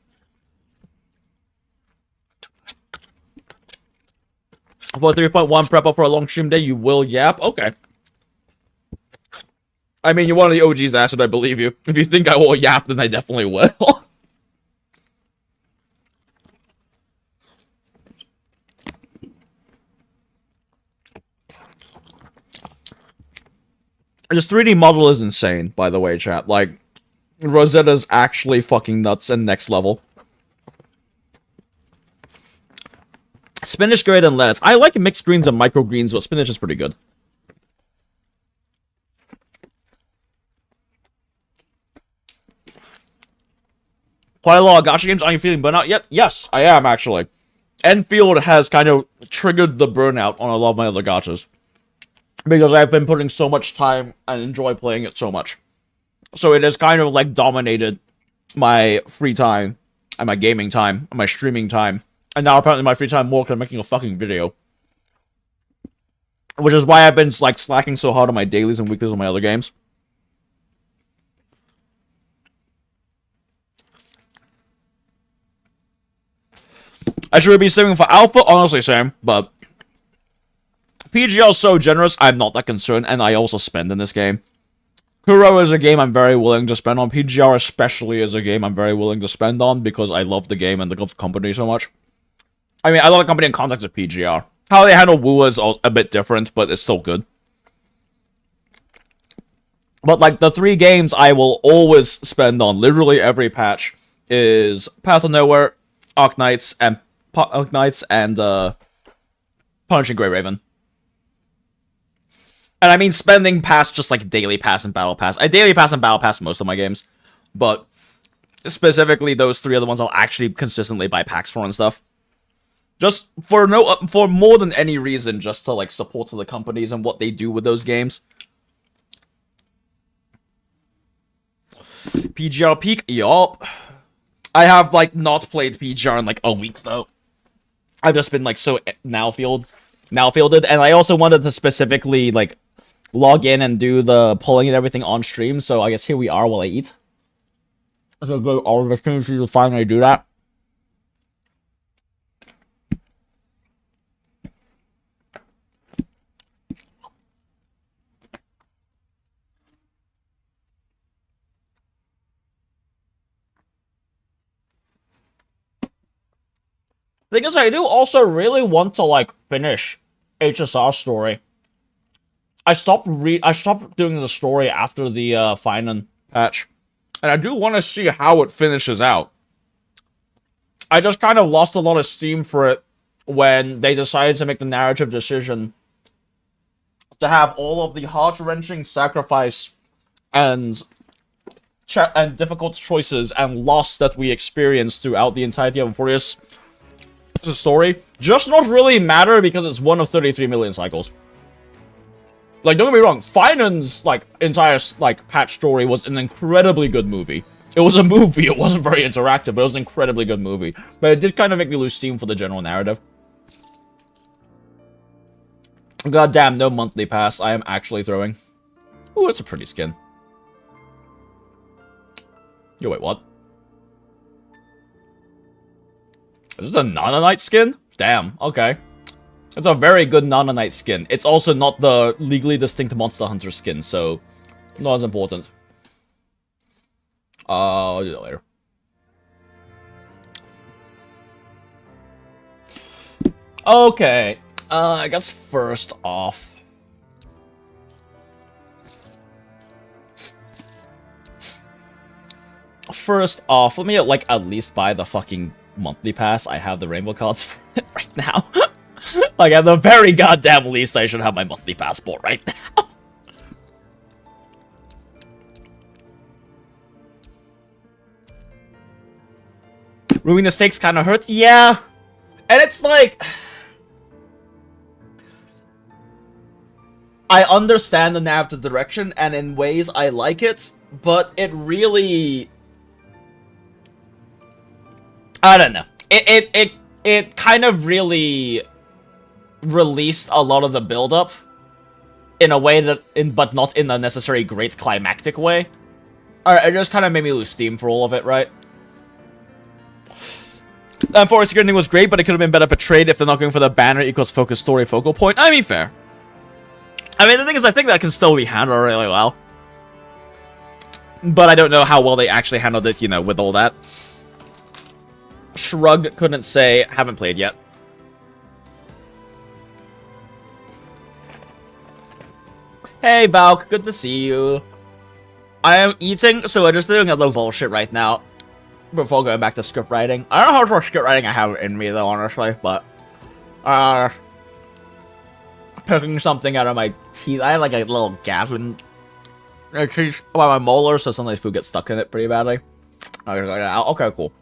For 3.1 prep up for a long stream day, you will yap? Okay. I mean, you're one of the OG's, Acid, I believe you. If you think I will yap, then I definitely will. This 3D model is insane, by the way, chat. Like, Rosetta's actually fucking nuts and next level. Spinach greater than lettuce. I like mixed greens and microgreens, but spinach is pretty good. Quite a lot of gacha games. Are you feeling burnout yet? Yes, I am, actually. Enfield has kind of triggered the burnout on a lot of my other gachas. Because I've been putting so much time and enjoy playing it so much. So it has kind of, like, dominated my free time, and my gaming time, and my streaming time, And now apparently my free time more because I'm making a fucking video. Which is why I've been, like, slacking so hard on my dailies and weeklies on my other games. I should be saving for Alpha, honestly, same, but PGR is so generous, I'm not that concerned, and I also spend in this game. Kuro is a game I'm very willing to spend on. PGR especially is a game I'm very willing to spend on because I love the game and I love the company so much. I mean, I love the company in context of PGR. How they handle Wu is a bit different, but it's still good. But, like, the 3 games I will always spend on literally every patch is Path of Nowhere, Arknights, and Punishing Grey Raven. And I mean spending past just like Daily Pass and Battle Pass. I Daily Pass and Battle Pass most of my games, but specifically those 3 are the ones I'll actually consistently buy packs for and stuff. Just for more than any reason, just to like support the companies and what they do with those games. PGR Peak, yup. I have like not played PGR in like a week though. I've just been like so now fielded, and I also wanted to specifically like log in and do the pulling and everything on stream. So I guess here we are while I eat. So go all the streams to finally do that. Thing is, I do also really want to like finish HSR story. I stopped doing the story after the Finan patch, and I do want to see how it finishes out. I just kind of lost a lot of steam for it when they decided to make the narrative decision to have all of the heart-wrenching sacrifice and difficult choices and loss that we experienced throughout the entirety of Euphoria's story just not really matter because it's one of 33 million cycles. Like, don't get me wrong, Finan's like entire like patch story was an incredibly good movie. It was a movie, it wasn't very interactive, but it was an incredibly good movie. But it did kind of make me lose steam for the general narrative. God damn, no monthly pass. I am actually throwing. Ooh, it's a pretty skin. Yo, wait, what? Is this a Nana Knight skin? Damn, okay. It's a very good Nana Knight skin. It's also not the legally distinct Monster Hunter skin, so not as important. I'll do that later. Okay. I guess first off, let me like at least buy the fucking monthly pass. I have the rainbow cards for it right now. Like at the very goddamn least, I should have my monthly passport right now. Ruining the stakes kind of hurts, yeah. And it's like, I understand the narrative direction, and in ways I like it, but it really, I don't know. It kind of really released a lot of the build-up in a way that, but not in a necessary great climactic way. It just kind of made me lose steam for all of it, right? And Forest Security was great, but it could have been better portrayed if they're not going for the banner equals focus story focal point. I mean, fair. I mean, the thing is, I think that can still be handled really well. But I don't know how well they actually handled it, you know, with all that. Shrug, couldn't say, haven't played yet. Hey, Valk, good to see you. I am eating, so we're just doing a little bullshit right now. Before going back to script writing. I don't know how much script writing I have in me, though, honestly, but... picking something out of my teeth. I have, like, a little gap in my molars, so sometimes food gets stuck in it pretty badly. Okay, cool.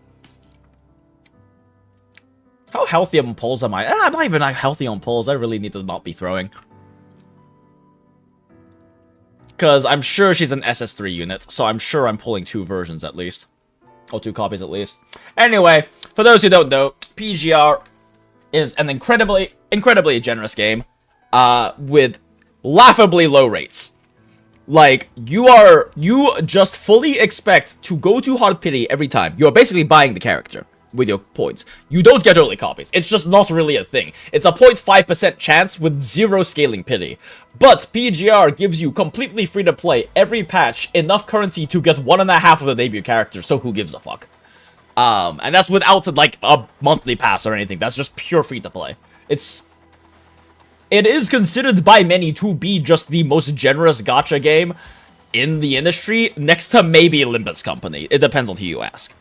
How healthy on pulls am I? I'm not even healthy on pulls. I really need to not be throwing. Because I'm sure she's an SS3 unit, so I'm sure I'm pulling 2 versions at least. Or 2 copies at least. Anyway, for those who don't know, PGR is an incredibly generous game, with laughably low rates. Like, you just fully expect to go to hard pity every time. You're basically buying the character with your points. You don't get early copies. It's just not really a thing. It's a 0.5% chance with 0 scaling pity. But PGR gives you completely free to play every patch, enough currency to get 1.5 of the debut character, so who gives a fuck? And that's without, like, a monthly pass or anything. That's just pure free to play. It is considered by many to be just the most generous gacha game in the industry, next to maybe Olympus Company. It depends on who you ask.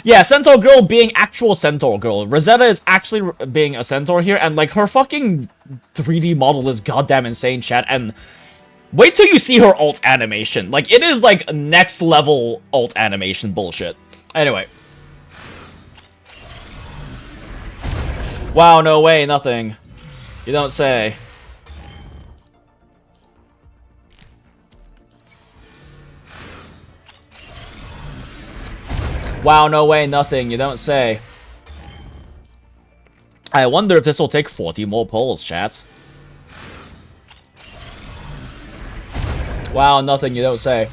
Yeah, Centaur Girl being actual Centaur Girl. Rosetta is actually being a Centaur here, and, like, her fucking 3D model is goddamn insane, chat, and wait till you see her alt animation. Like, it is, like, next level alt animation bullshit. Anyway. Wow, no way, nothing. You don't say. Wow, no way, nothing. You don't say. I wonder if this will take 40 more polls, chat. Wow, nothing. You don't say.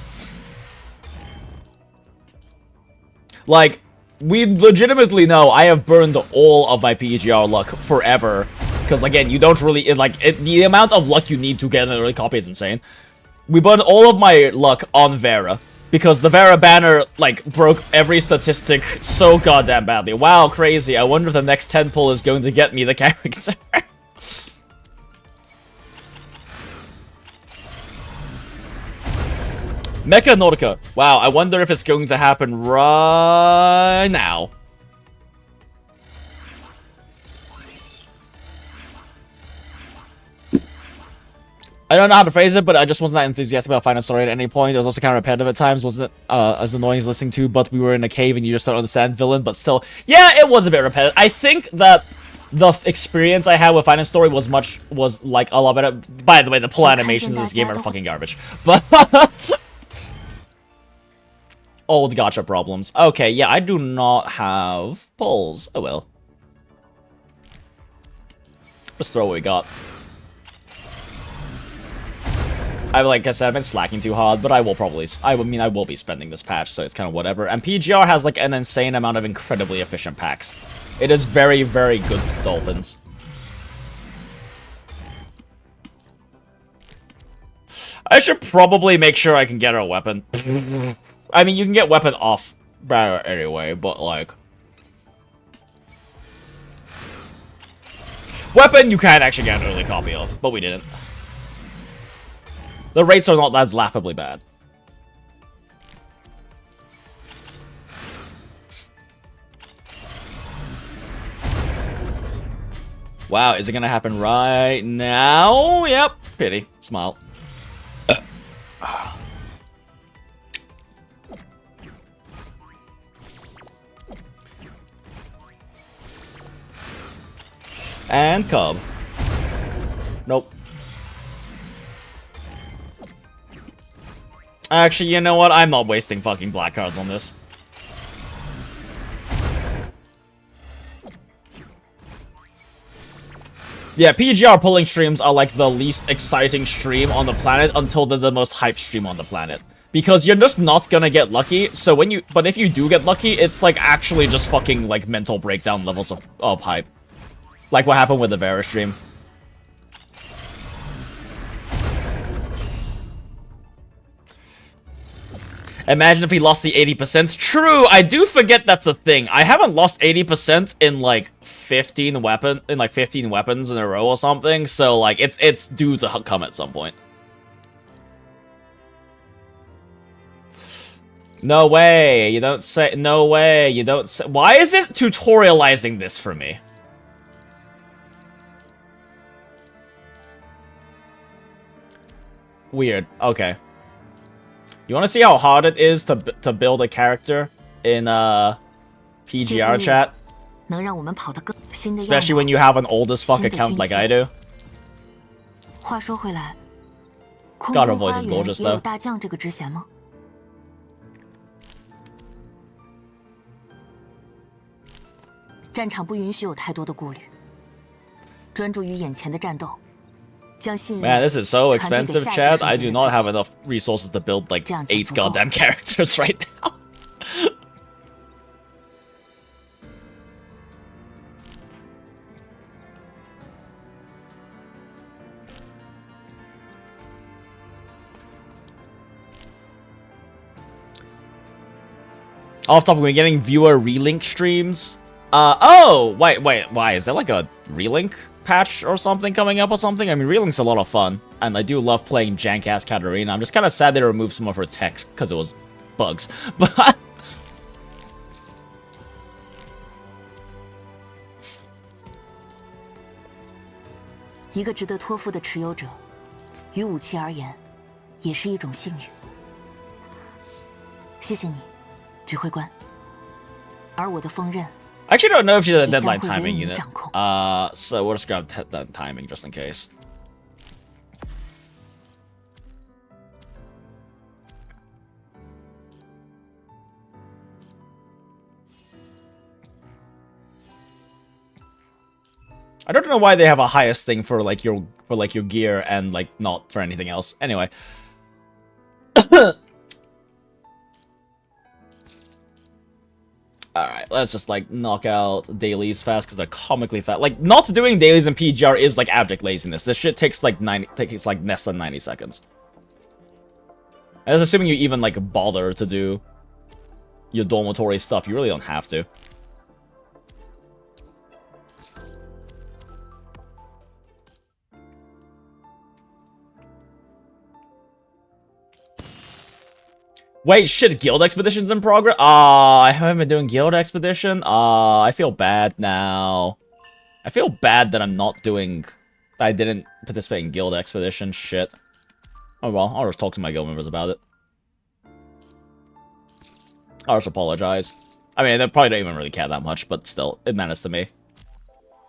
Like, we legitimately know I have burned all of my PGR luck forever. Because, again, you don't really... the amount of luck you need to get an early copy is insane. We burned all of my luck on Vera. Because the Vera banner, like, broke every statistic so goddamn badly. Wow, crazy. I wonder if the next 10 pull is going to get me the character. Mecha Nordica. Wow, I wonder if it's going to happen right now. I don't know how to phrase it, but I just wasn't that enthusiastic about Final Story at any point. It was also kind of repetitive at times, wasn't it? As annoying as listening to, but we were in a cave and you just don't understand villain, but still. Yeah, it was a bit repetitive. I think that the experience I had with Final Story was like a lot better. By the way, the pull animations in this game are fucking garbage. But old gacha problems. Okay, yeah, I do not have pulls. Oh well. Let's throw what we got. Like I said, I've been slacking too hard, but I will be spending this patch, so it's kind of whatever. And PGR has, like, an insane amount of incredibly efficient packs. It is very, very good to Dolphins. I should probably make sure I can get her a weapon. I mean, you can get weapon off banner anyway, but, like... Weapon you can actually get an early copy of, but we didn't. The rates are not as laughably bad. Wow, is it gonna happen right now? Yep. Pity. Smile. And Cub. Nope. Actually, you know what? I'm not wasting fucking black cards on this. Yeah, PGR pulling streams are like the least exciting stream on the planet until they're the most hype stream on the planet. Because you're just not gonna get lucky, so but if you do get lucky, it's like actually just fucking like mental breakdown levels of hype. Like what happened with the Vera stream. Imagine if he lost the 80%. True, I do forget that's a thing. I haven't lost 80% in like 15 weapons in a row or something. So like it's due to come at some point. No way, you don't say. No way, you don't say. Why is it tutorializing this for me? Weird. Okay. You want to see how hard it is to build a character in PGR chat? Especially when you have an old as fuck account like I do. God, her voice is gorgeous though. 战场不允许有太多的顾虑，专注于眼前的战斗，将信任 Man, this is so 传递给 expensive, 下一个 Chad. 瞬 I 间 do 的 not 自 have 己 enough resources to build like 这样就 8 足够。 goddamn characters right now. Off topic, we're getting viewer relink streams. Oh, wait, why? Is there like a relink patch or something coming up or something? I mean, relink's a lot of fun, and I do love playing jank-ass Katarina. I'm just kind of sad they removed some of her text because it was bugs. But 一个值得托付的持有者，于武器而言，也是一种幸运。谢谢你，指挥官。而我的锋刃 I actually don't know if she's a 也将 deadline 会为 timing 你 unit. 掌控。 So we'll just grab that timing just in case. I don't know why they have a highest thing for like your gear and like not for anything else. Anyway. Alright, let's just like knock out dailies fast because they're comically fast. Like, not doing dailies in PGR is like abject laziness. This shit takes like less than 90 seconds. And that's assuming you even like bother to do your dormitory stuff. You really don't have to. Wait, shit, Guild Expedition's in progress? I haven't been doing Guild Expedition? I feel bad now. I feel bad that I'm not doing... I didn't participate in Guild Expedition, shit. Oh well, I'll just talk to my guild members about it. I'll just apologize. I mean, they probably don't even really care that much, but still, it matters to me.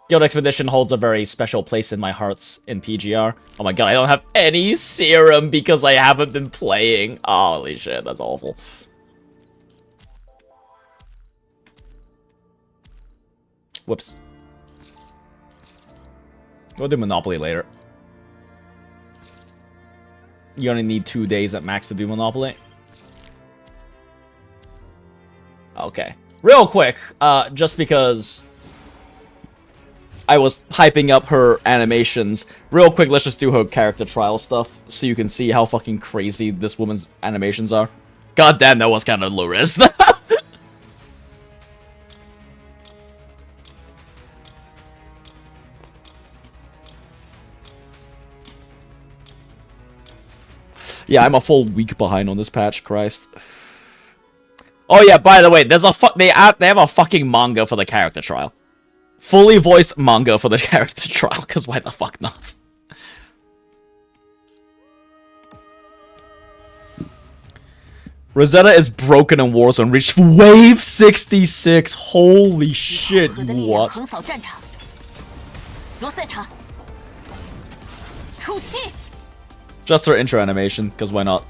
Guild Expedition holds a very special place in my hearts in PGR. Oh my god, I don't have any serum because I haven't been playing. Holy shit, that's awful. Whoops. We'll do Monopoly later. You only need 2 days at max to do Monopoly. Okay. Real quick, just because I was hyping up her animations. Real quick, let's just do her character trial stuff so you can see how fucking crazy this woman's animations are. God damn, that was kind of low res. Yeah, I'm a full week behind on this patch, Christ. Oh yeah, by the way, there's a they have a fucking manga for the character trial. Fully voiced manga for the character trial, because why the fuck not? Rosetta is broken in Warzone, reached wave 66. Holy shit, what? Just her intro animation, because why not?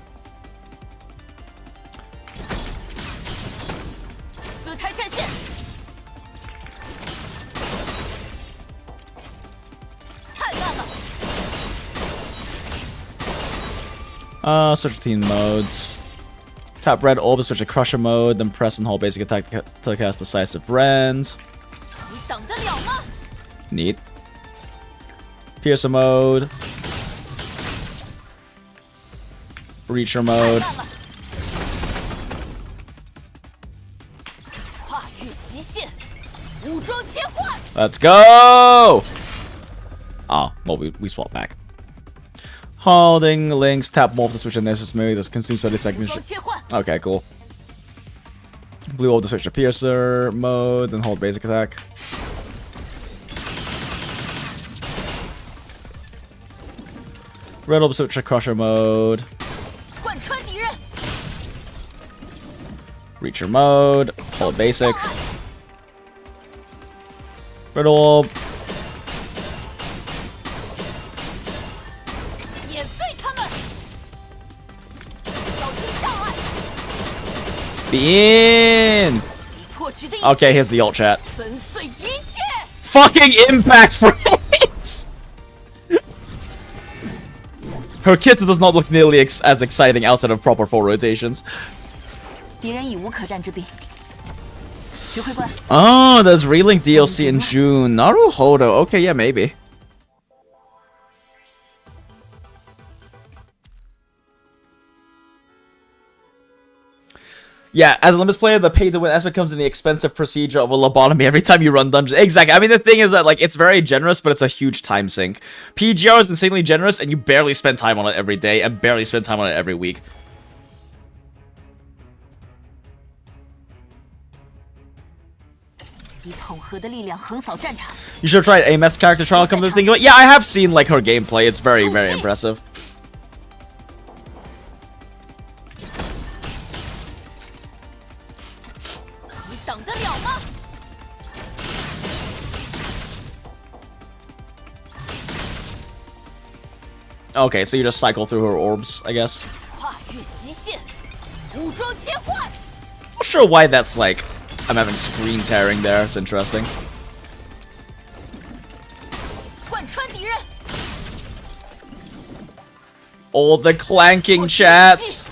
Switch between modes. Tap red orb to switch to crusher mode, then press and hold basic attack to cast decisive rend. Neat. Piercer mode. Reacher mode. Let's go! Oh, well, we swap back. Holding links, tap morph to switch to Nessus Move. This consumes 30 seconds. Okay, cool. Blue orb to switch to Piercer mode, then hold basic attack. Red orb to switch to Crusher mode. Reacher mode, hold basic. Red orb. Spin! Okay, here's the ult chat. fucking impact frames! Her kit does not look nearly as exciting outside of proper full rotations. 敌人已无可战之兵。指挥官， Oh, there's Relink DLC in June. Naruhodo. Okay, yeah, maybe. Yeah, as a limits player, the pay-to-win aspect comes in the expensive procedure of a lobotomy every time you run dungeons. Exactly. I mean, the thing is that, like, it's very generous, but it's a huge time sink. PGR is insanely generous, and you barely spend time on it every day, and barely spend time on it every week. You should have tried Amet's character trial, come to think of it. Yeah, I have seen, like, her gameplay. It's very, very impressive. Okay, so you just cycle through her orbs, I guess. Not sure why that's like... I'm having screen tearing there, it's interesting. All the clanking chats!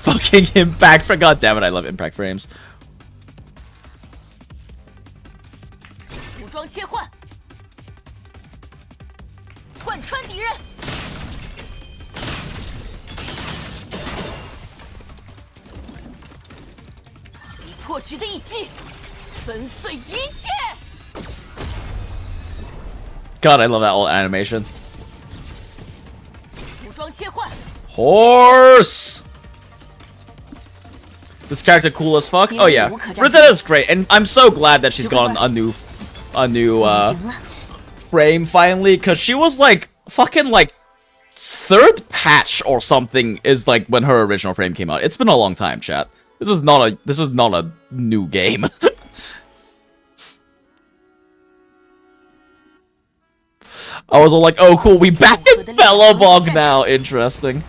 Fucking impact for... God damn it, I love impact frames. God, I love that old animation. Horse! This character cool as fuck. Oh yeah, Rosetta's great, and I'm so glad that she's gotten a new frame finally, cause she was like fucking like third patch or something is like when her original frame came out. It's been a long time, chat. This is not a new game. I was all like, oh cool, we back in Bellabog now. Interesting.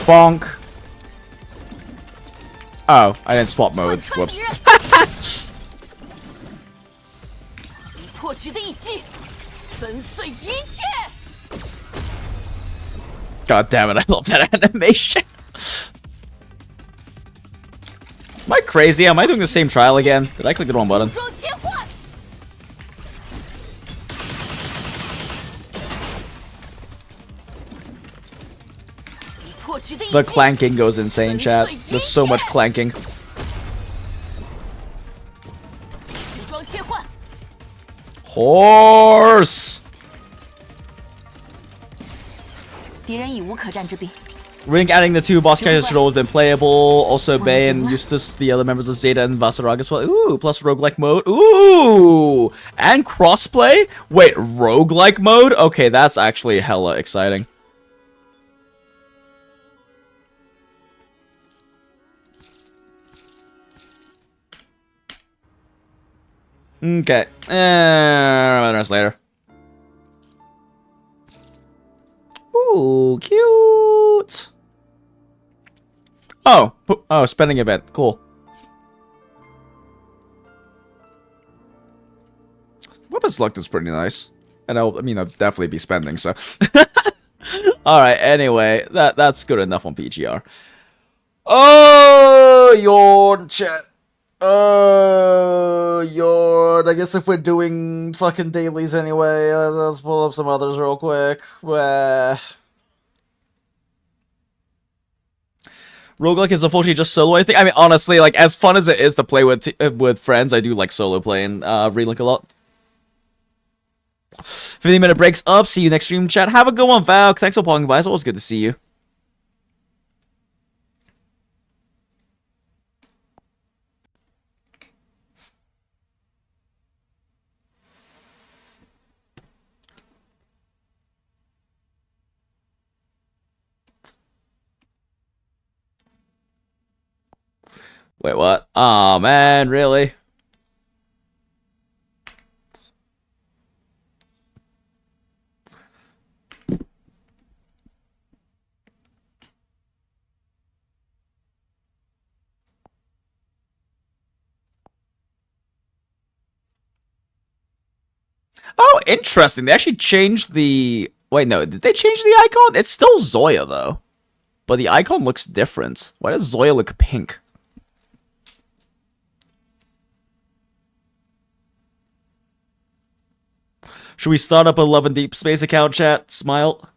Bonk. Oh, I didn't swap mode. Whoops. God damn it, I love that animation. Am I crazy? Am I doing the same trial again? Did I click the wrong button? The clanking goes insane, chat. There's so much clanking. Horse! Ring adding the two boss characters should always been playable. Also, Bay and Eustace, the other members of Zeta and Vasarag as well. Ooh, plus roguelike mode. Ooh! And crossplay? Wait, roguelike mode? Okay, that's actually hella exciting. Okay. I'll rest later. Ooh, cute. Oh, spending a bit. Cool. Weapon select is pretty nice. And I mean, I'll definitely be spending, so. Alright, anyway, that's good enough on PGR. Oh, yawn, chat. Yawn. I guess if we're doing fucking dailies anyway, let's pull up some others real quick. Roguelike is unfortunately just solo, I think. I mean, honestly, like, as fun as it is to play with friends, I do like solo playing Relink a lot. 15-minute breaks up. See you next stream, chat. Have a good one, Val. Thanks for popping by. It's always good to see you. Wait, what? Oh man, really? Oh, interesting. They actually changed the... Wait, no. Did they change the icon? It's still Zoya, though. But the icon looks different. Why does Zoya look pink? Should we start up a Love and Deep Space account, chat? Smile.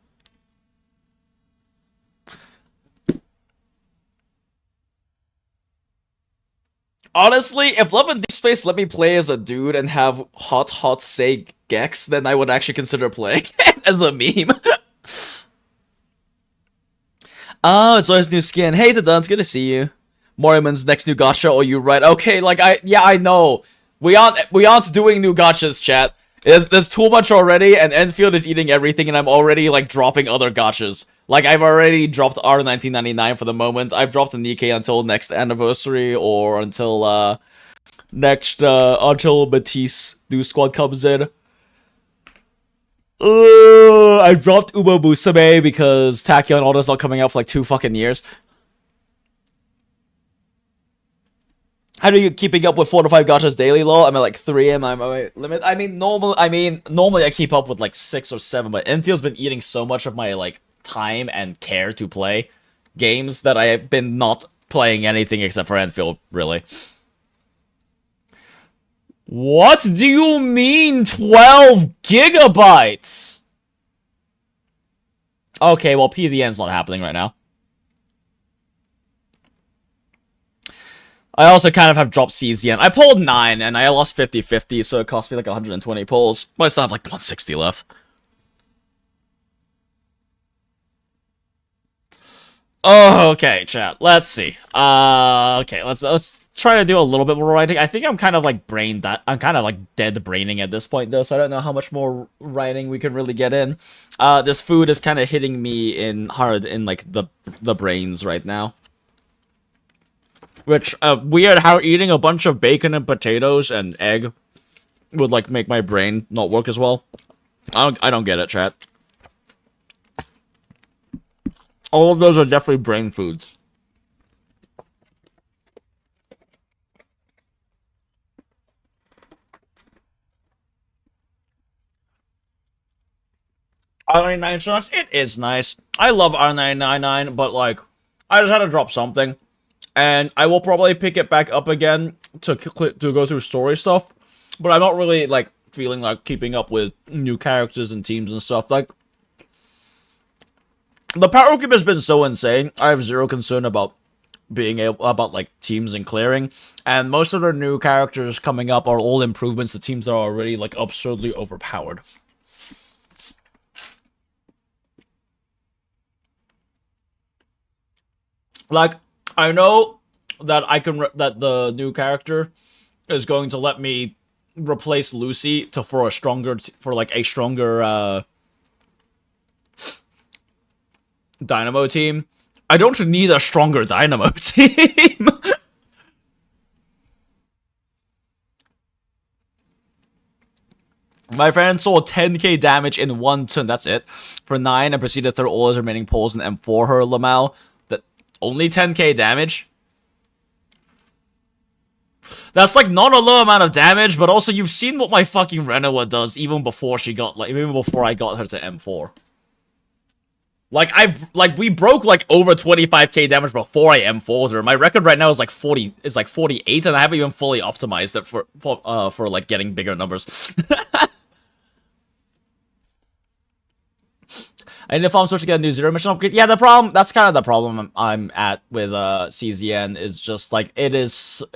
Honestly, if Love and Deep Space let me play as a dude and have hot say Gex, then I would actually consider playing as a meme. Oh, it's always new skin. Hey, Tadun, it's good to see you. Moriman's next new gacha, or you right? Okay, like I know. We aren't doing new gachas, chat. There's too much already, and Enfield is eating everything, and I'm already like dropping other gachas. Like I've already dropped R1999 for the moment. I've dropped the Nikkei until next anniversary or until until Matisse new squad comes in. I dropped Ubo Musume because Tachyon Order's not coming out for like 2 fucking years. How do you keeping up with 4 to 5 gachas daily, lol? I'm at like 3 am my limit. I mean, normally I keep up with like 6 or 7, but Enfield's been eating so much of my like time and care to play games that I have been not playing anything except for Enfield, really. What do you mean 12 gigabytes? Okay, well, PDN's not happening right now. I also kind of have dropped CZN. I pulled 9, and I lost 50-50, so it cost me like 120 pulls. But I still have like 160 left. Oh, okay, chat. Let's see. Okay, let's try to do a little bit more writing. I think I'm kind of like I'm kind of like dead braining at this point, though, so I don't know how much more writing we can really get in. This food is kind of hitting me hard in like the brains right now. Which, weird how eating a bunch of bacon and potatoes and egg would, like, make my brain not work as well. I don't get it, chat. All of those are definitely brain foods. R99 sauce, it is nice. I love R999, but, like, I just had to drop something. And I will probably pick it back up again to go through story stuff. But I'm not really, like, feeling like keeping up with new characters and teams and stuff. Like, the power creep has been so insane. I have zero concern about like, teams and clearing. And most of the new characters coming up are all improvements to teams that are already, like, absurdly overpowered. Like, I know that that the new character is going to let me replace Lucy for a stronger Dynamo team. I don't need a stronger Dynamo team. My friend saw 10k damage in 1 turn, that's it. For 9 and proceeded to throw all his remaining pulls and M4 her Lamau. Only 10k damage? That's like not a low amount of damage, but also you've seen what my fucking Renoa does even before I got her to M4. Like we broke like over 25k damage before I M4'd her. My record right now is like 48, and I haven't even fully optimized it for like getting bigger numbers. And if I'm supposed to get a new zero mission upgrade, yeah, that's kind of the problem I'm at with CZN, is just like it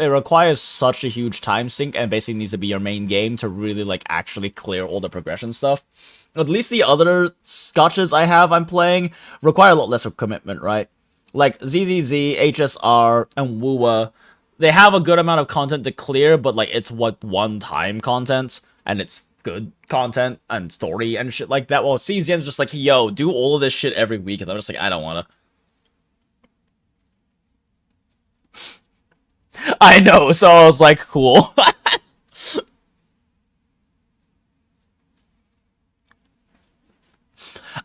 requires such a huge time sink and basically needs to be your main game to really like actually clear all the progression stuff. At least the other scotches I'm playing require a lot less of commitment, right? Like ZZZ, HSR, and Wuwa, they have a good amount of content to clear, but like it's one-time content, and it's good content and story and shit like that. Well, CZN's just like, yo, do all of this shit every week, and I'm just like, I don't wanna. I know, so I was like, cool.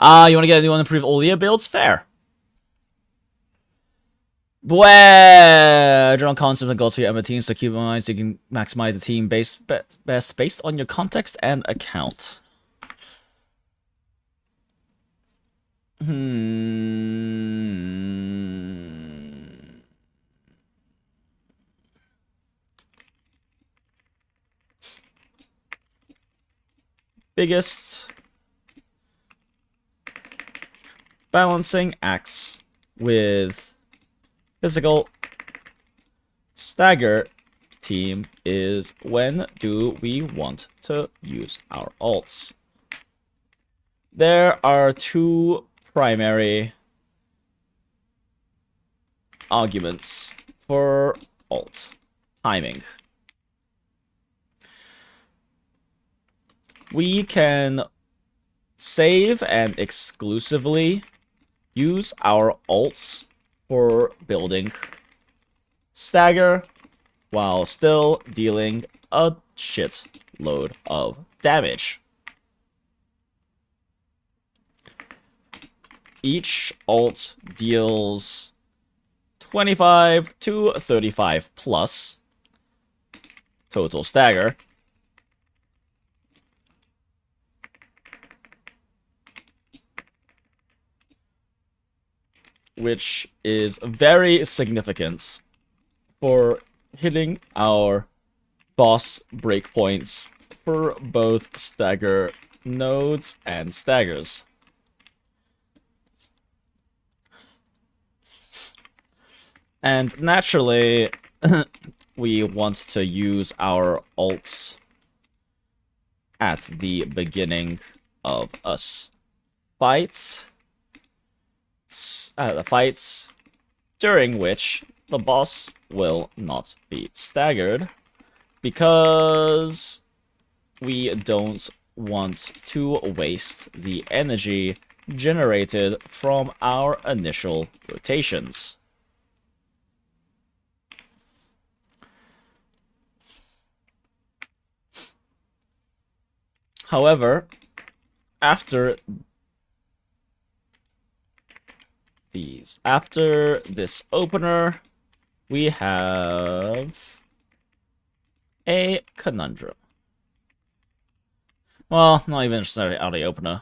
You want to improve all the builds? Fair. Well, general concepts and goals for your Ember team, so keep in mind so you can maximize the team best based on your context and account. Biggest balancing acts with physical stagger team is when do we want to use our ults? There are two primary arguments for ult timing. We can save and exclusively use our ults for building stagger while still dealing a shit load of damage. Each ult deals 25 to 35 plus total stagger. Which is very significant for hitting our boss breakpoints for both stagger nodes and staggers. And naturally, we want to use our ults at the beginning of a fight. The fights during which the boss will not be staggered because we don't want to waste the energy generated from our initial rotations. However, after this opener, we have a conundrum. Well, not even necessarily out of the opener.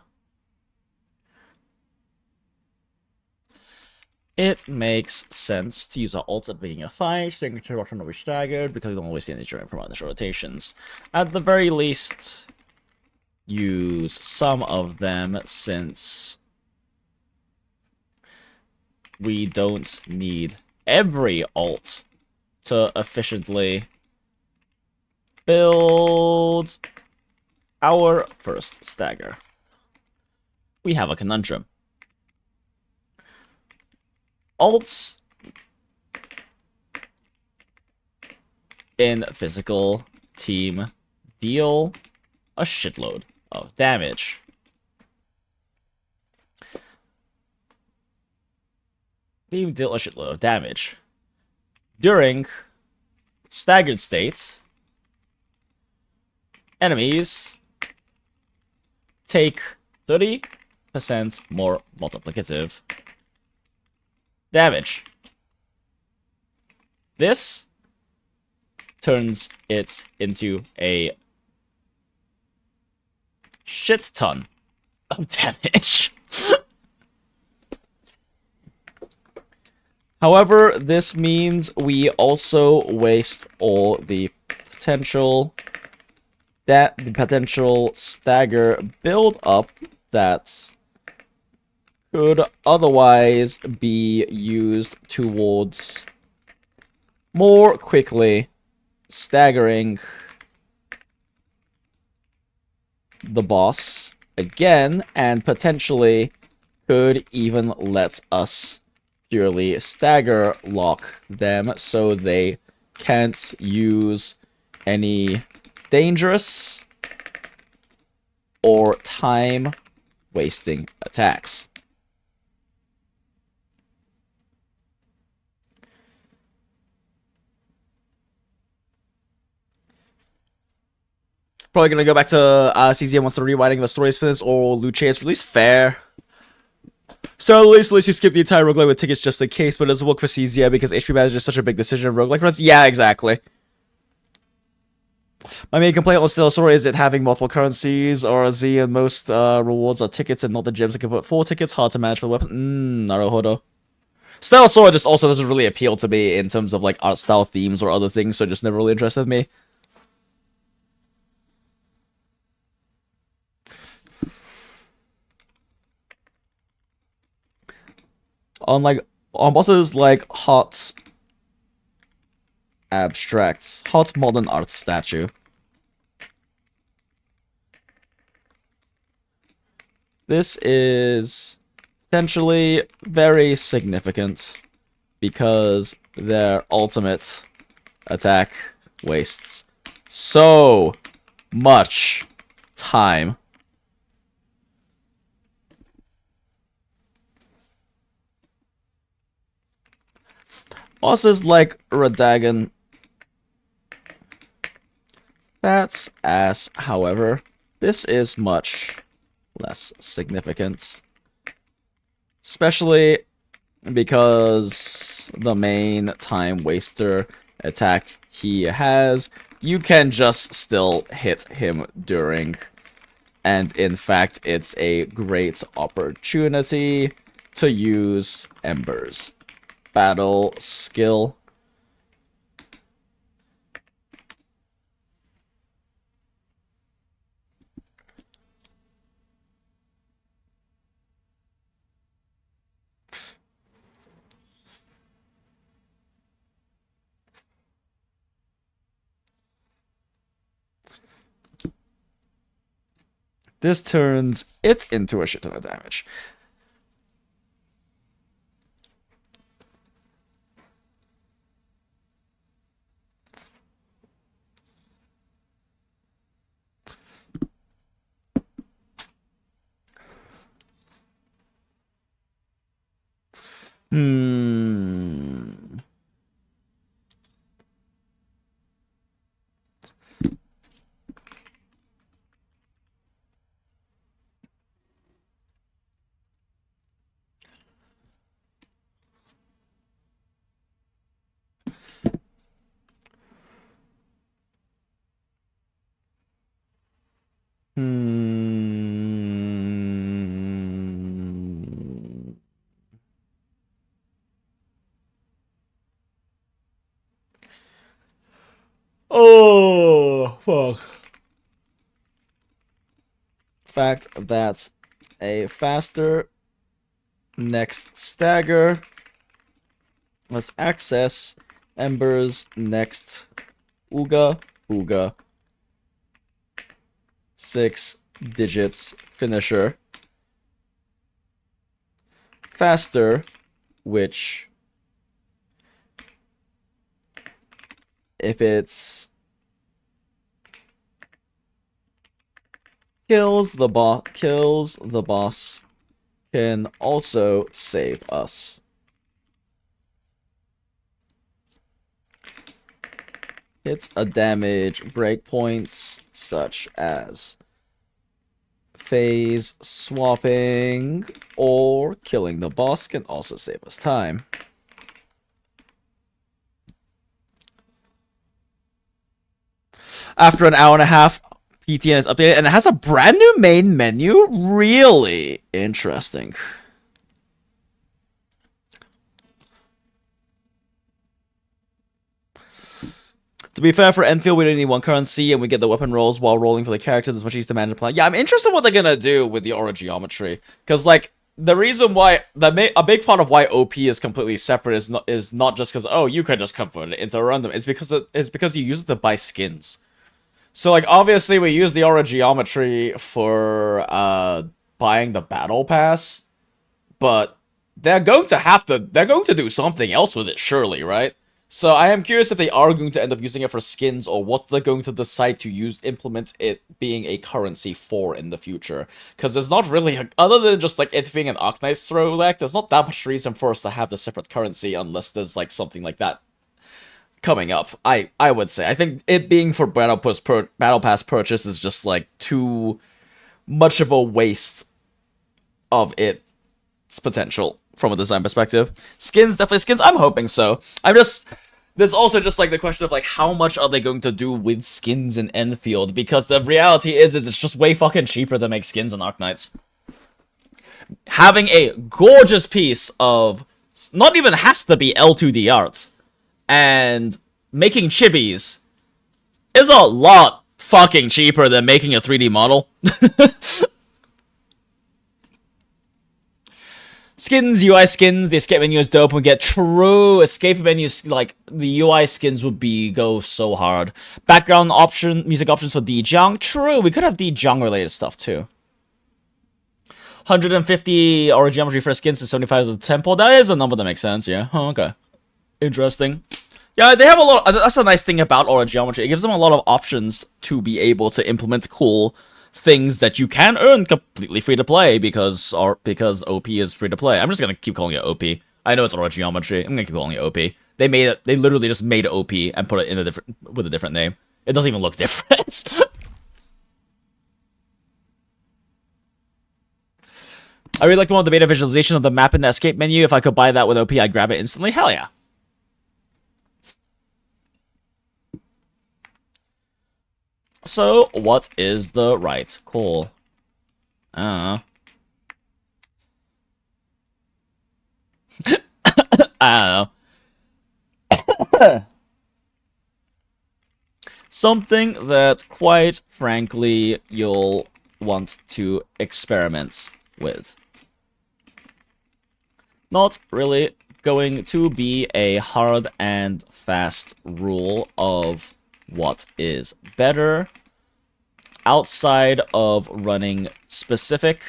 It makes sense to use our ults at the beginning of a fight, so you can rush on staggered because we don't waste the energy from our initial rotations. At the very least, use some of them since we don't need every ult to efficiently build our first stagger. We have a conundrum. Ults in physical team deal a shitload of damage. They deal a shitload of damage. During staggered states, enemies take 30% more multiplicative damage. This turns it into a shit ton of damage. However, this means we also waste all the potential stagger build up that could otherwise be used towards more quickly staggering the boss again, and potentially could even let us purely stagger lock them so they can't use any dangerous or time wasting attacks. Probably gonna go back to CZM once the rewriting of the story is finished or Luce is released. Fair. So at least you skip the entire roguelike with tickets just in case, but it doesn't work for CZM because HP management is such a big decision in roguelike runs. Yeah, exactly. My main complaint on Stellar Story is it having multiple currencies, or Z, and most rewards are tickets and not the gems that convert 4 tickets. Hard to manage for the weapon. Naruhodo. Stellar Story just also doesn't really appeal to me in terms of like art style themes or other things, so just never really interested me. On bosses like Hot Abstracts, Hot Modern Art Statue. This is potentially very significant because their ultimate attack wastes so much time. Bosses like Radagon. That's ass, however. This is much less significant. Especially because the main time waster attack he has, you can just still hit him during. And in fact, it's a great opportunity to use Ember's battle skill. This turns it into a shit ton of damage. Oh, fuck. Fact, that's a faster next stagger. Let's access Ember's next Ooga Booga 6 digits finisher. Faster, which if it's kills the boss, can also save us. Hits a damage breakpoints such as phase swapping or killing the boss can also save us time. After an hour and a half, PTN is updated, and it has a brand new main menu. Really interesting. To be fair, for Enfield, we don't need one currency, and we get the weapon rolls while rolling for the characters as much easier to manage plan. Yeah, I'm interested in what they're gonna do with the aura geometry, because like the reason why a big part of why OP is completely separate is not just because oh you could just convert it into a random. It's because you use it to buy skins. So like obviously we use the aura geometry for buying the battle pass, but they're going to do something else with it, surely, right? So I am curious if they are going to end up using it for skins, or what they're going to decide to implement it being a currency for in the future. Because there's not really, other than just like it being an Arknight's throwback, there's not that much reason for us to have the separate currency unless there's like something like that coming up. I would say. I think it being for battle pass purchase is just like too much of a waste of its potential from a design perspective. Skins, definitely skins. I'm hoping so. There's also just like the question of like how much are they going to do with skins in Enfield, because the reality is it's just way fucking cheaper to make skins in Arknights. Having a gorgeous piece of not even has to be L2D art and making chibis is a lot fucking cheaper than making a 3D model. Skins, UI skins, the escape menu is dope. We get true escape menus, like the UI skins would go so hard. Background music options for Dijang, true. We could have Dijang related stuff too. 150 Origeometry for skins and 75 of the temple. That is a number that makes sense, yeah. Oh, okay. Interesting. Yeah, they have a lot. That's a nice thing about Origeometry. It gives them a lot of options to be able to implement cool things that you can earn completely free to play because OP is free to play. I'm just gonna keep calling it OP. I know it's Origeometry. I'm gonna keep calling it OP. They made it. They literally just made it OP and put it in with a different name. It doesn't even look different. I really like the beta visualization of the map in the escape menu. If I could buy that with OP, I'd grab it instantly. Hell yeah. So, what is the right call? I don't know. Something that, quite frankly, you'll want to experiment with. Not really going to be a hard and fast rule of what is better outside of running specific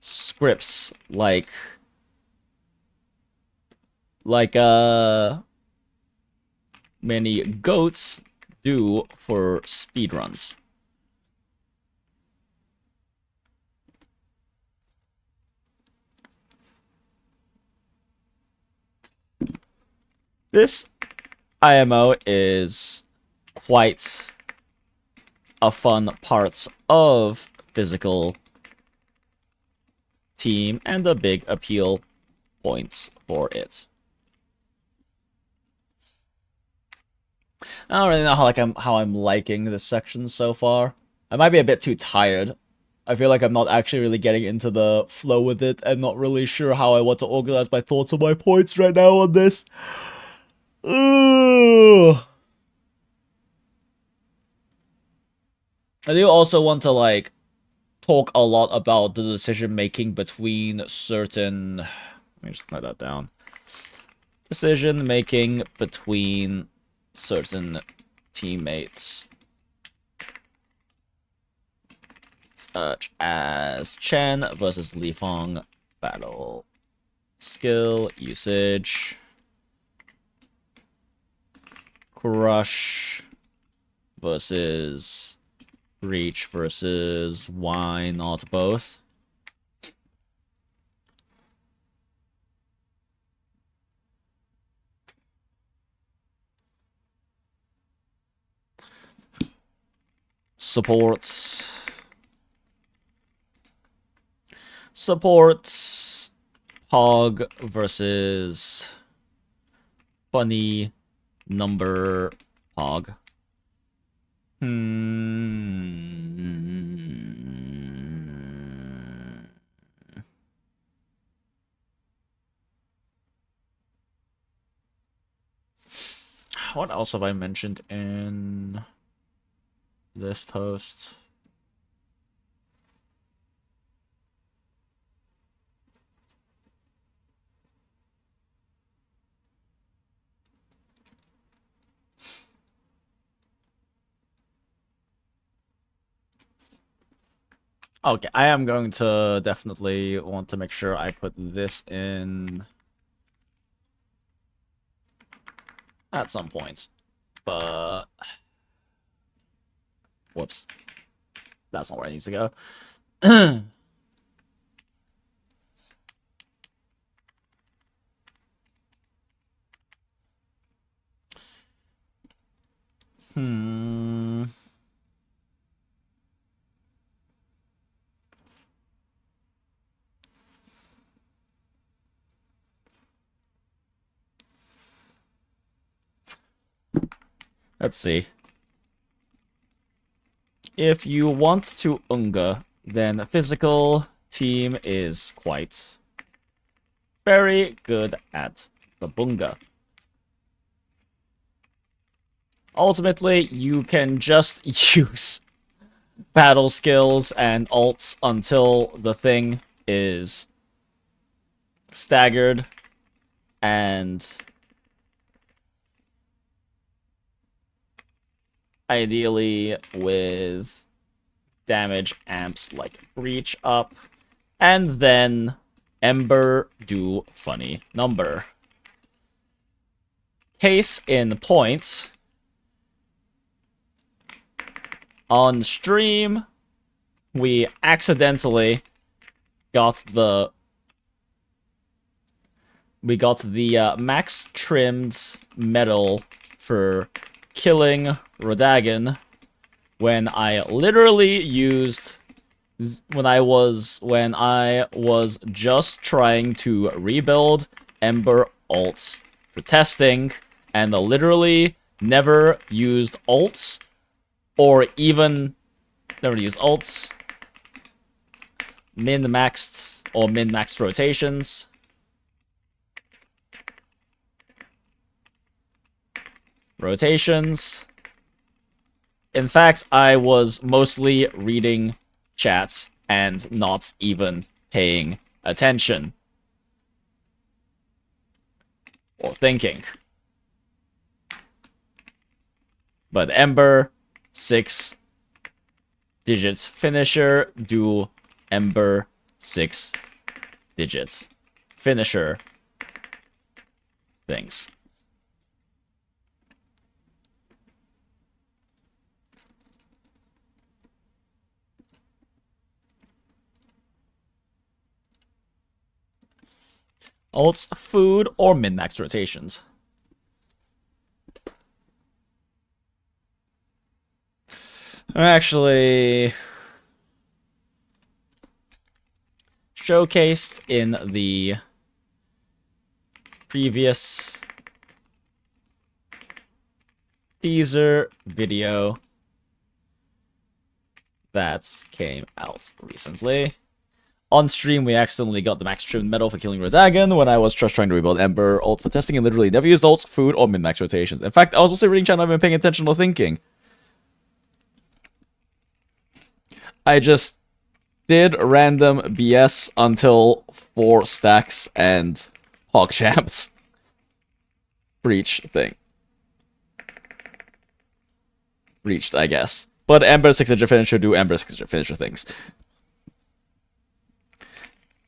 scripts like many goats do for speedruns. This IMO is quite a fun part of physical team and a big appeal point for it. I don't really know how I'm liking this section so far. I might be a bit too tired. I feel like I'm not actually really getting into the flow with it and not really sure how I want to organize my thoughts and my points right now on this. Ugh. I do also want to, like, talk a lot about the decision-making between certain... Let me just note that down. Decision-making between certain teammates. Such as Chen versus Li Feng battle. Skill usage. Crush versus Reach versus why not both? Supports Pog versus Funny Number Pog. What else have I mentioned in this post? Okay, I am going to definitely want to make sure I put this in at some point, but whoops, that's not where it needs to go. Let's see. If you want to Unga, then physical team is quite very good at the Bunga. Ultimately, you can just use battle skills and ults until the thing is staggered and ideally with damage amps like Breach up, and then Ember do funny number. Case in point, on stream, we accidentally got the max trimmed medal for killing Rodagon when I literally used when I was just trying to rebuild Ember ults for testing, and literally never used ults or even never used ults, min-maxed or min-maxed rotations. In fact, I was mostly reading chats and not even paying attention. Or thinking. But Ember, 6 digits finisher, do Ember 6 digits finisher things. Ults, food, or min-max rotations. Actually showcased in the previous teaser video that came out recently. On stream, we accidentally got the max trimmed medal for killing Rodagon when I was just trying to rebuild Ember ult for testing and literally never used ults, food, or min-max rotations. In fact, I was also reading chat, not even paying attention or thinking. I just did random BS until 4 stacks and PogChamps breach thing. Breached, I guess. But Ember 6-digit finisher do Ember 6-digit finisher things.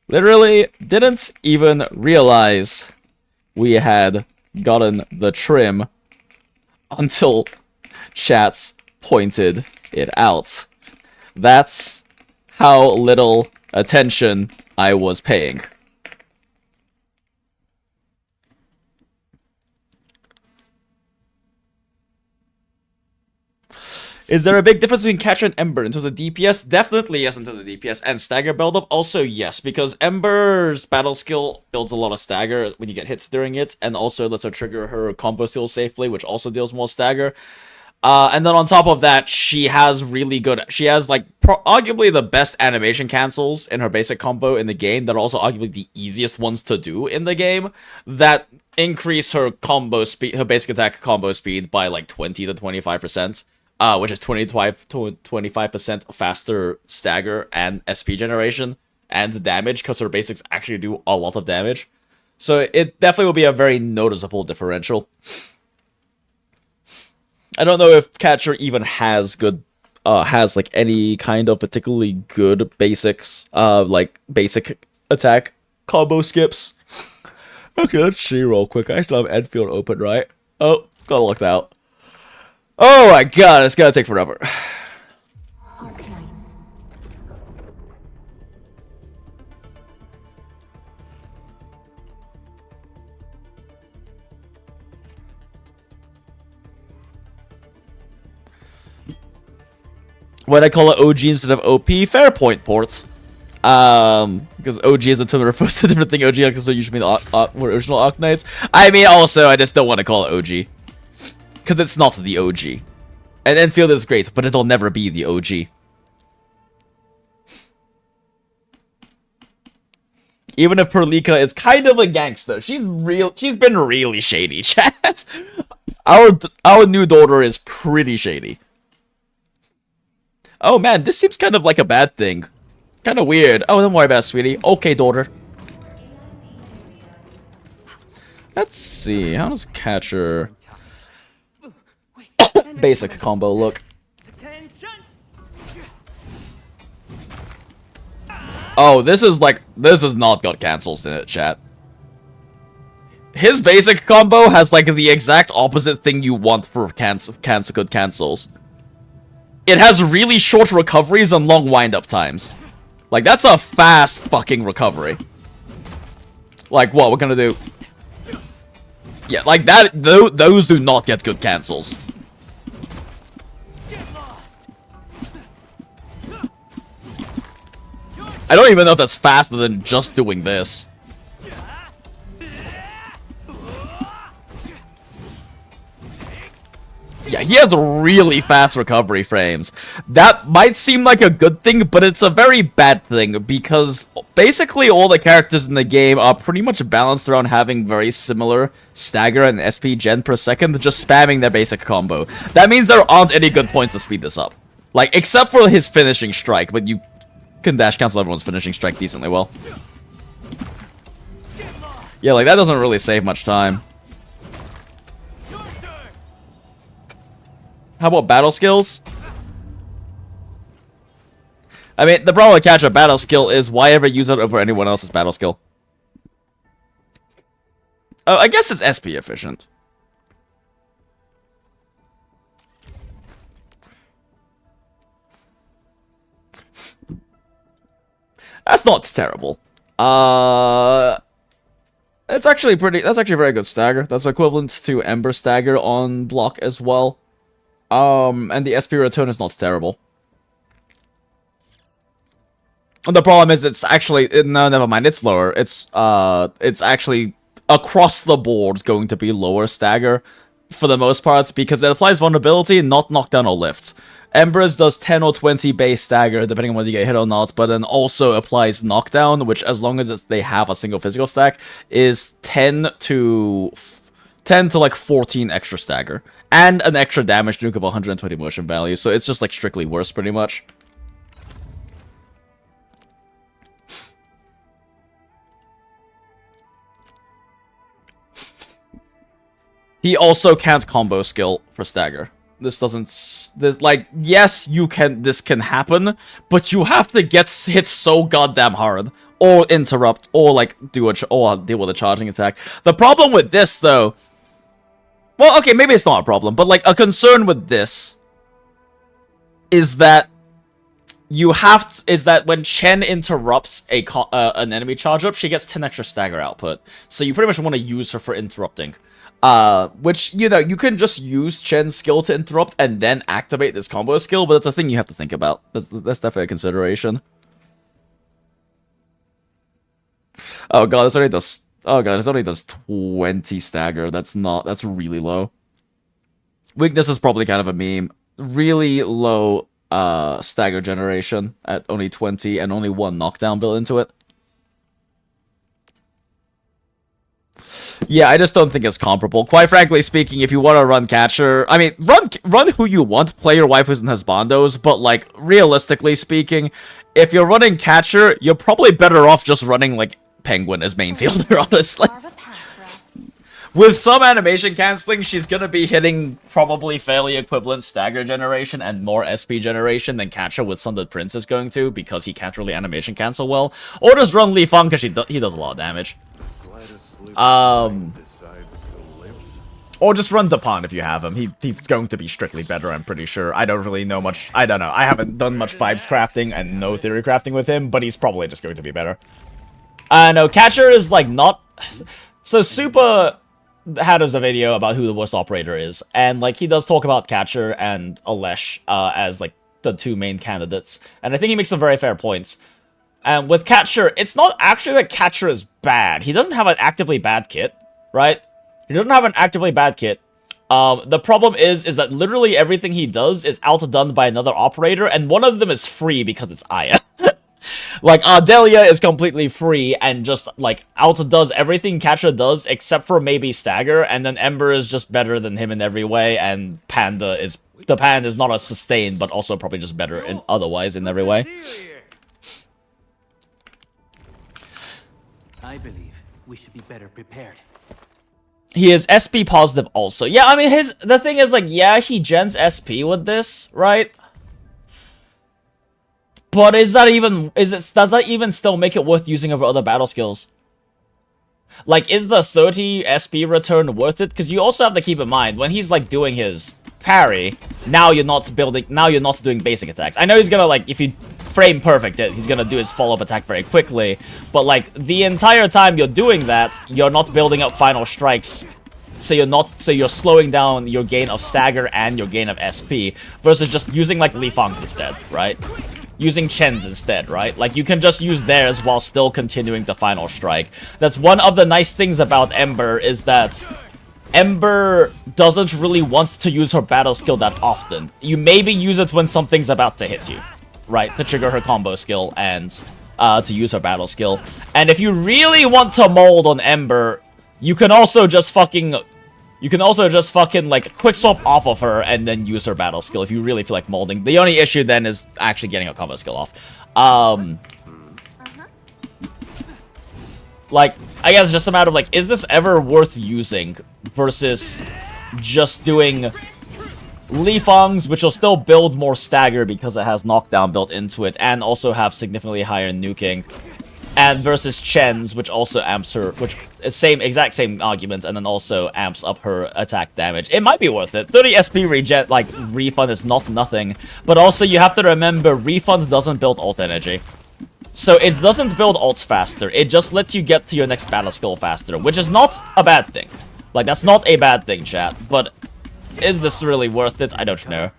Literally didn't even realize we had gotten the trim until chats pointed it out. That's how little attention I was paying. Is there a big difference between Catcher and Ember in terms of DPS? Definitely yes in terms of DPS. And Stagger build-up? Also yes, because Ember's battle skill builds a lot of Stagger when you get hits during it, and also lets her trigger her combo steal safely, which also deals more Stagger. And then on top of that, she has like arguably the best animation cancels in her basic combo in the game that are also arguably the easiest ones to do in the game that increase her combo speed, her basic attack combo speed by like 20 to 25%. Which is 25% faster stagger and SP generation and damage, because her basics actually do a lot of damage. So it definitely will be a very noticeable differential. I don't know if Catcher even has like any kind of particularly good basics, like basic attack combo skips. Okay, let's see real quick. I still have Enfield open, right? Oh, gotta look that out. Oh my god, it's gonna take forever. When I call it OG instead of OP, fair point, Port. Because OG is the term that refers to a different thing. OG because usually mean the original Arknights. I mean, also, I just don't want to call it OG. Because it's not the OG. And Enfield is great, but it'll never be the OG. Even if Perlika is kind of a gangster, she's been really shady, chat. Our new daughter is pretty shady. Oh man, this seems kind of like a bad thing. Kind of weird. Oh, don't worry about it, sweetie. Okay, daughter. Let's see. How does Catcher basic combo look? Oh, this is not got cancels in it, chat. His basic combo has like the exact opposite thing you want for good cancels. It has really short recoveries and long wind-up times. Like, that's a fast fucking recovery. Like, what we're gonna do? Yeah, like that. Those do not get good cancels. I don't even know if that's faster than just doing this. Yeah, he has really fast recovery frames. That might seem like a good thing, but it's a very bad thing, because basically all the characters in the game are pretty much balanced around having very similar stagger and SP gen per second, just spamming their basic combo. That means there aren't any good points to speed this up. Like, except for his finishing strike, but you can dash cancel everyone's finishing strike decently well. Yeah, like, that doesn't really save much time. How about battle skills? I mean, the problem with catch a battle skill is why ever use it over anyone else's battle skill? Oh, I guess it's SP efficient. That's not terrible. It's actually that's actually a very good stagger. That's equivalent to Ember stagger on block as well. And the SP return is not terrible. And the problem is it's actually, no, never mind, it's lower. It's actually across the board going to be lower stagger for the most part, because it applies vulnerability, not knockdown or lift. Ember's does 10 or 20 base stagger, depending on whether you get hit or not, but then also applies knockdown, which, as long as they have a single physical stack, is 10 to like 14 extra stagger. And an extra damage nuke of 120 motion value, so it's just like strictly worse, pretty much. He also can't combo skill for stagger. Yes, this can happen, but you have to get hit so goddamn hard, or interrupt, or like deal with a charging attack. The problem with this, though, well, okay, maybe it's not a problem, but like a concern with this is that when Chen interrupts an enemy charge up, she gets 10 extra stagger output. So you pretty much want to use her for interrupting. Which, you know, you can just use Chen's skill to interrupt and then activate this combo skill, but it's a thing you have to think about. That's definitely a consideration. Oh god, this only does 20 stagger. That's really low. Weakness is probably kind of a meme. Really low stagger generation at only 20 and only 1 knockdown built into it. Yeah, I just don't think it's comparable. Quite frankly speaking, if you want to run catcher, I mean, run who you want, play your waifus and husbandos, but like, realistically speaking, if you're running catcher, you're probably better off just running like Penguin as main fielder, honestly. With some animation canceling, she's gonna be hitting probably fairly equivalent stagger generation and more SP generation than Catcher with Sundered Prince is going to, because he can't really animation cancel well. Or just run Li Fang, because he does a lot of damage. Or just run Dupont if you have him. He's going to be strictly better, I'm pretty sure. I don't really know much. I don't know. I haven't done much vibes crafting and no theory crafting with him, but he's probably just going to be better. No, Catcher is like not... So Super had us a video about who the worst operator is, and like he does talk about Catcher and Alesh as like the two main candidates, and I think he makes some very fair points. And with Catcher, it's not actually that Catcher is bad. He doesn't have an actively bad kit, right? He doesn't have an actively bad kit, The problem is that literally everything he does is outdone by another operator, and one of them is free because it's Aya. Like, Delia is completely free and just, like, outdoes everything Catcher does except for maybe Stagger, and then Ember is just better than him in every way, and the Panda is not a sustained, but also probably just better in otherwise in every way. I believe we should be better prepared. He is SP positive also. Yeah, I mean, the thing is, like, yeah, he gens SP with this, right? But does that even still make it worth using over other battle skills? Like, is the 30 SP return worth it? Because you also have to keep in mind, when he's, like, doing his parry, now you're not doing basic attacks. I know he's gonna, like, if you frame perfect it, he's gonna do his follow-up attack very quickly, but, like, the entire time you're doing that, you're not building up final strikes, so you're slowing down your gain of stagger and your gain of SP, versus just using, like, Li Fang's instead, right? Using Chen's instead, right? Like, you can just use theirs while still continuing the final strike. That's one of the nice things about Ember, is that Ember doesn't really want to use her battle skill that often. You maybe use it when something's about to hit you, right? To trigger her combo skill and to use her battle skill. And if you really want to mold on Ember, you can also just fucking, like, quick swap off of her and then use her battle skill if you really feel like molding. The only issue then is actually getting a combo skill off. Like, I guess it's just a matter of, like, is this ever worth using versus just doing Li Fang's, which will still build more stagger because it has knockdown built into it, and also have significantly higher nuking, and versus Chen's, which also amps her, which is exact same argument, and then also amps up her attack damage. It might be worth it. 30 SP regen, like, refund is not nothing, but also you have to remember, refund doesn't build ult energy. So it doesn't build ults faster, it just lets you get to your next battle skill faster, which is not a bad thing. Like, that's not a bad thing, chat, but is this really worth it? I don't know.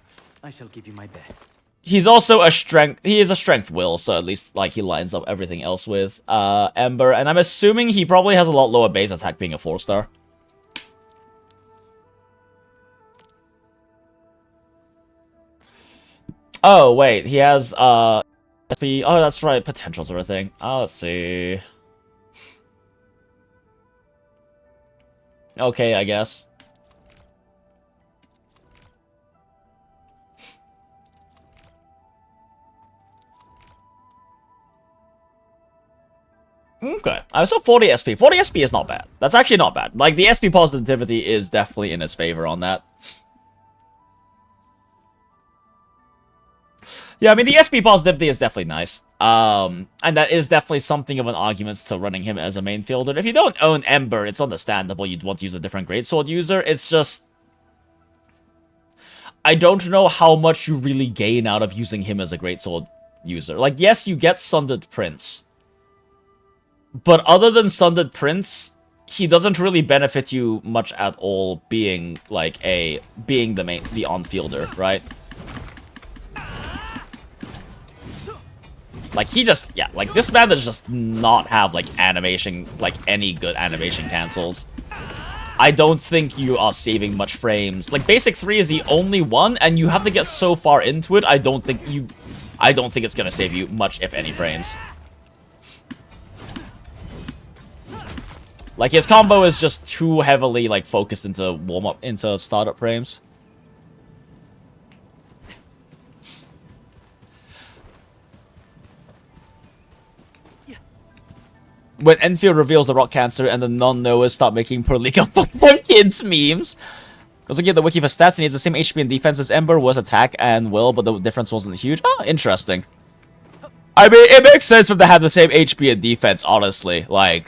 I shall give you my best. He's also a strength will, so at least, like, he lines up everything else with Ember, and I'm assuming he probably has a lot lower base attack being a 4-star. Oh, wait, he has, SP, oh, that's right, potentials are a thing. Oh, let's see. Okay, I guess. Okay, so 40 SP. 40 SP is not bad. That's actually not bad. Like, the SP positivity is definitely in his favor on that. Yeah, I mean, the SP positivity is definitely nice. And that is definitely something of an argument to running him as a main fielder. If you don't own Ember, it's understandable you'd want to use a different greatsword user. It's just, I don't know how much you really gain out of using him as a greatsword user. Like, yes, you get Sundered Prince, but other than Sundered Prince, he doesn't really benefit you much at all being, like, the on-fielder, right? Like, he just, yeah, like, this man does just not have, like, animation, like, any good animation cancels. I don't think you are saving much frames. Like, basic 3 is the only one, and you have to get so far into it, I don't think it's gonna save you much, if any, frames. Like, his combo is just too heavily, like, focused into into startup frames. When Enfield reveals the rock cancer and the non-knowers start making per League of Kids memes. Because looking at the wiki for stats, he has the same HP and defense as Ember, was attack and will, but the difference wasn't huge. Oh, interesting. I mean, it makes sense for them to have the same HP and defense, honestly. Like,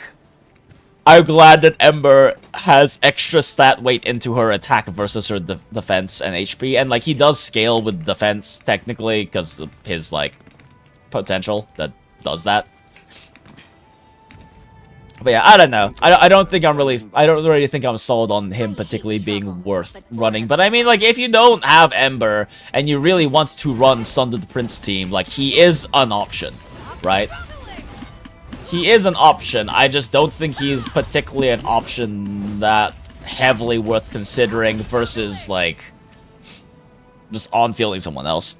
I'm glad that Ember has extra stat weight into her attack versus her defense and HP. And, like, he does scale with defense, technically, because of his, like, potential that does that. But yeah, I don't know. I don't really think I'm sold on him particularly being worth running. But I mean, like, if you don't have Ember and you really want to run Sundered Prince team, like, he is an option, right? He is an option. I just don't think he's particularly an option that heavily worth considering versus, like, just on-fielding someone else.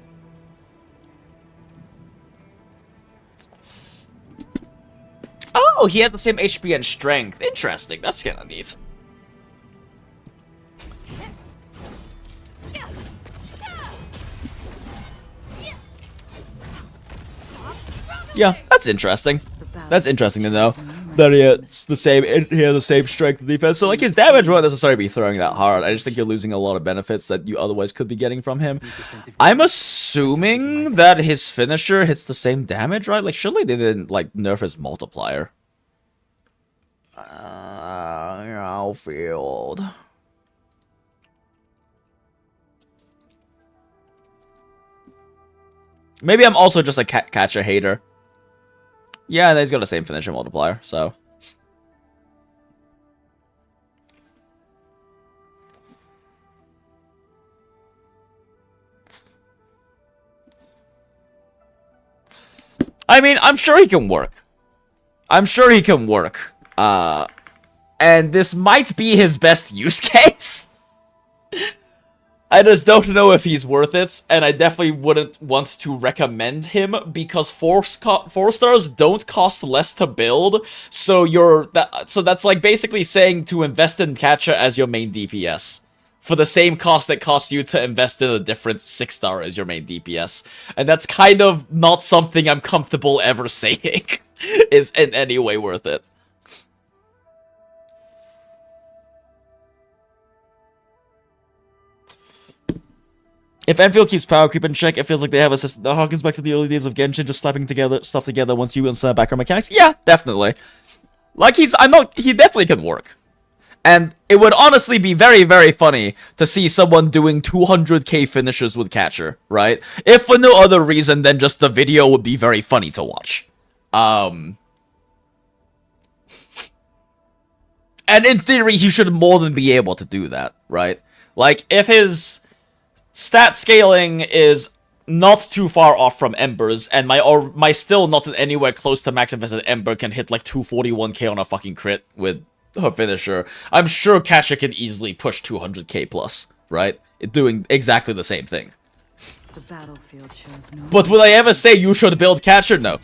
Oh, he has the same HP and strength. Interesting. That's kind of neat. Yeah, that's interesting. That's interesting to know. That he has the same strength and defense. So like his damage won't necessarily be throwing that hard. I just think you're losing a lot of benefits that you otherwise could be getting from him. I'm assuming that his finisher hits the same damage, right? Like surely they didn't like nerf his multiplier. Outfield. Maybe I'm also just a catcher hater. Yeah, he's got the same finisher multiplier, so. I mean, I'm sure he can work. I'm sure he can work. And this might be his best use case. I just don't know if he's worth it, and I definitely wouldn't want to recommend him because 4 stars don't cost less to build. So so that's like basically saying to invest in Catcher as your main DPS for the same cost that costs you to invest in a different 6-star as your main DPS, and that's kind of not something I'm comfortable ever saying is in any way worth it. If Enfield keeps power creep in check, it feels like they have a system that harkens back to the early days of Genshin, just slapping stuff together once you understand background mechanics. Yeah, definitely. Like he definitely can work. And it would honestly be very, very funny to see someone doing 200k finishes with Catcher, right? If for no other reason than just the video would be very funny to watch. And in theory, he should more than be able to do that, right? Like, if his stat scaling is not too far off from Ember's, and my still not anywhere close to max invested Ember can hit like 241k on a fucking crit with her finisher, I'm sure Catcher can easily push 200k plus, right? Doing exactly the same thing. The battlefield shows no. But will I ever say you should build Catcher? No.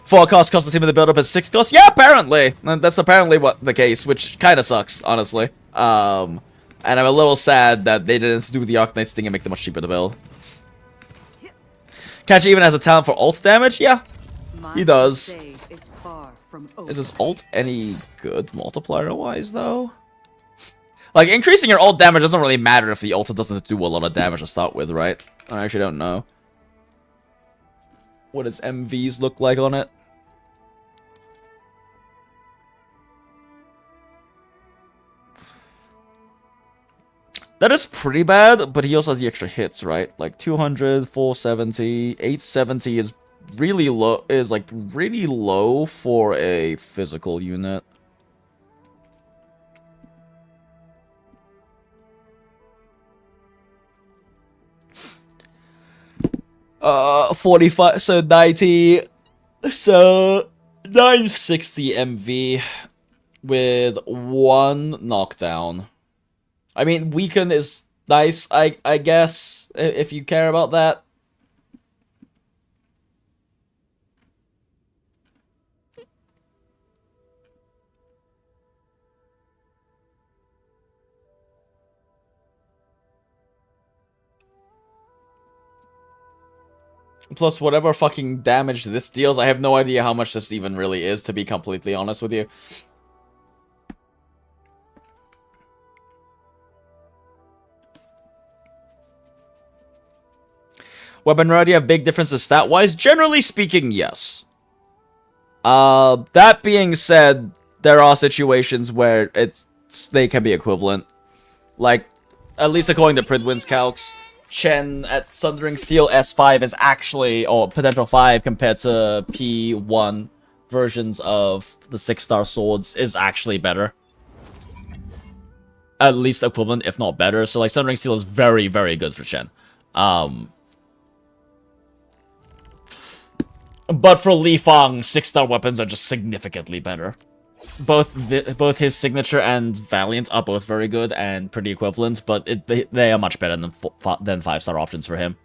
4 costs cost the same in the build-up as 6 costs? Yeah, apparently! And that's apparently what the case, which kind of sucks, honestly. And I'm a little sad that they didn't do the Arcanite thing and make them much cheaper to build. Catcher even has a talent for ult damage? Yeah, he does. Is his ult any good multiplier-wise, though? Like, increasing your ult damage doesn't really matter if the ult doesn't do a lot of damage to start with, right? I actually don't know. What does MVs look like on it? That is pretty bad, but he also has the extra hits, right? Like 200, 470, 870 is really low, really low for a physical unit. 45, so 90, so 960 MV with 1 knockdown. I mean, weaken is nice, I guess, if you care about that. Plus, whatever fucking damage this deals, I have no idea how much this even really is, to be completely honest with you. Weapon variety have big differences stat-wise? Generally speaking, yes. That being said, there are situations where they can be equivalent. Like, at least according to Pridwin's calcs, Chen at Sundering Steel S5 is actually, or potential 5 compared to P1 versions of the 6-star swords is actually better. At least equivalent, if not better. So like Sundering Steel is very, very good for Chen. But for Li Fang, 6-star weapons are just significantly better. Both his signature and Valiant are both very good and pretty equivalent, but they are much better than 5-star options for him.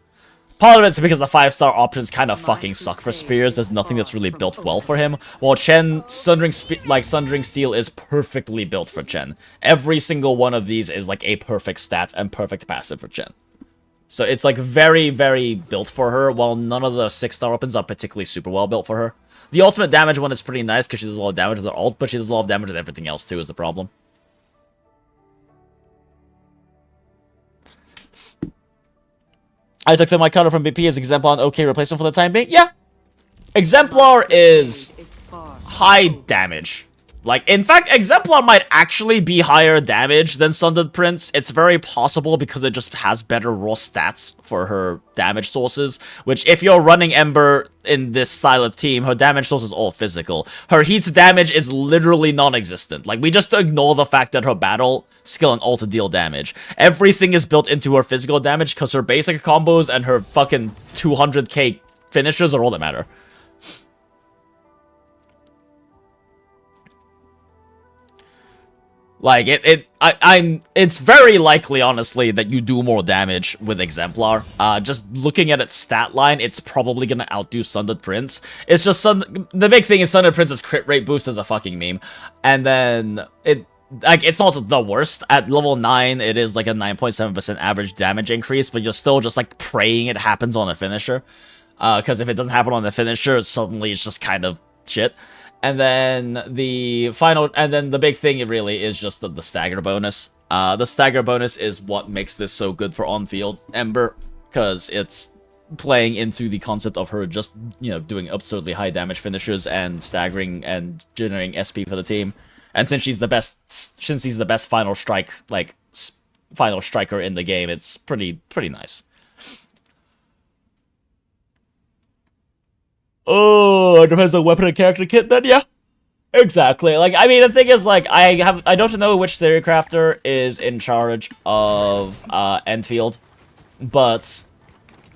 Part of it's because the 5-star options kind of fucking suck for Spears. There's nothing that's really built well for him. While Chen, Sundering Steel is perfectly built for Chen. Every single one of these is like a perfect stat and perfect passive for Chen. So it's like very, very built for her, while none of the 6-star weapons are particularly super well built for her. The ultimate damage one is pretty nice because she does a lot of damage with her ult, but she does a lot of damage with everything else too, is the problem. I took the my cutter from BP as Exemplar an okay replacement for the time being. Yeah. Exemplar is high damage. Like, in fact, Exemplar might actually be higher damage than Sundered Prince. It's very possible because it just has better raw stats for her damage sources. Which, if you're running Ember in this style of team, her damage source is all physical. Her heat damage is literally non-existent. Like, we just ignore the fact that her battle skill and ult deal damage. Everything is built into her physical damage because her basic combos and her fucking 200k finishers are all that matter. Like, it's very likely, honestly, that you do more damage with Exemplar. Just looking at its stat line, it's probably gonna outdo Sundered Prince. It's just the big thing is Sundered Prince's crit rate boost is a fucking meme. And then, it's not the worst. At level 9, it is like a 9.7% average damage increase, but you're still just, like, praying it happens on a finisher. Because if it doesn't happen on the finisher, suddenly it's just kind of shit. And then the big thing really is just the stagger bonus. The stagger bonus is what makes this so good for on-field Ember, because it's playing into the concept of her just, you know, doing absurdly high damage finishers and staggering and generating SP for the team. And since he's the best final strike, like, final striker in the game, it's pretty nice. Oh, it depends on weapon and character kit then, yeah. Exactly. Like, I mean, the thing is, like, I don't know which theory crafter is in charge of Enfield, but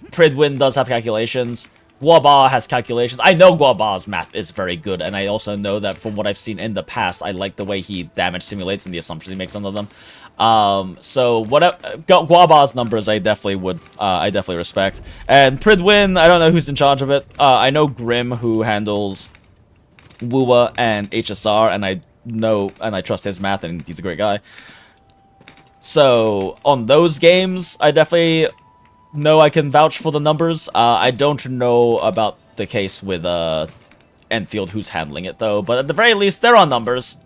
Pridwin does have calculations. Guaba has calculations. I know Guaba's math is very good, and I also know that from what I've seen in the past, I like the way he damage simulates and the assumptions he makes under them. So Guaba's numbers I definitely respect. And Pridwin, I don't know who's in charge of it. I know Grim, who handles Wuwa and HSR, and I trust his math, and he's a great guy. So on those games, I definitely know I can vouch for the numbers. I don't know about the case with Enfield, who's handling it though, but at the very least, they're on numbers,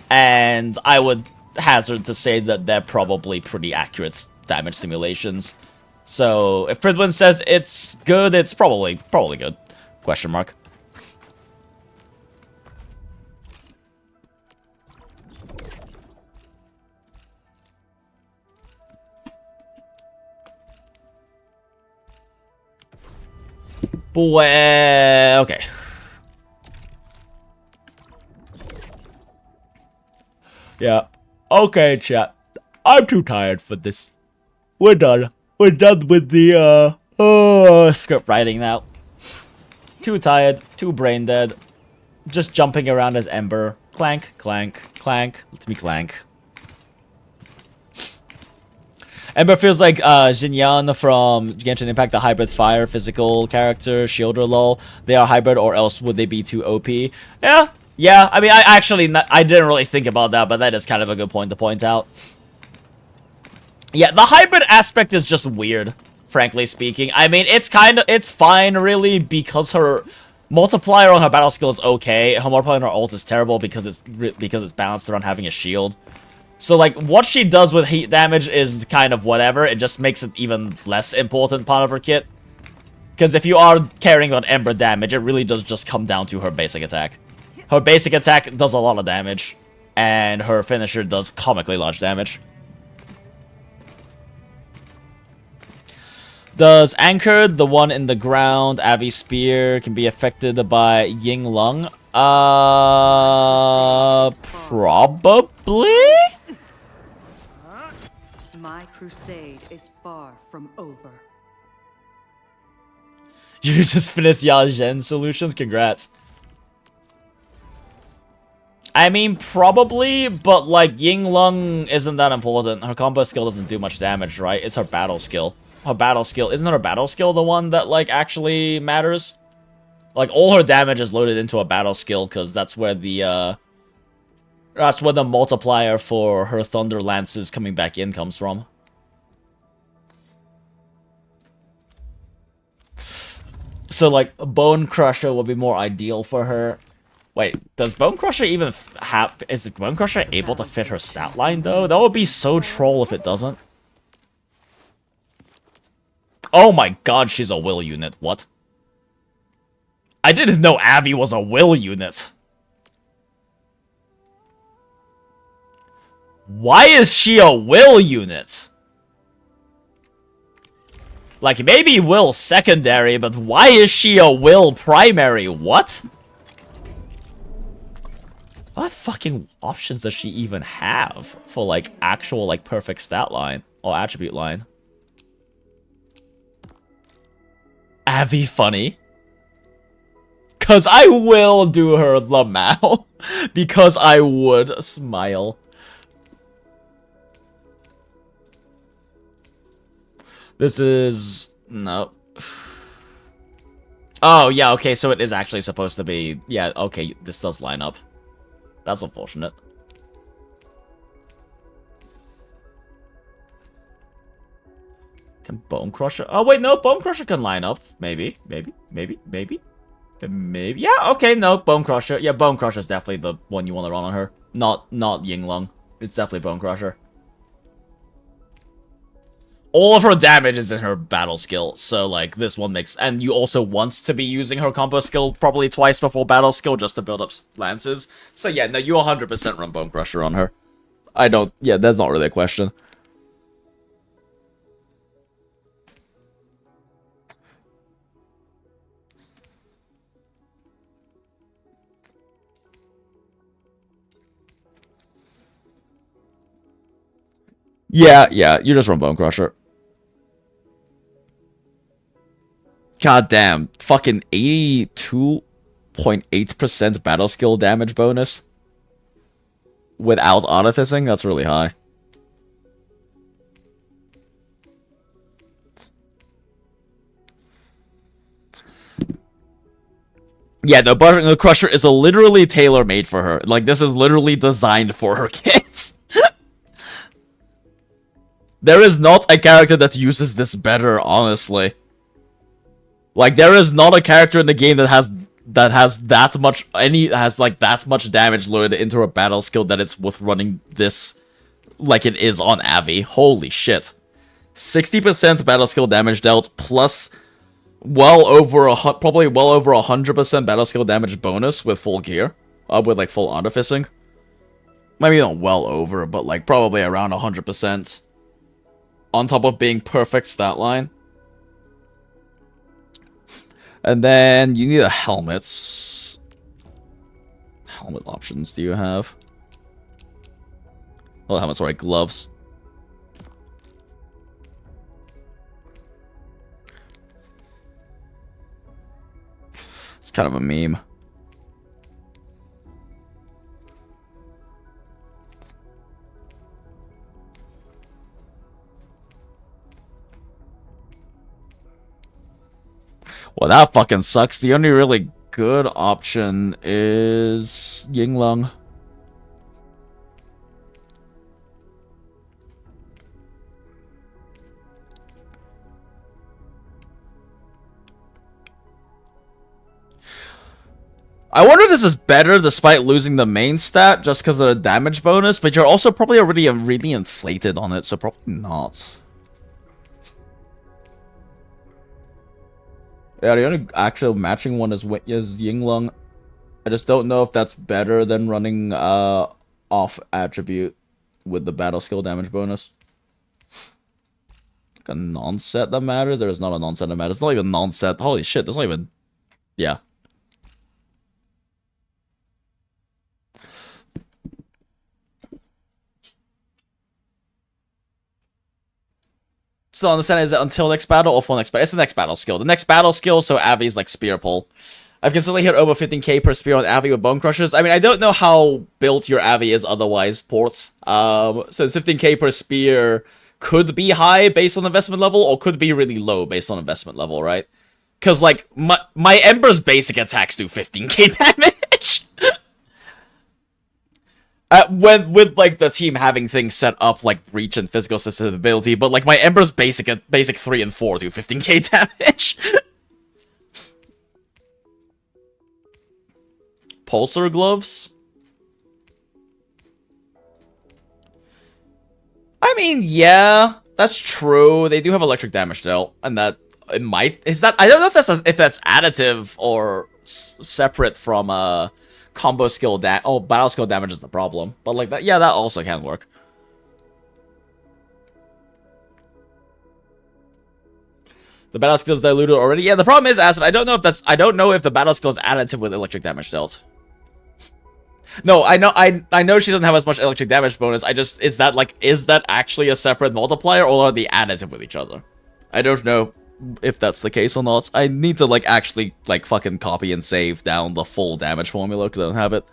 and I would hazard to say that they're probably pretty accurate damage simulations. So if Pridwin says it's good, it's probably good. Question mark. Boy, okay. Yeah. Okay, chat. I'm too tired for this. We're done. We're done with the, script writing now. Too tired, too brain dead. Just jumping around as Ember. Clank, clank, clank. Let me clank. Ember feels like Xinyan from Genshin Impact, the hybrid fire physical character, shielder lol. They are hybrid, or else would they be too OP? Yeah, I mean, I didn't really think about that, but that is kind of a good point to point out. Yeah, the hybrid aspect is just weird, frankly speaking. I mean, it's fine, really, because her multiplier on her battle skill is okay. Her multiplier on her ult is terrible because it's balanced around having a shield. So, like, what she does with heat damage is kind of whatever. It just makes it even less important part of her kit. Because if you are caring about Ember damage, it really does just come down to her basic attack. Her basic attack does a lot of damage, and her finisher does comically large damage. Does Anchored, the one in the ground, Avi Spear, can be affected by Ying Lung? Probably? My crusade is far from over. You just finished Yagen Solutions? Congrats. I mean, probably, but like Yinglong isn't that important. Her combo skill doesn't do much damage, right? It's her battle skill. Her battle skill, isn't her battle skill the one that like actually matters? Like all her damage is loaded into a battle skill because that's where the multiplier for her Thunder Lances coming back in comes from. So like Bone Crusher will be more ideal for her. Wait, does Bone Crusher even have... Is Bone Crusher able to fit her stat line, though? That would be so troll if it doesn't. Oh my god, she's a will unit. What? I didn't know Abby was a will unit. Why is she a will unit? Like, maybe will secondary, but why is she a will primary? What? What fucking options does she even have for, like, actual, like, perfect stat line or attribute line? Avi funny. Cause I will do her Lamau. Because I would smile. This is... no. Oh, yeah, okay, so it is actually supposed to be... Yeah, okay, this does line up. That's unfortunate. Can Bone Crusher... Oh, wait, no, Bone Crusher can line up. Maybe. Maybe. Yeah, okay, no, Bone Crusher. Yeah, Bone Crusher is definitely the one you want to run on her. Not Yinglong. It's definitely Bone Crusher. All of her damage is in her battle skill, so, like, this one makes... And you also want to be using her combo skill probably twice before battle skill just to build up lances. So, yeah, no, you 100% run Bone Crusher on her. I don't... Yeah, that's not really a question. Yeah, you just run Bone Crusher. God damn, fucking 82.8% battle skill damage bonus without artificing? That's really high. Yeah, no, Bone Crusher is literally tailor-made for her. Like, this is literally designed for her kids. There is not a character that uses this better, honestly. Like, there is not a character in the game that has that much that much damage loaded into a battle skill that it's worth running this like it is on Avi. Holy shit. 60% battle skill damage dealt plus probably well over 100% battle skill damage bonus with full gear. With like full artificing. Maybe not well over, but like probably around 100%. On top of being perfect stat line. And then you need a helmet. Helmet options do you have? Oh, helmets, sorry, gloves. It's kind of a meme. Well, that fucking sucks. The only really good option is Yinglong. I wonder if this is better despite losing the main stat just because of the damage bonus, but you're also probably already really inflated on it, so probably not. Yeah, the only actual matching one is Yinglong. I just don't know if that's better than running off attribute with the battle skill damage bonus. Like a non-set that matters? There is not a non-set that matters. It's not even non-set. Holy shit, there's not even... Yeah. still understand, is it until next battle or for next battle? It's the next battle skill. The next battle skill, so Avi's like spear pull. I've consistently hit over 15k per spear on Avi with bone crushers. I mean, I don't know how built your Avi is otherwise, ports. So 15k per spear could be high based on investment level, or could be really low based on investment level, right? Because, like, my Ember's basic attacks do 15k damage. With like the team having things set up like reach and physical sensitivity, but like my Ember's basic 3 and 4 do 15k damage. Pulsar gloves. I mean, yeah, that's true. They do have electric damage dealt, and that it might I don't know if that's additive or separate from combo skill battle skill damage is the problem. But like that, yeah, that also can work. The battle skill is diluted already. Yeah, the problem is, Acid, I don't know if the battle skill is additive with electric damage dealt. No, I know she doesn't have as much electric damage bonus. Is that actually a separate multiplier, or are they additive with each other? I don't know if that's the case or not. I need to like actually like fucking copy and save down the full damage formula because I don't have it.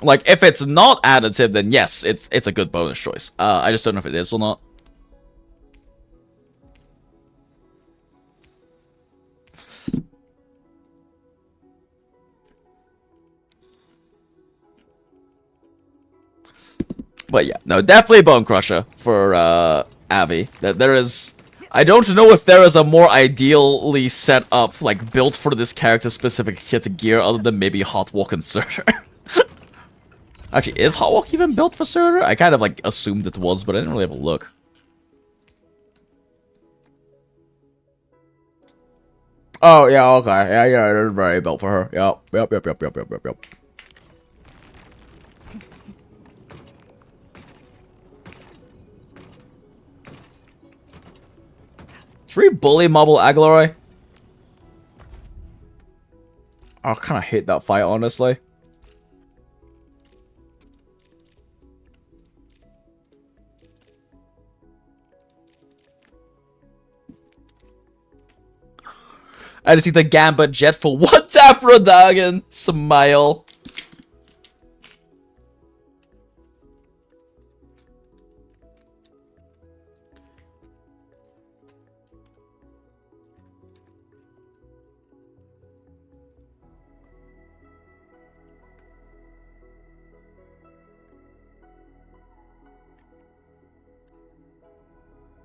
Like if it's not additive, then yes, it's a good bonus choice. I just don't know if it is or not. But yeah, no, definitely Bone Crusher for Avi. There is, I don't know if there is a more ideally set up, like built for this character specific kit gear other than maybe Hot Walk and Surtur. Actually, is Hot Walk even built for Surtur? I kind of like assumed it was, but I didn't really have a look. Oh yeah, okay, yeah, they're very built for her. Yep. Should we bully Marble Aglaroi? I kind of hate that fight, honestly. I just need the Gambit Jet for one tap for a Dagon. Smile.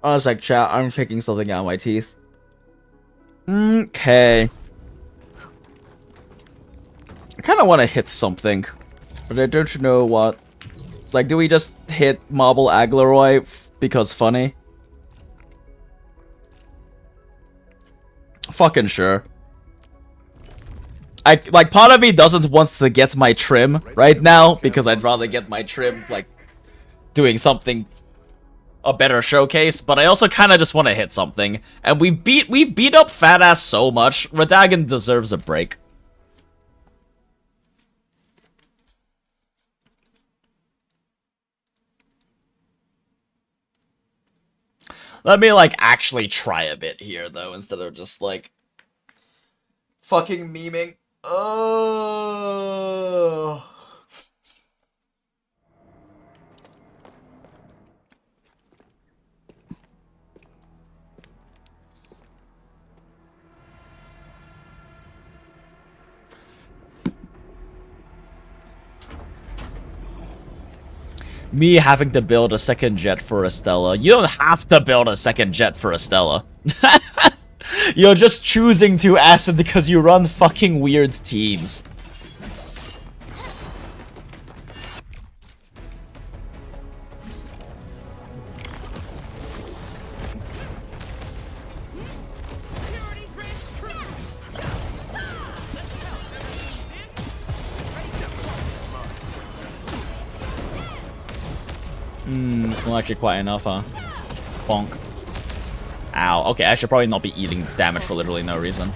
I was like, chat, I'm taking something out of my teeth. Okay. I kind of want to hit something, but I don't know what. It's like, do we just hit Marble Aglaroi because funny? Fucking sure. Like, part of me doesn't want to get my trim right now, because I'd rather get my trim, like, doing something a better showcase, but I also kind of just want to hit something. And we've beat up Fat Ass so much. Radagon deserves a break. Let me like actually try a bit here though, instead of just like fucking memeing. Oh. Me having to build a second jet for Estella. You don't have to build a second jet for Estella. You're just choosing to, Acid, because you run fucking weird teams. It's not actually quite enough, huh? Bonk. Ow. Okay, I should probably not be eating damage for literally no reason.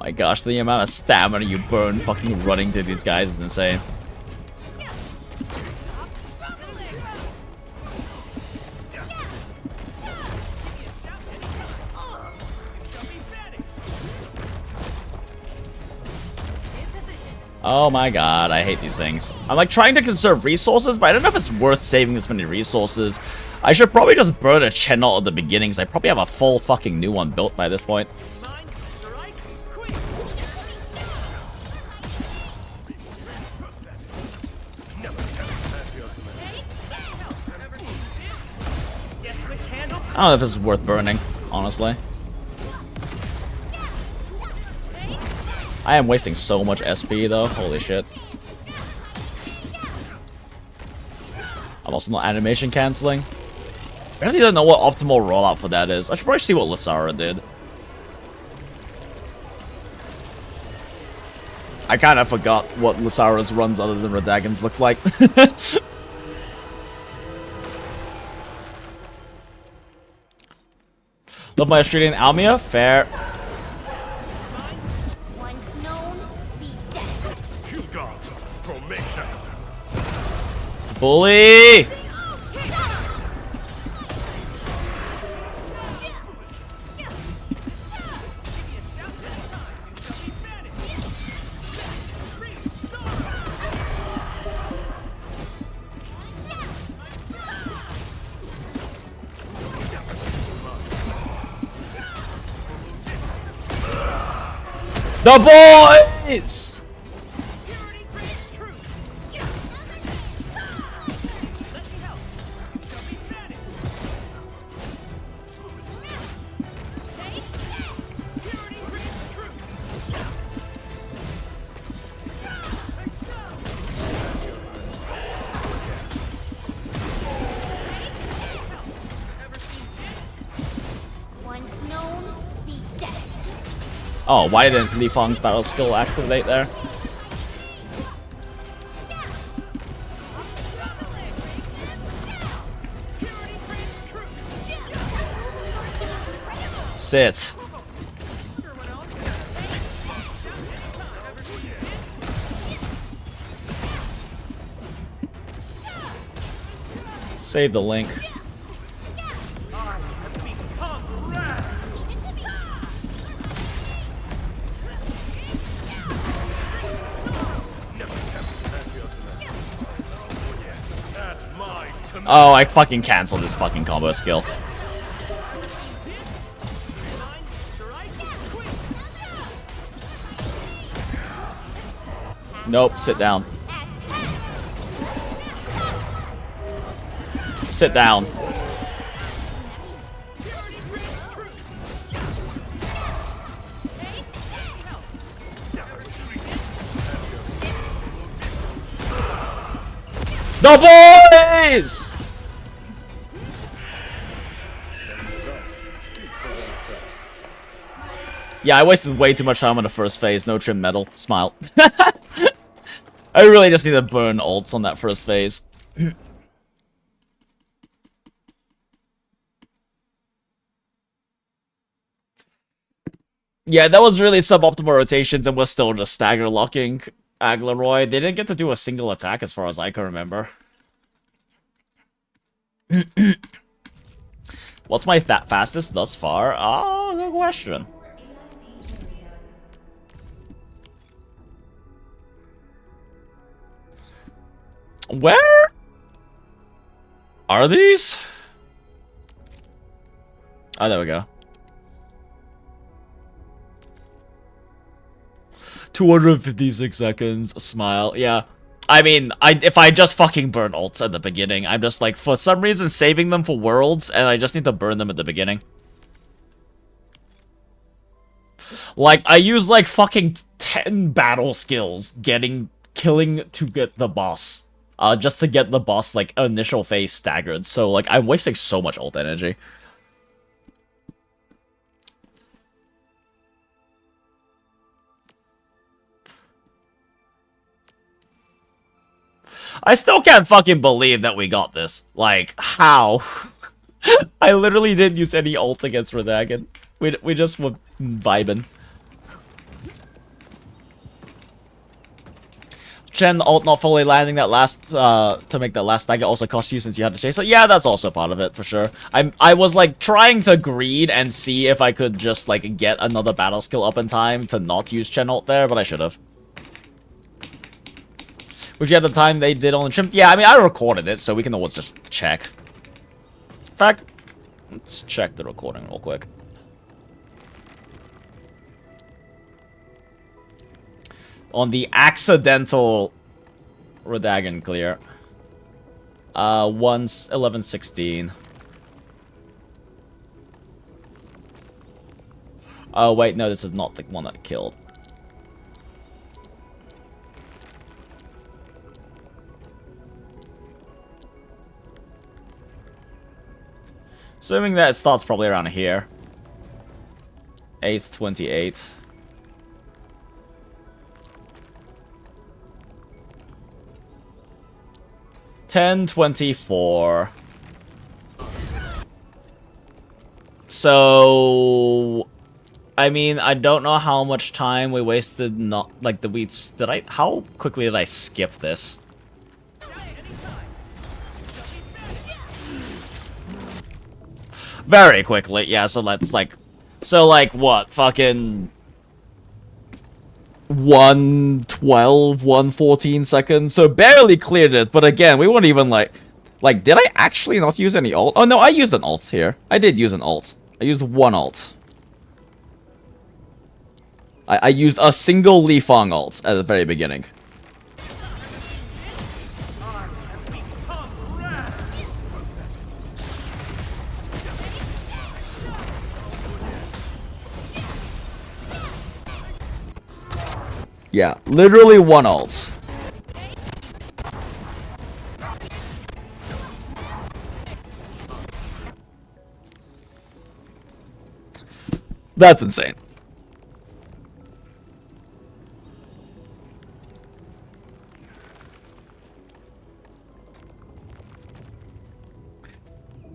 my gosh, the amount of stamina you burn fucking running to these guys is insane. Oh my god, I hate these things. I'm like trying to conserve resources, but I don't know if it's worth saving this many resources. I should probably just burn a channel at the beginning, because I probably have a full fucking new one built by this point. I don't know if this is worth burning, honestly. I am wasting so much SP though, holy shit. I'm also not animation canceling. I really don't know what optimal rollout for that is. I should probably see what Lysara did. I kind of forgot what Lysara's runs other than Radagon's looked like. Love my Australian Almia, fair. Bully! The boys! Oh, why didn't Li Feng's battle skill activate there? Sit. Save the link. Oh, I fucking canceled this fucking combo skill. Nope, sit down. Sit down. The boys! Yeah, I wasted way too much time on the first phase. No trim metal. Smile. I really just need to burn ults on that first phase. Yeah, that was really suboptimal rotations and was still just stagger locking Agleroy. They didn't get to do a single attack as far as I can remember. What's my fastest thus far? Oh, good question. Where are these? Oh, there we go. 256 seconds. Smile. Yeah. I mean, if I just fucking burn ults at the beginning, I'm just like, for some reason, saving them for worlds, and I just need to burn them at the beginning. Like, I use like fucking 10 battle skills killing to get the boss. Just to get the boss, like, initial phase staggered. So, like, I'm wasting so much ult energy. I still can't fucking believe that we got this. Like, how? I literally didn't use any ult against Radagon. We just were vibing. Chen ult not fully landing that last to make that last stagger also cost you since you had to chase. So yeah, that's also part of it for sure. I was like trying to greed and see if I could just like get another battle skill up in time to not use Chen ult there, but I should have. Which at the time they did on the chimp. Yeah, I mean I recorded it, so we can always just check. In fact, let's check the recording real quick. On the accidental Redagon clear. 11:16. Oh wait, no, this is not the one that killed. Assuming that it starts probably around here. 8:28. 10:24. So, I mean, I don't know how much time we wasted. Not like the weeds. Did I? How quickly did I skip this? Very quickly, yeah. So let's like, what? Fucking 1:12, 1:14 seconds. So barely cleared it, but again, we weren't even like, did I actually not use any ult? Oh no, I used an ult here. I did use an ult. I used one ult. I used a single Li Fang ult at the very beginning. Yeah, literally one ult. That's insane.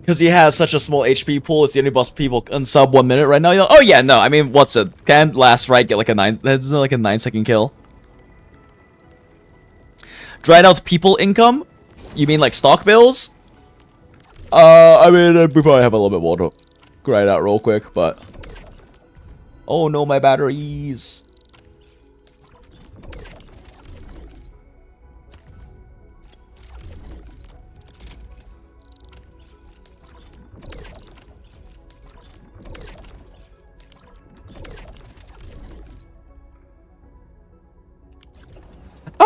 Because he has such a small HP pool, it's the only boss people in sub 1 minute right now. You're like, oh yeah, no, I mean, what's it? Can't last right, get like a 9-second kill. Dried out people income? You mean like stock bills? I mean, we probably have a little bit more to grind out real quick, but... Oh no, my batteries!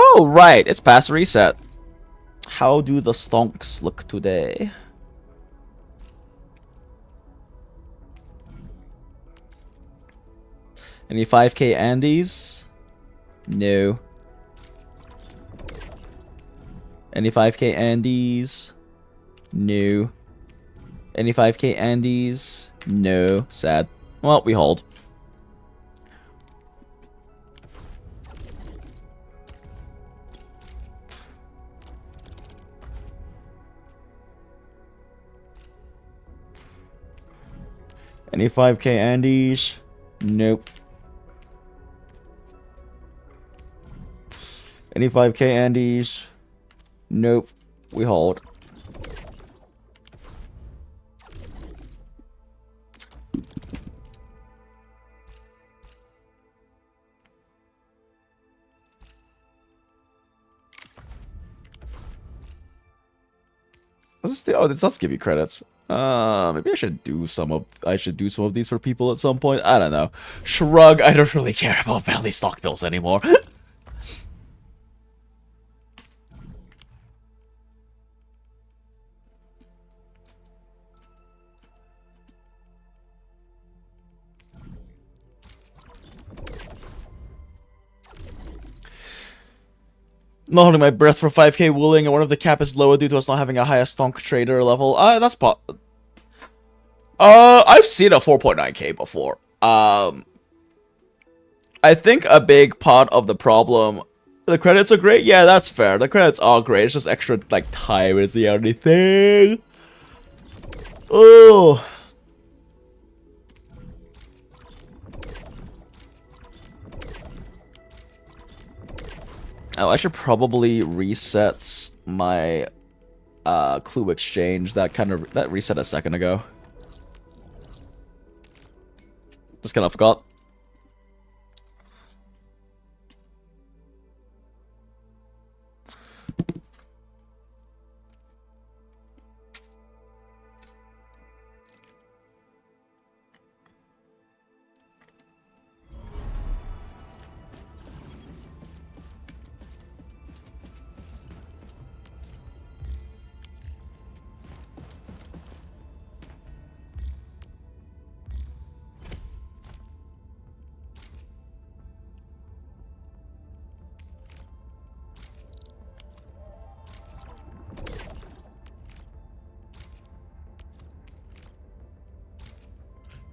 Oh, right. It's past reset. How do the stonks look today? Any 5k Andes? No. Any 5k Andes? No. Any 5k Andes? No. Sad. Well, we hold. Any 5k Andes? Nope. Any 5k Andes? Nope. We hold. Oh, this does give you credits. Maybe I should do some of these for people at some point. I don't know. Shrug. I don't really care about Valley stock bills anymore. Not holding my breath for 5k wooling, and one of the cap is lower due to us not having a higher stonk trader level. That's I've seen a 4.9k before. I think a big part of the problem... The credits are great? Yeah, that's fair. The credits are great. It's just extra, like, time is the only thing. Oh... Oh, I should probably reset my clue exchange. That reset a second ago. Just kind of forgot.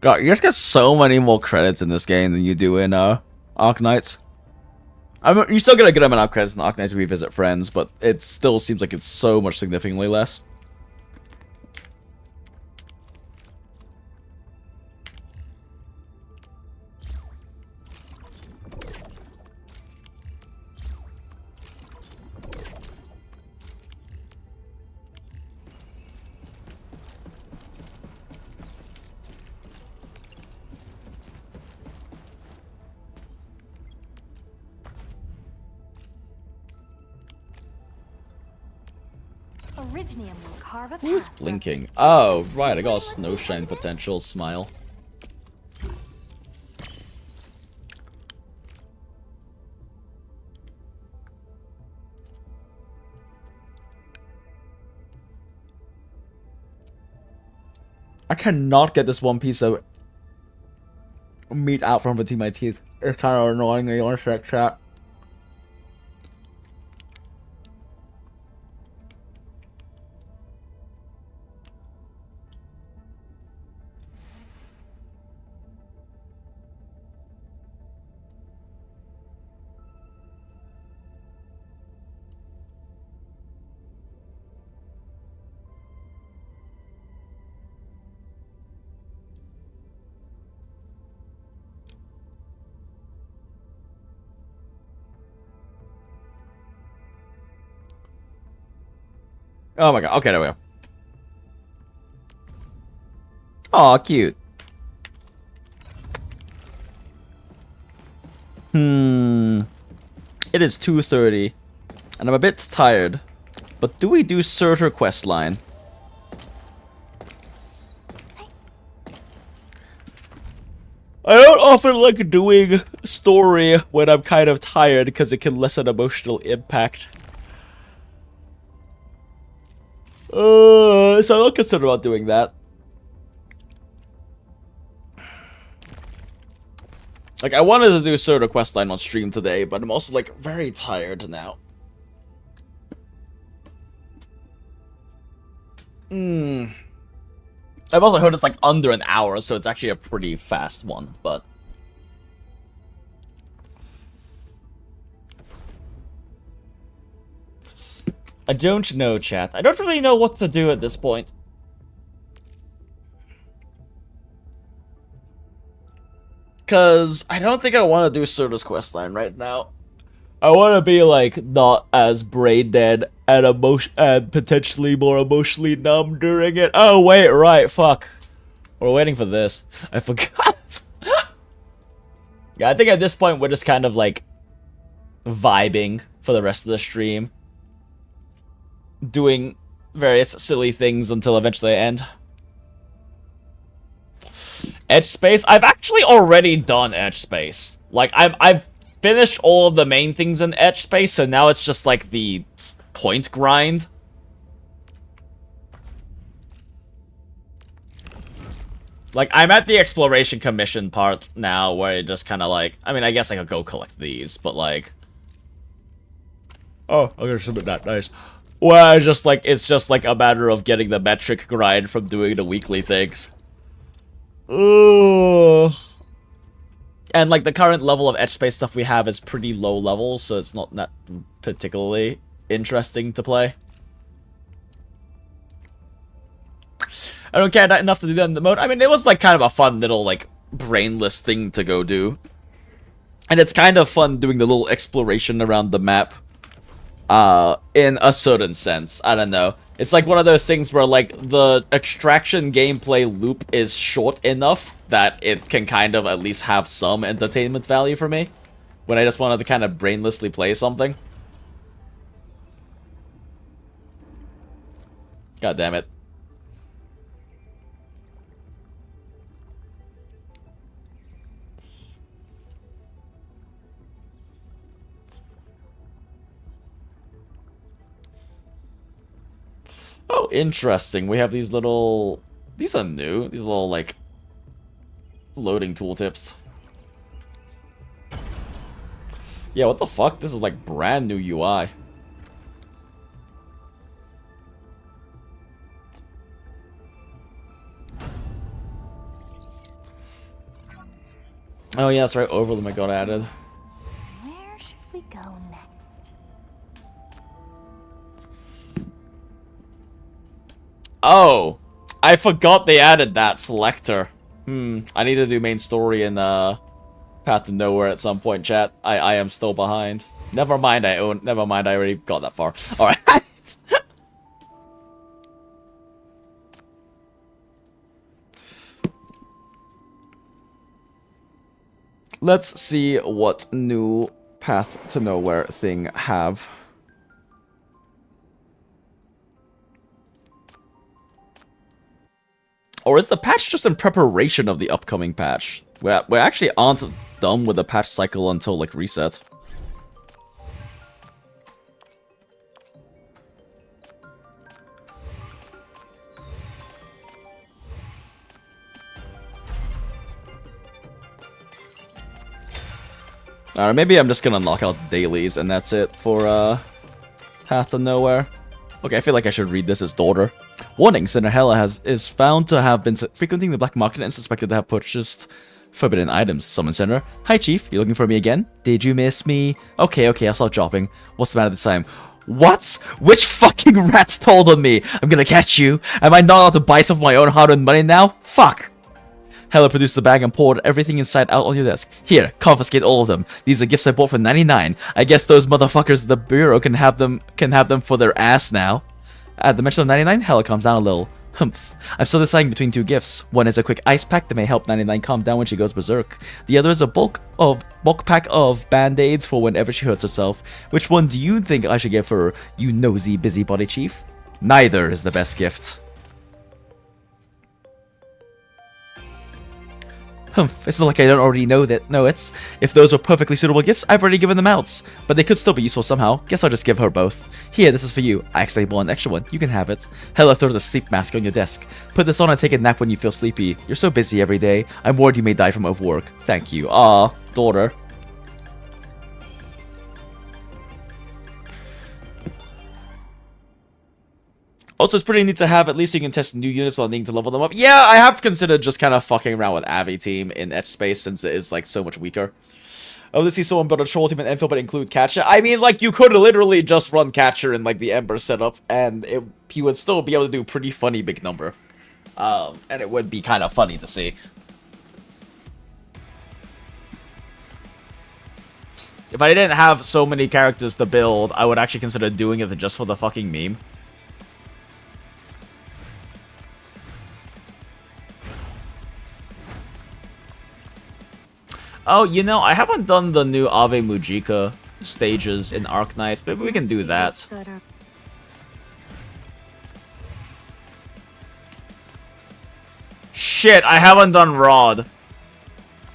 God, you guys get so many more credits in this game than you do in Arknights. I mean, you still get a good amount of credits in Arknights if you visit friends, but it still seems like it's so much significantly less. Who's blinking? Oh, right, I got a snowshine potential smile. I cannot get this one piece of meat out from between my teeth. It's kind of annoying. You want to check chat? Oh my god, okay, there we go. Aw, cute. It is 2:30, and I'm a bit tired. But do we do Surtur quest line? I don't often like doing story when I'm kind of tired because it can lessen emotional impact. So I'll consider about doing that. Like, I wanted to do Surtur questline on stream today, but I'm also, like, very tired now. I've also heard it's, like, under an hour, so it's actually a pretty fast one, but... I don't know, chat. I don't really know what to do at this point. Because I don't think I want to do Surtur's questline right now. I want to be, like, not as brain dead and potentially more emotionally numb during it. Oh, wait, right, fuck. We're waiting for this. I forgot. Yeah, I think at this point we're just kind of, like, vibing for the rest of the stream. Doing various silly things until eventually I end. Edge Space? I've actually already done Edge Space. Like, I've finished all of the main things in Edge Space, so now it's just like the point grind. Like, I'm at the exploration commission part now, where it just kind of like... I mean, I guess I could go collect these, but like... Oh, I'm gonna submit that, nice. Well, it's just like a matter of getting the metric grind from doing the weekly things. Ugh. And like the current level of edge space stuff we have is pretty low level, so it's not that particularly interesting to play. I don't care enough to do that in the mode. I mean, it was like kind of a fun little like brainless thing to go do. And it's kind of fun doing the little exploration around the map in a certain sense. I don't know. It's like one of those things where like the extraction gameplay loop is short enough that it can kind of at least have some entertainment value for me when I just wanted to kind of brainlessly play something. God damn it. Oh, interesting. We have these little... These are new. These little, like, loading tooltips. Yeah, what the fuck? This is, like, brand new UI. Oh, yeah, that's right. Overlay got added. Where should we go next? Oh, I forgot they added that selector. I need to do main story in Path to Nowhere at some point, chat. I am still behind. Never mind, I already got that far. Alright. Let's see what new Path to Nowhere thing have. Or is the patch just in preparation of the upcoming patch? We actually aren't done with the patch cycle until, like, reset. Alright, maybe I'm just gonna knock out dailies and that's it for, Path to Nowhere. Okay, I feel like I should read this as daughter. Warning, Cinderella is found to have been frequenting the black market and suspected to have purchased forbidden items. Summon Center. Hi, Chief. You looking for me again? Did you miss me? Okay, I'll stop dropping. What's the matter this time? What? Which fucking rats told on me? I'm gonna catch you. Am I not allowed to buy some of my own hard-earned money now? Fuck. Hella produced the bag and poured everything inside out on your desk. Here, confiscate all of them. These are gifts I bought for 99. I guess those motherfuckers at the bureau can have them for their ass now. At the mention of 99, Hella calms down a little. Humph. I'm still deciding between two gifts. One is a quick ice pack that may help 99 calm down when she goes berserk. The other is a bulk pack of band-aids for whenever she hurts herself. Which one do you think I should give her, you nosy busybody chief? Neither is the best gift. Humph, it's not like I don't already know it. If those were perfectly suitable gifts, I've already given them out. But they could still be useful somehow. Guess I'll just give her both. Here, this is for you. I actually bought an extra one. You can have it. Hella throws a sleep mask on your desk. Put this on and take a nap when you feel sleepy. You're so busy every day. I'm worried you may die from overwork. Thank you. Aw, daughter. Also, it's pretty neat to have, at least you can test new units while needing to level them up. Yeah, I have considered just kind of fucking around with Avi team in Etch Space since it is, like, so much weaker. Oh, to see someone build a troll team in Enfield but include Catcher. I mean, like, you could literally just run Catcher in, like, the Ember setup, and he would still be able to do a pretty funny big number. And it would be kind of funny to see. If I didn't have so many characters to build, I would actually consider doing it just for the fucking meme. Oh, you know, I haven't done the new Ave Mujika stages in Arknights. Maybe we can do that. Shit, I haven't done Rod.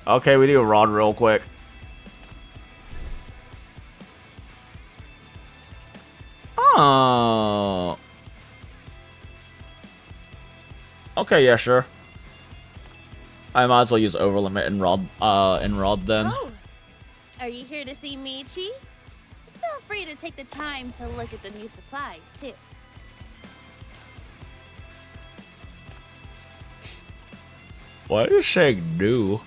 Okay, we do Rod real quick. Oh. Okay, yeah, sure. I might as well use Overlimit and Rod then. Oh, are you here to see Michi? Feel free to take the time to look at the new supplies, too. Why are you saying new?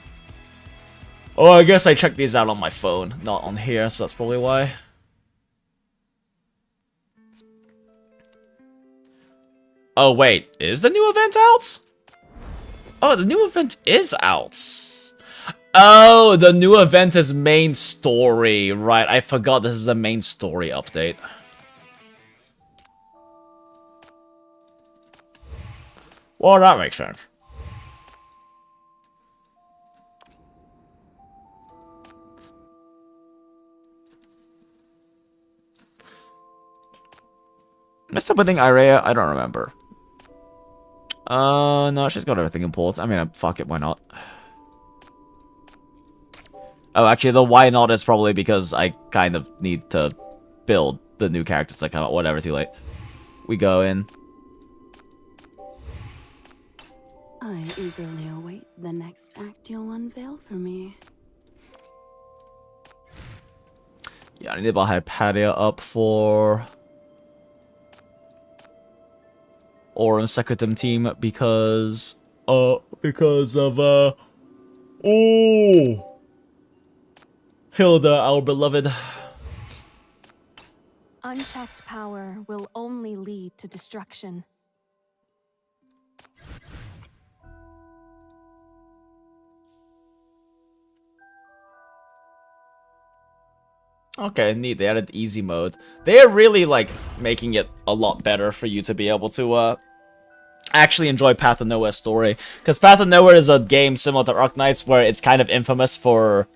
Oh, I guess I checked these out on my phone, not on here, so that's probably why. Oh, wait, is the new event out? Oh, the new event is out. Oh, the new event is main story. Right, I forgot this is a main story update. Well, that makes sense. Mr. Pudding Irea, I don't remember. No, she's got everything in port. I mean, fuck it, why not? Oh, actually, the why not is probably because I kind of need to build the new characters that come out. Whatever, too late. We go in. I eagerly await the next act you'll unveil for me. Yeah, I need to buy Hypatia up for Aurum Secretum team because of Hilda, our beloved. Unchecked power will only lead to destruction. Okay, neat. They added easy mode. They are really, like, making it a lot better for you to be able to, actually enjoy Path of Nowhere's story. Because Path of Nowhere is a game similar to Arknights where it's kind of infamous for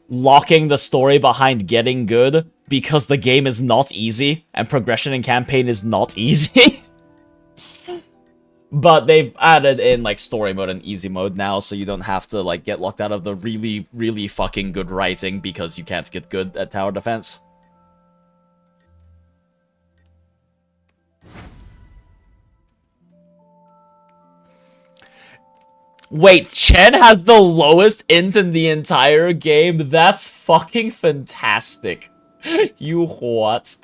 locking the story behind getting good because the game is not easy and progression in campaign is not easy. But they've added in, like, story mode and easy mode now, so you don't have to, like, get locked out of the really, really fucking good writing because you can't get good at tower defense. Wait, Chen has the lowest int in the entire game? That's fucking fantastic. You what?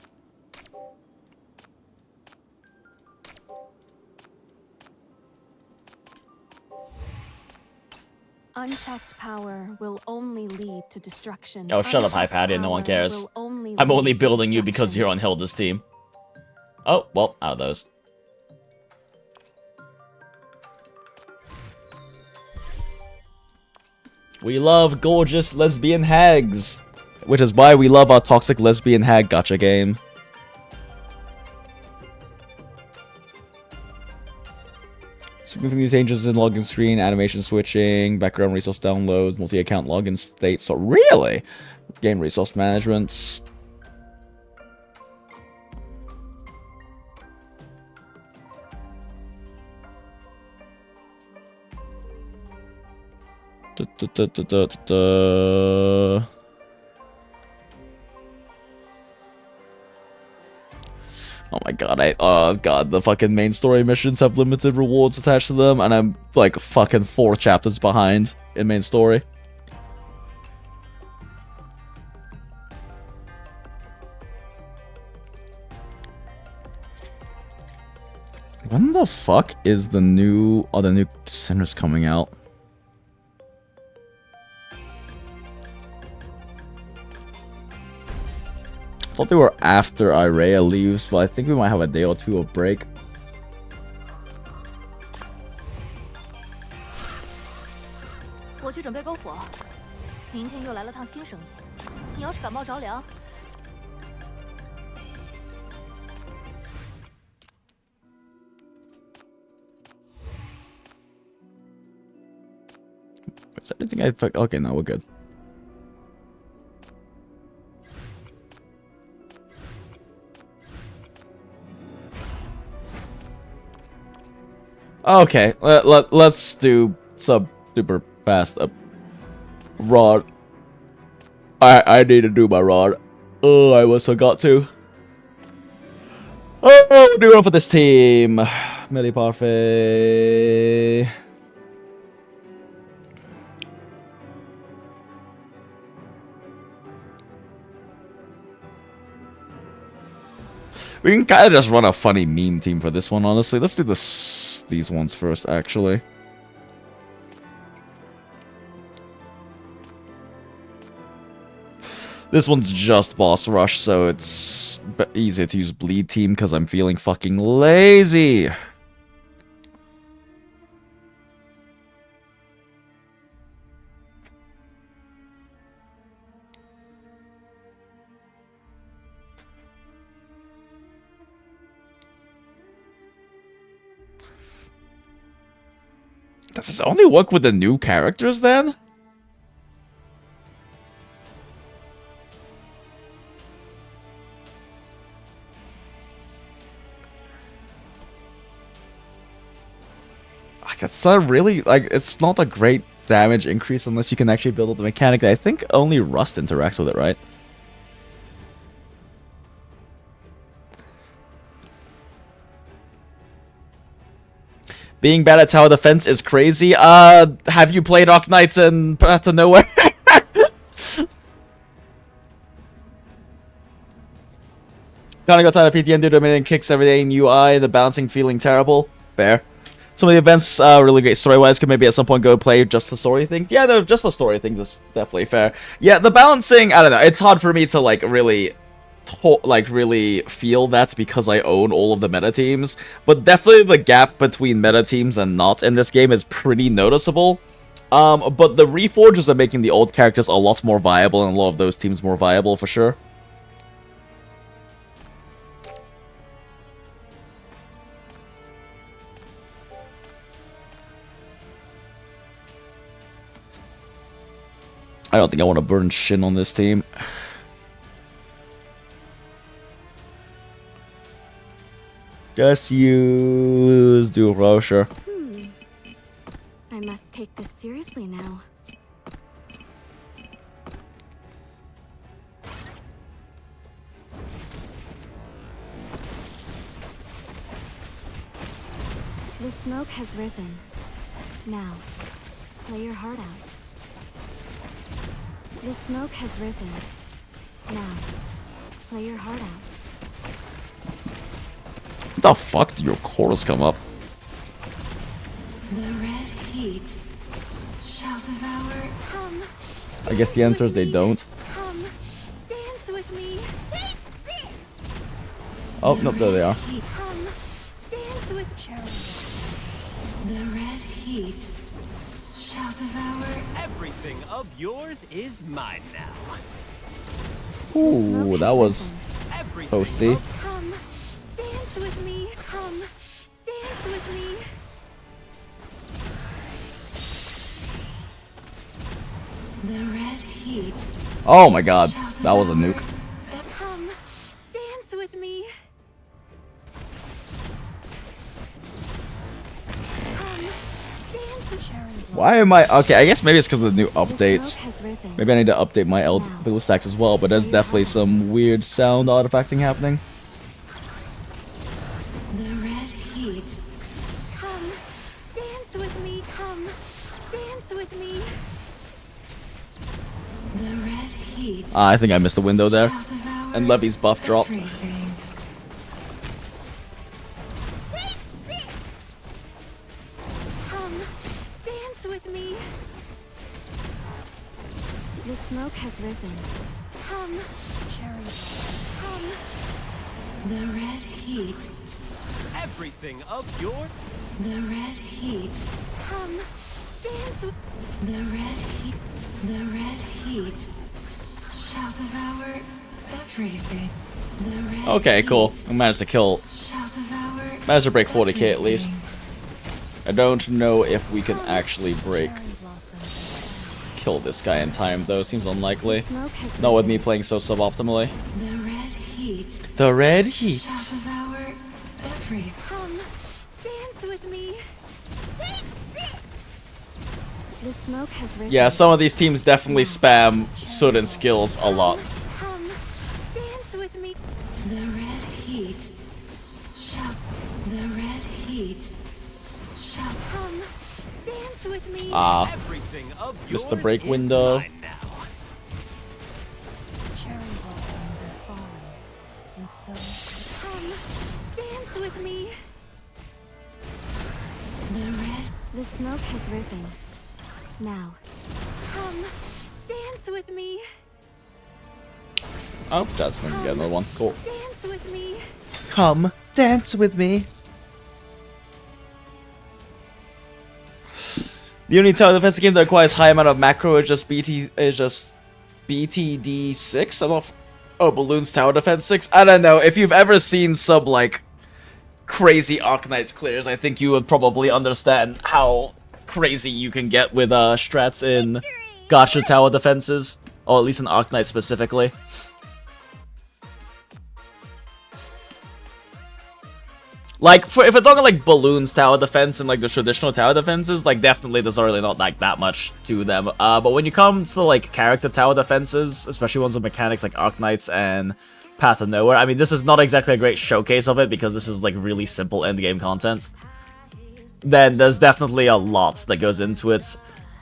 Unchecked power will only lead to destruction. Oh, shut up, Hypatia. No one cares. I'm only building you because you're on Hilda's team. Oh, well, out of those. We love gorgeous lesbian hags, which is why we love our toxic lesbian hag gacha game. Significant changes in login screen, animation switching, background resource downloads, multi-account login states. So really, game resource management. Oh my god, oh god, the fucking main story missions have limited rewards attached to them, and I'm like fucking 4 chapters behind in main story. When the fuck is the new centers coming out? I thought they were after Irea leaves, but I think we might have a day or two of break. Is there anything I fuck? Okay, no, we're good. Okay, let's do some super fast rod. I need to do my rod. Oh, I almost forgot to. Oh, do it for this team. Melee Parfait. We can kind of just run a funny meme team for this one, honestly. Let's do these ones first, actually. This one's just boss rush, so it's easier to use bleed team because I'm feeling fucking lazy. Does this only work with the new characters then? Like, it's not really, like, it's not a great damage increase unless you can actually build up the mechanic. I think only Rust interacts with it, right? Being bad at tower defense is crazy. Have you played Arc Knights and Path to Nowhere? Kinda got tired of PTN due to a million kicks every day in UI, the balancing feeling terrible. Fair. Some of the events are really great story-wise. Could maybe at some point go play just the story things. Yeah, no, just for story things is definitely fair. Yeah, the balancing, I don't know. It's hard for me to like really feel that because I own all of the meta teams. But definitely the gap between meta teams and not in this game is pretty noticeable. But the reforges are making the old characters a lot more viable and a lot of those teams more viable for sure. I don't think I want to burn Shin on this team. Just use Dual Rosher. I must take this seriously now. The smoke has risen. Now, play your heart out. The smoke has risen. Now, play your heart out. What the fuck did your chorus come up? The red heat shall devour. Come. I guess the answer is they don't. Come. Dance with me. Taste this. Oh, nope, there they are. Come. Dance with cherry. The red heat shall devour. Everything of yours is mine now. Ooh, that was toasty. Come. Dance with me. Come. Dance with me. The red heat. Oh my god, that was a nuke. Come. Dance with me. Come. Dance. Why am I... Okay, I guess maybe it's because of the new updates. Maybe I need to update my blue stacks as well, but there's definitely some weird sound artifacting happening. The red heat. Come. Dance with me. Come. Dance with me. The red heat. Ah, I think I missed the window there. And Levy's buff dropped. Come. Dance with me. The smoke has risen. Come. Cherry. Come. The red heat. Everything of your... The red heat. Come. Dance with... The red heat. The red heat shall devour everything. The red Okay, cool. I managed to kill... shall devour. Managed to break 40k at least. I don't know if we can actually kill this guy in time though. Seems unlikely. Not with me playing so suboptimally. The red heat. The red heat. Shall devour everything. Come. Dance with me. Taste this. The smoke has risen. Yeah, some of these teams definitely spam certain skills a lot. Come. Dance with me. The red heat shall. The red heat shall come. Dance with me. Ah, Everything of missed the yours break is window. mine now. Cherry blossoms are falling, and so come. Dance with me. The red. The smoke has risen. Now, come. Dance with me. Oh, Jasmine, get another one. Cool. Dance with me. Come, dance with me. The only tower defense game that requires high amount of macro is just BTD 6. I'm off. Oh, Balloons Tower Defense 6. I don't know. If you've ever seen some like crazy Arc Knights clears, I think you would probably understand how crazy you can get with strats in Gacha tower defenses, or at least in Arknight specifically. Like, if we're talking like Balloons tower defense and like the traditional tower defenses, like definitely there's really not like that much to them. But when you come to like character tower defenses, especially ones with mechanics like Arknights and Path of Nowhere, I mean this is not exactly a great showcase of it because this is like really simple endgame content. Then there's definitely a lot that goes into it.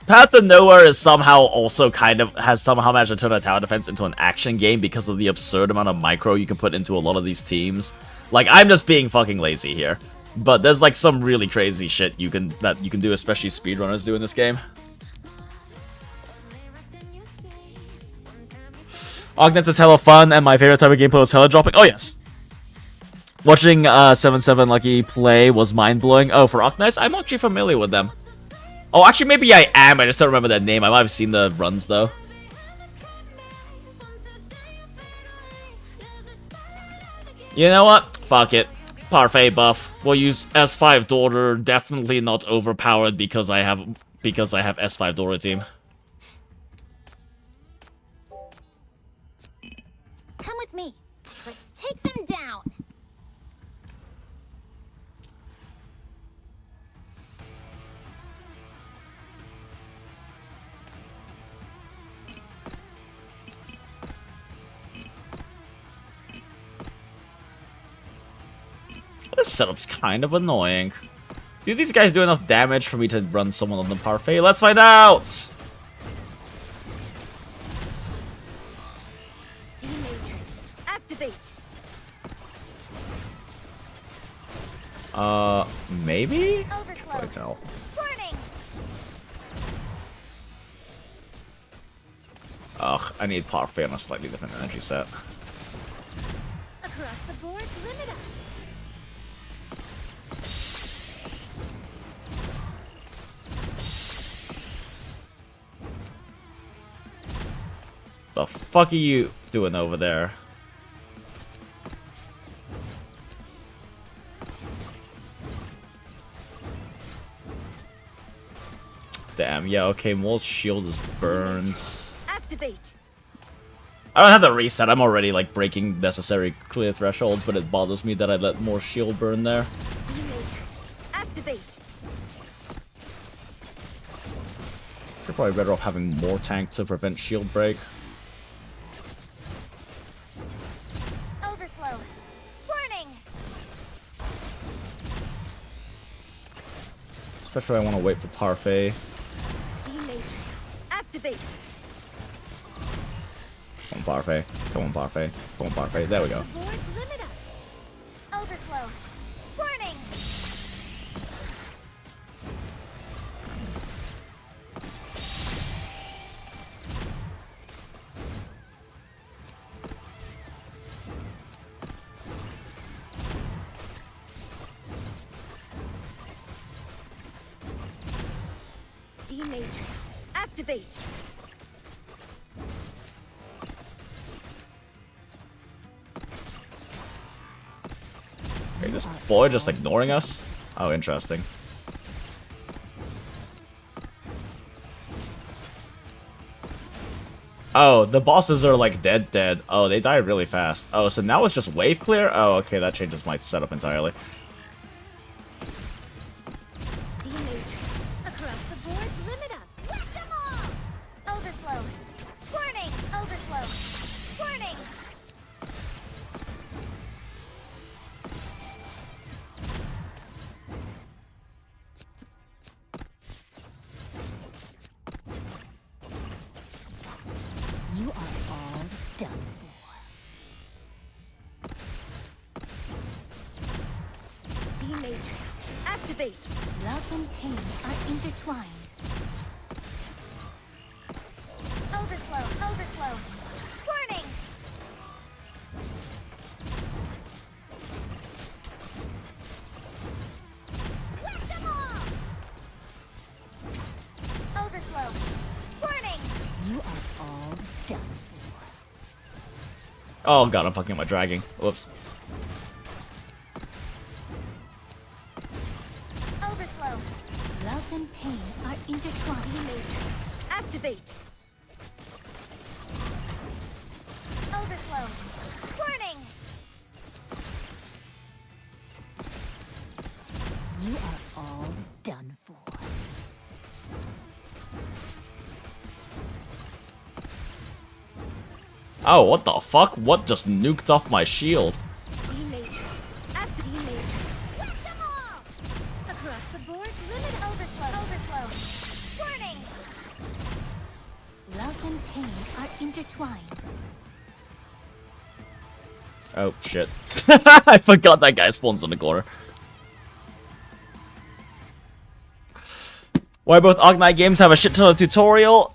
Path of Nowhere is somehow also has somehow managed to turn a tower defense into an action game because of the absurd amount of micro you can put into a lot of these teams. Like, I'm just being fucking lazy here. But there's like some really crazy shit you can do, especially speedrunners do in this game. Arknights is hella fun, and my favorite type of gameplay was hella dropping. Oh yes! Watching 7-7 Lucky play was mind-blowing. Oh, for Arknights? I'm actually familiar with them. Oh, actually, maybe I am. I just don't remember their name. I might have seen the runs, though. You know what? Fuck it. Parfait buff. We'll use S5 Daughter. Definitely not overpowered because I have S5 Daughter team. Come with me. Let's take them down. This setup's kind of annoying. Do these guys do enough damage for me to run someone on the Parfait? Let's find out! D-Matrix, activate. Maybe? Overflow. Can't tell. Warning. Ugh, I need Parfait on a slightly different energy set. Across the board, limit up. The fuck are you doing over there? Damn, yeah, okay, Mole's shield is burned. Activate. I don't have to reset, I'm already like breaking necessary clear thresholds, but it bothers me that I let more shield burn there. D-Matrix, activate. You're probably better off having more tank to prevent shield break. Overflow. Warning. Especially I want to wait for Parfait. D-Matrix, activate. Come on, Parfait. Come on, Parfait. Come on, Parfait. There we go. The board, limit up. Overflow. Warning. D-Matrix, activate. Wait, this boy just ignoring us? Oh, interesting. Oh, the bosses are like dead. Oh, they die really fast. Oh, so now it's just wave clear? Oh, okay, that changes my setup entirely. D-Matrix. Across the board, limit up. Whack them all. Overflow. Warning. Overflow. Warning. You are all done for. D-Matrix, activate. Love and pain are intertwined. Overflow. Overflow. Warning. Whack them all. Overflow. Warning. You are all done for. Oh god, I'm fucking my dragging. Whoops. Overflow. Love and pain are intertwined. Activate. Overflow. Warning. You are all done for. Oh, what the fuck? What just nuked off my shield? D-Matrix. Active D-Matrix. Whack them all! Across the board, limit overflow. Overflow. Warning. Love and pain are intertwined. Oh, shit. I forgot that guy spawns in the corner. Why both Arknight games have a shit ton of tutorial?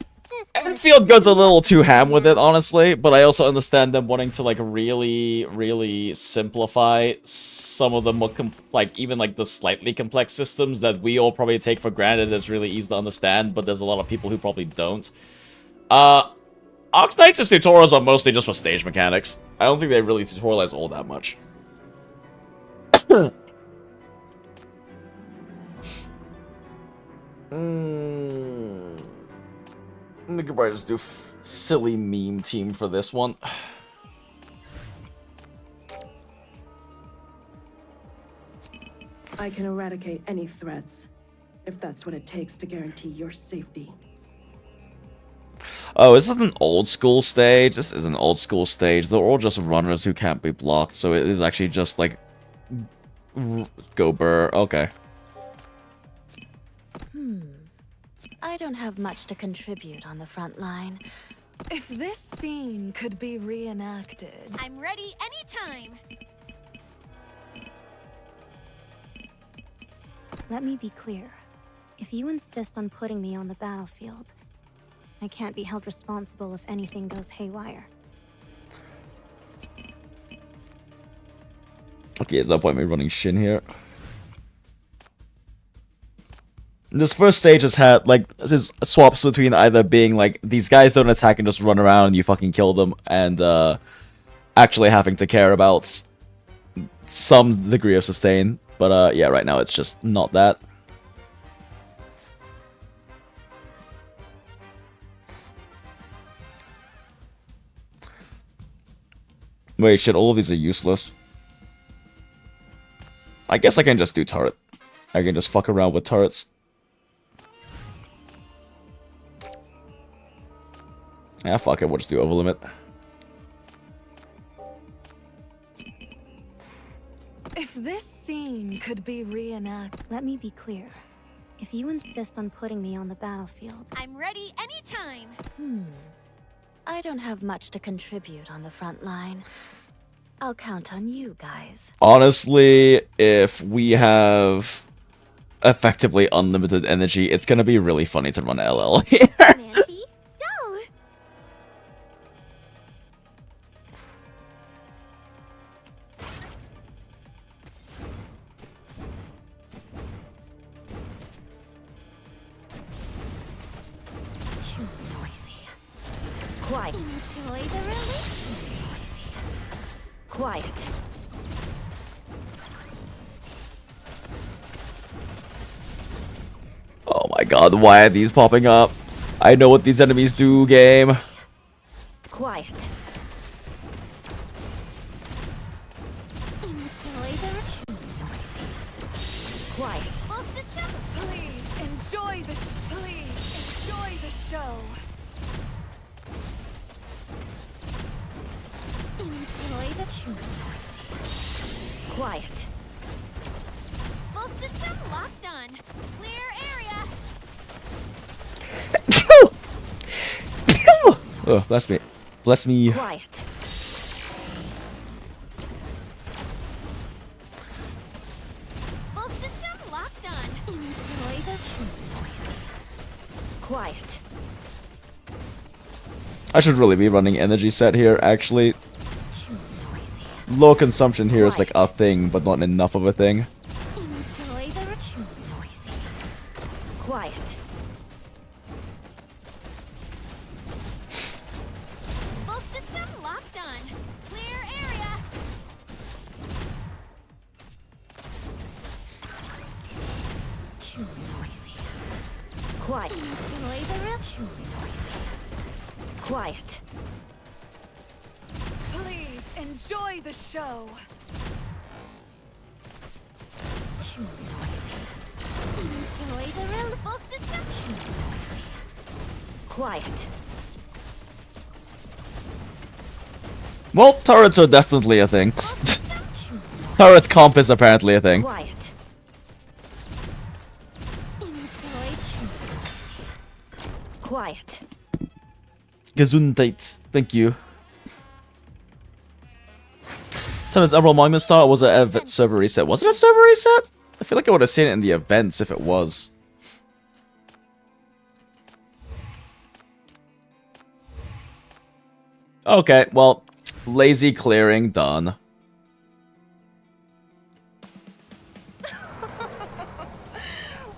Enfield goes a little too ham with it, honestly, but I also understand them wanting to, like, really simplify some of the more, even, like, the slightly complex systems that we all probably take for granted as really easy to understand, but there's a lot of people who probably don't. Arknight's tutorials are mostly just for stage mechanics. I don't think they really tutorialize all that much. We could probably just do silly meme team for this one. I can eradicate any threats, if that's what it takes to guarantee your safety. Oh, this is an old school stage. This is an old school stage. They're all just runners who can't be blocked, so it is actually just like go burr. Okay. I don't have much to contribute on the front line. If this scene could be reenacted... I'm ready anytime. Let me be clear. If you insist on putting me on the battlefield, I can't be held responsible if anything goes haywire. Okay, there's no point in me running Shin here. This first stage has had, like, this swaps between either being, like, these guys don't attack and just run around and you fucking kill them, and, actually having to care about some degree of sustain. But, yeah, right now it's just not that. Wait, shit, all of these are useless. I guess I can just do turret. I can just fuck around with turrets. Yeah, fuck it, we'll just do overlimit. If this scene could be reenacted... Let me be clear. If you insist on putting me on the battlefield... I'm ready anytime. I don't have much to contribute on the front line. I'll count on you guys. Honestly, if we have effectively unlimited energy, it's gonna be really funny to run LL here. Nancy, go. Too noisy. Quiet. Enjoy the relief. Quiet. Oh my god, why are these popping up? I know what these enemies do, game. Quiet. Enjoy the Too noisy. Quiet. full system. Please, enjoy the show. Enjoy the Too noisy. Quiet. full system locked on. Clear area. Oh, bless me. Bless me. Quiet. Full system locked on. Enjoy the Too noisy. Quiet. I should really be running energy set here, actually. Too noisy. Low consumption here is like a thing, but not enough of a thing. enjoy the Too noisy. Quiet. full system locked on. Clear area. Too noisy. Quiet. Quiet. Please enjoy the show. Too noisy. Enjoy the reliable system. Too noisy. Quiet. Well, turrets are definitely a thing. Turret comp is apparently a thing. Quiet. Enjoy too noisy. Quiet. Gesundheit. Thank you. Tell us, Emerald Monument Star, or was it a server reset? Was it a server reset? I feel like I would have seen it in the events if it was. Okay, well, lazy clearing done.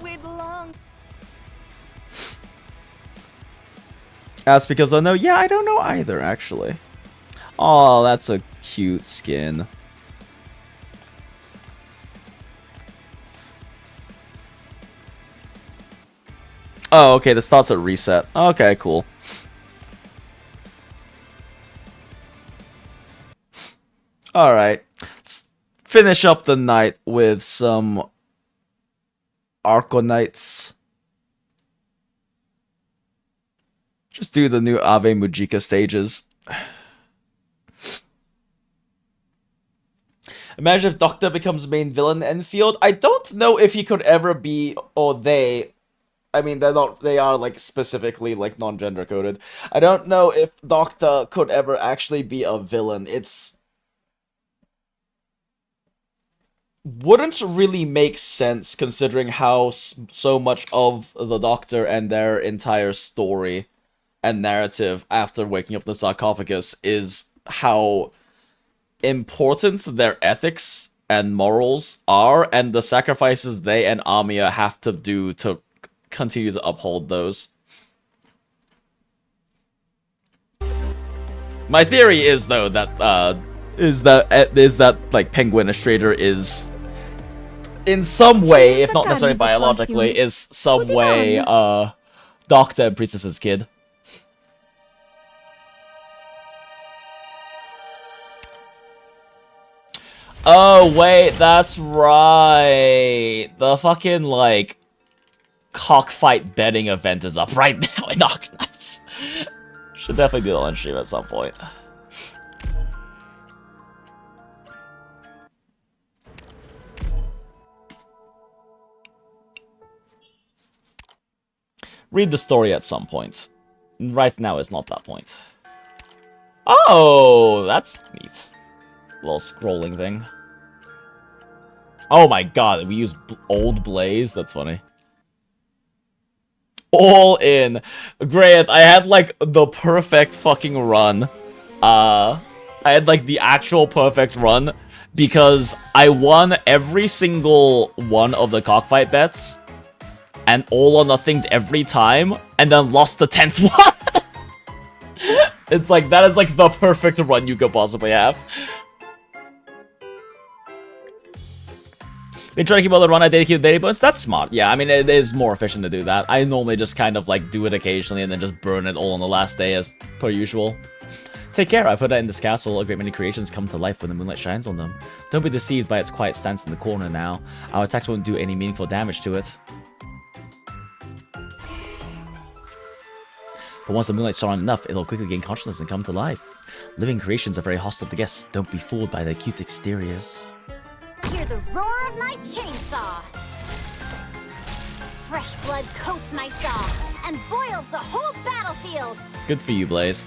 We'd long. That's because I know. Yeah, I don't know either, actually. Oh, that's a cute skin. Oh, okay, this starts at reset. Okay, cool. Alright. Let's finish up the night with some Arconites. Just do the new Ave Mujika stages. Imagine if Doctor becomes main villain in Enfield. I don't know if he could ever be, or they... I mean, they're not, they are, like, specifically, like, non-gender coded. I don't know if Doctor could ever actually be a villain. It's... wouldn't really make sense considering how so much of the Doctor and their entire story and narrative after waking up in the sarcophagus is how important their ethics and morals are, and the sacrifices they and Amiya have to do to continue to uphold those. My theory is, though, that is that like Penguin Illustrator is in some way, if not necessarily biologically, is some way Doctor and Princess's kid. Oh, wait, that's right. The fucking, like, cockfight betting event is up right now in Arknights. Should definitely do that on stream at some point. Read the story at some point. Right now is not that point. Oh, that's neat. Little scrolling thing. Oh my god, we use old Blaze? That's funny. All in. Great, I had like the perfect fucking run. I had like the actual perfect run because I won every single one of the cockfight bets and all or nothing every time and then lost the 10th one. It's like, that is like the perfect run you could possibly have. Been trying to keep all the run I dedicated daily bonus. That's smart. Yeah, I mean, it is more efficient to do that. I normally just kind of like do it occasionally and then just burn it all on the last day as per usual. Take care, I put that in this castle. A great many creations come to life when the moonlight shines on them. Don't be deceived by its quiet stance in the corner now. Our attacks won't do any meaningful damage to it. But once the moonlight shone enough, it'll quickly gain consciousness and come to life. Living creations are very hostile to guests. Don't be fooled by their cute exteriors. Hear the roar of my chainsaw. Fresh blood coats my saw and boils the whole battlefield. Good for you, Blaze.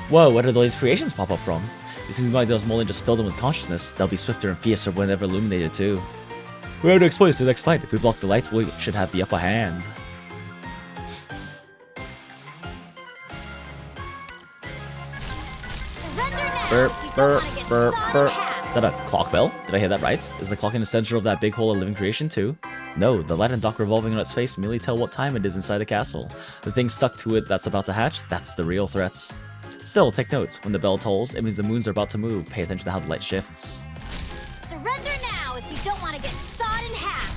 Whoa, where did all these creations pop up from? It seems like those more than just fill them with consciousness. They'll be swifter and fiercer when they're illuminated too. We're ready to expose to the next fight. If we block the light, we should have the upper hand. Burp, burp, burp, burp. Is that a clock bell? Did I hear that right? Is the clock in the center of that big hole a living creation too? No, the light and dark revolving on its face merely tell what time it is inside the castle. The thing stuck to it that's about to hatch, that's the real threat. Still, take notes. When the bell tolls, it means the moons are about to move. Pay attention to how the light shifts. Surrender now if you don't want to get sawed in half.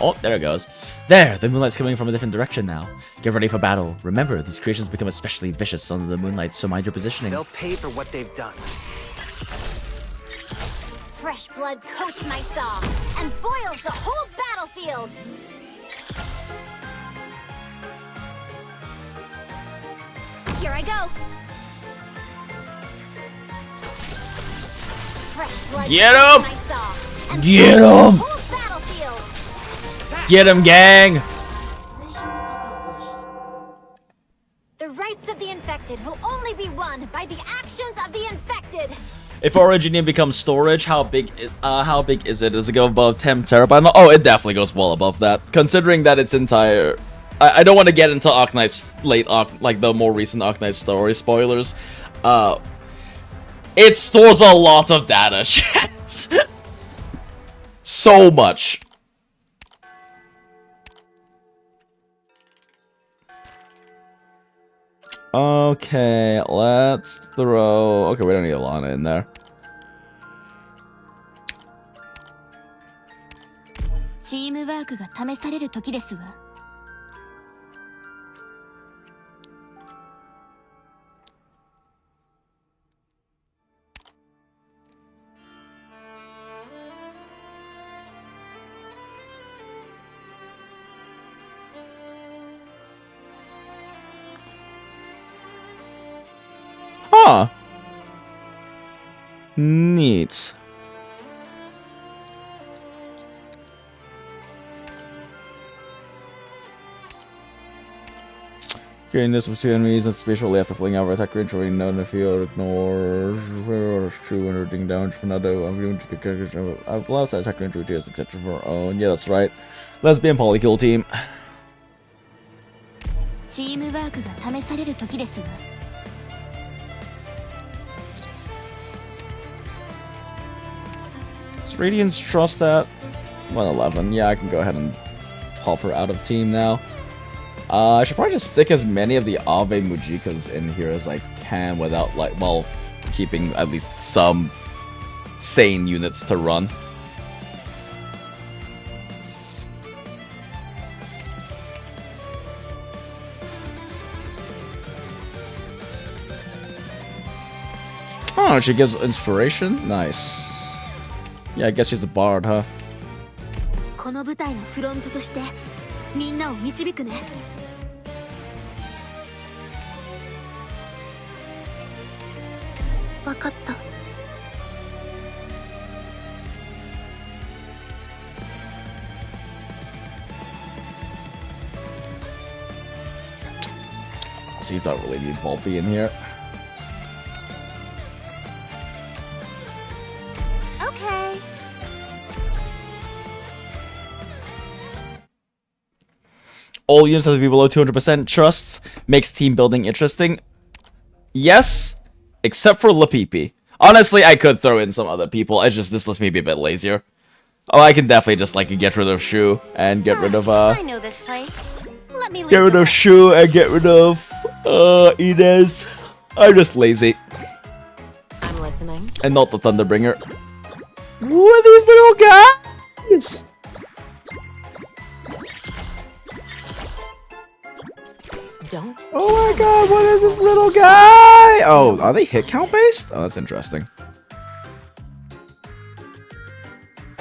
Oh, there it goes. There, the moonlight's coming from a different direction now. Get ready for battle. Remember, these creations become especially vicious under the moonlight, so mind your positioning. They'll pay for what they've done. Fresh blood coats my saw and boils the whole battlefield. Here I go. Fresh blood Get coats him! my saw and Get boils him! the whole battlefield. Get him, gang! The rights of the infected will only be won by the actions of the infected. If Originium becomes storage, how big is it? Does it go above 10 terabyte? Oh, it definitely goes well above that. Considering that its entire... I don't want to get into Arknight's like the more recent Arknight story spoilers. It stores a lot of data, chat. So much. Okay, let's throw... Okay, we don't need Alana in there. Teamwork が試される時ですわ。Huh. Neat. Carrying this with two enemies and spatially after fling out attack range already known in the field, ignore true and everything down for another. I've lost that attack range routines, etc. for our own. Yeah, that's right. Lesbian polykill team. チームワークが試される時ですわ。 Does Radiance trust that? 111. Yeah, I can go ahead and pop her out of team now. I should probably just stick as many of the Ave Mujikas in here as I can without, like, well, keeping at least some sane units to run. Oh, she gives inspiration? Nice. Yeah, I guess she's a bard, huh? この舞台のフロントとしてみんなを導くね。わかった。See if I really need Volpe in here. Okay. All units have to be below 200% trusts. Makes team building interesting. Yes, except for LAPPIPI. Honestly, I could throw in some other people. It's just this lets me be a bit lazier. Oh, I can definitely just like get rid of Shu and get rid of I know this place. Let me get rid of Shu and get rid of Inez. I'm just lazy. I'm listening. And not the Thunderbringer. What are these little guys? Don't. Oh my god, what is this little guy? Oh, are they hit count based? Oh, that's interesting.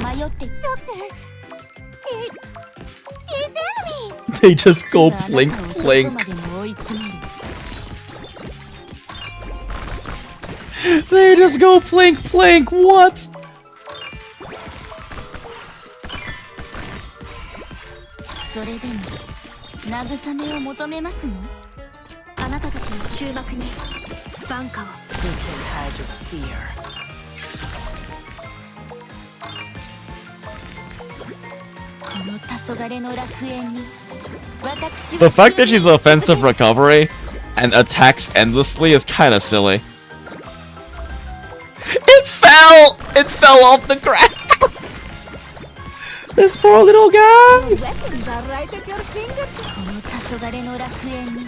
Doctor, there's enemies. They just go blink, blink. They just go blink, blink. What? それでも慰めを求めますの？あなたたちの終幕に挽歌を。You can hide your fear. この黄昏の楽園に私は The fact that she's offensive recovery and attacks endlessly is kind of silly. It fell! It fell off the ground! This poor little guy! Weapons are right at your fingertips. この黄昏の楽園に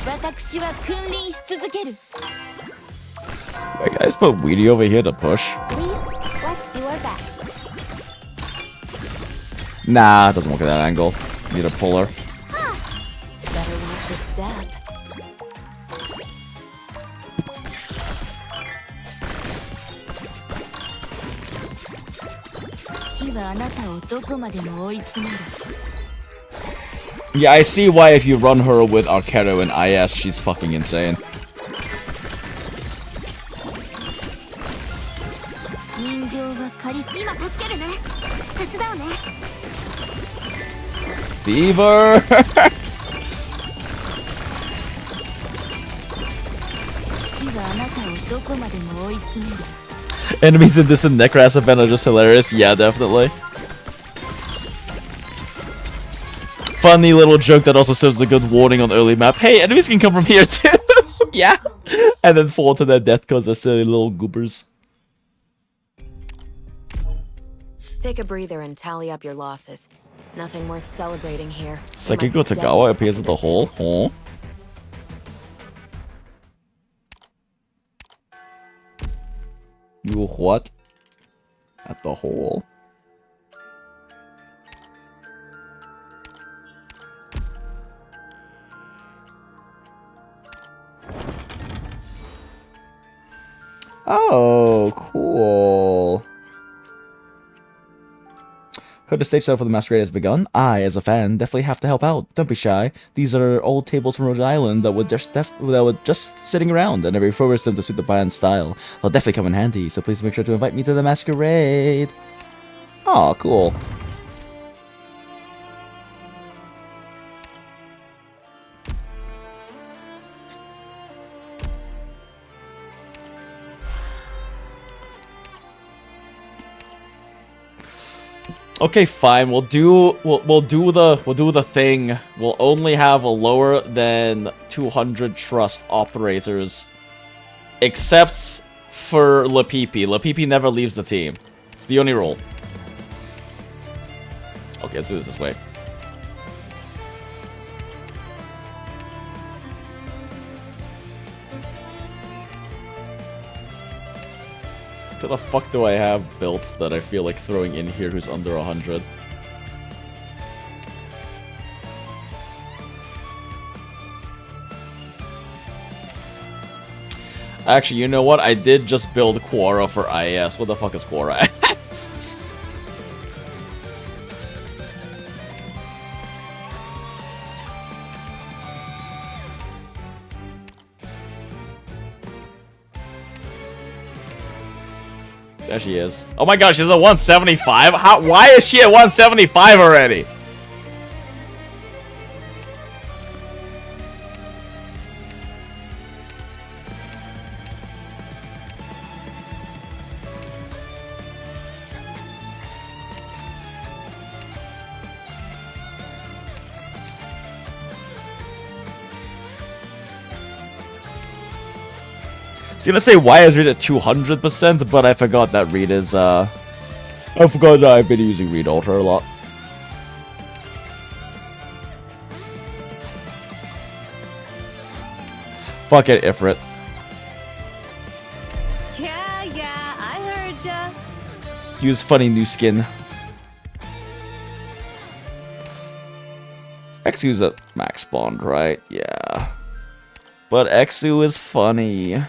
私は君臨し続ける。 Wait, guys, put Weedy over here to push. Let's do our best. Nah, it doesn't work at that angle. Need to pull her. Better watch your step. 月はあなたをどこまでも追い詰める。 Yeah, I see why if you run her with Arcero and IS, she's fucking insane. 人形はカリス今助けるね。手伝うね。 Fever! Enemies in this Necras event are just hilarious. Yeah, definitely. Funny little joke that also serves a good warning on early map. Hey, enemies can come from here too! Yeah! And then fall to their death because they're silly little goobers. Take a breather and tally up your losses. Nothing worth celebrating here. Sekiko Tagawa appears at the hole. Huh? You what? At the hole? Oh, cool. Heard the stage setup for the masquerade has begun. I, as a fan, definitely have to help out. Don't be shy. These are old tables from Rhode Island that were just sitting around, and I refurbished them to suit the band's style. They'll definitely come in handy, so please make sure to invite me to the masquerade. Oh, cool. Okay, fine. We'll do the thing. We'll only have a lower than 200 trust operators, except for LAPPIPI. LAPPIPI never leaves the team. It's the only rule. Okay, let's do this way. What the fuck do I have built that I feel like throwing in here who's under 100? Actually, you know what? I did just build Quora for IS. What the fuck is Quora at? There she is. Oh my god, she's at 175? Why is she at 175 already? I was gonna say why is read at 200%, but I forgot that read is I forgot that I've been using read alter a lot. Fuck it, Ifrit. Yeah, I heard ya. Use funny new skin. Exu's at max bond, right? Yeah. But Exu is funny.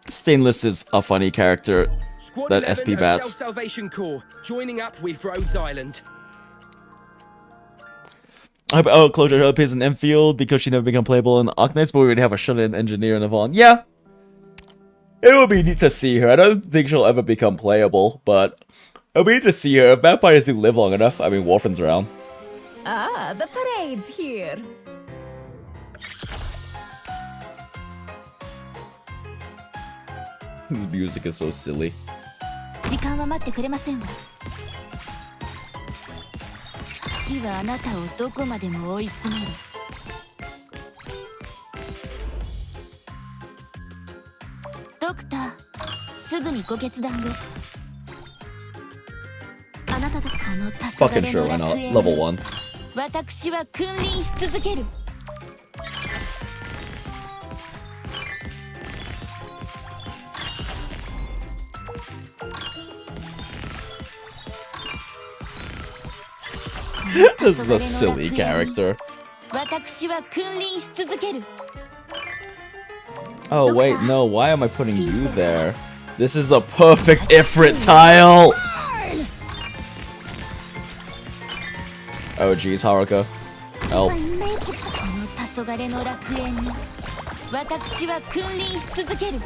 Stainless is a funny character. Squad that 11 SP of bats. Self-Salvation Corps joining up with Rose Island. Oh, Closure appears in Enfield because she never became playable in Arknights, but we would have a shut-in engineer in Avon. Yeah. It will be neat to see her. I don't think she'll ever become playable, but it'll be neat to see her. If vampires do live long enough, I mean, Warfan's around. Ah, the parade's here. This music is so silly. 時間は待ってくれませんわ。月はあなたをどこまでも追い詰める。ドクター、すぐにご決断を。Fucking sure, why not? Level 1. 私は君臨し続ける This is a silly character. 私は君臨し続ける Oh wait, no, why am I putting you there? This is a perfect Ifrit tile! Oh geez, Haruka. Help. この黄昏の楽園に私は君臨し続ける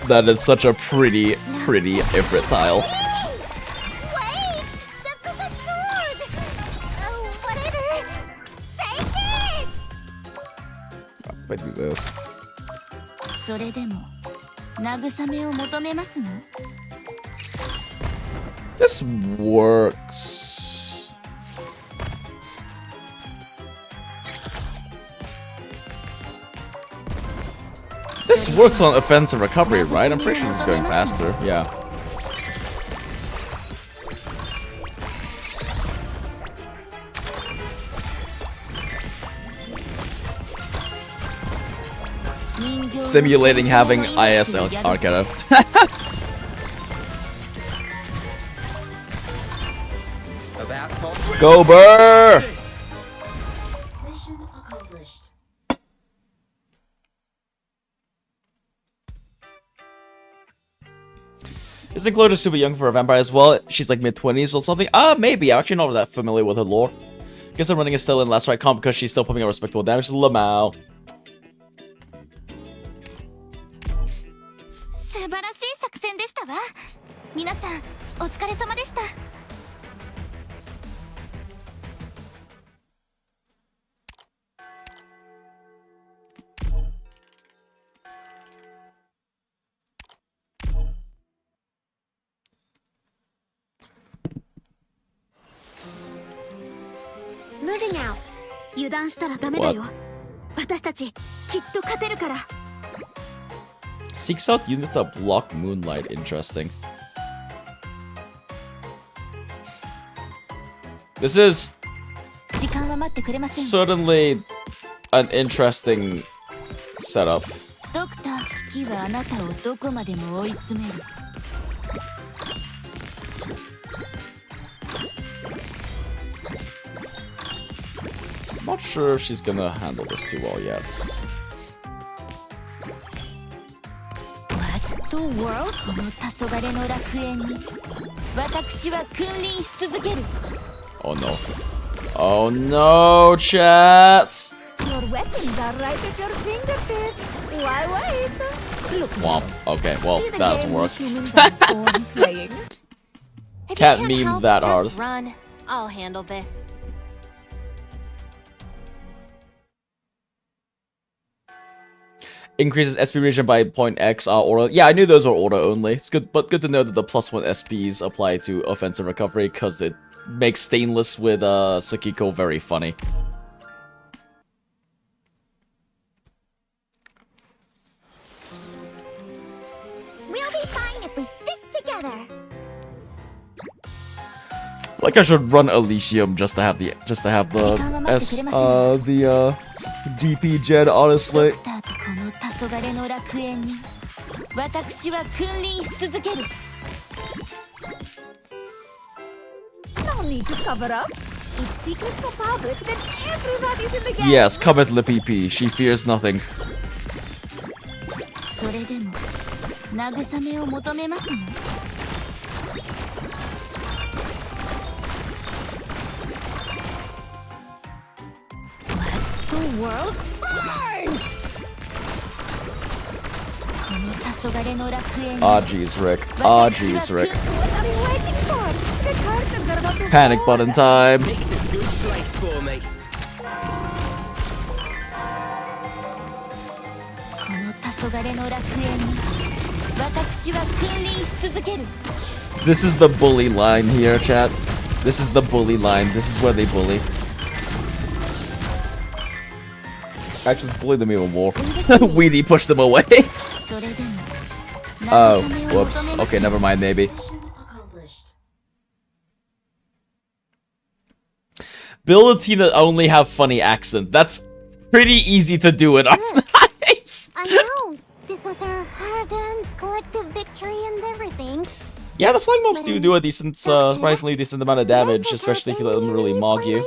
That is such a pretty Ifrit tile. Wait! The sword! Oh, whatever! Take it! If I do this. それでも慰めを求めますの This works. This works on offensive recovery, right? I'm pretty sure this is going faster. Yeah. Simulating having ISL Arcana. Go Burr! Mission accomplished. Isn't Clodagh super young for a vampire as well? She's like mid-20s or something? Maybe. I'm actually not that familiar with her lore. Guess I'm running a still in last right comp because she's still pumping out respectable damage to Lamau. 素晴らしい作戦でしたわ皆さんお疲れ様でした Moving out. 油断したらダメだよ。私たちきっと勝てるから。 Seeks out units that block moonlight. Interesting. This is 時間は待ってくれません。 certainly an interesting setup. ドクター月はあなたをどこまでも追い詰める。 I'm not sure if she's gonna handle this too well yet. What the world? この黄昏の楽園に私は君臨し続ける。 Oh no. Oh no, chat! Your weapons are right at your fingertips. Why wait? Look. Womp. Okay, well, See the that doesn't game work. humans are born playing. If Can't you meme help, that just hard. Run. I'll handle this. Increases SP region by 0.x order. Yeah, I knew those were order only. It's good, but good to know that the +1 SPs apply to offensive recovery because it makes Stainless with Sakiko very funny. We'll be fine if we stick together. Like I should run Elysium just to have the DP gen, honestly. この黄昏の楽園に私は君臨し続ける。 No need to cover up. If secrets go public, then everybody's in the game. Yes, come at LAPPIPI. She fears nothing. それでも慰めを求めますの。 The world burn! Ah, jeez, Rick. Ah, jeez, Rick. What are you waiting for? The curtains are about to Panic fall. button time. Picked a good place for me. This is the bully line here, chat. This is the bully line. This is where they bully. Actually, just bully them even more. Weedy pushed them away. Oh, whoops. Okay, never mind, maybe. Build a team that only have funny accents. That's pretty easy to do in Arknights. I know. This was our hard-earned collective victory and everything. Yeah, the flying mobs do a decent, surprisingly decent amount of damage, especially if you let them really mog you.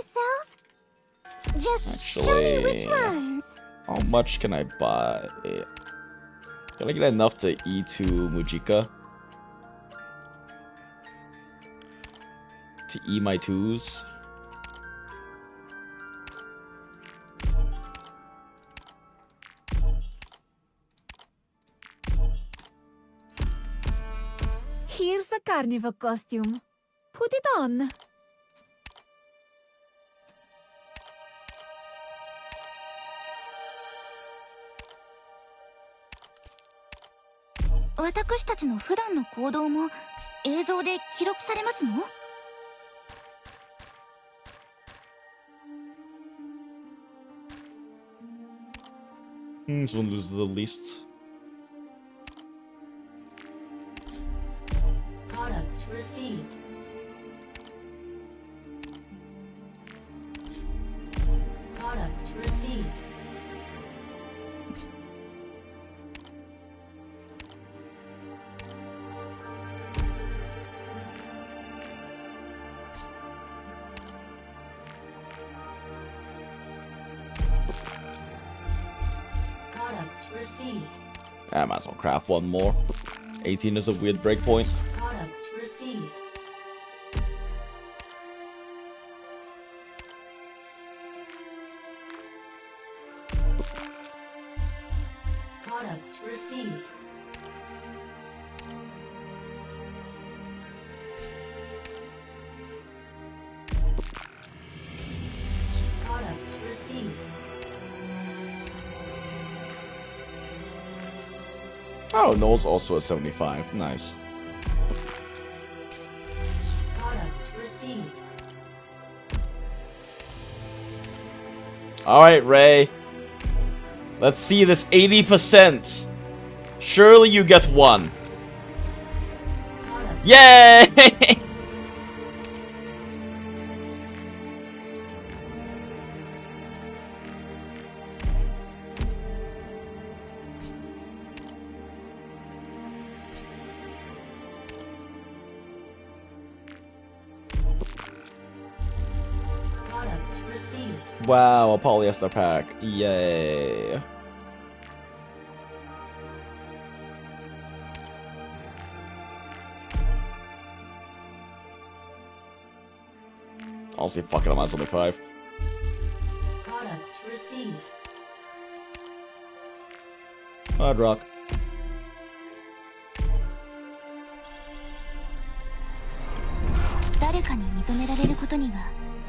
Just show me which Actually, ones. how much can I buy? Can I get enough to E2 Mujika? To E my 2s? Here's a carnival costume. Put it on. This one loses the least. Products received. Products received. Products received. I might as well craft one more. 18 is a weird breakpoint. Products received. Products received. Products received. Oh, Noel's also at 75. Nice. Products received. Alright, Ray. Let's see this 80%. Surely you get one. Yay! Products received. Wow, a polyester pack. Yay. Honestly, fuck it, I might as well make 5. Products received. Hard rock.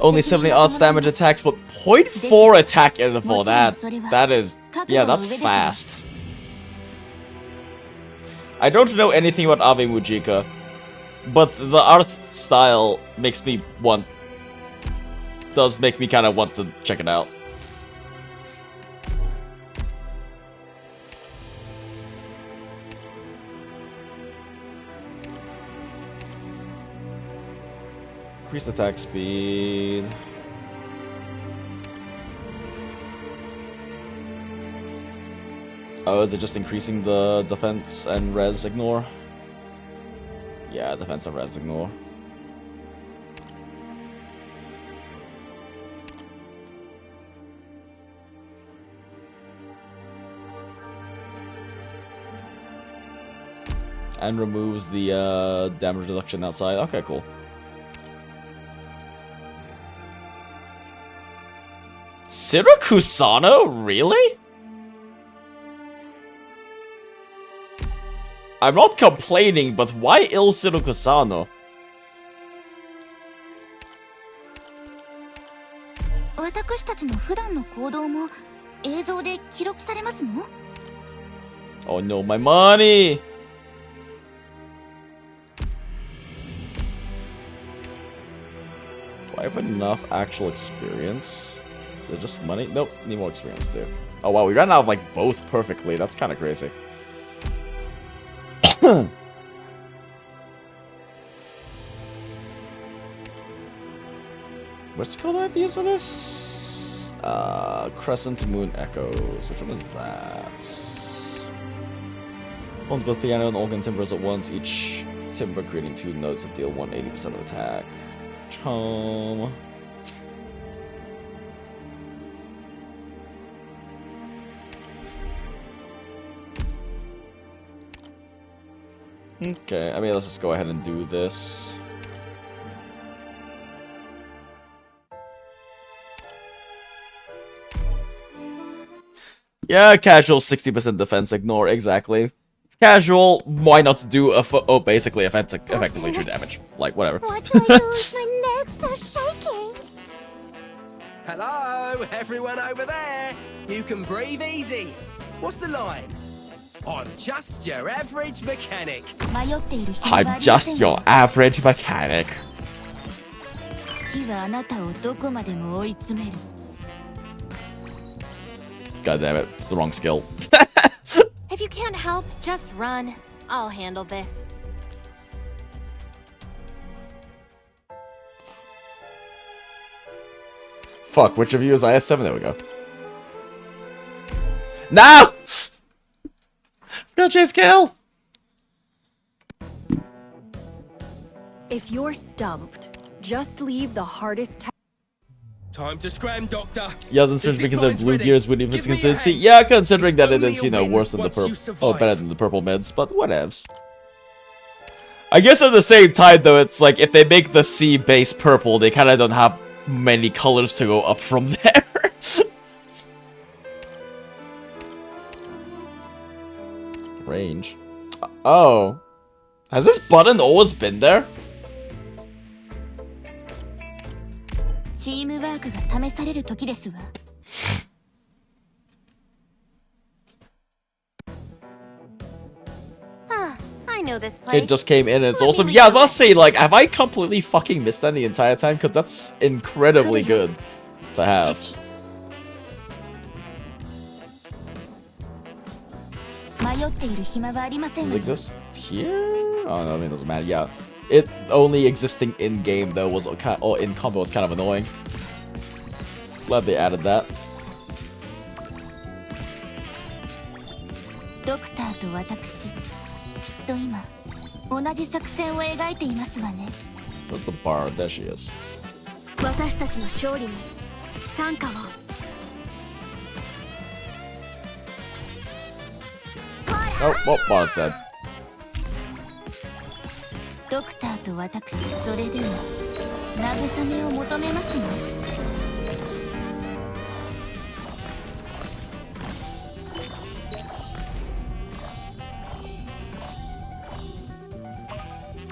Only 70 odds damage attacks, but 0.4 attack interval. That is, yeah, that's fast. I don't know anything about Ave Mujika, but the art style makes me does make me kind of want to check it out. Increase attack speed. Oh, is it just increasing the defense and res ignore? Yeah, defense and res ignore. And removes the damage reduction outside. Okay, cool. Sirakusano? Really? I'm not complaining, but why ill Sirakusano? Oh no, my money! Do I have enough actual experience? Is it just money? Nope, need more experience too. Oh wow, we ran out of like both perfectly. That's kind of crazy. What skill do I have to use for this? Crescent Moon Echoes. Which one is that? Owns both piano and organ timbers at once. Each timber creating 2 notes that deal 180% of attack. Home. Okay, I mean, let's just go ahead and do this. Yeah, casual 60% defense, ignore, exactly. Casual, why not do a basically effectively true damage. Like, whatever. What do I use? My legs are shaking. Hello, everyone over there. You can breathe easy. What's the line? I'm just your average mechanic. I'm just your average mechanic. God damn it, it's the wrong skill. If you can't help, just run. I'll handle this. Fuck, which of you is IS-7? There we go. No! Got chase kill! If you're stumped, just leave the hardest Time to scram, Doctor. Yeah, since because of blue gears would even consistency. Yeah, considering that it is, you know, worse than the purple. Oh, better than the purple mids, but whatevs. I guess at the same time, though, it's like if they make the C base purple, they kind of don't have many colors to go up from there. Range. Oh. Has this button always been there? I know this place. It just came in and it's awesome. Yeah, I was about to say, like, have I completely fucking missed that the entire time? Because that's incredibly good to have. Does it exist here? Oh no, I mean, it doesn't matter. Yeah, it only existing in game though was kind, or in combo was kind of annoying. Glad they added that. What's the bar? There she is. Oh, well, bar's dead.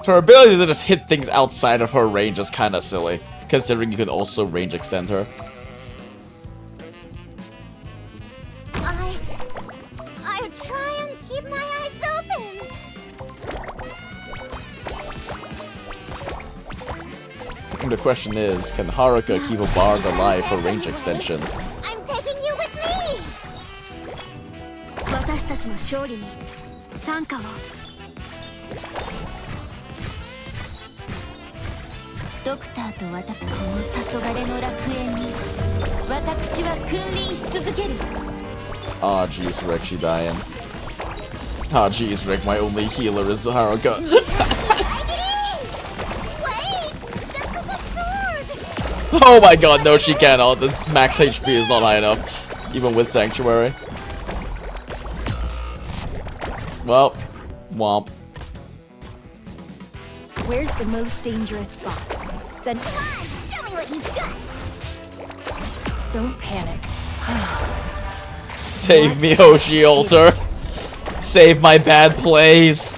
Her ability to just hit things outside of her range is kind of silly, considering you can also range extend her. I try and keep my eyes open. The question is, can Haruka keep a bard alive for range extension? I'm taking you with me. Aw, jeez, Rick, she dying. Aw, jeez, Rick, my only healer is Haruka. Oh my god, no, she can't. Oh, this max HP is not high enough, even with Sanctuary. Well, womp. Where's the most dangerous spot? Send. Come on, show me what you got. Don't panic. Save me, Hoshi Alter. Save my bad plays.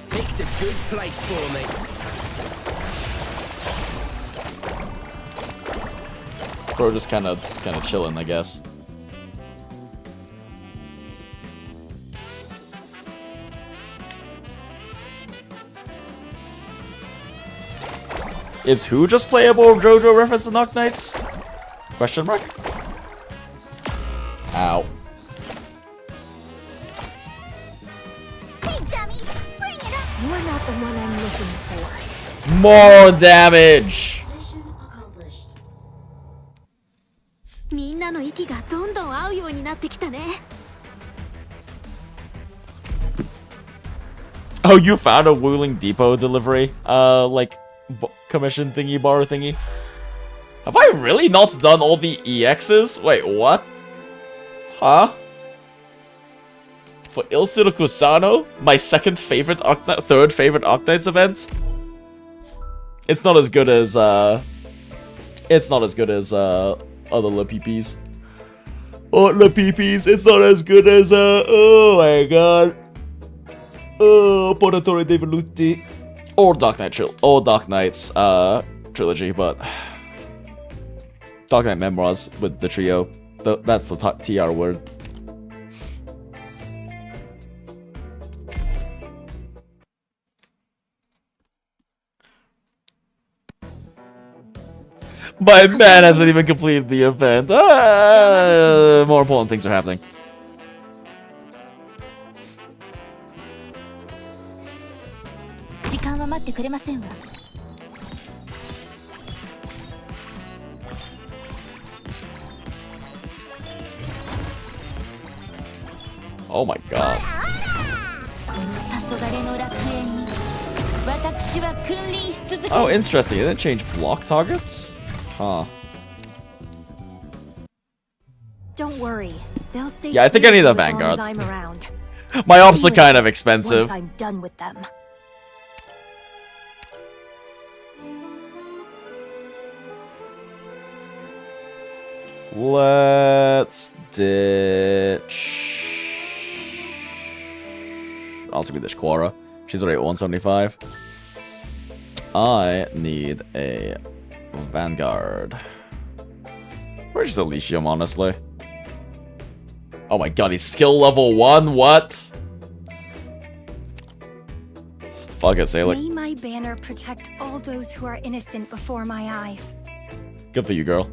Picked a good place for me. Bro, just kind of chilling, I guess. Is who just playable JoJo reference to Knock Knights? Question mark? Ow. Hey, dummy! Bring it up! You're not the one I'm looking for. More damage! みんなの息がどんどん合うようになってきたね。 Oh, you found a Wuling Depot delivery, like, commission thingy bar thingy? Have I really not done all the EXs? Wait, what? Huh? For Ilsudo Kusano? My third favorite Arknights event? It's not as good as, other LAPPIPIs. Oh, LAPPIPIs, it's not as good as, oh my god. Portatore dei Veluti. Or Dark Knight's trilogy, but Dark Knight Memoirs with the trio. That's the TR word. My man hasn't even completed the event. More important things are happening. Oh my god. Oh, interesting. It didn't change block targets? Huh. Don't worry. They'll stay. Yeah, I think I need a as long Vanguard. as I'm around. My ops are kind of expensive. Once I'm done with them. Let's ditch. Also be ditch Quora. She's already at 175. I need a Vanguard. Where's Elysium, honestly? Oh my god, he's skill level 1? What? Fuck it, Salek. May my banner protect all those who are innocent before my eyes. Good for you, girl.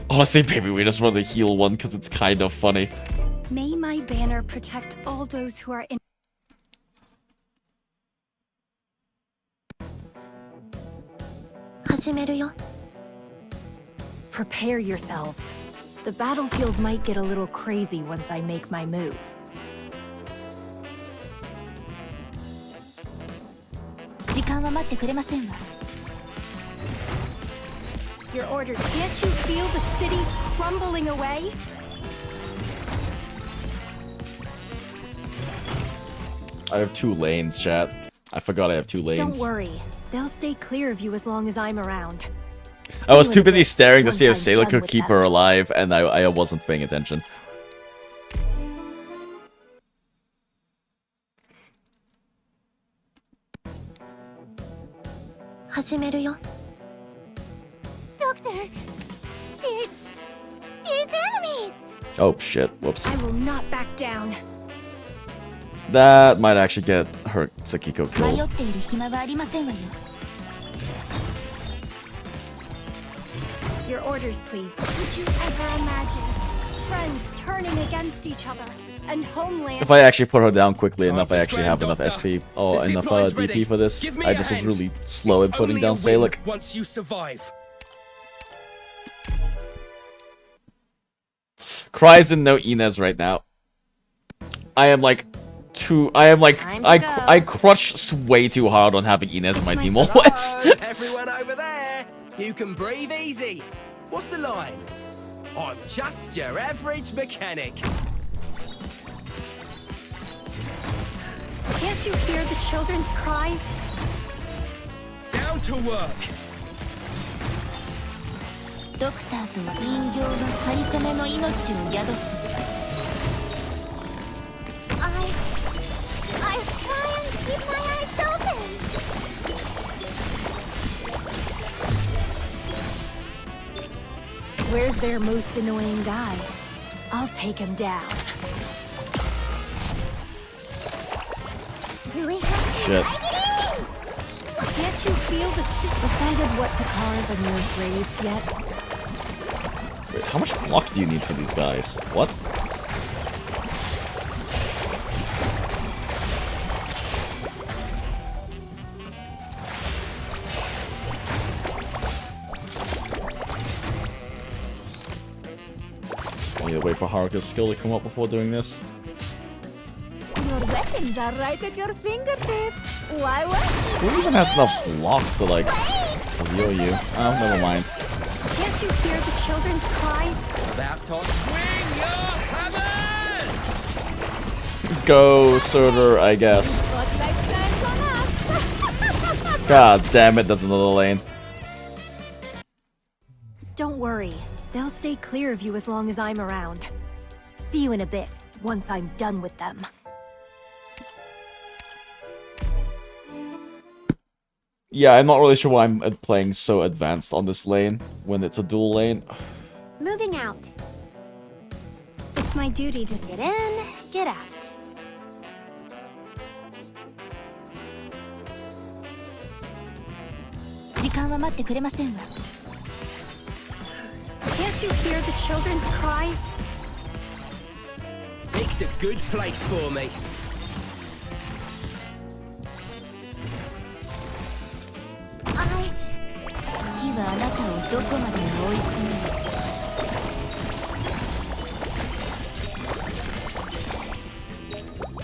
Honestly, baby, we just want to heal one because it's kind of funny. May my banner protect all those who are in. Prepare yourselves. The battlefield might get a little crazy once I make my move. Your order. Can't you feel the cities crumbling away? I have 2 lanes, chat. I forgot I have 2 lanes. Don't worry. They'll stay clear of you as long as I'm around. I was too busy staring to see if Salek could keep her alive, and I wasn't paying attention. Doctor! There's enemies! Oh shit, whoops. I will not back down. That might actually get her Sakiko killed. Your orders, please. Could you ever imagine friends turning against each other and homeland? If I actually put her down quickly enough, I actually have enough SP or enough DP for this. I just was really slow in putting down Salek. Once you survive. Cries and no Inez right now. I crush way too hard on having Inez in my team always. Everyone over there, you can breathe easy. What's the line? I'm just your average mechanic. Can't you hear the children's cries? Down to work. I'll try and keep my eyes open. Where's their most annoying guy? I'll take him down. Do we have to Shit. drag it in? Can't you feel the decided what to carve in your grave yet? Wait, how much block do you need for these guys? What? I need to wait for Haruka's skill to come up before doing this. Your weapons are right at your fingertips. Why wait? Who even has enough block to like heal you? Oh, never mind. Can't you hear the children's cries? About time. Swing your hammers! Go, Surtur, I guess. Spotlight shines on us. God damn it, that's another lane. Don't worry. They'll stay clear of you as long as I'm around. See you in a bit, once I'm done with them. Yeah, I'm not really sure why I'm playing so advanced on this lane when it's a dual lane. Moving out. It's my duty to get in, get out. Can't you hear the children's cries? Picked a good place for me.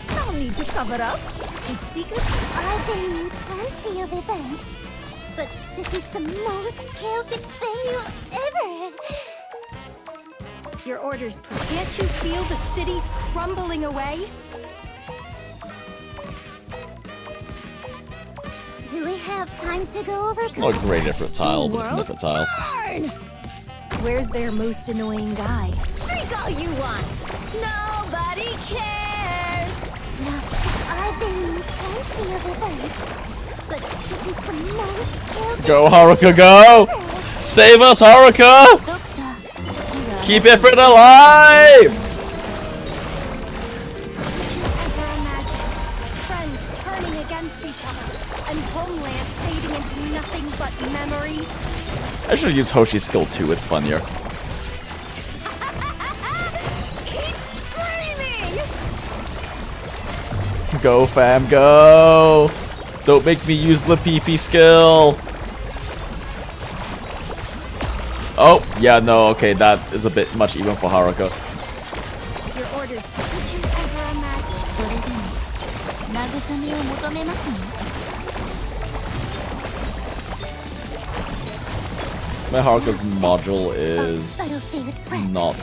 No need to cover up. Keep secrets. I've been in plenty of events, but this is the most chaotic venue ever. Your orders, please. Can't you feel the cities crumbling away? Do we have time to go over? It's not a great effort tile, but it's an effort tile. Where's their most annoying guy? Drink all you want. Nobody cares. I've been in plenty of events, but this is the most chaotic. Go, Haruka, go! Save us, Haruka! Keep Ifrit alive! Did you ever imagine friends turning against each other and homeland fading into nothing but memories? I should use Hoshi's skill too, it's funnier. Keep screaming! Go, fam, go! Don't make me use LAPPIPI skill! Oh, yeah, no, okay, that is a bit much even for Haruka. Your orders, did you ever imagine? My Haruka's module is not...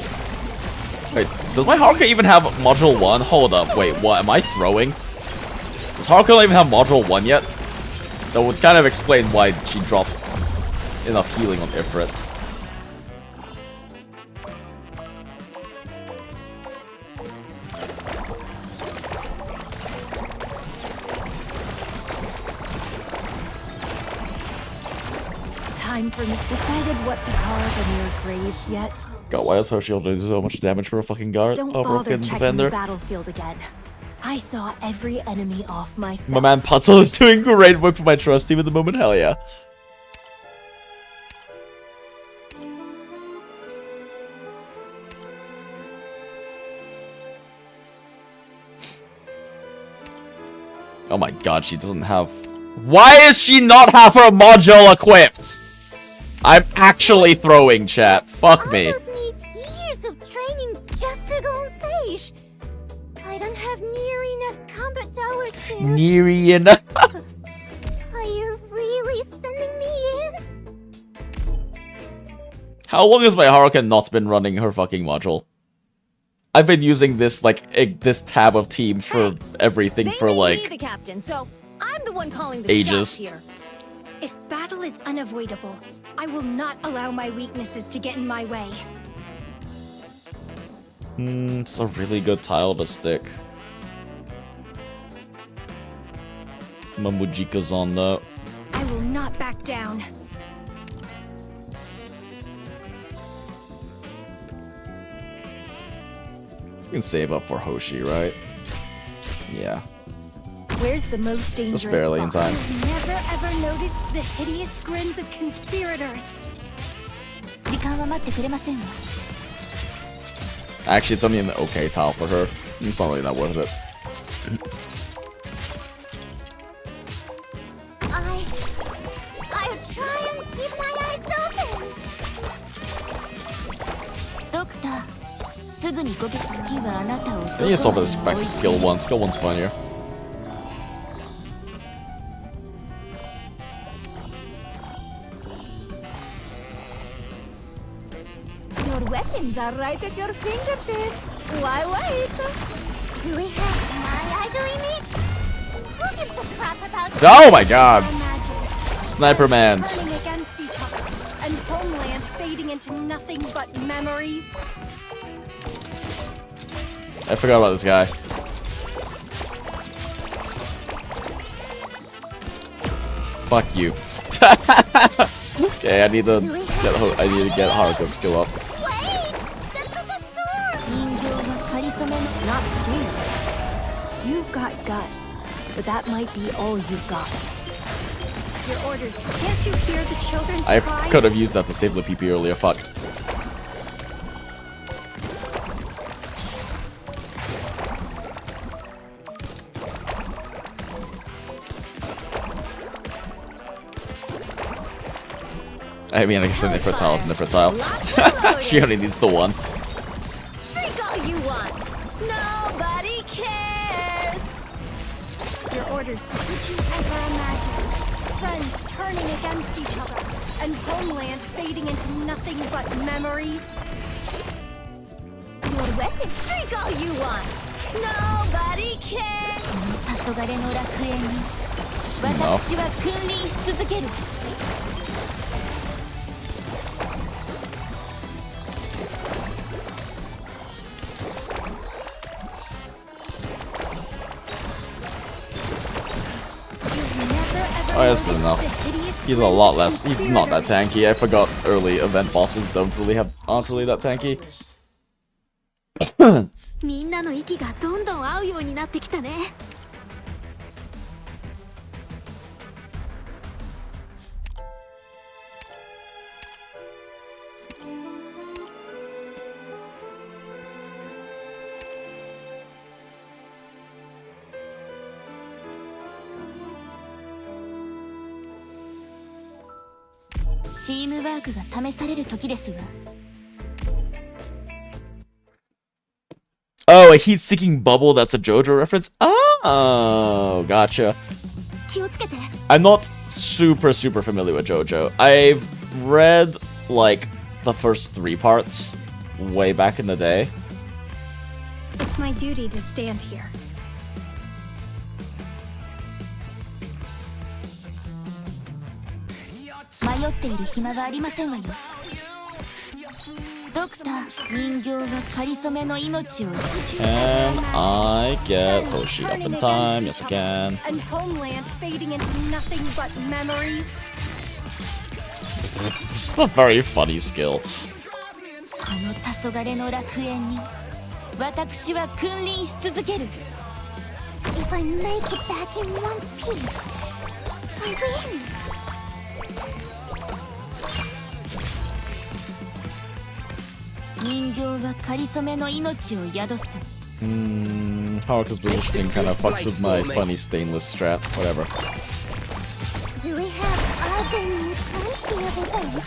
Wait, does my Haruka even have module 1? Hold up, wait, what, am I throwing? Does Haruka not even have module 1 yet? That would kind of explain why she dropped enough healing on Ifrit. Time for me. Decided what to carve in your graves yet? God, why does Hoshi do so much damage for a fucking guard? Don't Oh, bother broken checking defender. the battlefield again. I saw every enemy off myself. My man Puzzle is doing great work for my trust team at the moment, hell yeah. Oh my god, she doesn't have... Why does she not have her module equipped? I'm actually throwing, chat. Fuck me. Others need years of training just to go on stage. I don't have near enough combat hours to... Near enough. Are you really sending me in? How long has my Haruka not been running her fucking module? I've been using this, like, this tab of team for everything for, like, the captain, so I'm the one calling the ages. shots here. If battle is unavoidable, I will not allow my weaknesses to get in my way. It's a really good tile to stick. Mamujika's on though. I will not back down. You can save up for Hoshi, right? Yeah. Where's the most dangerous Just barely in spot? time. I've never ever noticed the hideous grins of conspirators. 時間は待ってくれませんわ。 Actually, it's only an okay tile for her. It's not really that worth it. I'll try and keep my eyes open. ドクター、すぐにご月金はあなたを Then you solve this back to skill 1. Skill 1's funnier. Your weapons are right at your fingertips. Why wait? Do we have my idol image? Who gives a crap about Oh my god! Imagine Sniper Mans. turning against each other and homeland fading into nothing but memories. I forgot about this guy. Fuck you. Okay, I need to get Haruka's skill up. Not scared. You've got guts, but that might be all you've got. Your orders. Can't you hear the children's I cries? could have used that to save LAPPIPI earlier. Fuck. I mean, I guess the Nifritile is Nifritile. She only needs the one. Drink all you want. Nobody cares. Your orders. Could you ever imagine friends turning against each other and homeland fading into nothing but memories? Your weapon. Drink all you want. Nobody cares. 黄昏の楽園に私は君臨し続ける。 Oh, that's enough. He's a lot less. He's not that tanky. I forgot early event bosses aren't really that tanky. みんなの息がどんどん合うようになってきたね。チームワークが試される時ですわ。 Oh, a heat-seeking bubble, that's a JoJo reference? Oh, gotcha. 気をつけて。 I'm not super familiar with JoJo. I've read, like, the first 3 parts way back in the day. It's my duty to stand here. 迷っている暇はありませんわよ。ドクター、人形がかりそめの命を。 Can I get Hoshi up in time? Yes, I can. And homeland fading into nothing but memories. It's a very funny skill. この黄昏の楽園に私は君臨し続ける。 If I make it back in one piece, I win. 人形はかりそめの命を宿す。Haruka's positioning kind of fucks with my funny stainless strat. Whatever. Do we have other plenty of events?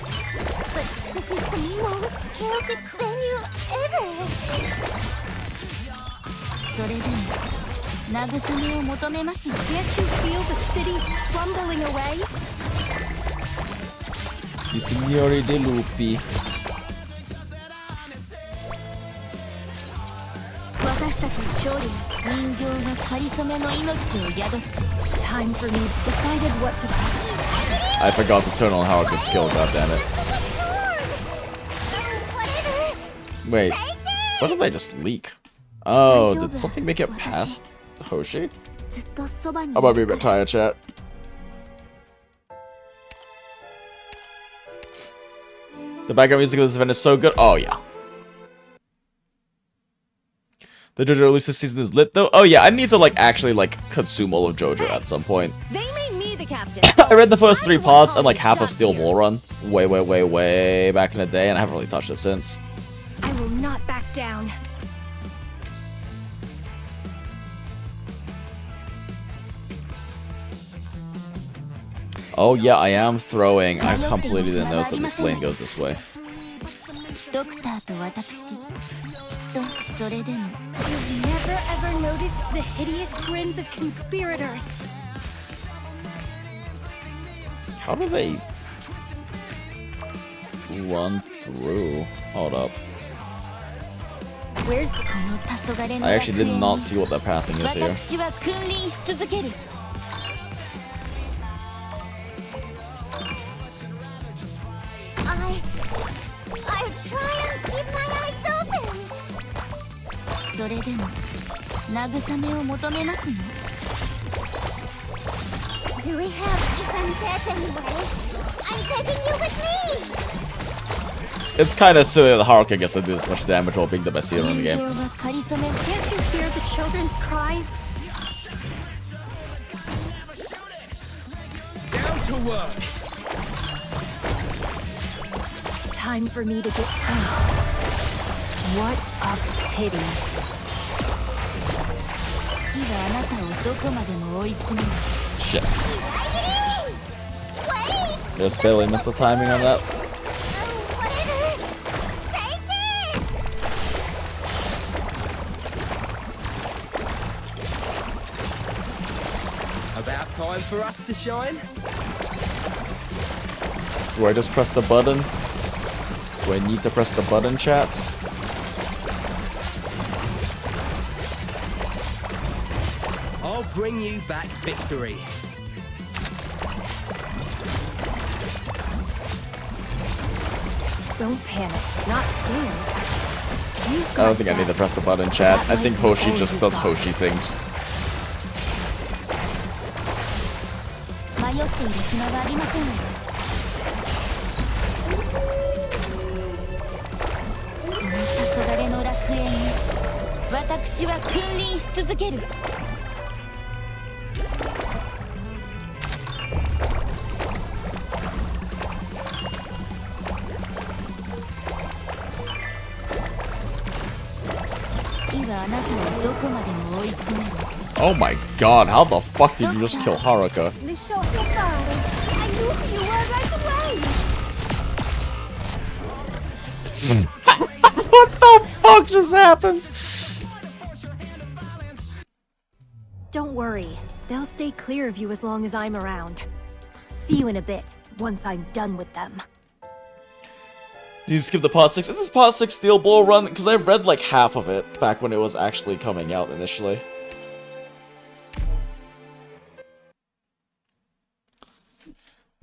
But this is the most chaotic venue ever. それでも慰めを求めますわ。 Can't you feel the cities crumbling away? I signori dei lupi. 私たちの勝利に人形がかりそめの命を宿す。 Time for me. Decided what to do. I forgot to turn on Haruka's skill, goddammit. Wait, what did I just leak? Oh, did something make it past Hoshi? ずっとそばに I'm about to be a bit tired, chat. The background music of this event is so good. Oh, yeah. The JoJo release this season is lit though. Oh yeah, I need to like actually like consume all of JoJo at some point. They made me the captain. I read the first 3 parts and like half of Steel Ball Run way back in the day, and I haven't really touched it since. I will not back down. Oh yeah, I am throwing. I completely didn't notice that this lane goes this way. You've never ever noticed the hideous grins of conspirators. How do they run through? Hold up. Where's I actually did not see what that pathing is here. I try and keep my eyes open. Do we have even pets anyway? I'm taking you with me. It's kind of silly that Haruka gets to do this much damage while being the best healer in the game. Can't you hear the children's cries? Down to work. Time for me to get home. What a pity. Shit. Just barely missed the timing on that. About time for us to shine. Do I just press the button? Do I need to press the button, chat? I'll bring you back victory. Don't panic. Not scared. I don't think I need to press the button, chat. I think Hoshi just does Hoshi things. Oh my god, how the fuck did you just kill Haruka? I knew who you were right away. What the fuck just happened? Don't worry. They'll stay clear of you as long as I'm around. See you in a bit, once I'm done with them. Did you skip the part 6? Is this part 6 Steel Ball Run? Because I read like half of it back when it was actually coming out initially.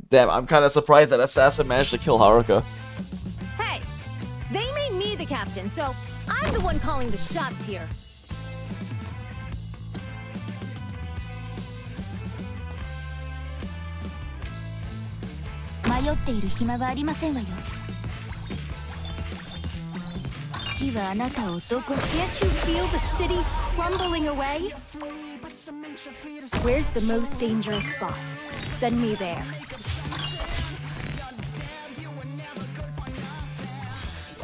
Damn, I'm kind of surprised that Assassin managed to kill Haruka. Hey, they made me the captain, so I'm the one calling the shots here. Can't you feel the cities crumbling away? Where's the most dangerous spot? Send me there.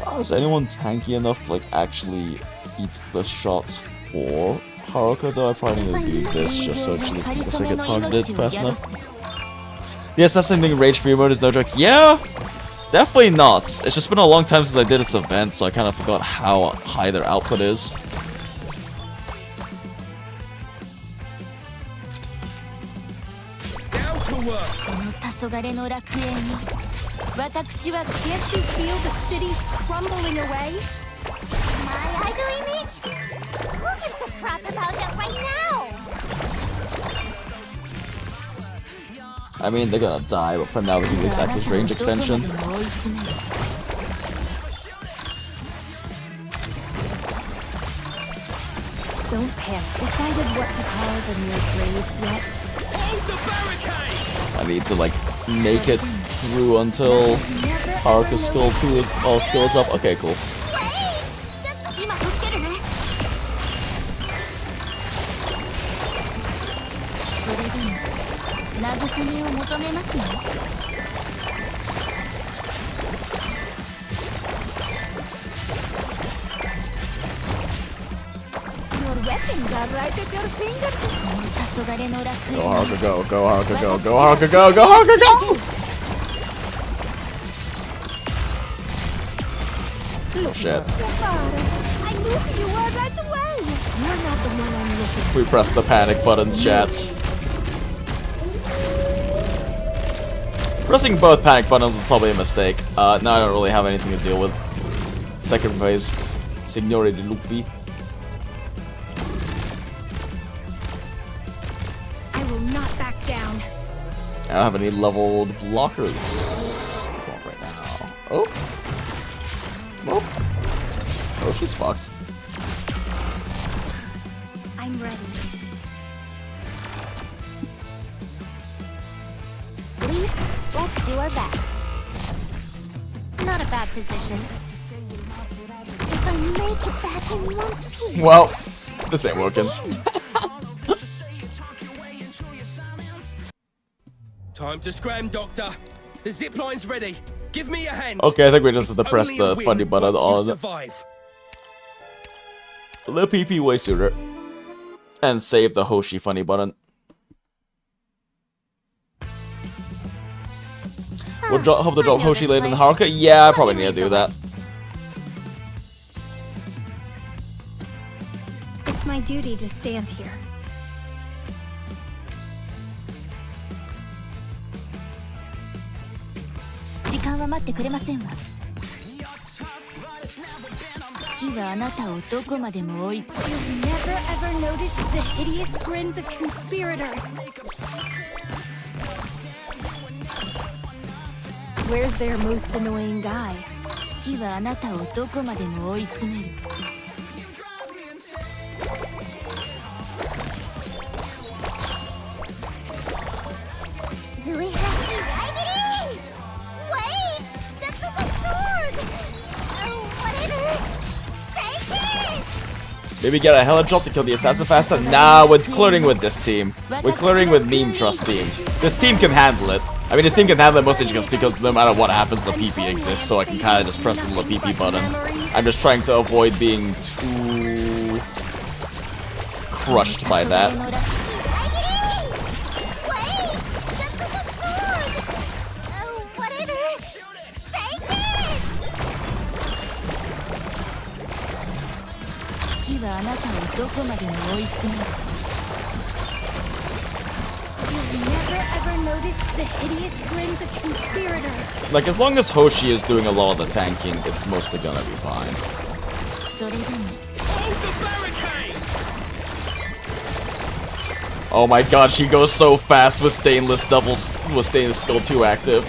Oh, is anyone tanky enough to like actually eat the shots for Haruka? Though I probably need to do this just so she doesn't get targeted fast enough. Yes, that's something Rage Free mode is no joke. Yeah, definitely not. It's just been a long time since I did this event, so I kind of forgot how high their output is. Down to work. Can't you feel the cities crumbling away? My ugly Mitch? Who gives a crap about that right now? I mean, they're gonna die, but for now, this is this active range extension. Don't panic. Decided what to call the near grave yet? Hold the barricades! I need to like make it through until Haruka's skill 2 is all skills up. Okay, cool. めを求めますの Your weapons are right at your fingertips. Go Haruka, go, go Haruka, go, go Haruka, go, go Haruka, go! Shit. I knew you were right away. You're not the one I'm looking for. We pressed the panic buttons, chat. Pressing both panic buttons was probably a mistake. Now I don't really have anything to deal with. Second phase, Signore di Lupi. I will not back down. I don't have any leveled blockers. Come on right now. Oh. Oh. Oh, she's fucked. I'm ready. Let's do our best. Not a bad position. If I make it back in one piece. Well, this ain't working. Time to scram, Doctor. The zip line's ready. Give me a hand. Okay, I think we just have to press the funny button on survive. LAPPIPI way sooner. And save the Hoshi funny button. We'll hope to drop Hoshi later than Haruka. Yeah, I probably need to do that. It's my duty to stand here. You'll never ever notice the hideous grins of conspirators. Where's their most annoying guy? Do we have to raggedy? Wait! That's not the sword! Oh, whatever! Take it! Maybe get a hella drop to kill the assassin faster? Nah, we're clearing with this team. We're clearing with Meme Trust team. This team can handle it. I mean, this team can handle it mostly just because no matter what happens, the LAPPIPI exists, so I can kind of just press the LAPPIPI button. I'm just trying to avoid being too crushed by that. You'll never ever notice the hideous grins of conspirators. Like, as long as Hoshi is doing a lot of the tanking, it's mostly gonna be fine. Oh my god, she goes so fast with Stainless Skull 2 active.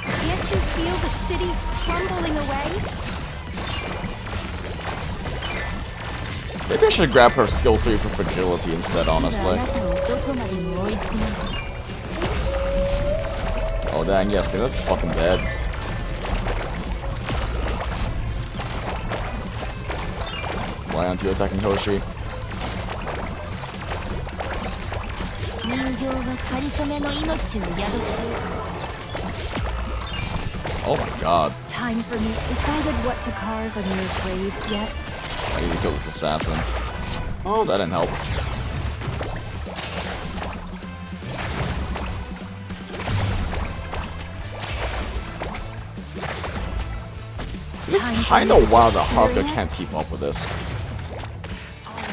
Can't you feel the cities crumbling away? Maybe I should grab her skill 3 for fragility instead, honestly. Oh dang, yes, this is fucking dead. Why aren't you attacking Hoshi? Oh my god. Time for me. Decided what to carve on your grave yet? I need to kill this assassin. Oh, that didn't help. It's kinda wild that Haruka can't keep up with this.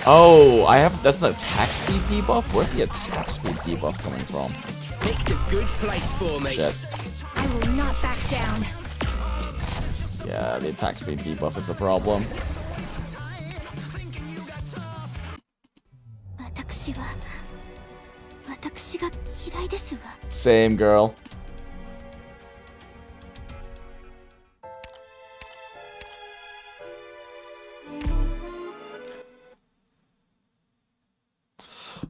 Oh, that's an attack speed debuff? Where's the attack speed debuff coming from? Picked a good place for me. Shit. I will not back down. Yeah, the attack speed debuff is the problem. Same, girl.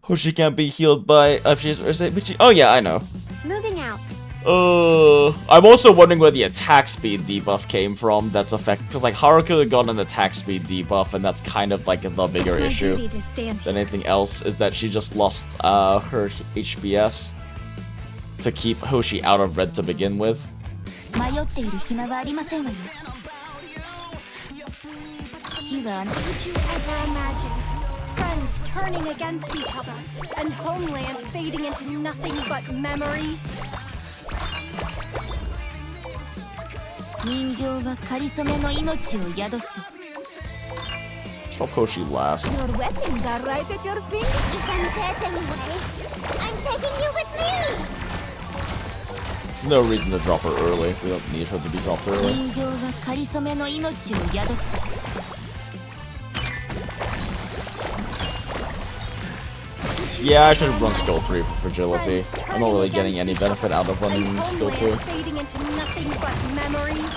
Hoshi can't be healed by... oh yeah, I know. Moving out. I'm also wondering where the attack speed debuff came from. That's because like Haruka got an attack speed debuff, and that's kind of like the bigger issue than anything else. Is that she just lost her HBS to keep Hoshi out of red to begin with. Would you ever imagine friends turning against each other and homeland fading into nothing but memories? Drop Hoshi last. Your weapons are right at your fingers. If I'm dead anyway, I'm taking you with me! There's no reason to drop her early. We don't need her to be dropped early. Yeah, I should run skill 3 for fragility. I'm not really getting any benefit out of running skill 2. Fading into nothing but memories.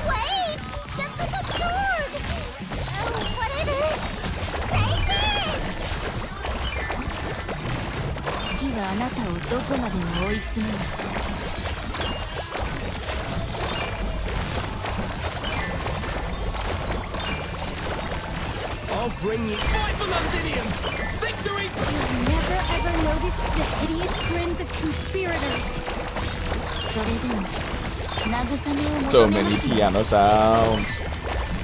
Wait! That's like a sword! Whatever! Take it! I'll bring you fight for Londinium! Victory! You've never ever noticed the hideous grins of conspirators. So many piano sounds.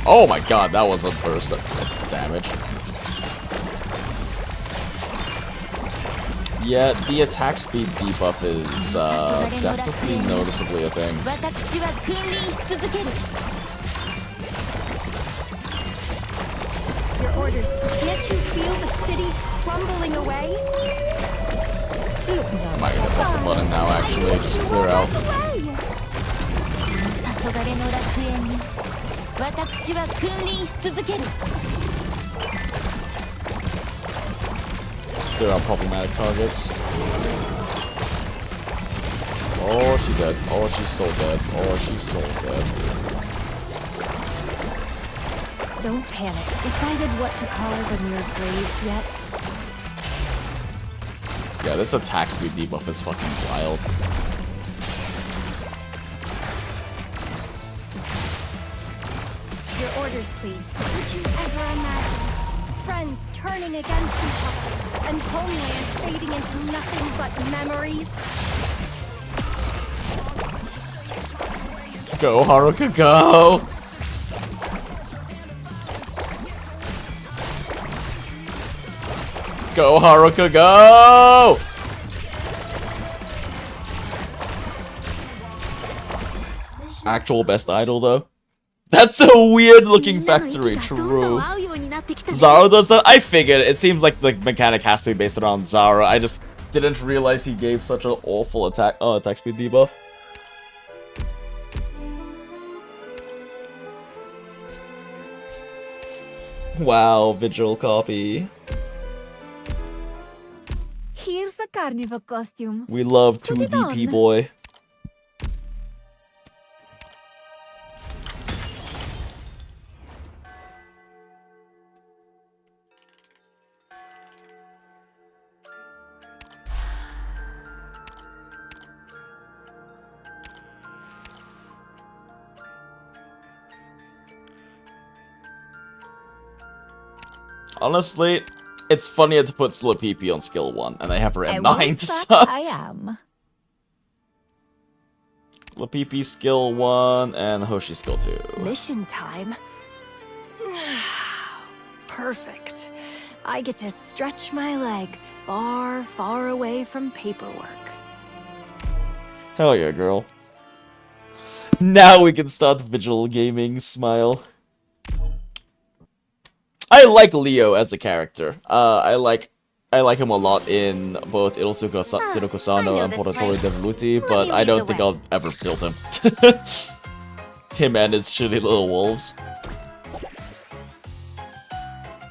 Oh my god, that was a burst of damage. Yeah, the attack speed debuff is definitely noticeably a thing. Your orders, can't you feel the cities crumbling away? I might have to press the button now, actually, just clear out. Clear out problematic targets. Oh, she's dead. Oh, she's so dead. Oh, she's so dead. Don't panic. Decided what to call the near grave yet? Yeah, this attack speed debuff is fucking wild. Your orders, please. Would you ever imagine friends turning against each other and homeland fading into nothing but memories? Go, Haruka, go! Go, Haruka, go! Actual best idol, though. That's a weird looking factory, true. Zara does that? I figured. It seems like the mechanic has to be based around Zara. I just didn't realize he gave such an awful attack speed debuff. Wow, Vigil copy. Here's a carnival costume. We love 2DP boy. Honestly, it's funnier to put LAPPIPI on skill 1, and I have her at 9 to suck. I am. LAPPIPI skill 1 and Hoshi skill 2. Mission time. Perfect. I get to stretch my legs far, far away from paperwork. Hell yeah, girl. Now we can start Vigil Gaming smile. I like Leo as a character. I like him a lot in both Irosuka Sirocosano and Poratori Devoluti, but I don't think I'll ever build him. Him and his shitty little wolves.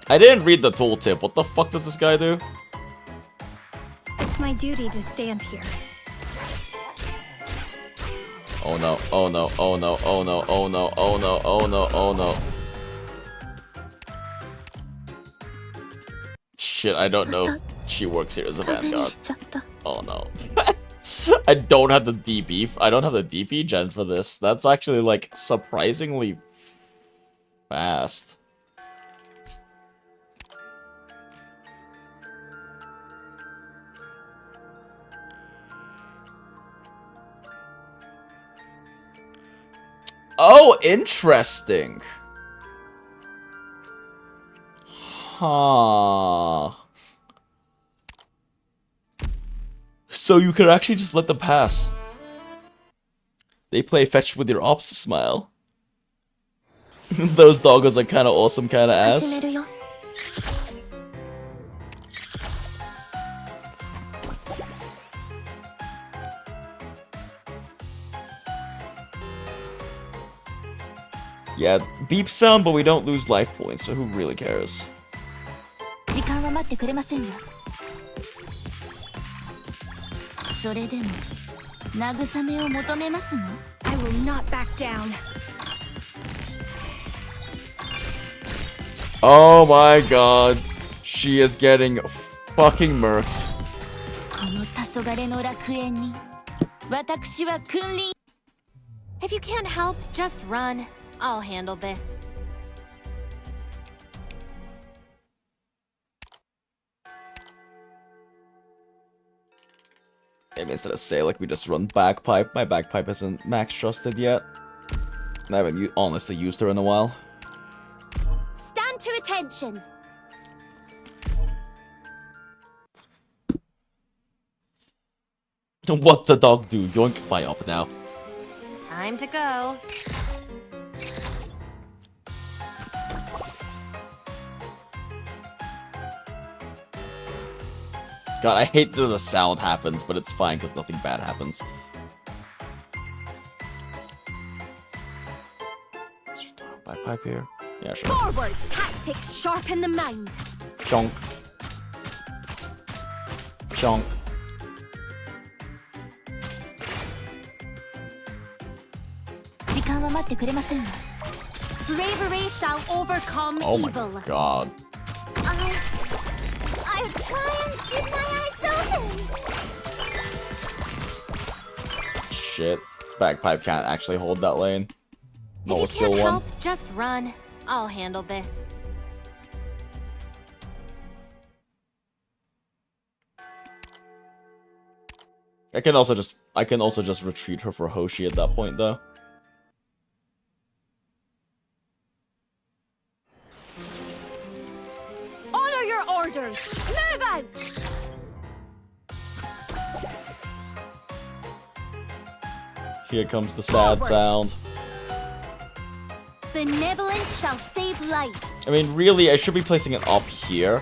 I didn't read the tooltip. What the fuck does this guy do? It's my duty to stand here. Oh no, oh no, oh no, oh no, oh no, oh no, oh no, oh no. shit, I don't know if she works here as a Vanguard. Oh no. I don't have the DP. I don't have the DP gen for this. That's actually like surprisingly fast. Oh, interesting. Huh. So you could actually just let them pass. They play fetch with your ops smile. Those doggos are kind of awesome, kind of ass. Yeah, beep sound, but we don't lose life points, so who really cares? I will not back down. Oh my god. She is getting fucking murked. If you can't help, just run. I'll handle this. Maybe instead of say like we just run bagpipe. My bagpipe isn't max trusted yet. I haven't honestly used her in a while. Stand to attention. What the dog do? Yoink my up now. Time to go. God, I hate that the sound happens, but it's fine because nothing bad happens. Bagpipe here? Yeah, sure. Forward! Tactics sharpen the mind. Chonk. Chonk. Bravery shall overcome Oh my evil. god. I'll try and keep my eyes open. Shit. Bagpipe can't actually hold that lane. No If you skill can't one. help, just run. I'll handle this. I can also just retreat her for Hoshi at that point though. Honor your orders. Move out. Here comes the sad sound. Benevolence shall save lives. I mean, really, I should be placing it up here.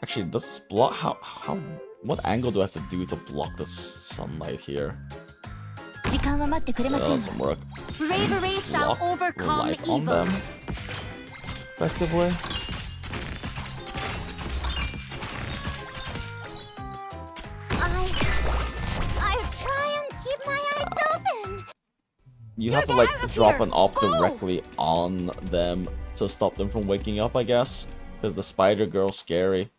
Actually, does this block? What angle do I have to do to block the sunlight here? That doesn't work. Bravery shall Block the overcome light on evil. them, effectively. I'll try and keep my eyes open. You have to like drop an op directly on them to stop them from waking up, I guess. Because the spider girl's scary.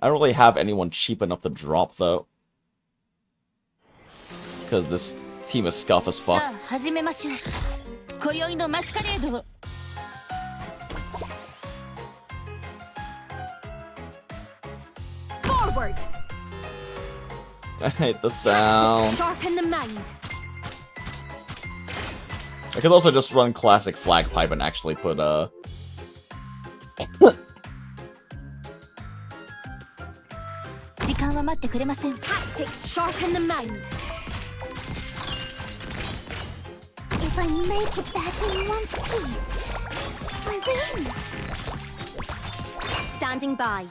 I don't really have anyone cheap enough to drop though. Because this team is scuff as fuck. Forward. I hate the sound. Sharpen the mind. I could also just run classic flag pipe and actually put Tactics sharpen the mind. If I make it back in one piece, I win. Standing by.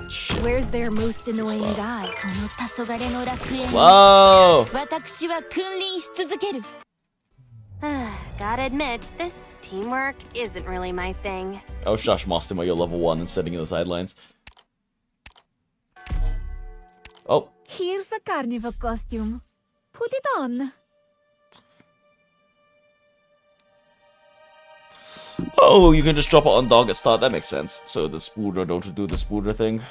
Shit. Where's their most annoying guy? Slow! Gotta admit, this teamwork isn't really my thing. Oh shush, Mostimo, you're level 1 and sitting in the sidelines. Oh. Here's a carnival costume. Put it on. Oh, you can just drop it on dog at start. That makes sense. So the spooder don't do the spooder thing.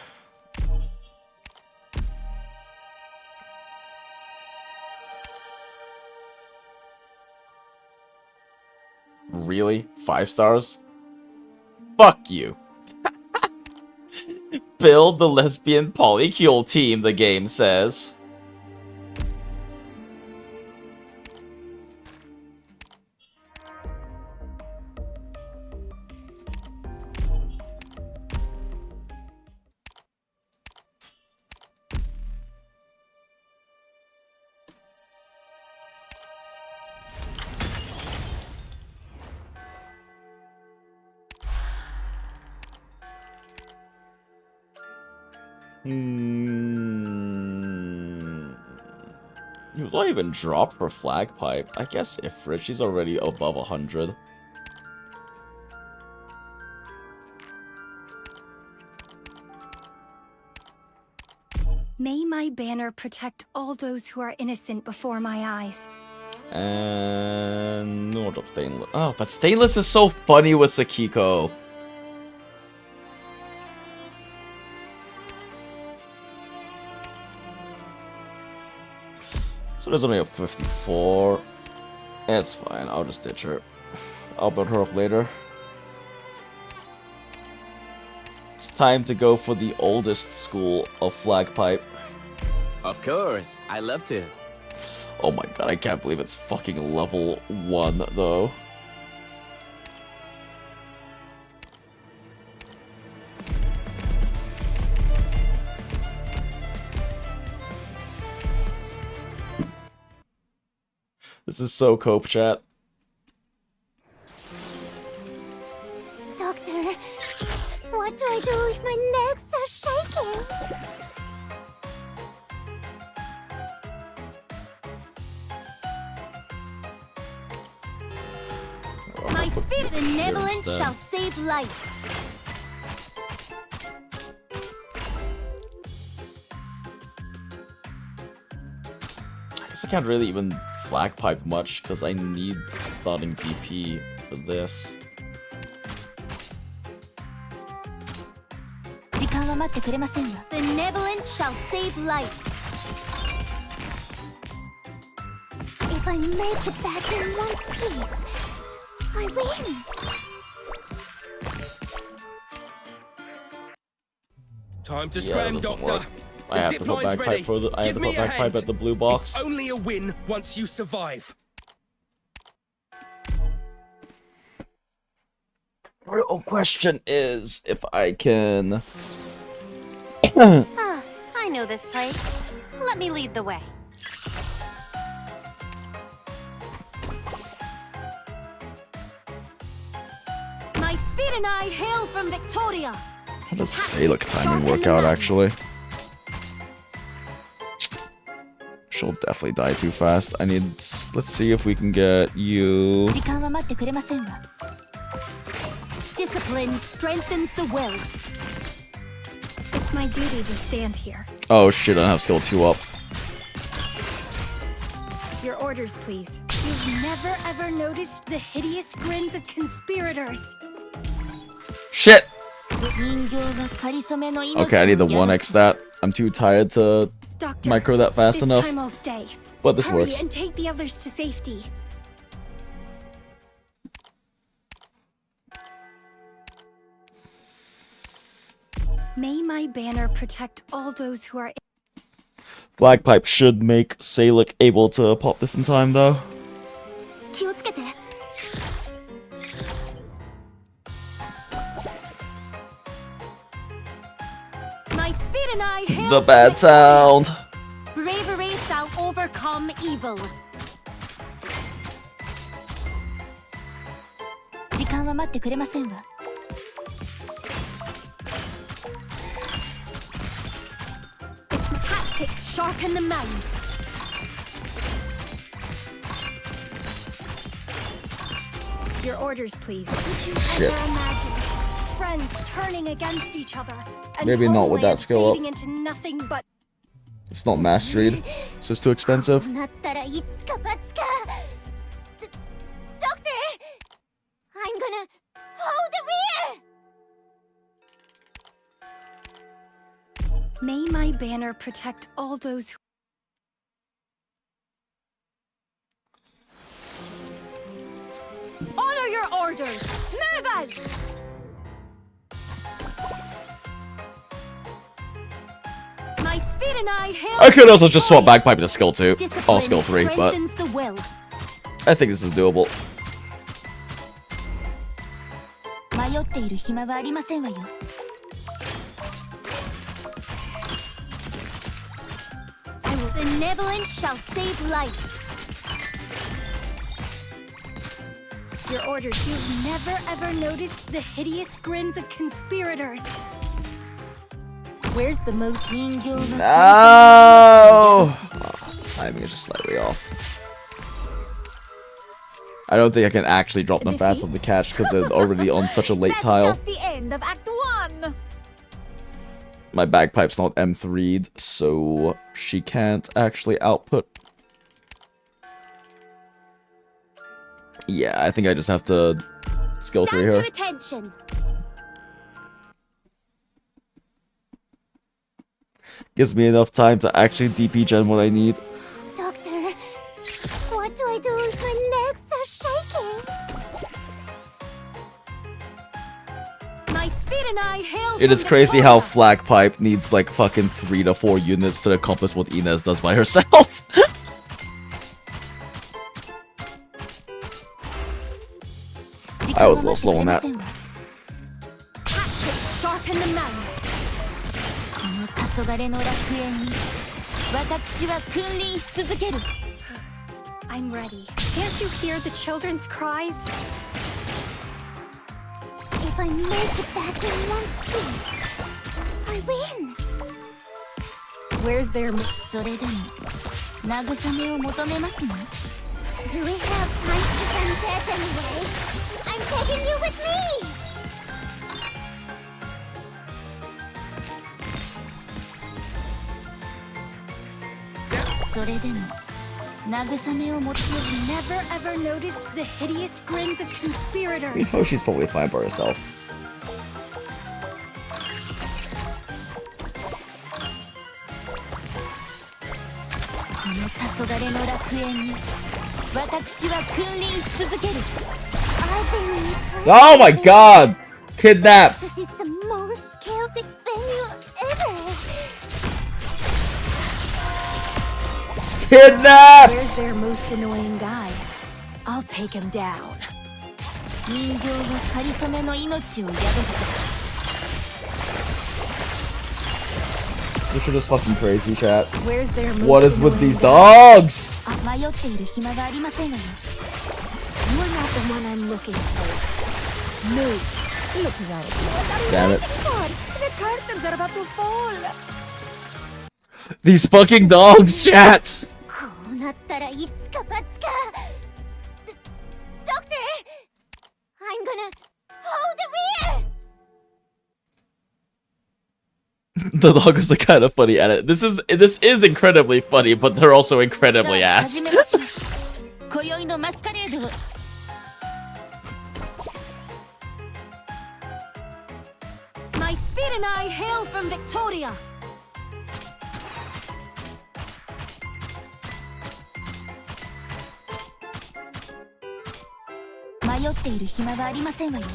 Really? 5 stars? Fuck you. Build the lesbian polycule team, the game says. Will I even drop for flag pipe? I guess if Richie's already above 100. May my banner protect all those who are innocent before my eyes. And no, drop stainless. Oh, but stainless is so funny with Sakiko. So there's only a 54. It's fine, I'll just ditch her. I'll build her up later. It's time to go for the oldest school of flag pipe. Of course, I love to. Oh my god, I can't believe it's fucking level 1 though. This is so cope, chat. Doctor, what do I do if my legs are shaking? My spirit benevolent shall save lives. I guess I can't really even flag pipe much because I need starting DP for this. Benevolent shall save lives. If I make it back in one piece, I win. Time to Yeah, scram, that doesn't Doctor. work. I have to put back pipe for the. I have to put back pipe at the blue box. It's only a win once you survive. Real question is if I can. Ah, I know this place. Let me lead the way. My speed and I hail from Victoria. How does Salek timing work out actually? She'll definitely die too fast. I need. Let's see if we can get you. Discipline strengthens the will. It's my duty to stand here. Oh shit! I don't have skill 2 up. Your orders, please. You've never ever noticed the hideous grins of conspirators. Shit! Okay, I need the 1x that. I'm too tired to Doctor, micro that fast this enough. time I'll stay. But this Hurry works. and take the others to safety. May my banner protect all those who are. Flag pipe should make Salek able to pop this in time though. My speed and I hail The bad sound. Bravery shall overcome evil. Its tactics sharpen the mind. Your orders, please. Would you Shit. ever imagine friends turning against each other? And Maybe not with that homeland skill up. fading into nothing but It's not mastered. It's just too expensive. なったらいつか罰か。Doctor! I'm gonna Hold the rear! May my banner protect all those who... Honor your orders! Move out! My speed and I hail... I could also just swap bagpipe to skill 2. Or skill 3, but strengthens the will. I think this is doable. 迷っている暇はありませんわよ。 Benevolence shall save lives. Your orders. You've never ever noticed the hideous grins of conspirators. Where's the most... No! Oh, timing is just slightly off. I don't think I can actually drop them fast on the catch because they're already on such a late tile. That's just the end of Act 1. My bagpipe's not M3'd, so she can't actually output. Yeah, I think I just have to skill 3 her. Attention. Gives me enough time to actually DP gen what I need. Doctor, what do I do if my legs are shaking? My speed and I hail It is from crazy how Victoria. Flag Pipe needs like fucking 3 to 4 units to accomplish what Inez does by herself. I was a little slow on that. Tactics sharpen the mind. この黄昏の楽園に私は君臨し続ける。 I'm ready. Can't you hear the children's cries? If I make it back in one piece, I win. Where's their... それでも慰めを求めますの？ Do we have time to defend that anyway? I'm taking you with me! それでも慰めを求める。 Never ever noticed the hideous grins of conspirators. You know she's totally fine by herself. この黄昏の楽園に私は君臨し続ける。 Oh my god! Kidnapped! This is the most chaotic venue ever! Kidnapped! Where's their most annoying guy? I'll take him down. 人形はかりそめの命を宿す。 This shit is fucking crazy, chat. Where's their most What is with annoying these guy? dogs? 迷っている暇がありませんわよ。 You're not the one I'm looking for. Move. Looking at it. Damn it. God, the curtains are about to fall. These fucking dogs, chat! こうなったらいつか罰か。Doctor! I'm gonna hold the rear! The dogs are kind of funny at it. This is incredibly funny, but they're also incredibly さあ ass. 始めましょう。今宵のマスカレードを。 My speed and I hail from Victoria. 迷っている暇はありませんわよ。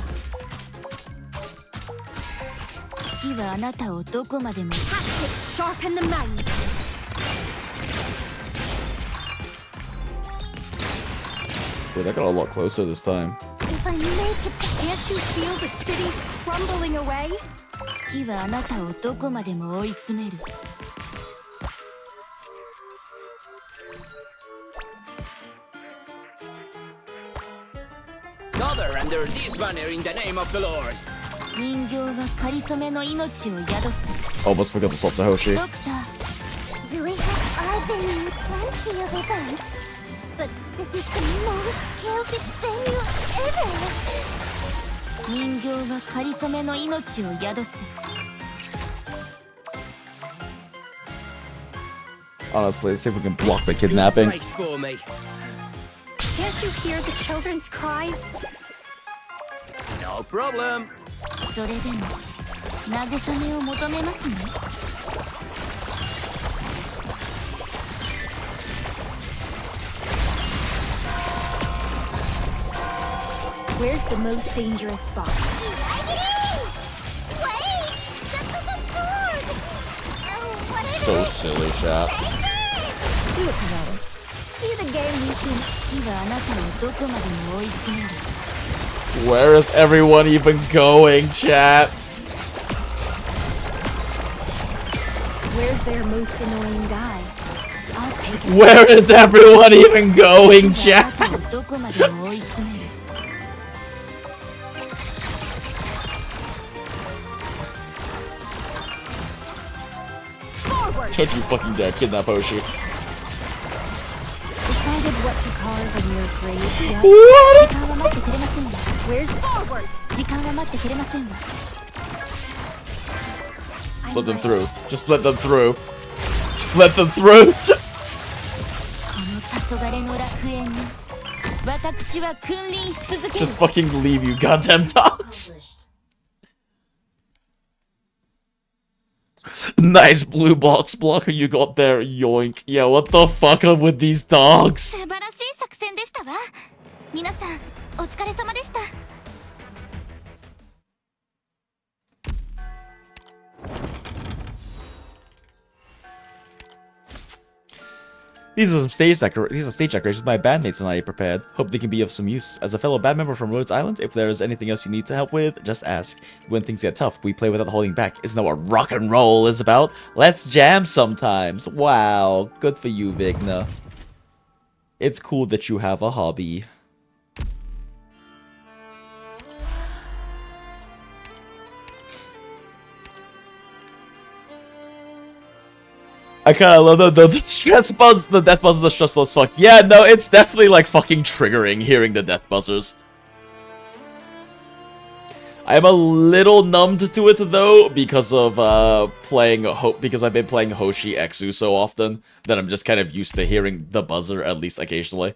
月はあなたをどこまでも。 Tactics sharpen the mind. Wait, I got a lot closer this time. If I make it, can't you feel the cities crumbling away? 月はあなたをどこまでも追い詰める。 Gather under this banner in the name of the Lord. 人形はかりそめの命を宿す。 Almost forgot to swap the Hoshi. ドクター。 Do we have... I've been in plenty of events, but this is the most chaotic venue ever! 人形はかりそめの命を宿す。 Honestly, let's see if we can block the kidnapping. Breaks for me. Can't you hear the children's cries? No problem. それでも慰めを求めますね。 Where's the most dangerous spot? Wait! That's the sword! Whatever! So silly, chat. Do it, Kazari. See the game routine. 月はあなたをどこまでも追い詰める。 Where is everyone even going, chat? Where's their most annoying guy? I'll take it. Where is everyone even going, chat? どこまでも追い詰める。 Don't you fucking dare kidnap Hoshi. Decided what to carve in your grave yet? What? 時間は待ってくれませんわ。 Where's forward? 時間は待ってくれませんわ。 Let them through. Just let them through. Just let them through. この黄昏の楽園に私は君臨し続ける。 Just fucking leave, you goddamn dogs. Nice blue box blocker you got there, yoink. Yeah, what the fuck up with these dogs? 素晴らしい作戦でしたわ。皆さん、お疲れ様でした。 These are stage decorations my bandmates and I prepared. Hope they can be of some use. As a fellow band member from Rhodes Island, if there is anything else you need to help with, just ask. When things get tough, we play without holding back. Isn't that what rock and roll is about? Let's jam sometimes. Wow, good for you, Vigna. It's cool that you have a hobby. I kinda love the stress buzz, the death buzzers are stressful as fuck. Yeah, no, it's definitely like fucking triggering hearing the death buzzers. I'm a little numbed to it though, because of because I've been playing Hoshi Exu so often that I'm just kind of used to hearing the buzzer at least occasionally.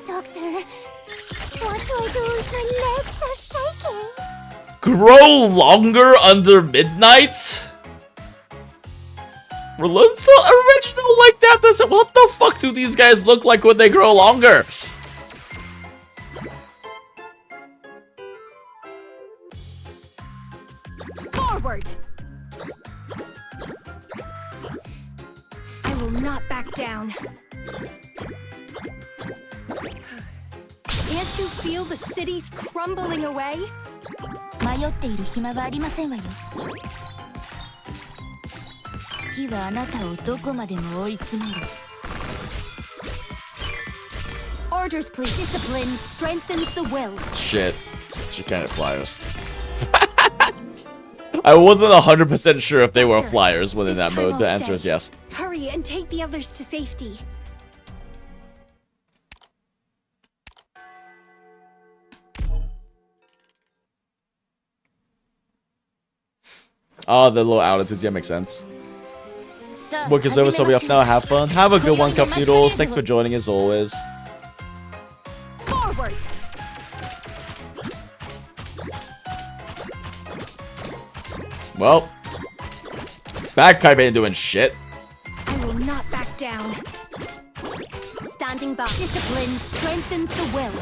Doctor, what do I do if my legs are shaking? Grow longer under midnight? Relune's the original like that? What the fuck do these guys look like when they grow longer? Forward! I will not back down. Can't you feel the cities crumbling away? 迷っている暇はありませんわよ。月はあなたをどこまでも追い詰める。 Orders, please. Discipline strengthens the will. Shit. She can't flyers. I wasn't 100% sure if they were flyers when in that mode. The answer is yes. Hurry and take the others to safety. Oh, the low altitudes, yeah, makes sense. Work is over, so we off now. Have fun. Have a good one, Cup Noodles. Thanks for joining as always. Forward. Well, Bagpipe ain't doing shit. I will not back down. Standing by. Discipline strengthens the will.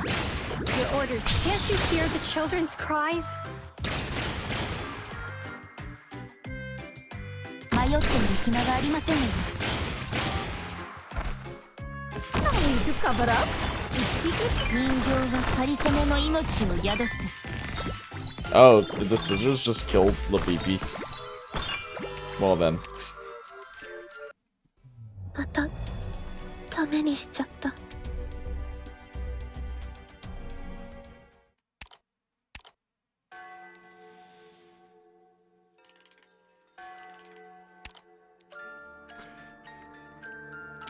Your orders. Can't you hear the children's cries? 迷っている暇がありませんわよ。 No need to cover up. Your secrets? 人形は仮初めの命を宿す。 Oh, did the scissors just kill LAPPIPI? Well then. またダメにしちゃった。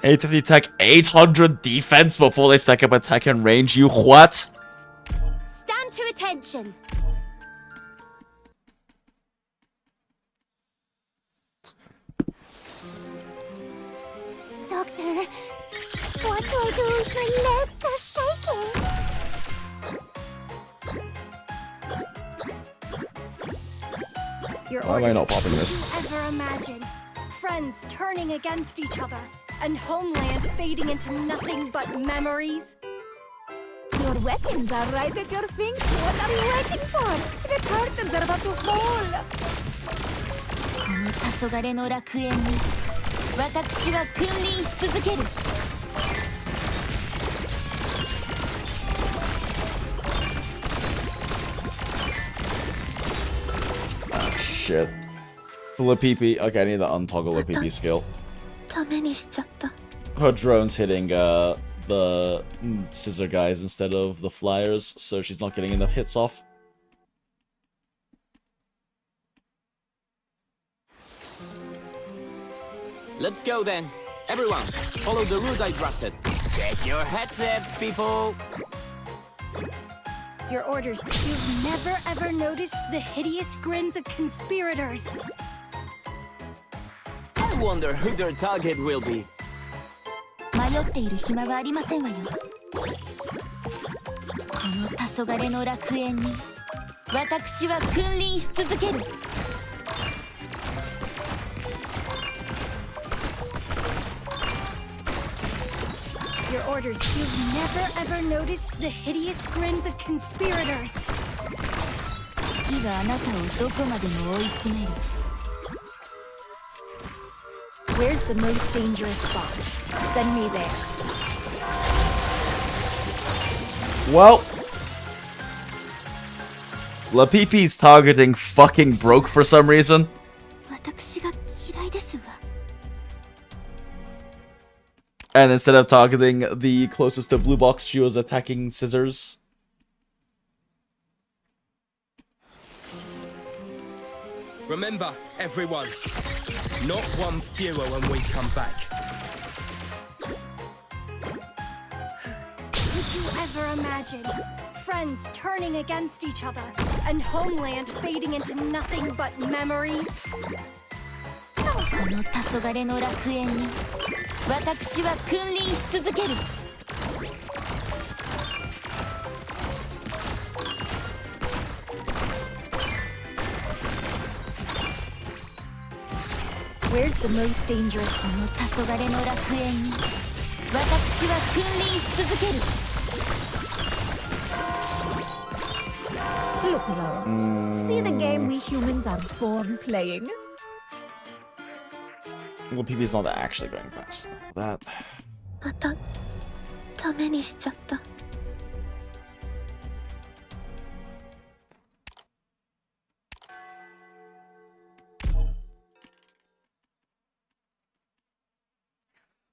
850 attack, 800 defense before they stack up attack and range. You what? Stand to attention. Doctor, what do I do if my legs are just shaking. Your Why am I not popping this? Did you ever imagine friends turning against each other and homeland fading into nothing but memories? Your weapons are right at your fingers. What are you waiting for? The curtains are about to fall. この黄昏の楽園に私は君臨し続ける。Shit. LAPPIPI. Okay, I need to untoggle LAPPIPI skill. ダメにしちゃった。 Her drone's hitting the scissor guys instead of the flyers, so she's not getting enough hits off. Let's go then. Everyone, follow the route I drafted. Check your headsets, people. Your orders. You've never ever noticed the hideous grins of conspirators. I wonder who their target will be. 迷っている暇はありませんわよ。この黄昏の楽園に私は君臨し続ける。Your orders. You've never ever noticed the hideous grins of conspirators. 月があなたをどこまでも追い詰める。Where's the most dangerous spot? Send me there. Well, LAPPIPI's targeting fucking broke for some reason. 私が嫌いですわ。 And instead of targeting the closest to blue box, she was attacking scissors. Remember, everyone, not one fewer when we come back. Could you ever imagine friends turning against each other and homeland fading into nothing but memories? この黄昏の楽園に私は君臨し続ける。Where's the most dangerous? この黄昏の楽園に私は君臨し続ける。 Look, Zara. See the game we humans are born playing? LAPPIPI's not actually going fast. That. またダメにしちゃった。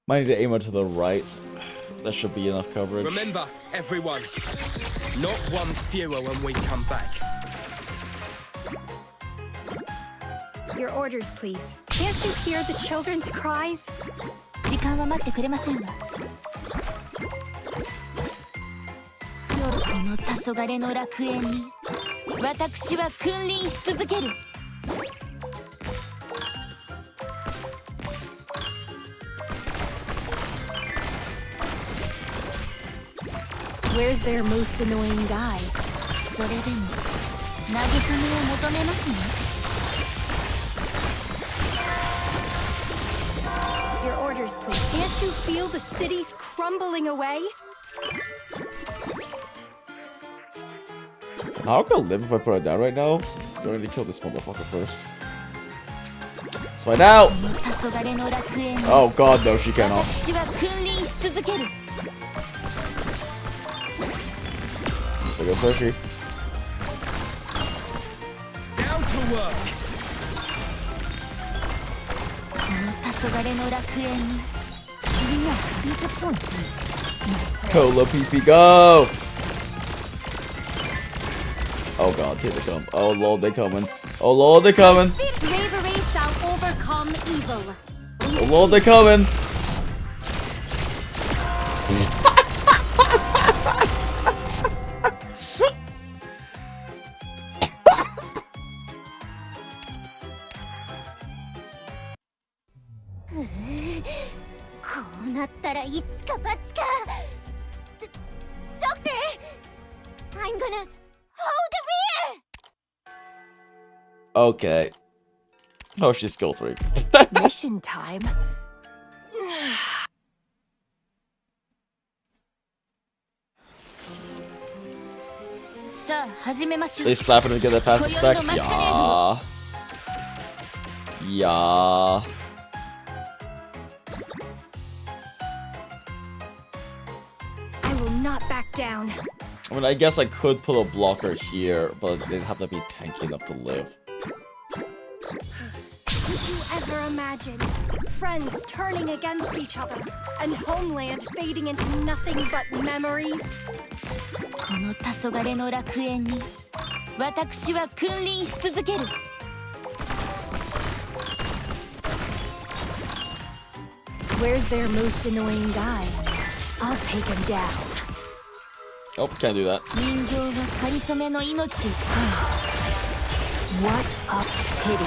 Might need to aim her to the right. That should be enough coverage. Remember, everyone, not one fewer when we come back. Your orders, please. Can't you hear the children's cries? 時間は待ってくれませんわ。この黄昏の楽園に私は君臨し続ける。 Where's their most annoying guy? それでも慰めを求めますね。 Your orders, please. Can't you feel the cities crumbling away? How can I live if I put her down right now? Do I need to kill this motherfucker first? Let's find out! Oh god, no, she cannot. There goes Hershey. Down to work! Go, LAPPIPI, go! Oh god, here they come. Oh lord, they coming. Oh lord, they coming. Bravery shall overcome evil. Oh lord, they coming. I'm gonna hold the rear! Okay. Oh, she's skill 3. Mission time. They slap him to get that passive stack? Yeah. Yeah. I will not back down. I mean, I guess I could put a blocker here, but they'd have to be tanky enough to live. Did you ever imagine friends turning against each other and homeland fading into nothing but memories? この黄昏の楽園に私は君臨し続ける Where's their most annoying guy? I'll take him down. Oh, can't do that. 人情はかりそめの命 What a pity.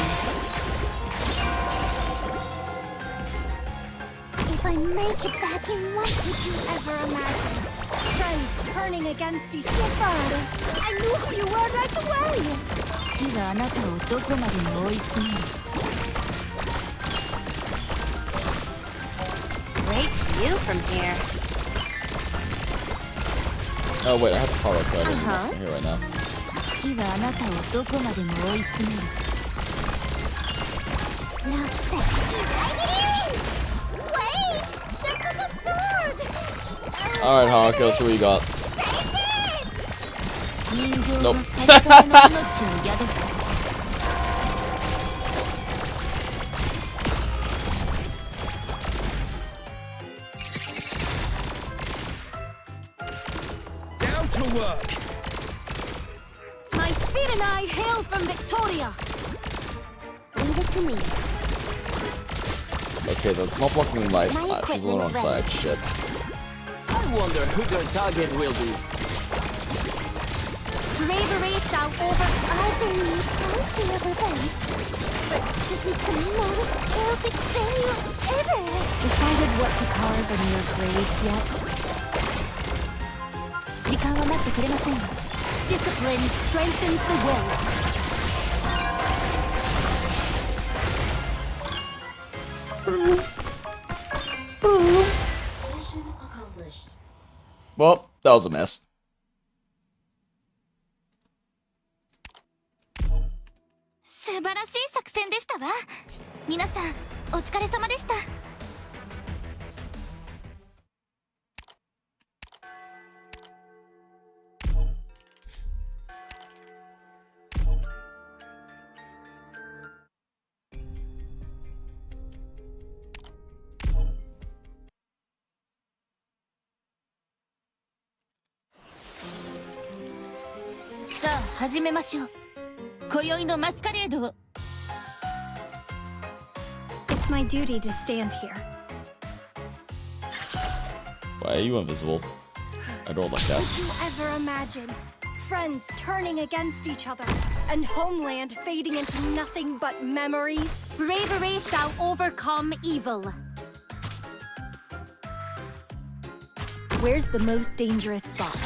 If I make it back in one, Did you ever imagine friends turning against each other? I knew who you were right away! 月はあなたをどこまでも追い詰める Great view from here. Oh wait, I have to power up that. I don't need this here right now. 月はあなたをどこまでも追い詰める Now step right in! Wait! There's the sword! Alright, Hako, so what you got? 人形 Nope. はかりそめの命を宿す Down to work. My speed and I hail from Victoria. Leave it to me. Okay, that's not blocking life. My She's on the wrong side. equipment's Shit. I wonder who their target will be. Bravery shall over. I've been used fancy ever since. But this is the most chaotic failure ever. Decided what to carve in your grave yet? 時間は待ってくれませんわ Discipline strengthens the will. Mission accomplished. Well, that was a mess. 素晴らしい作戦でしたわ皆さんお疲れ様でした さあ始めましょう今宵のマスカレードを It's my duty to stand here. Why are you invisible? I don't like that. Did you ever imagine friends turning against each other and homeland fading into nothing but memories? Bravery shall overcome evil. Where's the most dangerous spot?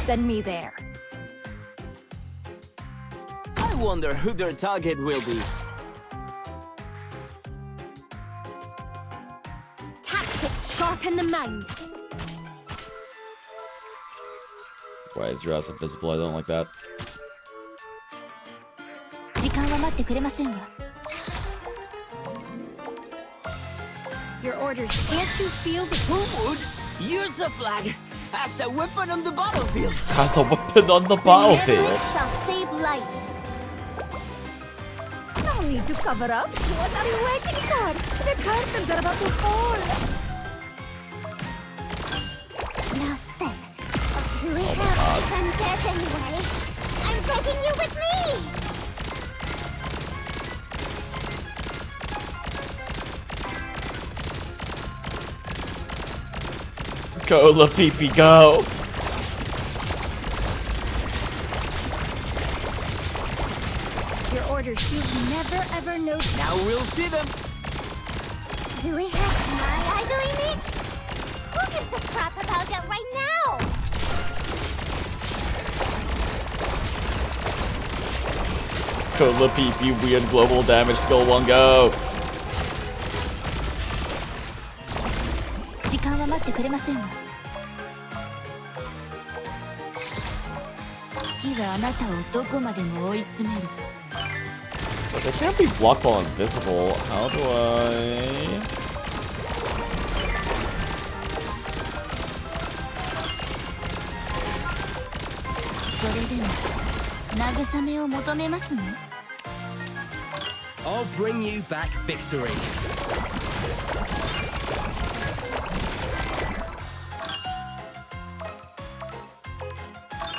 Send me there. I wonder who their target will be. Tactics sharpen the mind. Why is your ass invisible? I don't like that. 時間は待ってくれませんわ Your orders. Can't you feel the Who would use a flag as a weapon on the battlefield? Has a weapon on the battlefield. Shall save lives. No need to cover up. What are you waiting for? The curtains are about to fall. Now step. Do we have to come death anyway? I'm taking you with me! Go, LAPPIPI, go! Your orders. You never ever know. Now we'll see them. Do we have my idol image? Who gives a crap about that right now? LAPPIPI weird global damage skill 1 go. 時間は待ってくれませんわ。月はあなたをどこまでも追い詰める。 So they can't be blocked while invisible. How do I... それでも慰めを求めますの？ I'll bring you back victory.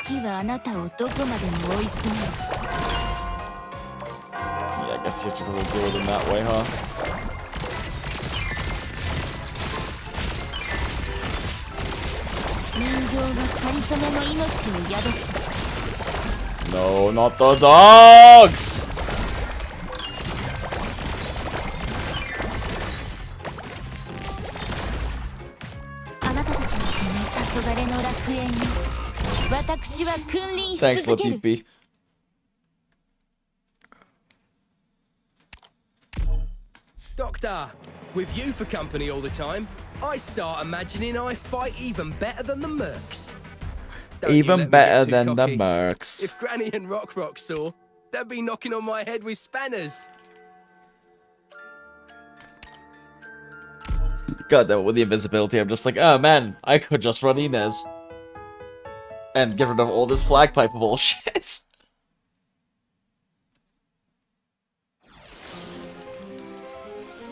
月はあなたをどこまでも追い詰める。 Yeah, I guess you just have to do it in that way, huh? 人形がかりそめの命を宿す。 No, not the dogs! あなたたちの黄昏の楽園に私は君臨し Thanks, 続ける。 LAPPIPI. Doctor, with you for company all the time, I start imagining I fight even better than the mercs. Don't you let Even me better get too than the cocky. mercs. If Granny and Rock saw, they'd be knocking on my head with spanners. God damn it, with the invisibility, I'm just like, oh man, I could just run Inez. And get rid of all this flag pipe bullshit.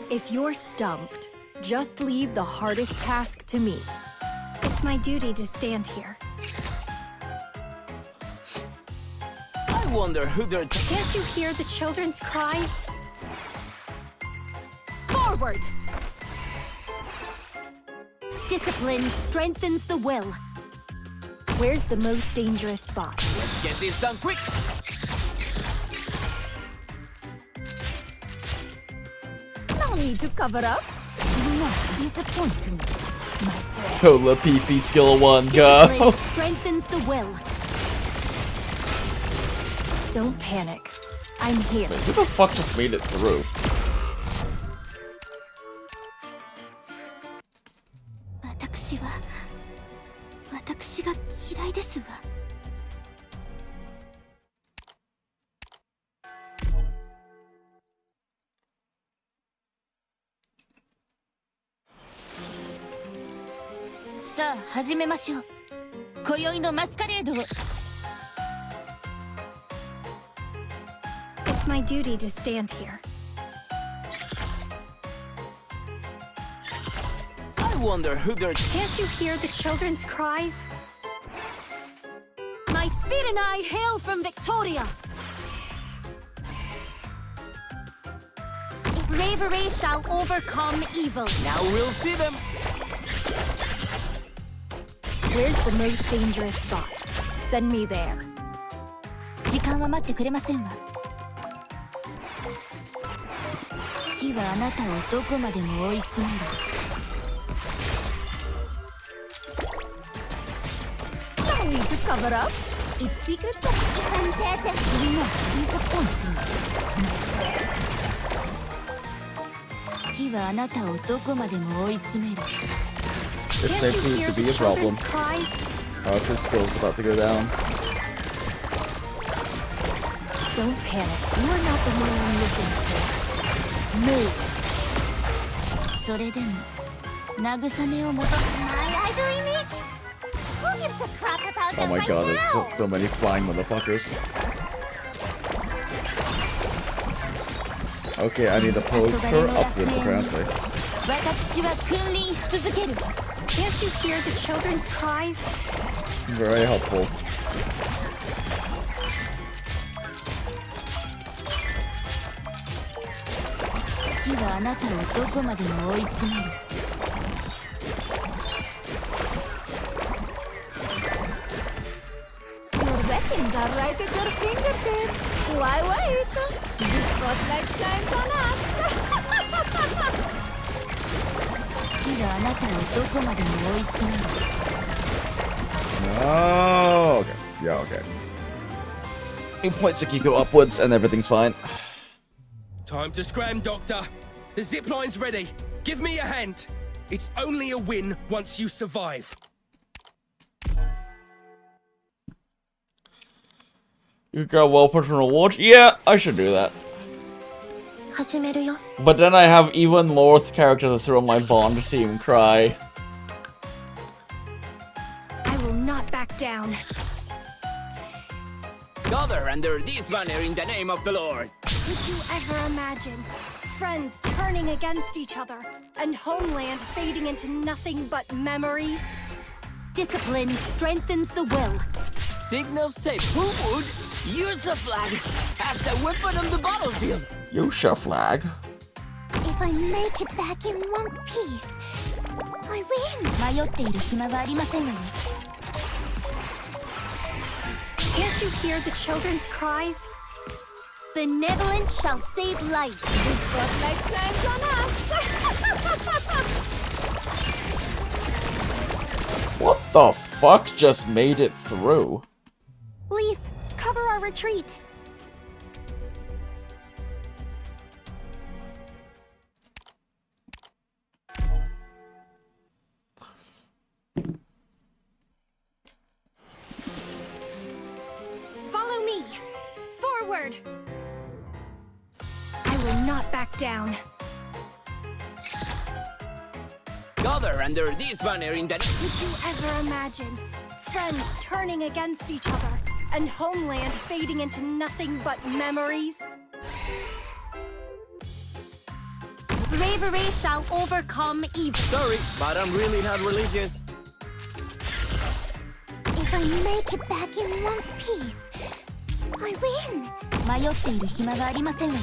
If you're stumped, just leave the hardest task to me. It's my duty to stand here. I wonder who they're... Can't you hear the children's cries? Forward! Discipline strengthens the will. Where's the most dangerous spot? Let's get this done quick! No need to cover up. Do not disappoint me, my friend. Oh, LAPPIPI skill 1 go. Discipline strengthens the will. Don't panic. I'm here. Wait, who the fuck just made it through? 私が嫌いですわ。さあ始めましょう。今宵のマスカレードを。 It's my duty to stand here. I wonder who they're... Can't you hear the children's cries? My speed and I hail from Victoria. Bravery shall overcome evil. Now we'll see them! Where's the most dangerous spot? Send me there. 時間は待ってくれませんわ。月はあなたをどこまでも追い詰める。 No need to cover up. If secrets were even dead, do not disappoint me, my friend. 月はあなたをどこまでも追い詰める。 This may prove to be a problem. This skill's about to go down. Don't panic. You are not the one I'm looking for. Move. それでも慰めを求め。 My idol image? Who gives a crap about Oh them my right god, there's now? so many flying motherfuckers. Okay, I need to pose her upwards apparently. 私は君臨し続ける。 Can't you hear the children's cries? Very helpful. 月はあなたをどこまでも追い詰める。 Your weapons are right at your fingertips. Why wait? The spotlight shines on us. 月はあなたをどこまでも追い詰める。 No. Okay. Yeah. Okay. He points Akiko upwards and everything's fine. Time to scram, Doctor. The zip line's ready. Give me a hand. It's only a win once you survive. You got well put on reward? Yeah, I should do that. But then I have even more character to throw my Bond theme cry. I will not back down. Gather under this banner in the name of the Lord. Did you ever imagine friends turning against each other and homeland fading into nothing but memories? Discipline strengthens the will. Signals say who would use a flag as a weapon on the battlefield. Yosha flag. If I make it back in one piece, I win. 迷っている暇はありませんわね。 Can't you hear the children's cries? Benevolence shall save life. This spotlight shines on us. What the fuck just made it through? Leaf, cover our retreat. Follow me. Forward. I will not back down. Gather under this banner in the... Did you ever imagine friends turning against each other and homeland fading into nothing but memories? Bravery shall overcome evil. Sorry, but I'm really not religious. If I make it back in one piece, I win. 迷っている暇はありませんわね。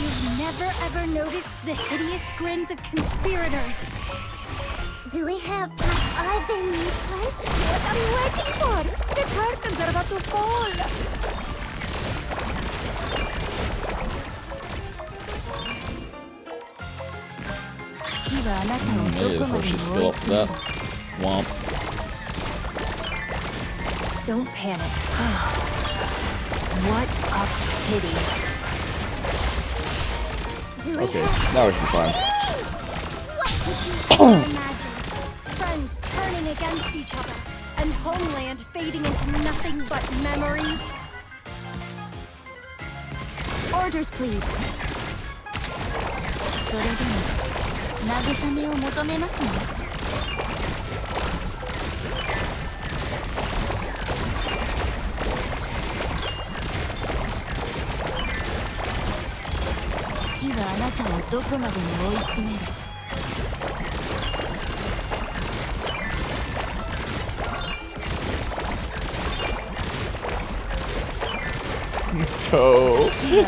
You've never ever noticed the hideous grins of conspirators. Do we have I've been friends? What are we waiting for? The curtains are about to fall. Maybe the push is still up for that. Womp. Don't panic. What a pity. Okay, now we can climb. Could you ever imagine friends turning against each other and homeland fading into nothing but memories? Orders, please. それでも慰めを求めますね。月はあなたをどこまでも追い詰める。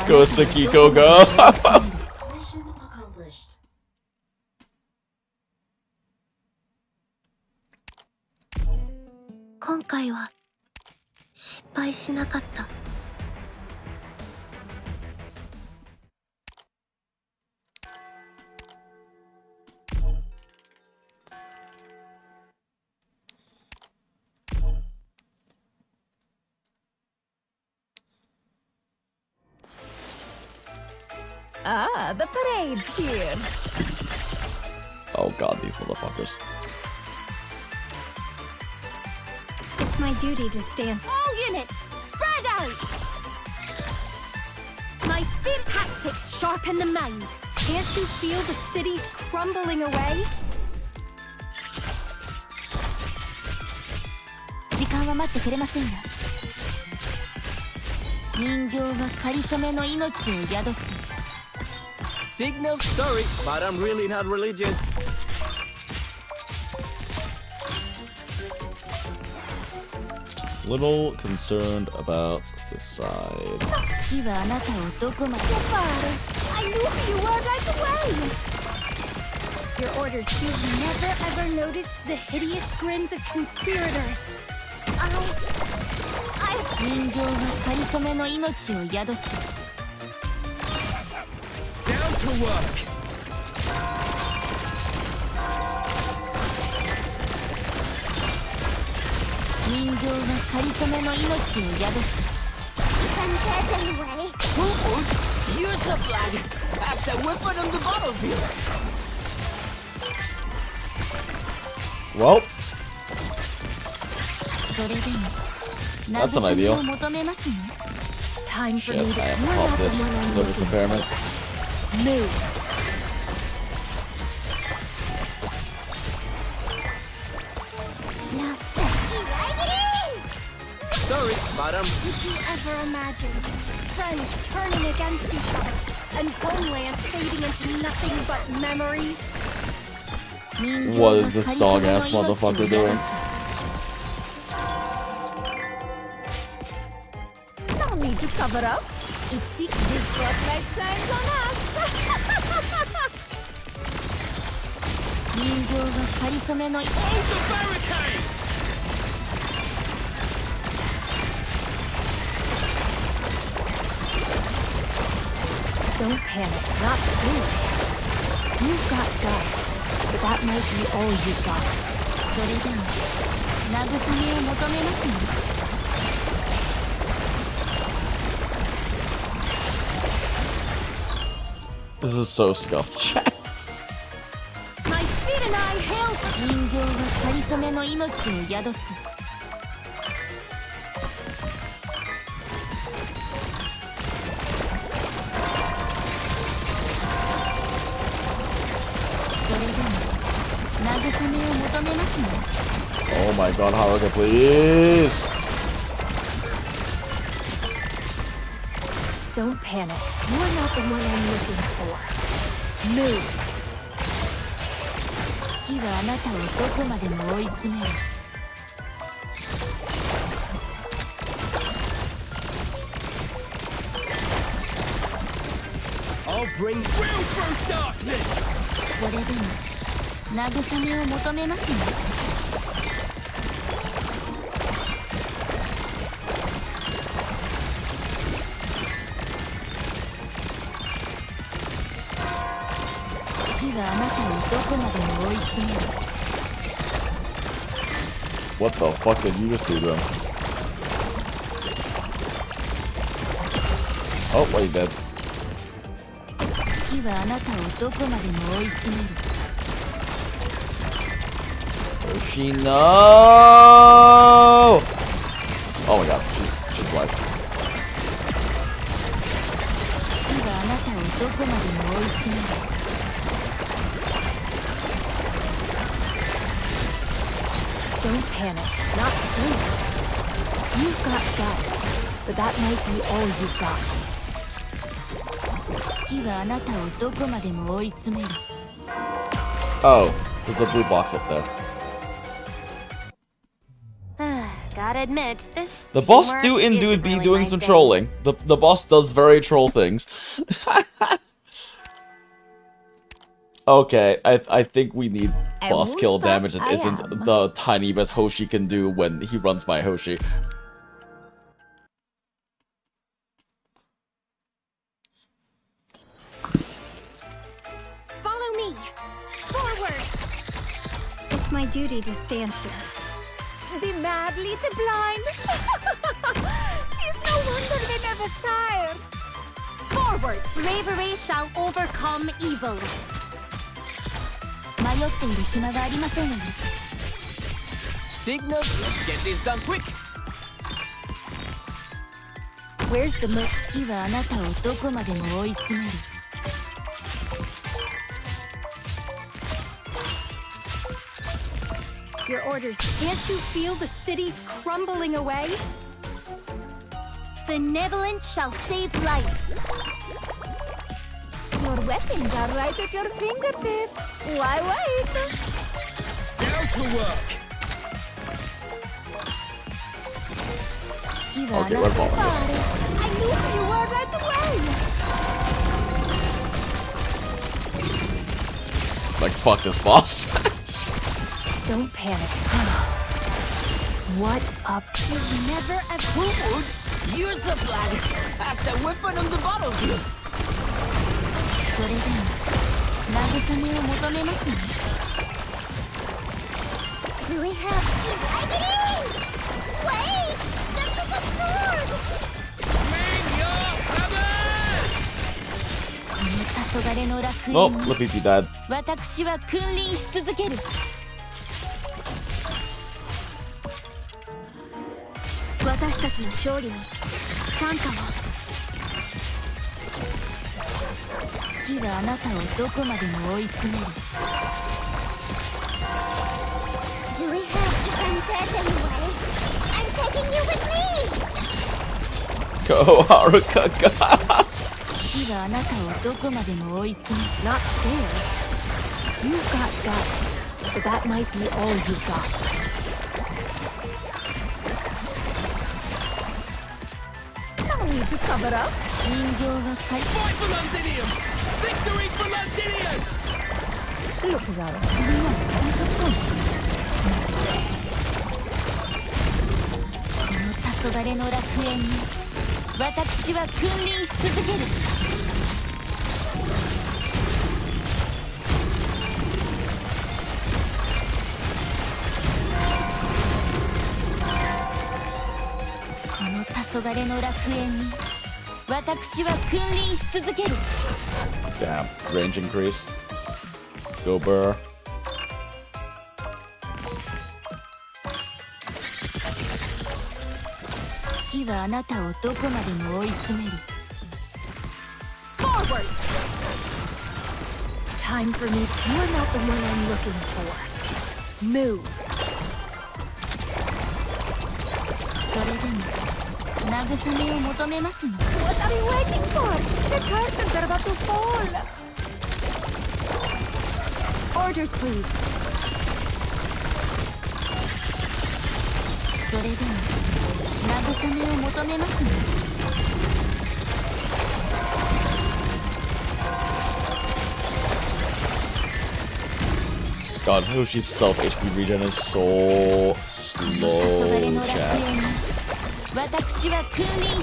Go Sakiko, go! 今回は失敗しなかった。Ah, the parade's here. Oh god, these motherfuckers. It's my duty to stand. All units, spread out! My spear tactics sharpen the mind. Can't you feel the cities crumbling away? 時間は待ってくれませんが。人形は仮初めの命を宿す。Signals, sorry, but I'm really not religious. Little concerned about this side. 月はあなたをどこまで。I knew who you were right away. Your orders. You've never ever noticed the hideous grins of conspirators. 人形は仮初めの命を宿す。Down to work. 人形は仮初めの命を宿す。I'm dead anyway. Who would use a flag as a weapon on the battlefield? Well, that's an ideal. Time for Shit, me I to have to pop this nervous impairment. move. Now sexy raggedy! Sorry, madam. Did you ever imagine friends turning against each other and homeland fading into nothing but memories? What is this dog-ass motherfucker doing? No need to cover up. You see, this spotlight shines on us. Hold the barricades! Don't panic, not scared. You've got guts, but that might be all you've got. This is so scuffed, chat. My speed and I hail Oh my god, Haruka, please! Don't panic. You're not the one I'm looking for. Move. I'll bring real through darkness! What the fuck did you just do to him? Oh, wait, dead. Hoshi, no! Oh my god, she's alive. Don't panic, not scared. You've got guts, but that might be all you've got. Oh, there's a blue box up there. Gotta admit, this The boss teamwork isn't be really doing my some thing. trolling. The boss does very troll things. Okay, I think we need boss kill damage that isn't the tiny bit Hoshi can do when he runs by Hoshi. Follow me! Forward! It's my duty to stand here. The madly the blind! Tis no wonder they never tire! Forward! Bravery shall overcome evil. Signals, let's get this done quick! Where's the moon? Your orders. Can't you feel the cities crumbling away? Benevolence shall save lives. Your weapons are right at your fingertips. Why wait? Down to work! I'll get rid of all of this. I knew you were right away. Like, fuck this boss. Don't panic. What up? You've never who would use a flag as a weapon on the battlefield? Do we have raggedy? Wait! That's a sword! Swing Oh, LAPPIPI died. 私は君臨し続ける。私たちの勝利に参加を。月はあなたをどこまでも追い詰める。Do we have to end this anyway? I'm taking you with me! Go, Haruka, go! 月はあなたをどこまでも追い詰める。Not scared. You've got guts, but that might be all you've got. No need to cover up. 人形は狩り。 Fight for Londinium! Victory for Londinius! Look, Zara, you're not disappointed. この黄昏の楽園に私は君臨し続ける。この黄昏の楽園に私は君臨し続ける。 Damn, range increase. Go Burr. 月はあなたをどこまでも追い詰める。 Forward! Time for me. You're not the one I'm looking for. Move. それでも慰めを求めますの。 What are you waiting for? The curtains are about to fall. Orders, please. それでも慰めを求めますの。 God, Hoshi's self HP regen is so slow, chat.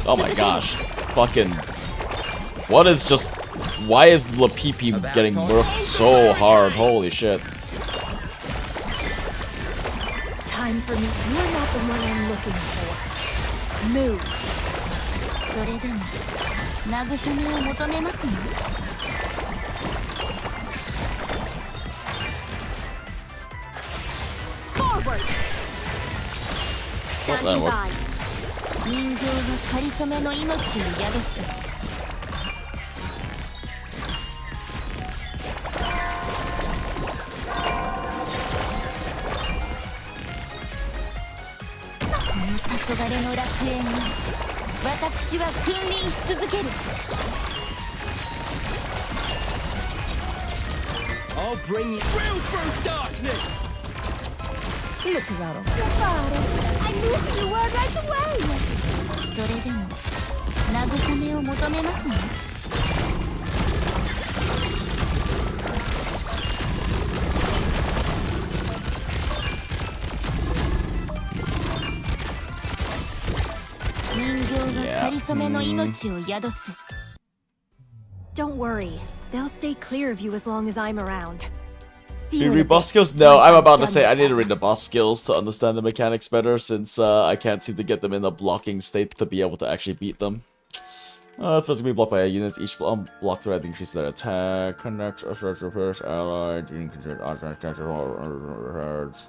Oh my gosh. Fucking. What is just. Why is LAPPIPI getting nerfed so hard? Holy shit. Time for me. You're not the one I'm looking for. Move. それでも慰めを求めますの。 Forward. Standing by. 人形はかりそめの命を宿す。この黄昏の楽園に私は君臨し続ける。 I'll bring you real through darkness! Look, Zara. Your father. I knew who you were right away. それでも慰めを求めますの。 人形はかりそめの命を宿す。 Don't worry. They'll stay clear of you as long as I'm around. Do you read boss skills? No, I'm about to say I need to read the boss skills to understand the mechanics better, since I can't seem to get them in a blocking state to be able to actually beat them. It's supposed to be blocked by units. Each block threat increases their attack, connects, reverse, ally, dream control, hearts.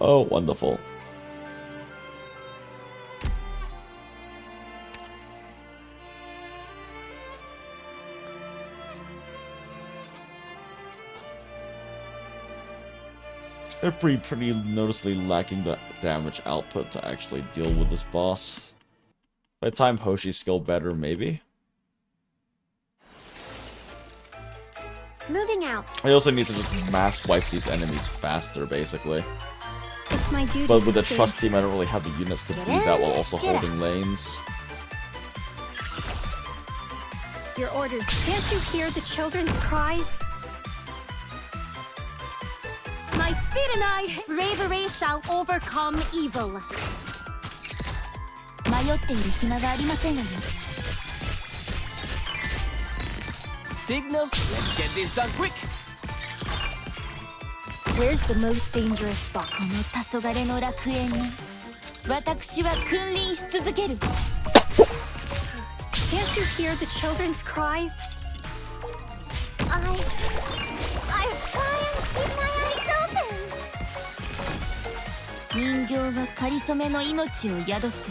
Oh, wonderful. They're pretty noticeably lacking the damage output to actually deal with this boss. By the time Hoshi's skill better, maybe? Moving out. I also need to just mass wipe these enemies faster, basically. It's my duty. But with the trust team, I don't really have the units to do that while also holding lanes. Your orders. Can't you hear the children's cries? My speed and I, bravery shall overcome evil. 迷っている暇がありませんわよ。 Signals, let's get this done quick. Where's the most dangerous spot? この黄昏の楽園に私は君臨し続ける。 Can't you hear the children's cries? I try and keep my eyes open. 人形はかりそめの命を宿す。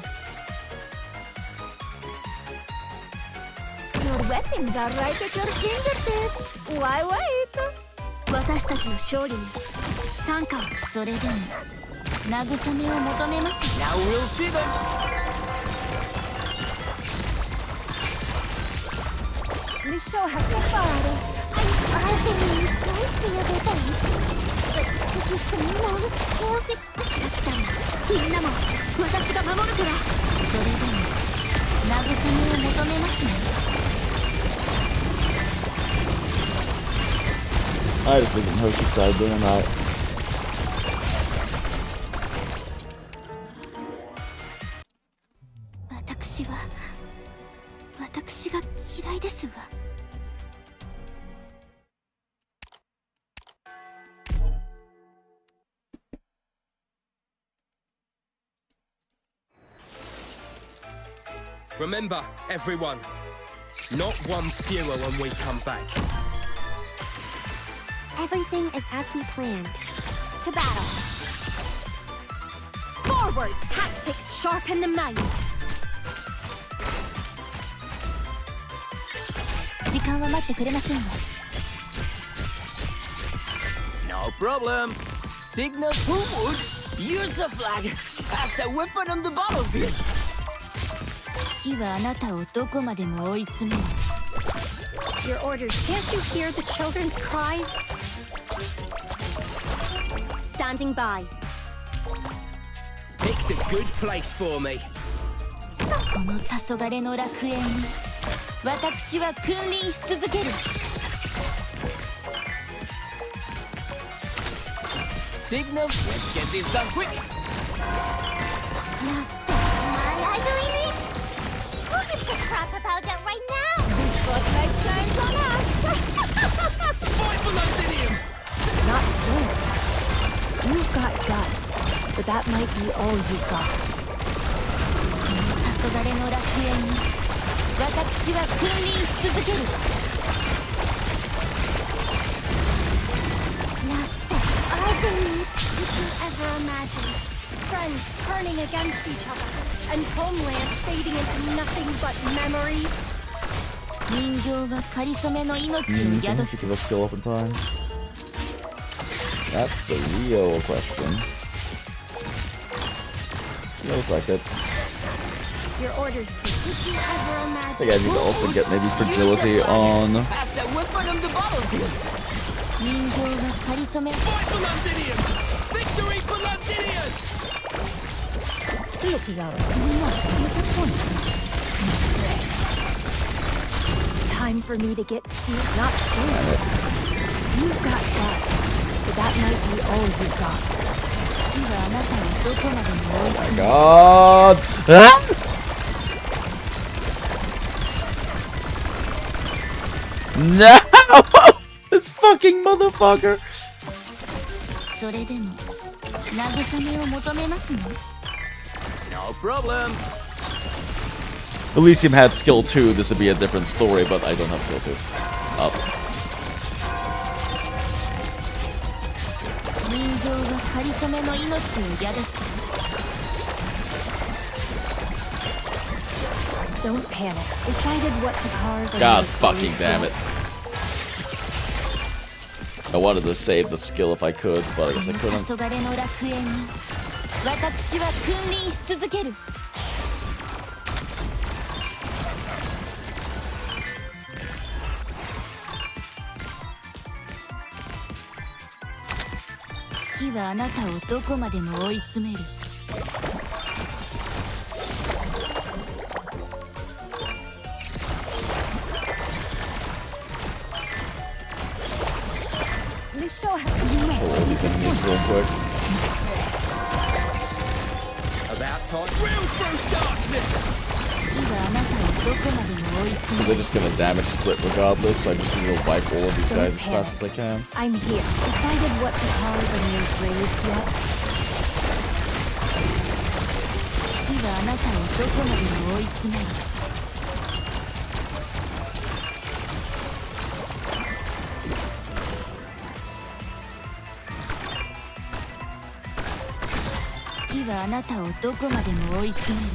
Your weapons are right at your fingertips. Why wait? 私たちの勝利に参加を。それでも慰めを求めます。 Now we'll see them. We shall have the party. I've been pricing everything. But this is the most chaotic. さきちゃんもみんなも私が守るから。それでも慰めを求めますね。 I just think Hoshi side doing that. Remember, everyone, not one fewer when we come back. Everything is as we planned. To battle. Forward! Tactics sharpen the mind. 時間は待ってくれませんわ。 No problem. Signals who would use a flag as a weapon on the battlefield. 月はあなたをどこまでも追い詰める。 Your orders. Can't you hear the children's cries? Standing by. Picked a good place for me. この黄昏の楽園に私は君臨し続ける。 Signals, let's get this done quick. My ivory? Who gives a crap about that right now? This spotlight shines on us. Fight for Londinium! Not good. You've got guts, but that might be all you've got. 黄昏の楽園に私は君臨し続ける。 I believe. Did you ever imagine friends turning against each other and homeland fading into nothing but memories? 人形はかりそめの命を宿す。 Let's go up in time. That's the real question. Looks like it. Your orders, please. Did you ever I imagine? think I need to also get maybe fragility on. As a weapon on the battlefield. 人形はかりそめ。 Fight for Londinium! Victory for Londinius! Looking out. Not disappointed. Time for me to get sealed, not scared. You've got guts, but that might be all you've got. 月はあなたをどこまでも追い Oh 詰 my める。 god! No! This fucking motherfucker! それでも慰めを求めますの。 No problem. Elysium had skill 2, this would be a different story, but I don't have skill 2. Oh. 人形はかりそめの命を宿す。 Don't panic. Decided what to carve. God fucking damn it. I wanted to save the skill if I could, but I guess I couldn't. 黄昏の楽園に私は君臨し続ける。 月はあなたをどこまでも追い詰める。 I really show how Pull all these enemies real quick. About time. Real through darkness! They're just gonna damage split regardless, so I just need to wipe all of these guys as fast as I can. I'm here. Decided what to call the new grave yet? 月はあなたをどこまでも追い詰める。月はあなたをどこまでも追い詰める。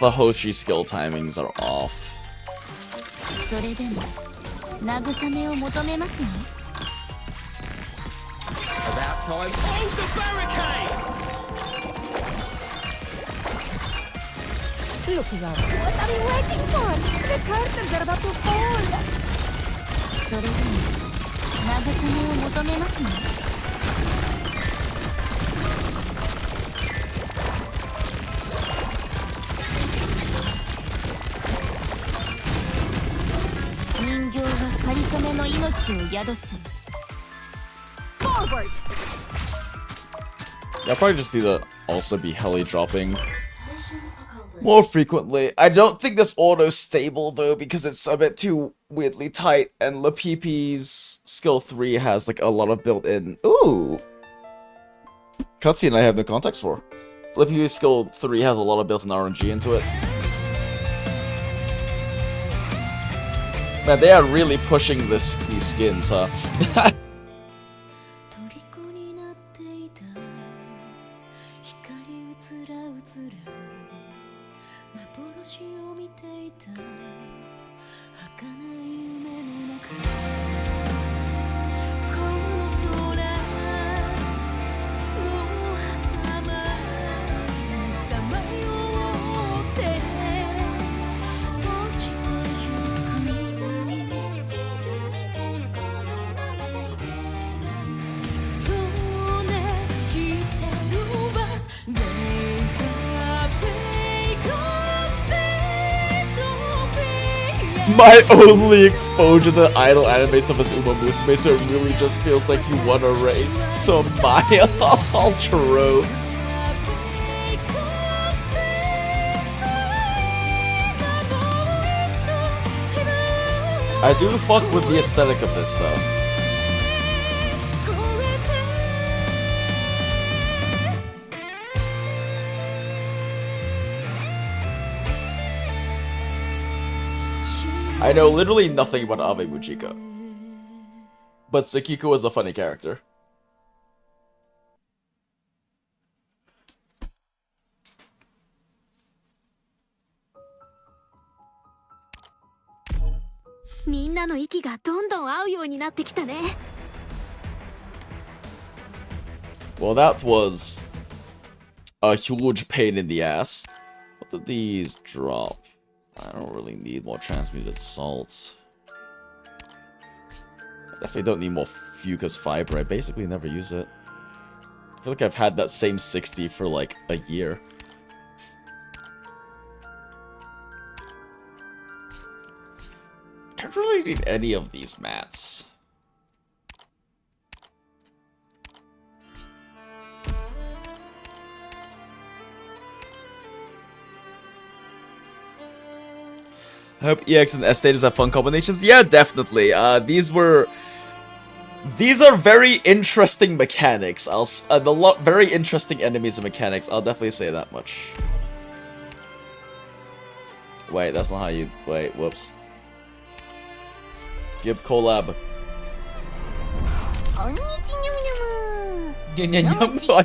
The Hoshi skill timings are off. それでも慰めを求めますの？ About time. Hold the barricades! Look around. What are you waiting for? The curtains are about to fall. それでも慰めを求めますの？人形はかりそめの命を宿す。Forward. Yeah, I probably just need to also be heli dropping more frequently. I don't think this auto's stable though because it's a bit too weirdly tight, and LAPPIPI's skill 3 has like a lot of built-in. Ooh, cutscene I have no context for. LAPPIPI's skill 3 has a lot of built-in RNG into it. Man, they are really pushing these skins, huh? My only exposure to idol anime stuff is Uma Musume, so it really just feels like you won a race. So Maya, true. I do fuck with the aesthetic of this though. I know literally nothing about Ave Mujica, but Sekiko is a funny character. Well, that was a huge pain in the ass. What did these drop? I don't really need more transmuted salts. I definitely don't need more Fucus fiber. I basically never use it. I feel like I've had that same 60 for like a year. I don't really need any of these mats. I hope EX and S status have fun combinations. Yeah, definitely. These are very interesting mechanics. Very interesting enemies and mechanics. I'll definitely say that much. Wait, that's not how you. Wait, whoops. Give collab. Are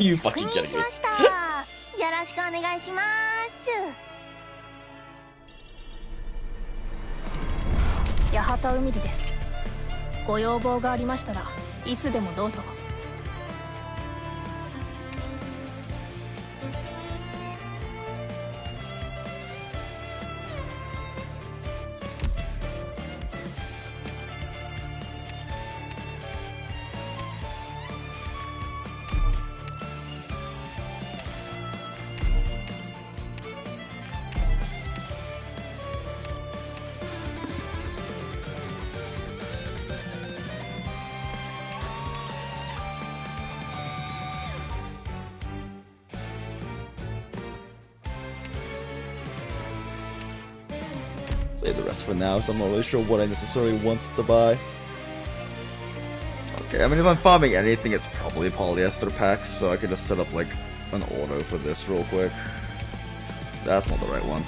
you fucking kidding me? 八幡海里です。ご要望がありましたらいつでもどうぞ。Save the rest for now, so I'm not really sure what I necessarily want to buy. Okay, I mean, if I'm farming anything, it's probably polyester packs, so I could just set up like an auto for this real quick. That's not the right one.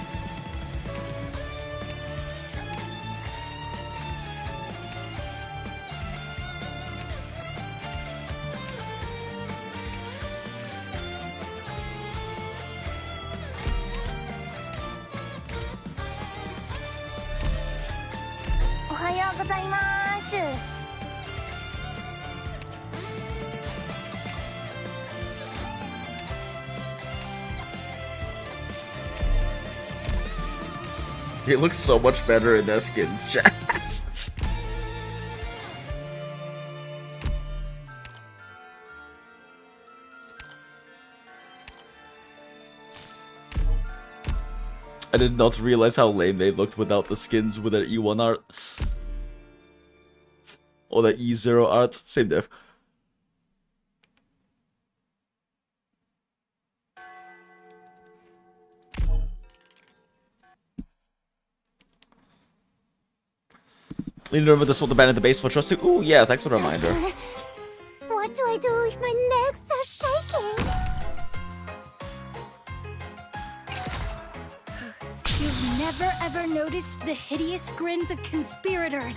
It looks so much better in their skins, chat. I did not realize how lame they looked without the skins with their E1 art. Or their E0 art. Same diff. You remember this one, the band at the base for trusting? Ooh, yeah, thanks for the reminder. What do I do if my legs are shaking? You've never ever noticed the hideous grins of conspirators.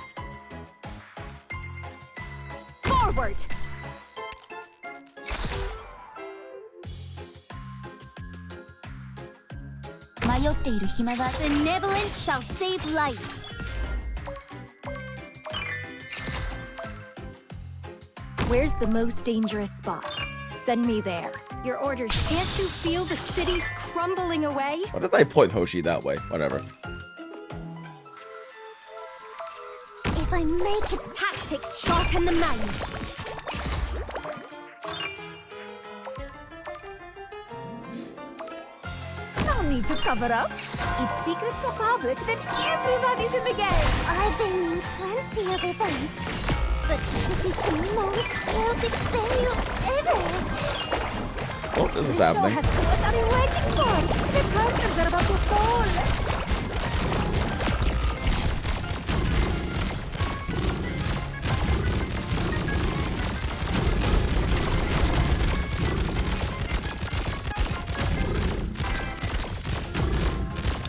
Forward! Benevolence shall save lives. Where's the most dangerous spot? Send me there. Your orders. Can't you feel the cities crumbling away? Why did I point Hoshi that way? Whatever. If I make it, Tactics sharpen the mind. No need to cover up. If secrets go public, then everybody's in the game. I've been in plenty of events, but this is the most chaotic venue ever. Oh, this is happening. Show has what are you waiting for? The curtains are about to fall.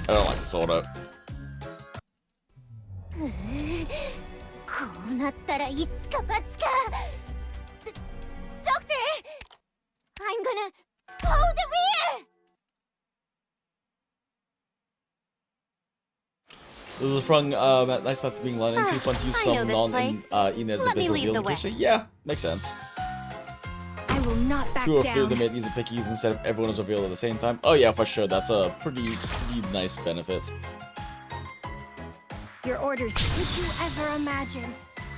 I don't like this auto. こうなったらいつか罰か。Doctor! I'm gonna hold the rear! This is from nice map to being landing too fun to use some non Inez Let me visual lead the reveals way. occasionally. Yeah, makes sense. I will not back 2 of 3 down. of them made easy pickies instead of everyone is revealed at the same time. Oh yeah, for sure. That's a pretty nice benefit. Your orders. Could you ever imagine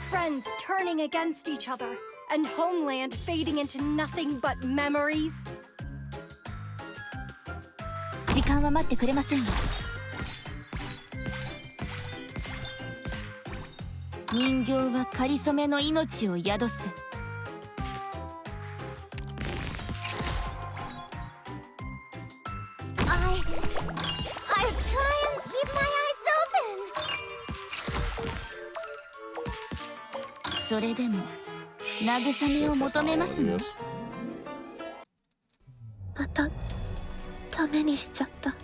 friends turning against each other and homeland fading into nothing but memories? 時間は待ってくれませんよ。人形はかりそめの命を宿す。I'll try and keep my eyes open. それでも慰めを求めますの？またダメにしちゃった。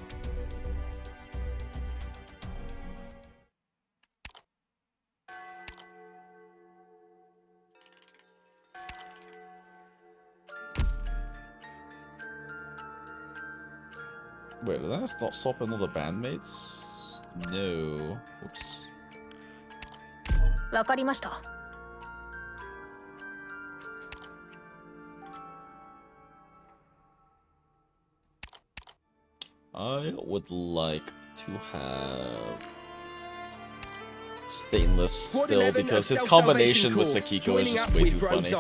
Wait, did that not swap in all the bandmates? No. Oops. わかりました。I would like to have Stainless still because his combination with Sakiko is just way too funny.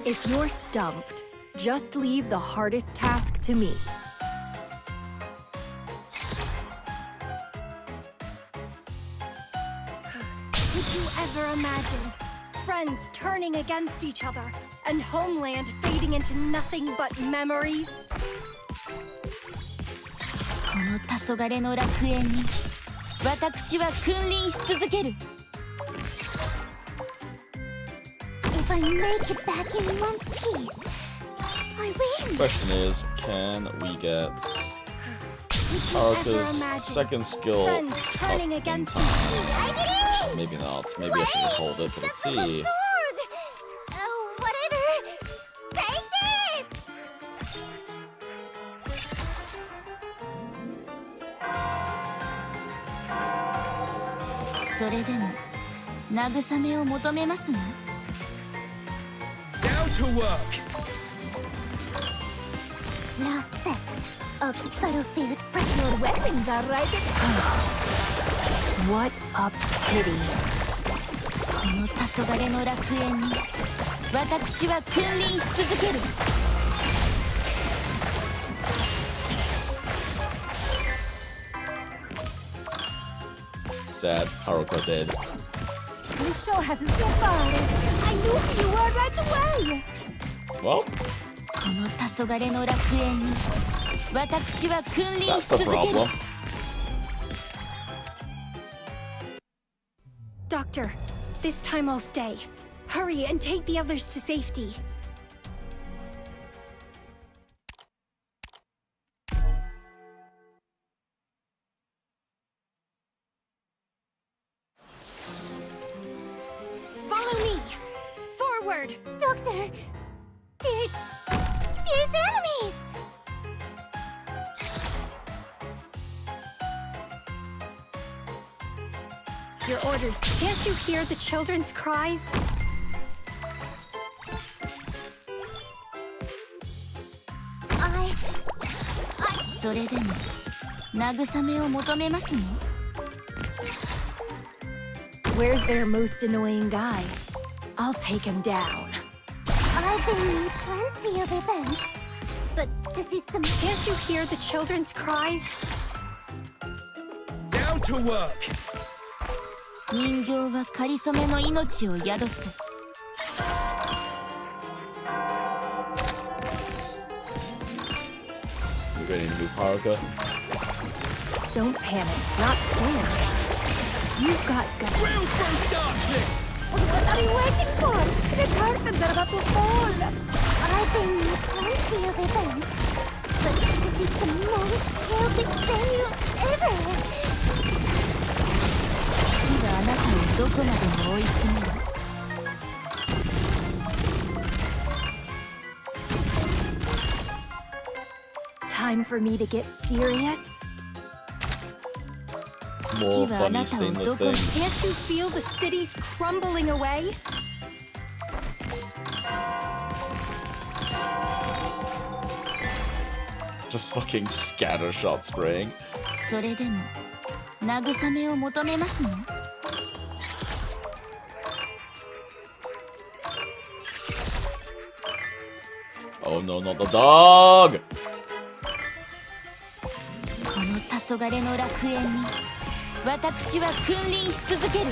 If you're stumped, just leave the hardest task to me. Could you ever imagine Friends turning against each other, and homeland fading into nothing but memories. この黄昏の楽園に私は君臨し続ける。 If I make it back in one piece, I win. Question is, can we get Haruka's second skill up in time? Maybe not. Maybe I should just hold it, but let's see. Whatever. Take this. それでも慰めを求めますの？ Down to work. Last step of battlefield prep. Your weapons are right at What a pity. この黄昏の楽園に私は君臨し続ける。 Sad. Haruka dead. This show hasn't yet started. I knew you were right away. Well, この黄昏の楽園に私は君臨し that's the 続ける。 problem. Doctor, this time I'll stay. Hurry and take the others to safety. Follow me. Forward. Doctor, there's enemies. Your orders. Can't you hear the children's cries? それでも慰めを求めますの？ Where's their most annoying guy? I'll take him down. I've been in plenty of events, but the system. Can't you hear the children's cries? Down to work. 人形はかりそめの命を宿す。 You ready to move Haruka? Don't panic. Not scared. You've got guts. Will through darkness. What are you waiting for? The curtains are about to fall. I've been in plenty of events, but this is the most chaotic venue ever. 月はあなたをどこまでも追い詰める。 Time for me to get serious. More 月はあ funny なたを stainless どこに things. Can't you feel the cities crumbling away? Just fucking scatter shot spraying. それでも慰めを求めますの？ Oh no, not the dog! この黄昏の楽園に私は君臨し続ける。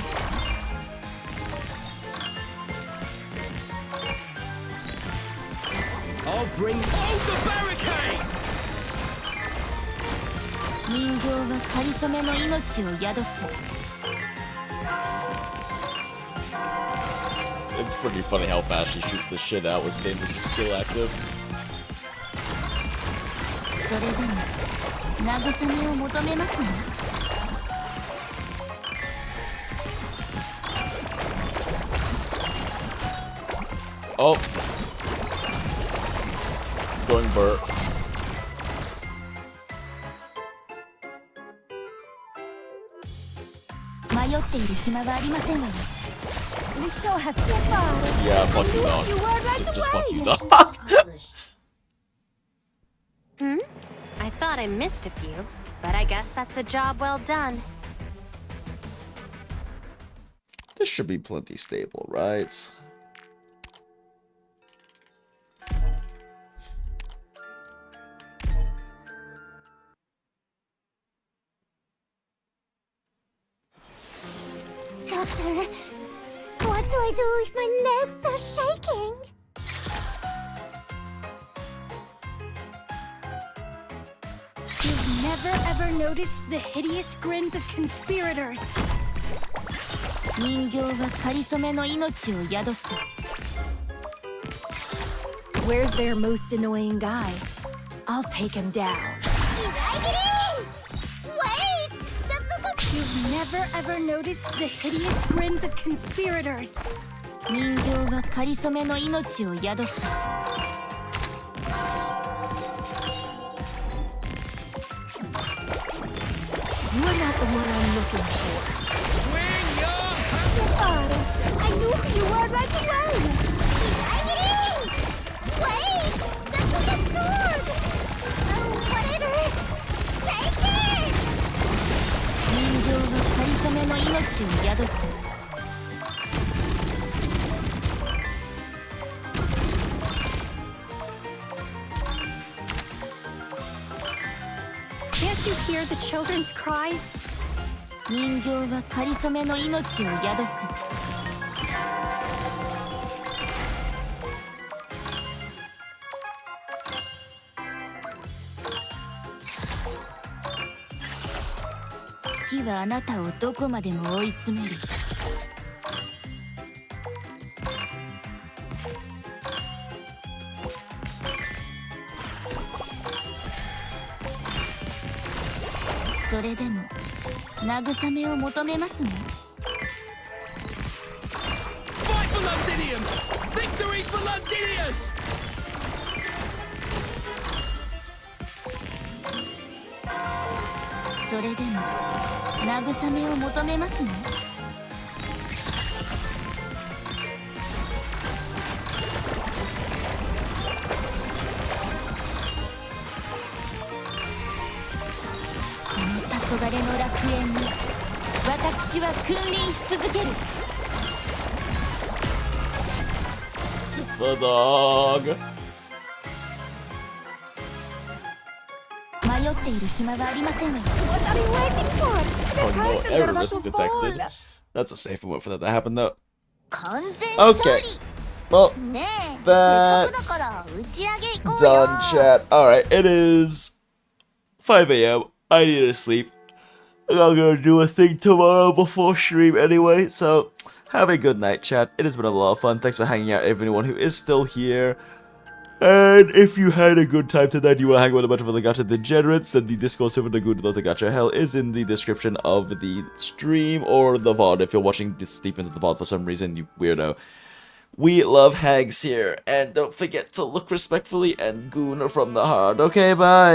I'll bring all the barricades. 人形はかりそめの命を宿す。 It's pretty funny how fast she shoots the shit out with stainless still active. それでも慰めを求めますの？ Oh! Going Burt. 迷っている暇はありませんわよ。 This show has so far. Yeah, fuck you, dog. You were right Just fuck you, away. dog. I thought I missed a few, but I guess that's a job well done. This should be plenty stable, right? Doctor, what do I I do if my legs are shaking? You've never ever noticed the hideous grins of conspirators. 人形はかりそめの命を宿す。 Where's their most annoying guy? I'll take him down. Wait! You've never ever noticed the hideous grins of conspirators. 人形はかりそめの命を宿す。 You are not the one I'm looking for. Swing your I knew who you were right away! Wait! That's like a sword! Whatever! Take it! 人形はかりそめの命を宿す。 Can't you hear the children's cries? 人形はかりそめの命を宿す。 月はあなたをどこまでも追い詰める。それでも慰めを求めますね。 Fight for Londinium! Victory for Londinius! それでも慰めを求めますね。 この黄昏の楽園に私は君臨し続ける。 The dog. 迷っている暇はありませんわよ。 What are you waiting for? Oh no, error risk detected. That's a safe moment for that to happen though. 完全勝 Okay. 利 Well, ねえ、せっかくだ that's から打ち上げ行こうよ。 done, chat. Alright, it is 5 a.m. I need to sleep. I'm gonna do a thing tomorrow before stream anyway, so have a good night, chat. It has been a lot of fun. Thanks for hanging out, everyone who is still here. And if you had a good time tonight, you want to hang out with a bunch of other gacha degenerates, then the Discord server, the Goondola To Gacha Hell, is in the description of the stream or the VOD if you're watching this deep into the VOD for some reason, you weirdo. We love Hags here, and don't forget to look respectfully and Goon from the heart. Okay, bye!